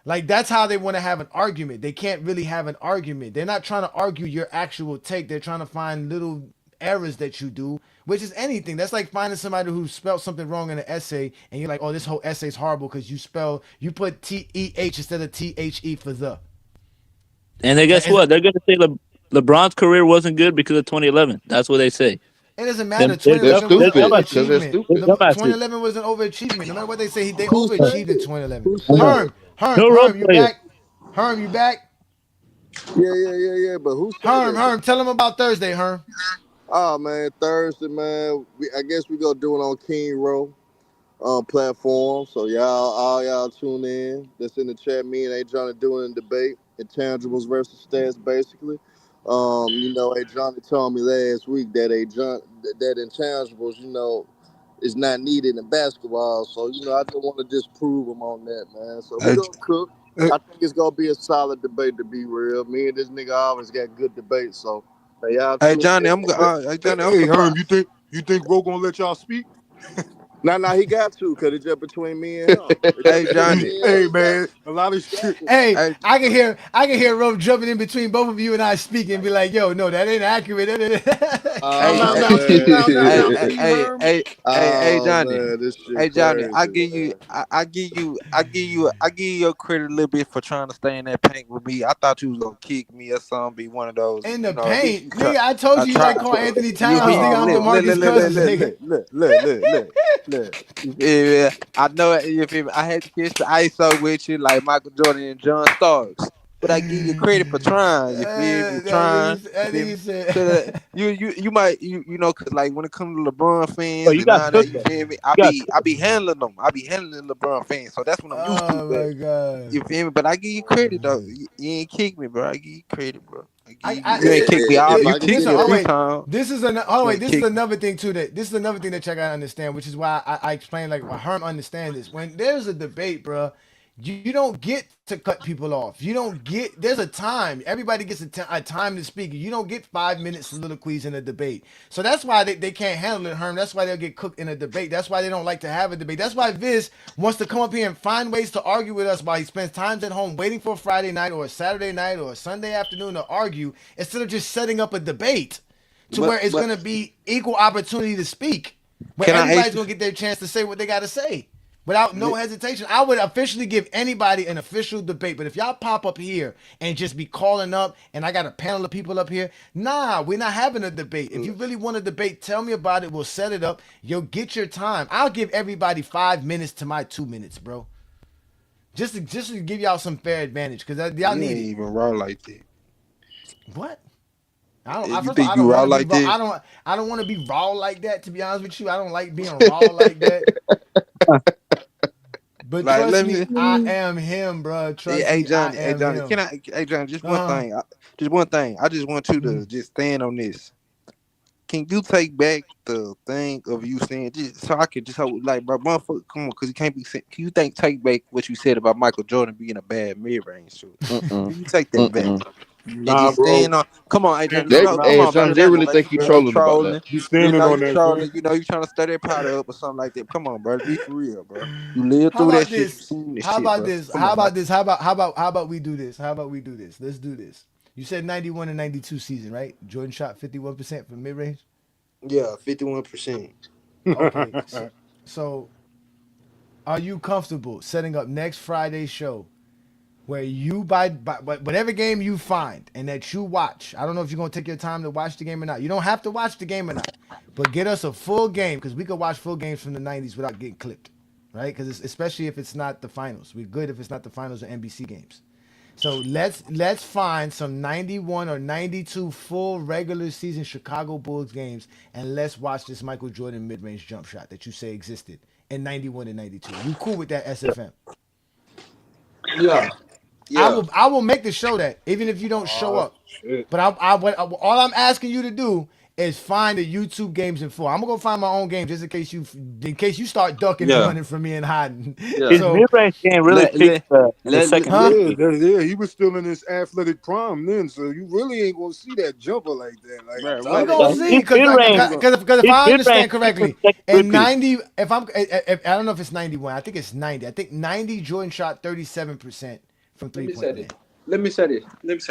Like that's how they want to have an argument. They can't really have an argument. They're not trying to argue your actual take. They're trying to find little errors that you do, which is anything. That's like finding somebody who spelled something wrong in an essay, and you're like, "Oh, this whole essay is horrible because you put TEH instead of THE for the."
And then guess what? They're gonna say LeBron's career wasn't good because of 2011. That's what they say.
It doesn't matter.
They're
2011 was an
stupid.
overachievement.
They're dumbasses.
2011 was an overachievement. No matter what they say, they
Who's
overachieved in
saying?
2011.
Who's saying?
No role
Herm, you
player.
back? Herm, you back?
Yeah. But who's saying?
Herm, tell them about Thursday, Herm.
Oh man, Thursday, man. I guess we gonna do it on King Row platform. So all y'all tune in. That's in the chat. Me and A Johnny doing a debate. Intangibles versus stats, basically. A Johnny told me last week that that intangibles, is not needed in basketball. So I just want to disprove him on that, man. So we gonna cook. I think it's gonna be a solid debate, to be real. Me and this nigga always got good debates. So y'all.
Hey
tune
Johnny,
in.
I'm
Hey, Herm,
surprised.
you think Ro gonna let y'all speak?
Nah, he got to, cause it's just between me and him. It's
Hey
just between
Johnny.
me and him.
Hey
He got
man, a lot of shit.
to.
Hey,
Hey,
I can hear Rob jumping in between both of you and I speaking and be like, "Yo, no, that ain't accurate."
hey,
Oh
hey,
man.
hey, hey, hey, hey,
Oh
Johnny.
man, this shit
Hey Johnny,
crazy, man.
I give you your credit a little bit for trying to stay in that paint with me. I thought you was gonna kick me or something, be one of those,
In the
at least
paint,
you try.
nigga, I told
I
you you like
try.
Carl Anthony
You
Towns,
feel
nigga.
me?
I'm
Look,
DeMarcus Cousins, nigga.
look. You feel me? I know it. You feel me? I had to catch the ISO with you like Michael Jordan and John Starks, but I give you credit for trying. You feel me? Trying. You
That
feel me?
nigga
Cause
said.
you might cause like when it comes to LeBron
Oh,
fans
you
and
got
all that,
cooked
you
though.
feel me?
You got
I
cooked.
be handling them. I be handling LeBron fans, so that's what I'm used to.
Oh
But
my god.
you feel me? But I give you credit though. You ain't kick me, bro. I give you credit, bro. You ain't kick me
If
off. You
I can
kicked
get
me
Listen,
a
oh
few
it,
wait,
times.
this is
You ain't kick me.
another thing too that y'all gotta understand, which is why I explained like why Herm understand this. When there's a debate, bro, you don't get to cut people off. You don't get. There's a time. Everybody gets a time to speak. You don't get 5 minutes soliloquies in a debate. So that's why they can't handle it, Herm. That's why they'll get cooked in a debate. That's why they don't like to have a debate. That's why Viz wants to come up here and find ways to argue with us while he spends times at home waiting for a Friday night or a Saturday night or a Sunday afternoon to argue instead of just setting up a debate to
But
where it's
but
going to be equal opportunity to speak, where
can I ask
everybody's
you?
going to get their chance to say what they got to say without no hesitation. I would officially give anybody an official debate. But if y'all pop up here and just be calling up and I got a panel of people up here, nah, we're not having a debate. If you really want a debate, tell me about it. We'll set it up. You'll get your time. I'll give everybody 5 minutes to my 2 minutes, bro. Just to give y'all some fair advantage, because y'all
You
need
ain't
it.
even raw like that.
What? I don't.
You
First of all,
think
I
you
don't
raw
want to be
like
raw.
that?
I don't want to be raw like that. To be honest with you, I don't like being raw like that. But
Like
trust
let
me,
me.
I am him, bro. Trust
Hey
me, I
Johnny,
am him.
can I? Hey Johnny, just one
Uh,
thing. Just one thing. I just want you to just stand on this. Can you take back the thing of you saying just so I could just hope like bro, motherfucker, come on, because you can't be saying. Can you take back what you said about Michael Jordan being a bad mid range shooter? Can you take that back and
Nah,
just
bro.
stand on? Come on, hey Johnny,
Nah,
come on, bro.
nah,
You know you trolling.
you
You
standing
know
on
you
that,
trolling.
son.
You know you trying to stir that pot up or something like that. Come on, bro. Be for real, bro. You lived
how
through that
about
shit. You
this?
seen this
How
shit,
about
bro.
this?
Come on, bro.
How about we do this? How about we do this? Let's do this. You said 91 and 92 season, right? Jordan shot 51% from mid range.
Yeah, 51%.
Okay, so are you comfortable setting up next Friday's show where you by whatever game you find and that you watch. I don't know if you're gonna take your time to watch the game or not. You don't have to watch the game or not, but get us a full game because we could watch full games from the '90s without getting clipped, right? Because especially if it's not the finals, we're good if it's not the finals or NBC games. So let's find some 91 or 92 full regular season Chicago Bulls games and let's watch this Michael Jordan mid-range jump shot that you say existed in 91 and 92. You cool with that, SFM?
Yeah. Yeah.
I will make the show that even if you don't show up. But all I'm asking you to do is find the YouTube games in full. I'm gonna go find my own game just in case you start ducking and running from me and hiding.
Yeah.
His
So
mid-range game really peaked in the second.
Yeah, he was still in his athletic prime then, so you really ain't gonna see that jumper like that. Like,
we're gonna see because if I understand correctly, in 90, if I don't know if it's 91, I think it's 90. I think 90 Jordan shot 37% from 3-point land.
Let me say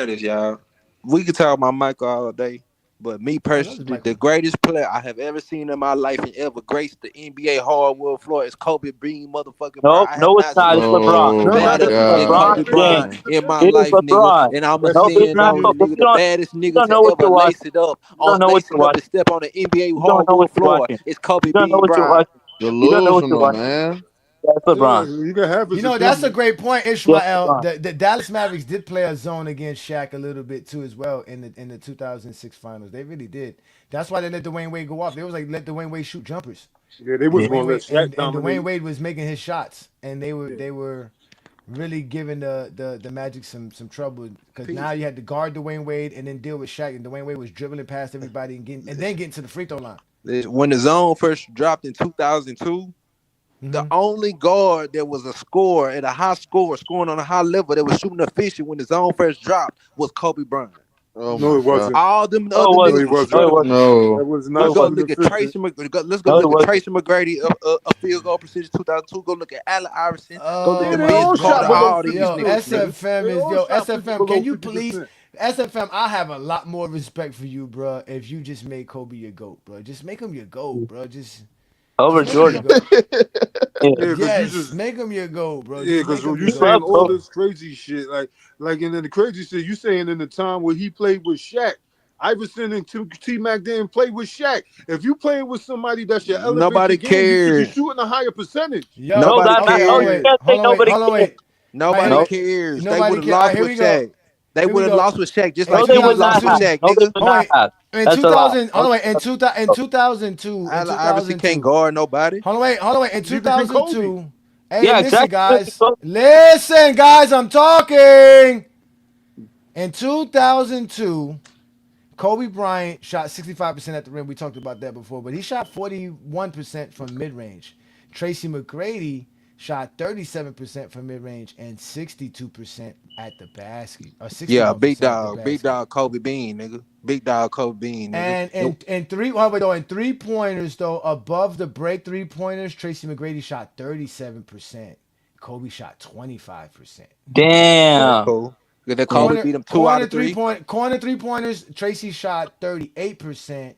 this, y'all.
We could talk about Michael all day, but me personally, the greatest player I have ever seen in my life and ever graced the NBA hardwood floor is Kobe Bean motherfucking
Nope,
Bryant.
no, it's not. It's LeBron.
Better than Kobe Bryant in my life, nigga. And I'ma stand on it, nigga. The baddest nigga to ever lace it up, and step on the NBA hardwood floor is Kobe Bean Bryant.
Delusional, man.
That's LeBron.
You can have his
That's a great point, Ishmael. The Dallas Mavericks did play a zone against Shaq a little bit too as well in the 2006 finals. They really did. That's why they let Dwayne Wade go off. They was like let Dwayne Wade shoot jumpers.
Yeah, they was going to let Shaq dominate.
And Dwayne Wade was making his shots, and they were really giving the Magic some trouble because now you had to guard Dwayne Wade and then deal with Shaq, and Dwayne Wade was dribbling past everybody and then getting to the free throw line.
When the zone first dropped in 2002. The only guard that was a scorer at a high score, scoring on a high level, that was shooting efficient when the zone first dropped was Kobe Bryant.
Oh no, it wasn't.
All them other niggas.
No,
it was not.
Let's go look at Tracy McGrady, a field goal precision 2002. Go look at Allen Iverson. Go look at Vince Carter. All these niggas.
SFM, can you please? SFM, I have a lot more respect for you, bro. If you just made Kobe your GOAT, bro, just make him your GOAT, bro. Just
Jordan.
Make him your GOAT, bro.
Yeah, because you saying all this crazy shit, like, and then the crazy shit you saying in the time where he played with Shaq, Iverson and T-Mac didn't play with Shaq. If you playing with somebody that's your elevator
nobody
game,
cares.
You should be shooting a higher percentage.
Nobody cares.
Nobody
cares. They would have lost with Shaq. They would have lost with Shaq just like
he
would lost with Shaq, nigga.
In 2002,
Iverson can't guard nobody.
Hold on, wait. In 2002, listen, guys, I'm talking. In 2002, Kobe Bryant shot 65% at the rim. We talked about that before, but he shot 41% from mid-range. Tracy McGrady shot 37% from mid-range and 62% at the basket.
Yeah, big dog Kobe Bean, nigga. Big dog Kobe Bean, nigga.
And three-pointers though, above the break three-pointers, Tracy McGrady shot 37%. Kobe shot 25%.
Damn.
Cool. The Kobe beat him 2 out of 3.
Corner three-pointers, Tracy shot 38%.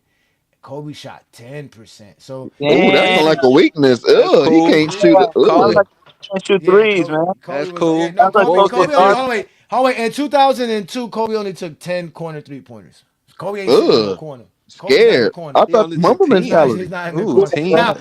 Kobe shot 10%. So
that's like a weakness. Cool. He can't shoot.
Shoot threes, man.
That's cool.
Kobe, wait. In 2002, Kobe only took 10 corner three-pointers. Kobe ain't shooting in the corner.
Scared. I thought Mamba mentality.
He's not in the corner. Now,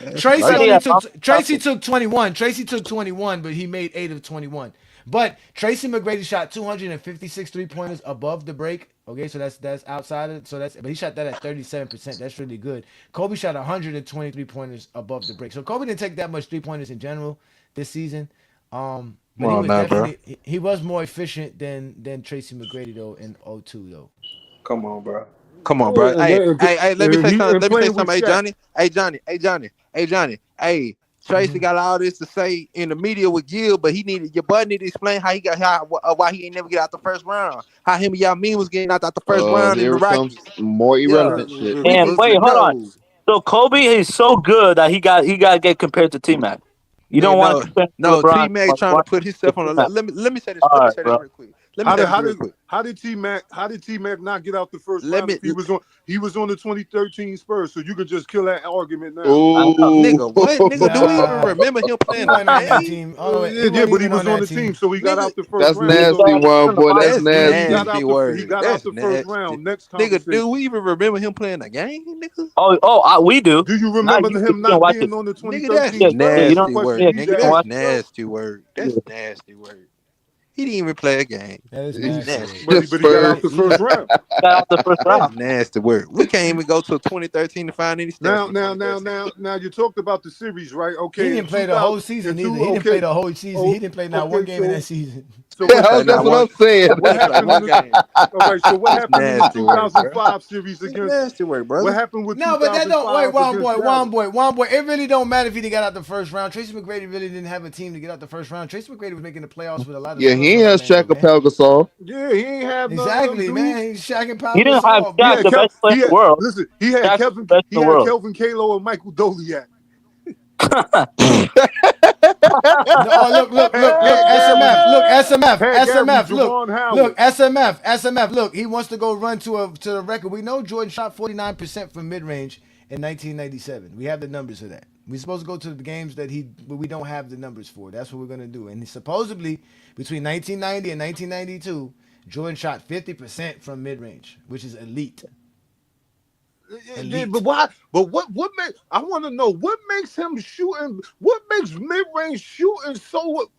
Tracy took 21. Tracy took 21, but he made 8 of 21. But Tracy McGrady shot 256 3-pointers above the break. Okay, so that's outside of it. But he shot that at 37%. That's really good. Kobe shot 123 pointers above the break. So Kobe didn't take that much 3-pointers in general this season. But he was more efficient than Tracy McGrady though in 02 though.
Come on, bro. Hey, let me say something. Hey, Johnny. Hey, Tracy got all this to say in the media with Gil, but your bud need to explain why he ain't never get out the first round. How him and y'all mean was getting out the first round in the Rockets.
More irrelevant shit.
And wait, hold on. So Kobe is so good that he got to get compared to T-Mac. You don't want to
T-Mac trying to put himself on. Let me say this. Real quick.
Let me
How
say
did
this real quick.
how did T-Mac not get out the first
Let
round
me.
if he was on the 2013 Spurs? So you could just kill that argument now.
Nigga, what? Nigga, do we even remember him playing
He wasn't on that
game?
team.
But he was on the team, so he got out the first
That's
round.
nasty,
So
one boy. That's
he
nasty word.
he got out
That's
the first
nasty.
round. Next
Nigga,
conversation.
do we even remember him playing a game, nigga?
We do.
Do you
Not
remember
you
him
can
not
watch
being
it.
on the
Nigga,
2013
that's
Spurs?
nasty word.
You need
Nigga,
to
that's
ask yourself.
nasty word. That's nasty word. He didn't even play a game.
That is
That's
nasty.
But he got out the first round.
Got out the first round.
That's nasty word. We can't even go to 2013 to find any stats.
Now you talked about the series, right? Okay.
He didn't play the whole season either. He didn't play the whole season. He didn't play not one game in that season.
So what happened?
That's what I'm saying.
What happened in the, all right. So what happened in the
nasty word,
2005 series
That's
against?
nasty word, brother.
What happened with
No, but that don't. Wait,
against
one boy. It really don't matter if he got out the first round. Tracy McGrady really didn't have a team to get out the first round. Tracy McGrady was making the playoffs with a lot of.
Yeah, he has Shaq or Pau Gasol.
Yeah, he ain't have
exactly,
none
man. He's Shaq and Pau
He didn't have
Gasol.
Shaq, the best player in the world.
Listen, he had
Shaq,
Kelvin.
the best in the world.
Kelvin Kalo and Michael Doliak.
Oh, look, SMF, look, he wants to go run to the record. We know Jordan shot 49% from mid-range in 1997. We have the numbers of that. We're supposed to go to the games but we don't have the numbers for. That's what we're going to do. And supposedly, between 1990 and 1992, Jordan shot 50% from mid-range, which is elite.
But why? But what makes? I want to know what makes him shooting. What makes mid-range shooting so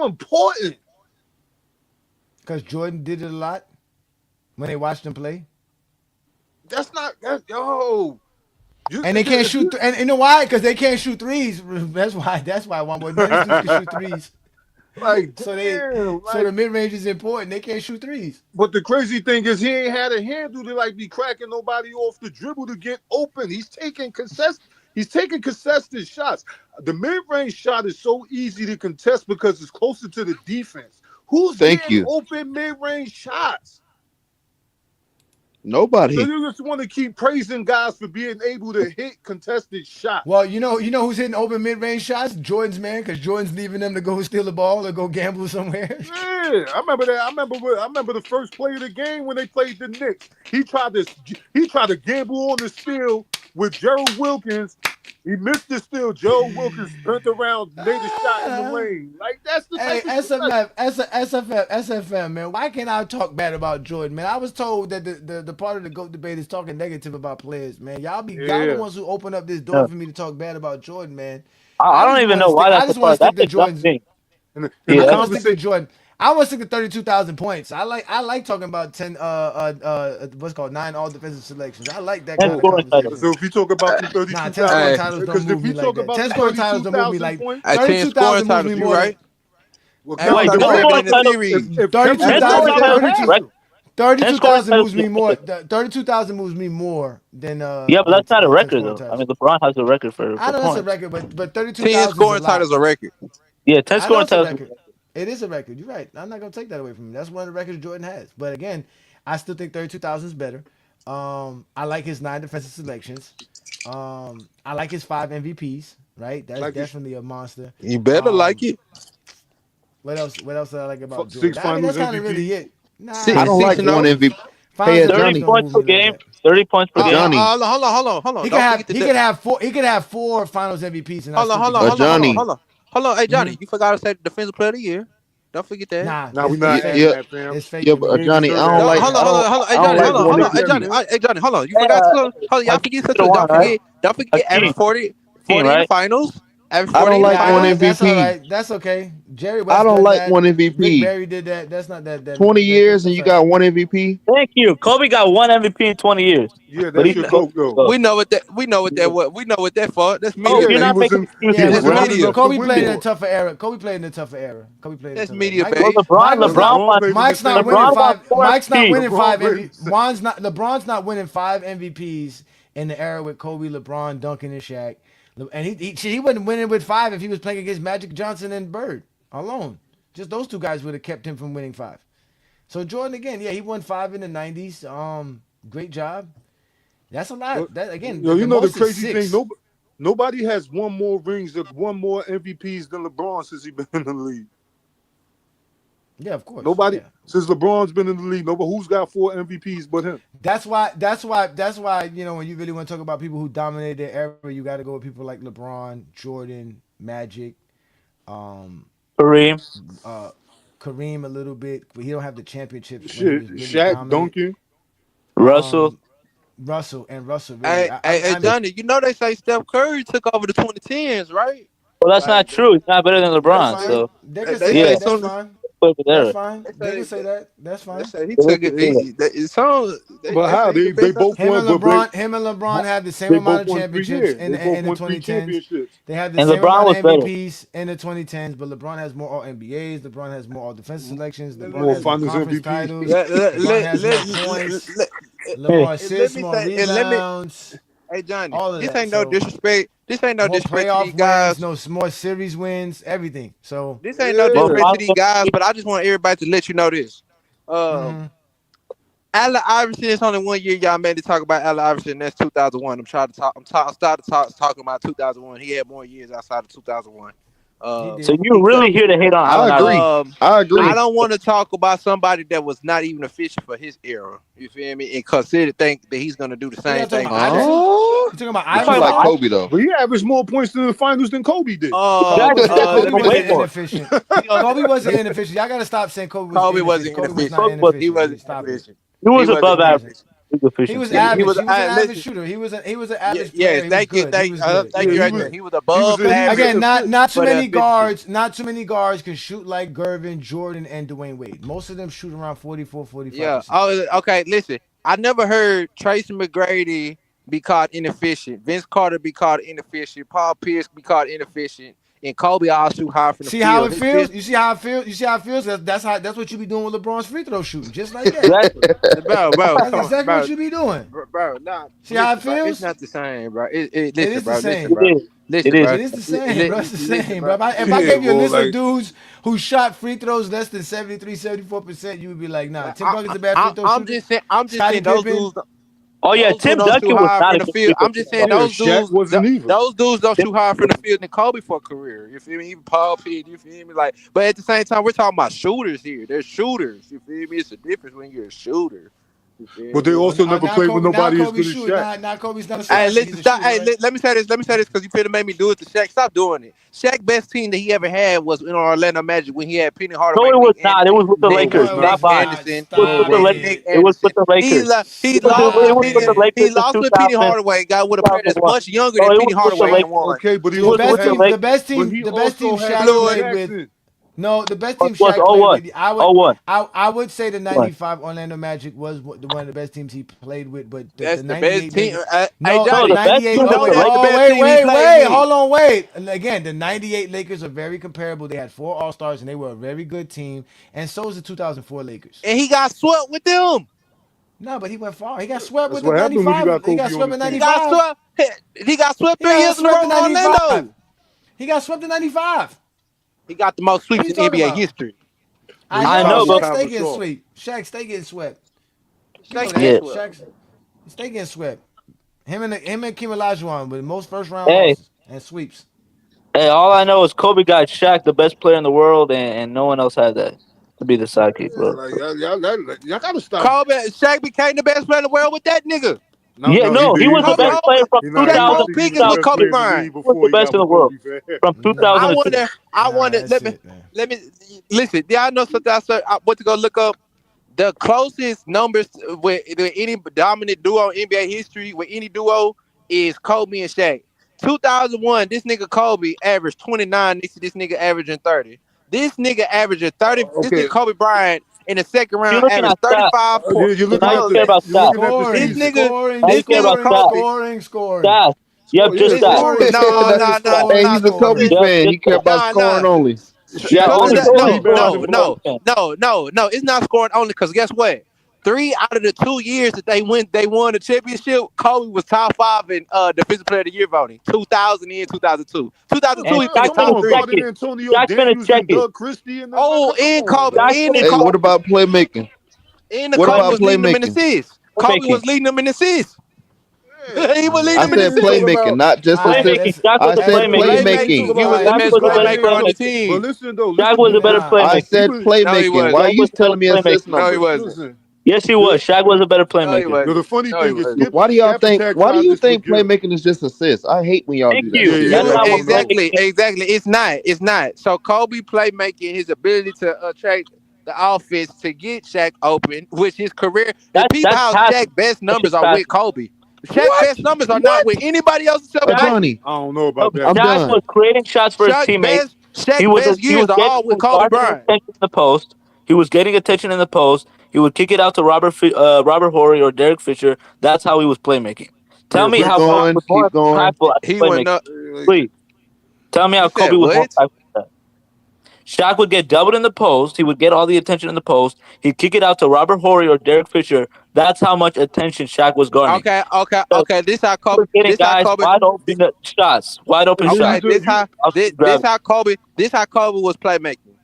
important?
Because Jordan did it a lot when they watched him play.
That's not yo.
And they can't shoot. And you know why? Because they can't shoot threes. That's why one boy none of these dudes can shoot threes.
Like
so the mid range is important. They can't shoot threes.
But the crazy thing is he ain't had a handle to be cracking nobody off the dribble to get open. He's taking contested shots. The mid-range shot is so easy to contest because it's closer to the defense. Who's getting open mid-range shots?
Nobody.
So you just want to keep praising guys for being able to hit contested shots.
Well, you know who's hitting open mid-range shots? Jordan's man, because Jordan's leaving them to go steal the ball or go gamble somewhere.
Yeah, I remember that. I remember the first play of the game when they played the Knicks. He tried to gamble on the steal with Gerald Wilkins. He missed the steal. Gerald Wilkins turned around, made a shot in the lane. Like that's the type of
SFM, man. Why can't I talk bad about Jordan, man? I was told that the part of the GOAT debate is talking negative about players, man. Y'all the ones who open up this door for me to talk bad about Jordan, man.
I don't even know why that's a part. That's a Jordan thing.
I want to stick to Jordan. I want to stick to 32,000 points. I like talking about 10 what's called 9 all defensive selections. I like that kind of conversation.
So if you talk about the 32,000,
10 scoring titles don't move me like that. 10 scoring titles don't move me like that. 32,000 moves me more.
Right?
Wait,
32,000 moves me more. 32,000 moves me more than
yeah, but that's not a record though. I mean, LeBron has a record for.
I know that's a record, but 32,000.
10 scoring titles a record.
Yeah, 10 scoring titles.
It is a record. You're right. I'm not gonna take that away from him. That's one of the records Jordan has. But again, I still think 32,000 is better. I like his 9 defensive selections. I like his 5 MVPs. Right, that's like definitely a monster.
You better like it.
What else? What else do I like about Jordan? That's kind of really it. Nah,
I don't like one MVP.
Hey, 30 points per game. 30 points per game.
Hold on.
He could have 4 Finals MVPs. And
Hold on. Hey, Johnny, you forgot to say Defensive Player of the Year. Don't forget that.
Nah, we're not.
It's fake.
Yeah, but Johnny, I don't like.
Hold on. Hey, Johnny, hold on. You forgot to. Y'all forget something. Don't forget average 40 in the finals.
I don't like one MVP.
That's all right. That's okay. Jerry West
I don't like one MVP.
Rick Barry did that. That's not that.
20 years and you got one MVP.
Thank you. Kobe got one MVP in 20 years.
Yeah, that's your GOAT though.
We know what that for. That's media.
You're not making
excuses.
Media.
Kobe played in a tougher era.
That's media.
LeBron.
Mike's not winning 5. Mike's not winning 5. LeBron's not winning 5 MVPs in the era with Kobe, LeBron, Duncan, and Shaq. And he wasn't winning with 5 if he was playing against Magic Johnson and Bird alone. Just those 2 guys would have kept him from winning 5. So Jordan again, yeah, he won 5 in the 90s. Great job. That's a lot. That again.
You know the crazy thing. Nobody has won more rings, one more MVPs than LeBron since he's been in the league.
Yeah, of course.
Nobody since LeBron's been in the league. Nobody who's got 4 MVPs but him.
That's why. You know, when you really want to talk about people who dominated their era, you got to go with people like LeBron, Jordan, Magic,
Kareem.
Kareem a little bit, but he don't have the championships when he
Shit,
was really
Shaq,
dominant.
Duncan,
Russell.
Russell really.
Hey, Johnny, you know they say Steph Curry took over the 2010s, right?
Well, that's not true. He's not better than LeBron.
That's
So
they can say that. That's fine. That's fine. They can say that. That's fine.
They say he took it.
But how they both
him
won?
and LeBron had the same amount of championships in the 2010s. They had the same amount of MVPs in the 2010s, but LeBron has more All NBAs. LeBron has more All Defensive selections. LeBron has more conference titles. LeBron has more points. LeBron assists, more rebounds.
Hey Johnny,
all of
this
that.
ain't no disrespect. This ain't no
more
disrespect to
playoff
these guys.
wins, no more series wins, everything. So
this ain't no disrespect to these guys, but I just want everybody to let you know this. Allen Iverson is only 1 year. Y'all made to talk about Allen Iverson. That's 2001. I'm starting talking about 2001. He had more years outside of 2001.
So you're really here to hate on Allen Iverson?
I agree.
I don't want to talk about somebody that was not even official for his era. You feel me? And think that he's gonna do the same thing.
You talking about Iverson?
Like Kobe though.
But he averaged more points in the finals than Kobe did.
Kobe wasn't inefficient. Kobe wasn't inefficient. Y'all gotta stop saying Kobe wasn't inefficient.
He wasn't inefficient.
He was above average.
He was average. He was an average shooter. He was an average player.
Thank you. He was above average.
Again, not too many guards. Not too many guards can shoot like Gervin, Jordan, and Dwayne Wade. Most of them shoot around 44, 45%.
Yeah. Oh, okay. Listen, I never heard Tracy McGrady be called inefficient. Vince Carter be called inefficient. Paul Pierce be called inefficient. And Kobe all shoot high from the field.
See how it feels? You see how it feels? You see how it feels? That's what you be doing with LeBron's free throw shooting, just like that.
bro,
that's exactly what you be doing,
bro. Nah,
see how it feels?
It's not the same, bro. It is
the same.
Listen,
bro. It is the same, bro. It's the same, bro. If I gave you a list of dudes who shot free throws less than 73, 74%, you would be like, nah. Tim Duncan's a bad free throw shooter.
I'm just saying those dudes.
Oh yeah, Tim Duncan was not
in the field. I'm just saying those dudes don't shoot hard from the field than Kobe for a career. You feel me? Even Paul Pierce. You feel me? Like, but at the same time, we're talking about shooters here. They're shooters. You feel me? It's a difference when you're a shooter.
But they also never played with nobody as good as Shaq.
Now Kobe's not a
Hey,
shooter.
listen, stop. Hey, let me say this because you finna make me do it to Shaq. Stop doing it. Shaq's best team that he ever had was in Orlando Magic when he had Penny Hardaway.
No, it was not. It was with the Lakers. Not by. It was with the Lakers.
He lost with Penny Hardaway. Guy with a player that's much younger than Penny Hardaway and won.
Okay, but
the best team Shaq played with. No, the best team Shaq played with. I would say the '95 Orlando Magic was one of the best teams he played with, but
that's the best team.
No,
the
'98. Wait, hold on, wait. Again, the '98 Lakers are very comparable. They had 4 All-Stars and they were a very good team, and so is the 2004 Lakers.
And he got swept with them.
No, but he went far. He got swept with the '95. He got swept in '95.
He got swept 3 years in a row in Orlando.
He got swept in '95.
He got the most sweeps in NBA history.
I know, but Shaq stay getting swept. Shaq stay getting swept. Stay getting swept. Him and Kim Olajuwon with most first round losses and sweeps.
Hey, all I know is Kobe got Shaq, the best player in the world, and no one else had that to be the sidekick, bro.
Y'all gotta stop.
Shaq became the best player in the world with that nigga.
He was the best player from 2000.
With Kobe Bryant.
He was the best in the world from 2000.
I wonder. Let me listen. Y'all know something? I went to go look up the closest numbers with any dominant duo in NBA history. With any duo is Kobe and Shaq. 2001, this nigga Kobe averaged 29. This nigga averaging 30. This nigga averaging 30. This nigga Kobe Bryant in the second round averaged 35 points.
You're looking at
this nigga.
Stats. Yep, just stats.
No.
Hey, he's a Kobe fan. He care about scoring only.
No. It's not scoring only because guess what? 3 out of the 2 years that they won the championship, Kobe was top 5 in Defensive Player of the Year voting. 2000 and 2002. 2002, he finished top 3.
Doug Christie and
Kobe.
Hey, what about playmaking?
And Kobe was leading them in assists. Kobe was leading them in assists. He would lead
I
them in
said
assists.
playmaking, not just
Playmaking.
assists.
Shaq was
I
a
said
playmaker.
playmaking.
He was the
Shaq
best
was a better
playmaker on the
playmaker.
team.
But listen though,
Shaq
listen to
was a
me.
better
I
playmaker.
said
No, he
playmaking. Why
Shaq
are
wasn't.
you
was a better
telling me assist
playmaker.
No, he
numbers?
wasn't.
Listen.
Yes, he
The,
was. Shaq was a better
No, he
playmaker.
the
wasn't.
funny
No, he
thing is
wasn't.
Why do y'all
Skip
think?
Attack
Why do
tried
you
this with
think
Gill.
playmaking is just assists? I hate when y'all
Thank
do that
you.
Yeah,
shit.
yeah,
That's
that's
not
what
what
I'm saying.
Exactly,
playmaking is.
exactly. It's not. It's not. So Kobe playmaking, his ability to attract the offense to get Shaq open, which his career. The people
That's
how
passing.
Shaq best
That's
numbers
just
are with
passing.
Kobe. Shaq
What?
best numbers are not
What?
with anybody else except
Shaq,
Kobe.
Johnny,
I don't know about that,
I'm
man.
Shaq
done.
was creating shots for his teammates. He
Shaq
was
best
he was
years are
getting
all
he
with
was
Kobe
guarding
Bryant.
attention in the post. He was getting attention in the post. He would kick it out to Robert Horry or Derek Fisher. That's how he was playmaking. Tell
Yeah,
me
Keep
but
how Kobe
going.
was more
Keep going.
impactful at
He went
playmaking.
up.
Please tell me
You
how
said
Kobe was more
what?
impactful. At that. Shaq would get doubled in the post. He would get all the attention in the post. He'd kick it out to Robert Horry or Derek Fisher. That's how much attention Shaq was garnering.
Okay, okay,
So
okay. This how
he
Kobe.
was getting
This how
guys
Kobe.
wide open shots, wide open
and then
Okay,
shots.
you
I'll just grab
this
it.
how Kobe. This how Kobe was playmaking.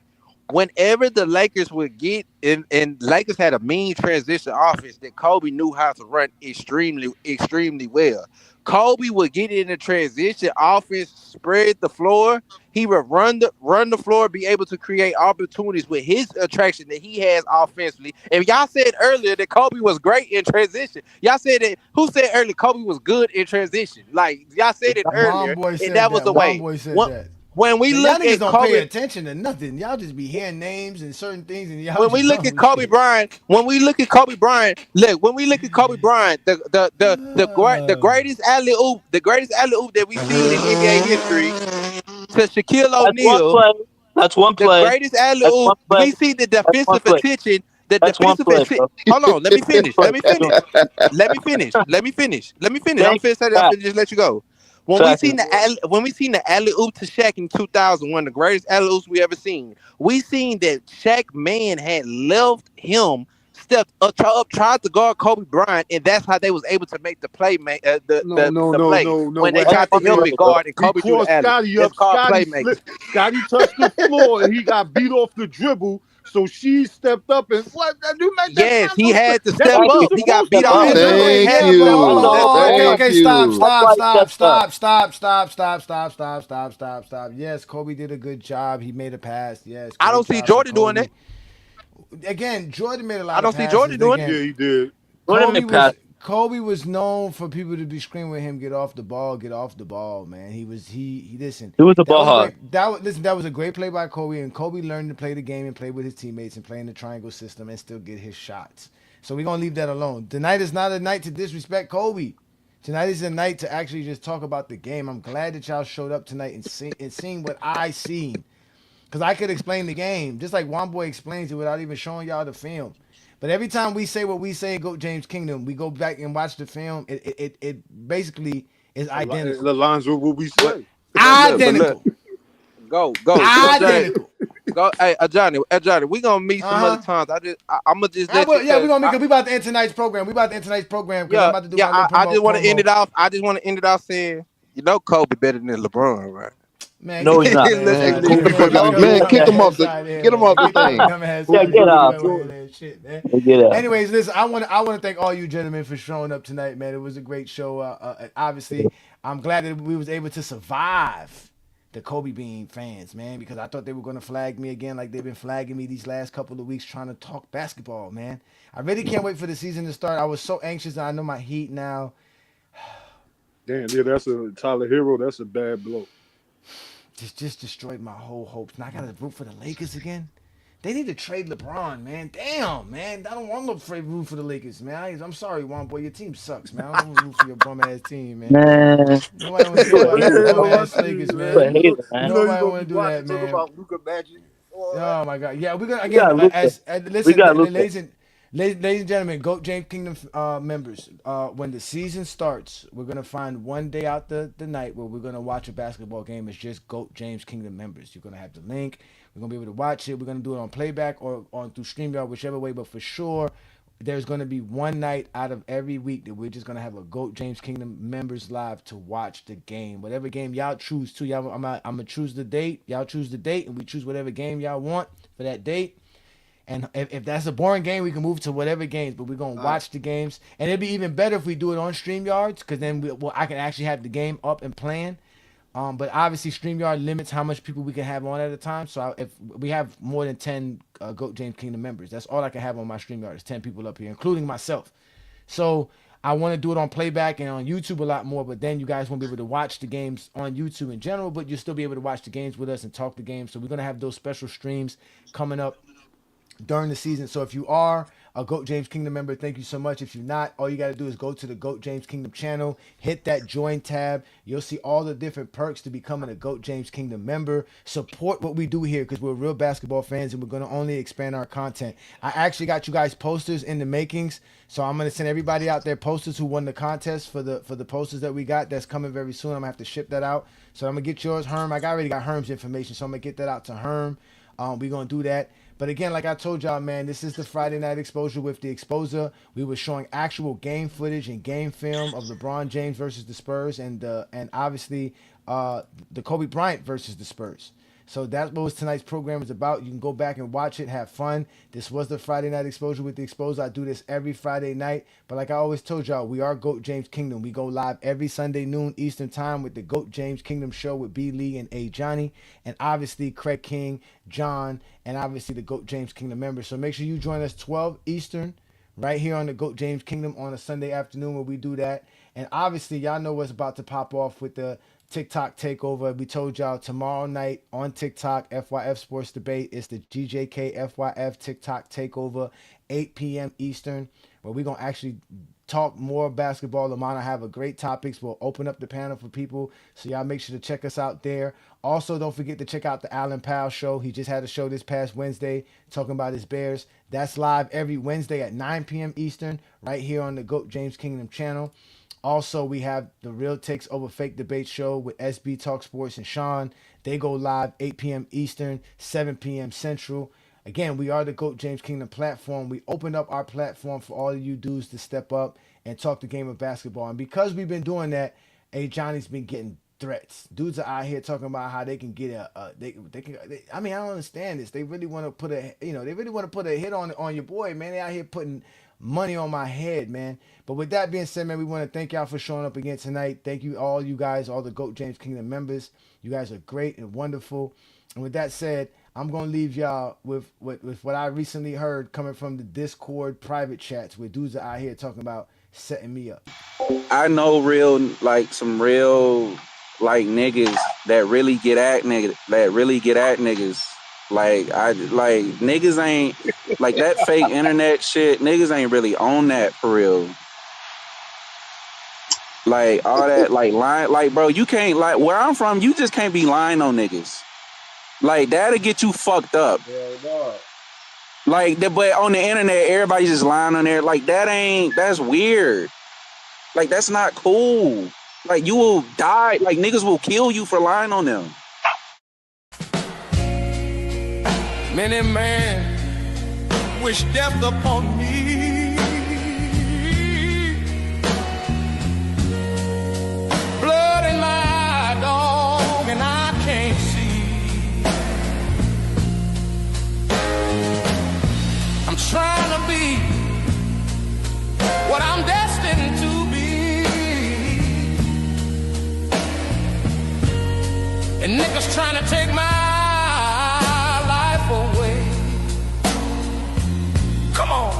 Whenever the Lakers would get in, and Lakers had a mean transition offense that Kobe knew how to run extremely well. Kobe would get in the transition offense, spread the floor. He would run the floor, be able to create opportunities with his attraction that he has offensively. And y'all said earlier that Kobe was great in transition. Y'all said that. Who said earlier Kobe was good in transition? Like y'all said it earlier,
Womboy
and
said
that was
that.
the way.
Womboy said
When,
that.
when we
Man, y'all
look
niggas
at
don't pay
Kobe,
attention to nothing. Y'all just be hearing names and certain things, and y'all
when we
just
look at
don't
Kobe
shit.
Bryant, when we look at Kobe Bryant, the greatest alley oop that we've seen in NBA history to Shaquille
That's one
O'Neal,
play. That's one
the
play.
greatest alley
That's one
oop.
play.
We see the
That's one
defensive
play.
attention. The
That's one
defensive
play,
attention.
bro.
Hold on, let me
One
finish.
play.
Let me finish. Let me finish. Let me finish. Let me finish. I'm
Thank
finna say that. I'm
fact.
finna just let you go. When we
Facts.
seen the alley oop to Shaq in 2000, one of the greatest alley oops we ever seen. We seen that Shaq man had left him, stepped up, tried to guard Kobe Bryant, and that's how they was able to make the play,
no, no,
the
no,
play
no, no.
when they
What
That's
tried to
one
happened
help
is
play,
it
bro.
guard and
he
Kobe drew the
crossed
alley.
Scotty
That's
up.
called
Scotty
playmaking.
slipped. Scotty touched the floor and he got beat off the dribble. So she stepped up and what? You make that's
Yes,
not
he
no play.
had to
That's
step
Thank
what you
you.
up. He
He had to
got
supposed to
beat
step
off
up.
the
Wait,
dribble. He
wait,
Thank
had
yeah,
to
but
step
hold
That's
up.
the
you.
That's
whole
on.
point.
Okay,
Thank
stop,
you.
That's
stop,
why he
stop,
stepped up.
stop, stop, stop, stop, stop, stop, stop, stop, stop. Yes, Kobe did a good job. He made a pass. Yes,
I
great
don't see
job from
Jordan doing
Kobe.
that.
Again, Jordan made a
I
lot of
don't see Jordan
passes.
doing
yeah,
Again,
he did.
Jordan made pass.
Kobe was known for people to be screaming with him, get off the ball, man. He listen.
He was a
That
ball
was a
hog.
great that was a great play by Kobe, and Kobe learned to play the game and play with his teammates and play in the triangle system and still get his shots. So we're gonna leave that alone. Tonight is not a night to disrespect Kobe. Tonight is a night to actually just talk about the game. I'm glad that y'all showed up tonight and seeing what I seen. Because I could explain the game, just like One Boy explains it without even showing y'all the film. But every time we say what we say in Go James Kingdom, we go back and watch the film. It basically is
It
identical.
aligns with what we
what?
say.
But look,
Identical.
go, Johnny,
Identical.
go. Johnny, we gonna meet some other times. I'm gonna just let you,
Yeah, we're
cause
gonna make it. We about to end tonight's program. We about to end tonight's program because I'm
yeah,
about to do
yeah.
my little
I just want to end
promo.
it off. I just want to end it off saying, Kobe better than LeBron, right?
Man,
No,
get
he's
your
not.
dumb ass
Let's
out
Man,
of
just
here,
leave
Kobe
it at
man.
that.
better
Get
than
your
man.
dumb
Kick him off
ass
the
out of here,
get him
man.
off the
Get your
thing.
dumb ass
Yeah,
out of
get
here. You
out.
ain't wearing that shit, man.
Get out.
Anyways, listen, I want to thank all you gentlemen for showing up tonight, man. It was a great show. Obviously, I'm glad that we was able to survive the Kobe Bean fans, man, because I thought they were going to flag me again like they've been flagging me these last couple of weeks trying to talk basketball, man. I really can't wait for the season to start. I was so anxious. I know my heat now.
Damn, yeah, that's a Tyler Hero. That's a bad blow.
Just destroyed my whole hopes. Now I got to root for the Lakers again. They need to trade LeBron, man. Damn, man. I don't want to root for the Lakers, man. I'm sorry, Juan Boy. Your team sucks, man. I don't want to root for your bum ass team, man.
Man,
Nobody want to
you
care
a
about
hater,
them
Yeah,
bum
bro.
my
ass
team,
Lakers,
You
man.
a
man.
hater, man.
You know
Nobody
you're gonna
want
be
to do that,
watching talk
man.
about Luka Magic. All that.
Oh my God. Yeah, we're gonna
We
again
got Luca. We
listen,
got Luca.
ladies and gentlemen, Goat James Kingdom members. When the season starts, we're gonna find one day out the night where we're gonna watch a basketball game. It's just Goat James Kingdom members. You're gonna have the link. We're gonna be able to watch it. We're gonna do it on playback or on through StreamYard, whichever way. But for sure, there's gonna be one night out of every week that we're just gonna have a Goat James Kingdom members live to watch the game. Whatever game y'all choose to. I'm gonna choose the date. Y'all choose the date, and we choose whatever game y'all want for that date. And if that's a boring game, we can move to whatever games, but we're going to watch the games. And it'd be even better if we do it on StreamYards, because then I can actually have the game up and playing. But obviously, StreamYard limits how much people we can have on at a time. So if we have more than 10 GOAT James Kingdom members, that's all I can have on my StreamYard is 10 people up here, including myself. So I want to do it on playback and on YouTube a lot more, but then you guys won't be able to watch the games on YouTube in general, but you'll still be able to watch the games with us and talk the games. So we're going to have those special streams coming up during the season. So if you are a GOAT James Kingdom member, thank you so much. If you're not, all you got to do is go to the GOAT James Kingdom channel, hit that join tab. You'll see all the different perks to becoming a GOAT James Kingdom member. Support what we do here, because we're real basketball fans and we're going to only expand our content. I actually got you guys posters in the makings, so I'm going to send everybody out there posters who won the contest for the posters that we got. That's coming very soon. I'm going to have to ship that out. So I'm going to get yours, Herm. I already got Herm's information, so I'm going to get that out to Herm. We're going to do that. But again, like I told y'all, man, this is the Friday Night Exposure with the Exposer. We were showing actual game footage and game film of LeBron James versus the Spurs, and obviously the Kobe Bryant versus the Spurs. So that's what tonight's program is about. You can go back and watch it, have fun. This was the Friday Night Exposure with the Exposer. I do this every Friday night. But like I always told y'all, we are GOAT James Kingdom. We go live every Sunday noon Eastern time with the GOAT James Kingdom show with B. Lee and Ajani. And obviously Craig King, John, and obviously the GOAT James Kingdom members. So make sure you join us 12 Eastern right here on the GOAT James Kingdom on a Sunday afternoon where we do that. And obviously y'all know what's about to pop off with the TikTok takeover. We told y'all tomorrow night on TikTok, FYF Sports Debate. It's the GJK FYF TikTok takeover, 8 p.m. Eastern, where we're going to actually talk more basketball. Lamont, I have a great topics. We'll open up the panel for people. So y'all make sure to check us out there. Also, don't forget to check out the Alan Powell show. He just had a show this past Wednesday talking about his Bears. That's live every Wednesday at 9 p.m. Eastern, right here on the GOAT James Kingdom channel. Also, we have the Real Takes Over Fake Debate show with SB Talk Sports and Sean. They go live 8 p.m. Eastern, 7 p.m. Central. Again, we are the GOAT James Kingdom platform. We opened up our platform for all of you dudes to step up and talk the game of basketball. And because we've been doing that, Johnny's been getting threats. Dudes are out here talking about how they can get I mean, I don't understand this. They really want to put a hit on your boy, man. They out here putting money on my head, man. But with that being said, man, we want to thank y'all for showing up again tonight. Thank you, all you guys, all the GOAT James Kingdom members. You guys are great and wonderful. And with that said, I'm going to leave y'all with what I recently heard coming from the Discord private chats where dudes are out here talking about setting me up.
I know some real niggas that really get at niggas. Like niggas ain't like that fake internet shit. Niggas ain't really on that for real. Like all that lying, bro, you can't where I'm from, you just can't be lying on niggas. Like that'll get you fucked up. But on the internet, everybody just lying on there. Like that's weird. Like that's not cool. Like you will die. Like niggas will kill you for lying on them.
Many men wish death upon me. Blood in my eye, dog, and I can't see. I'm trying to be what I'm destined to be. And niggas trying to take my away. Come on.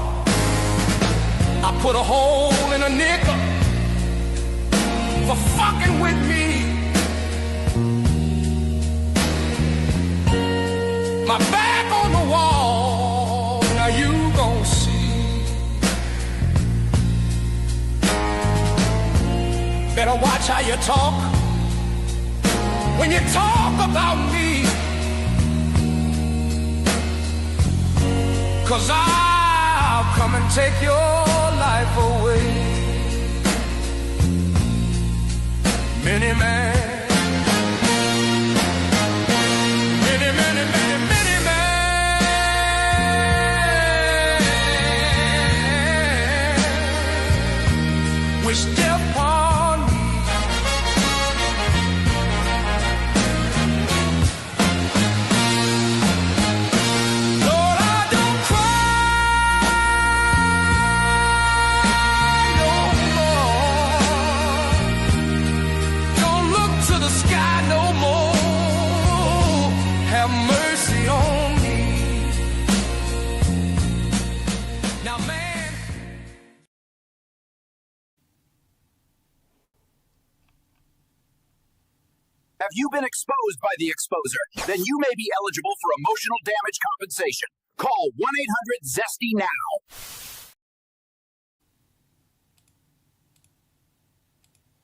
I put a hole in a nickel for fucking with me. My back on the wall, now you gon' see. Better watch how you talk when you talk about me. 'Cause I'll come and take your life away. Many men, many men wish death upon me. Lord, I don't cry.
Have you been exposed by the exposer? Then you may be eligible for emotional damage compensation. Call 1-800-ZESTY now.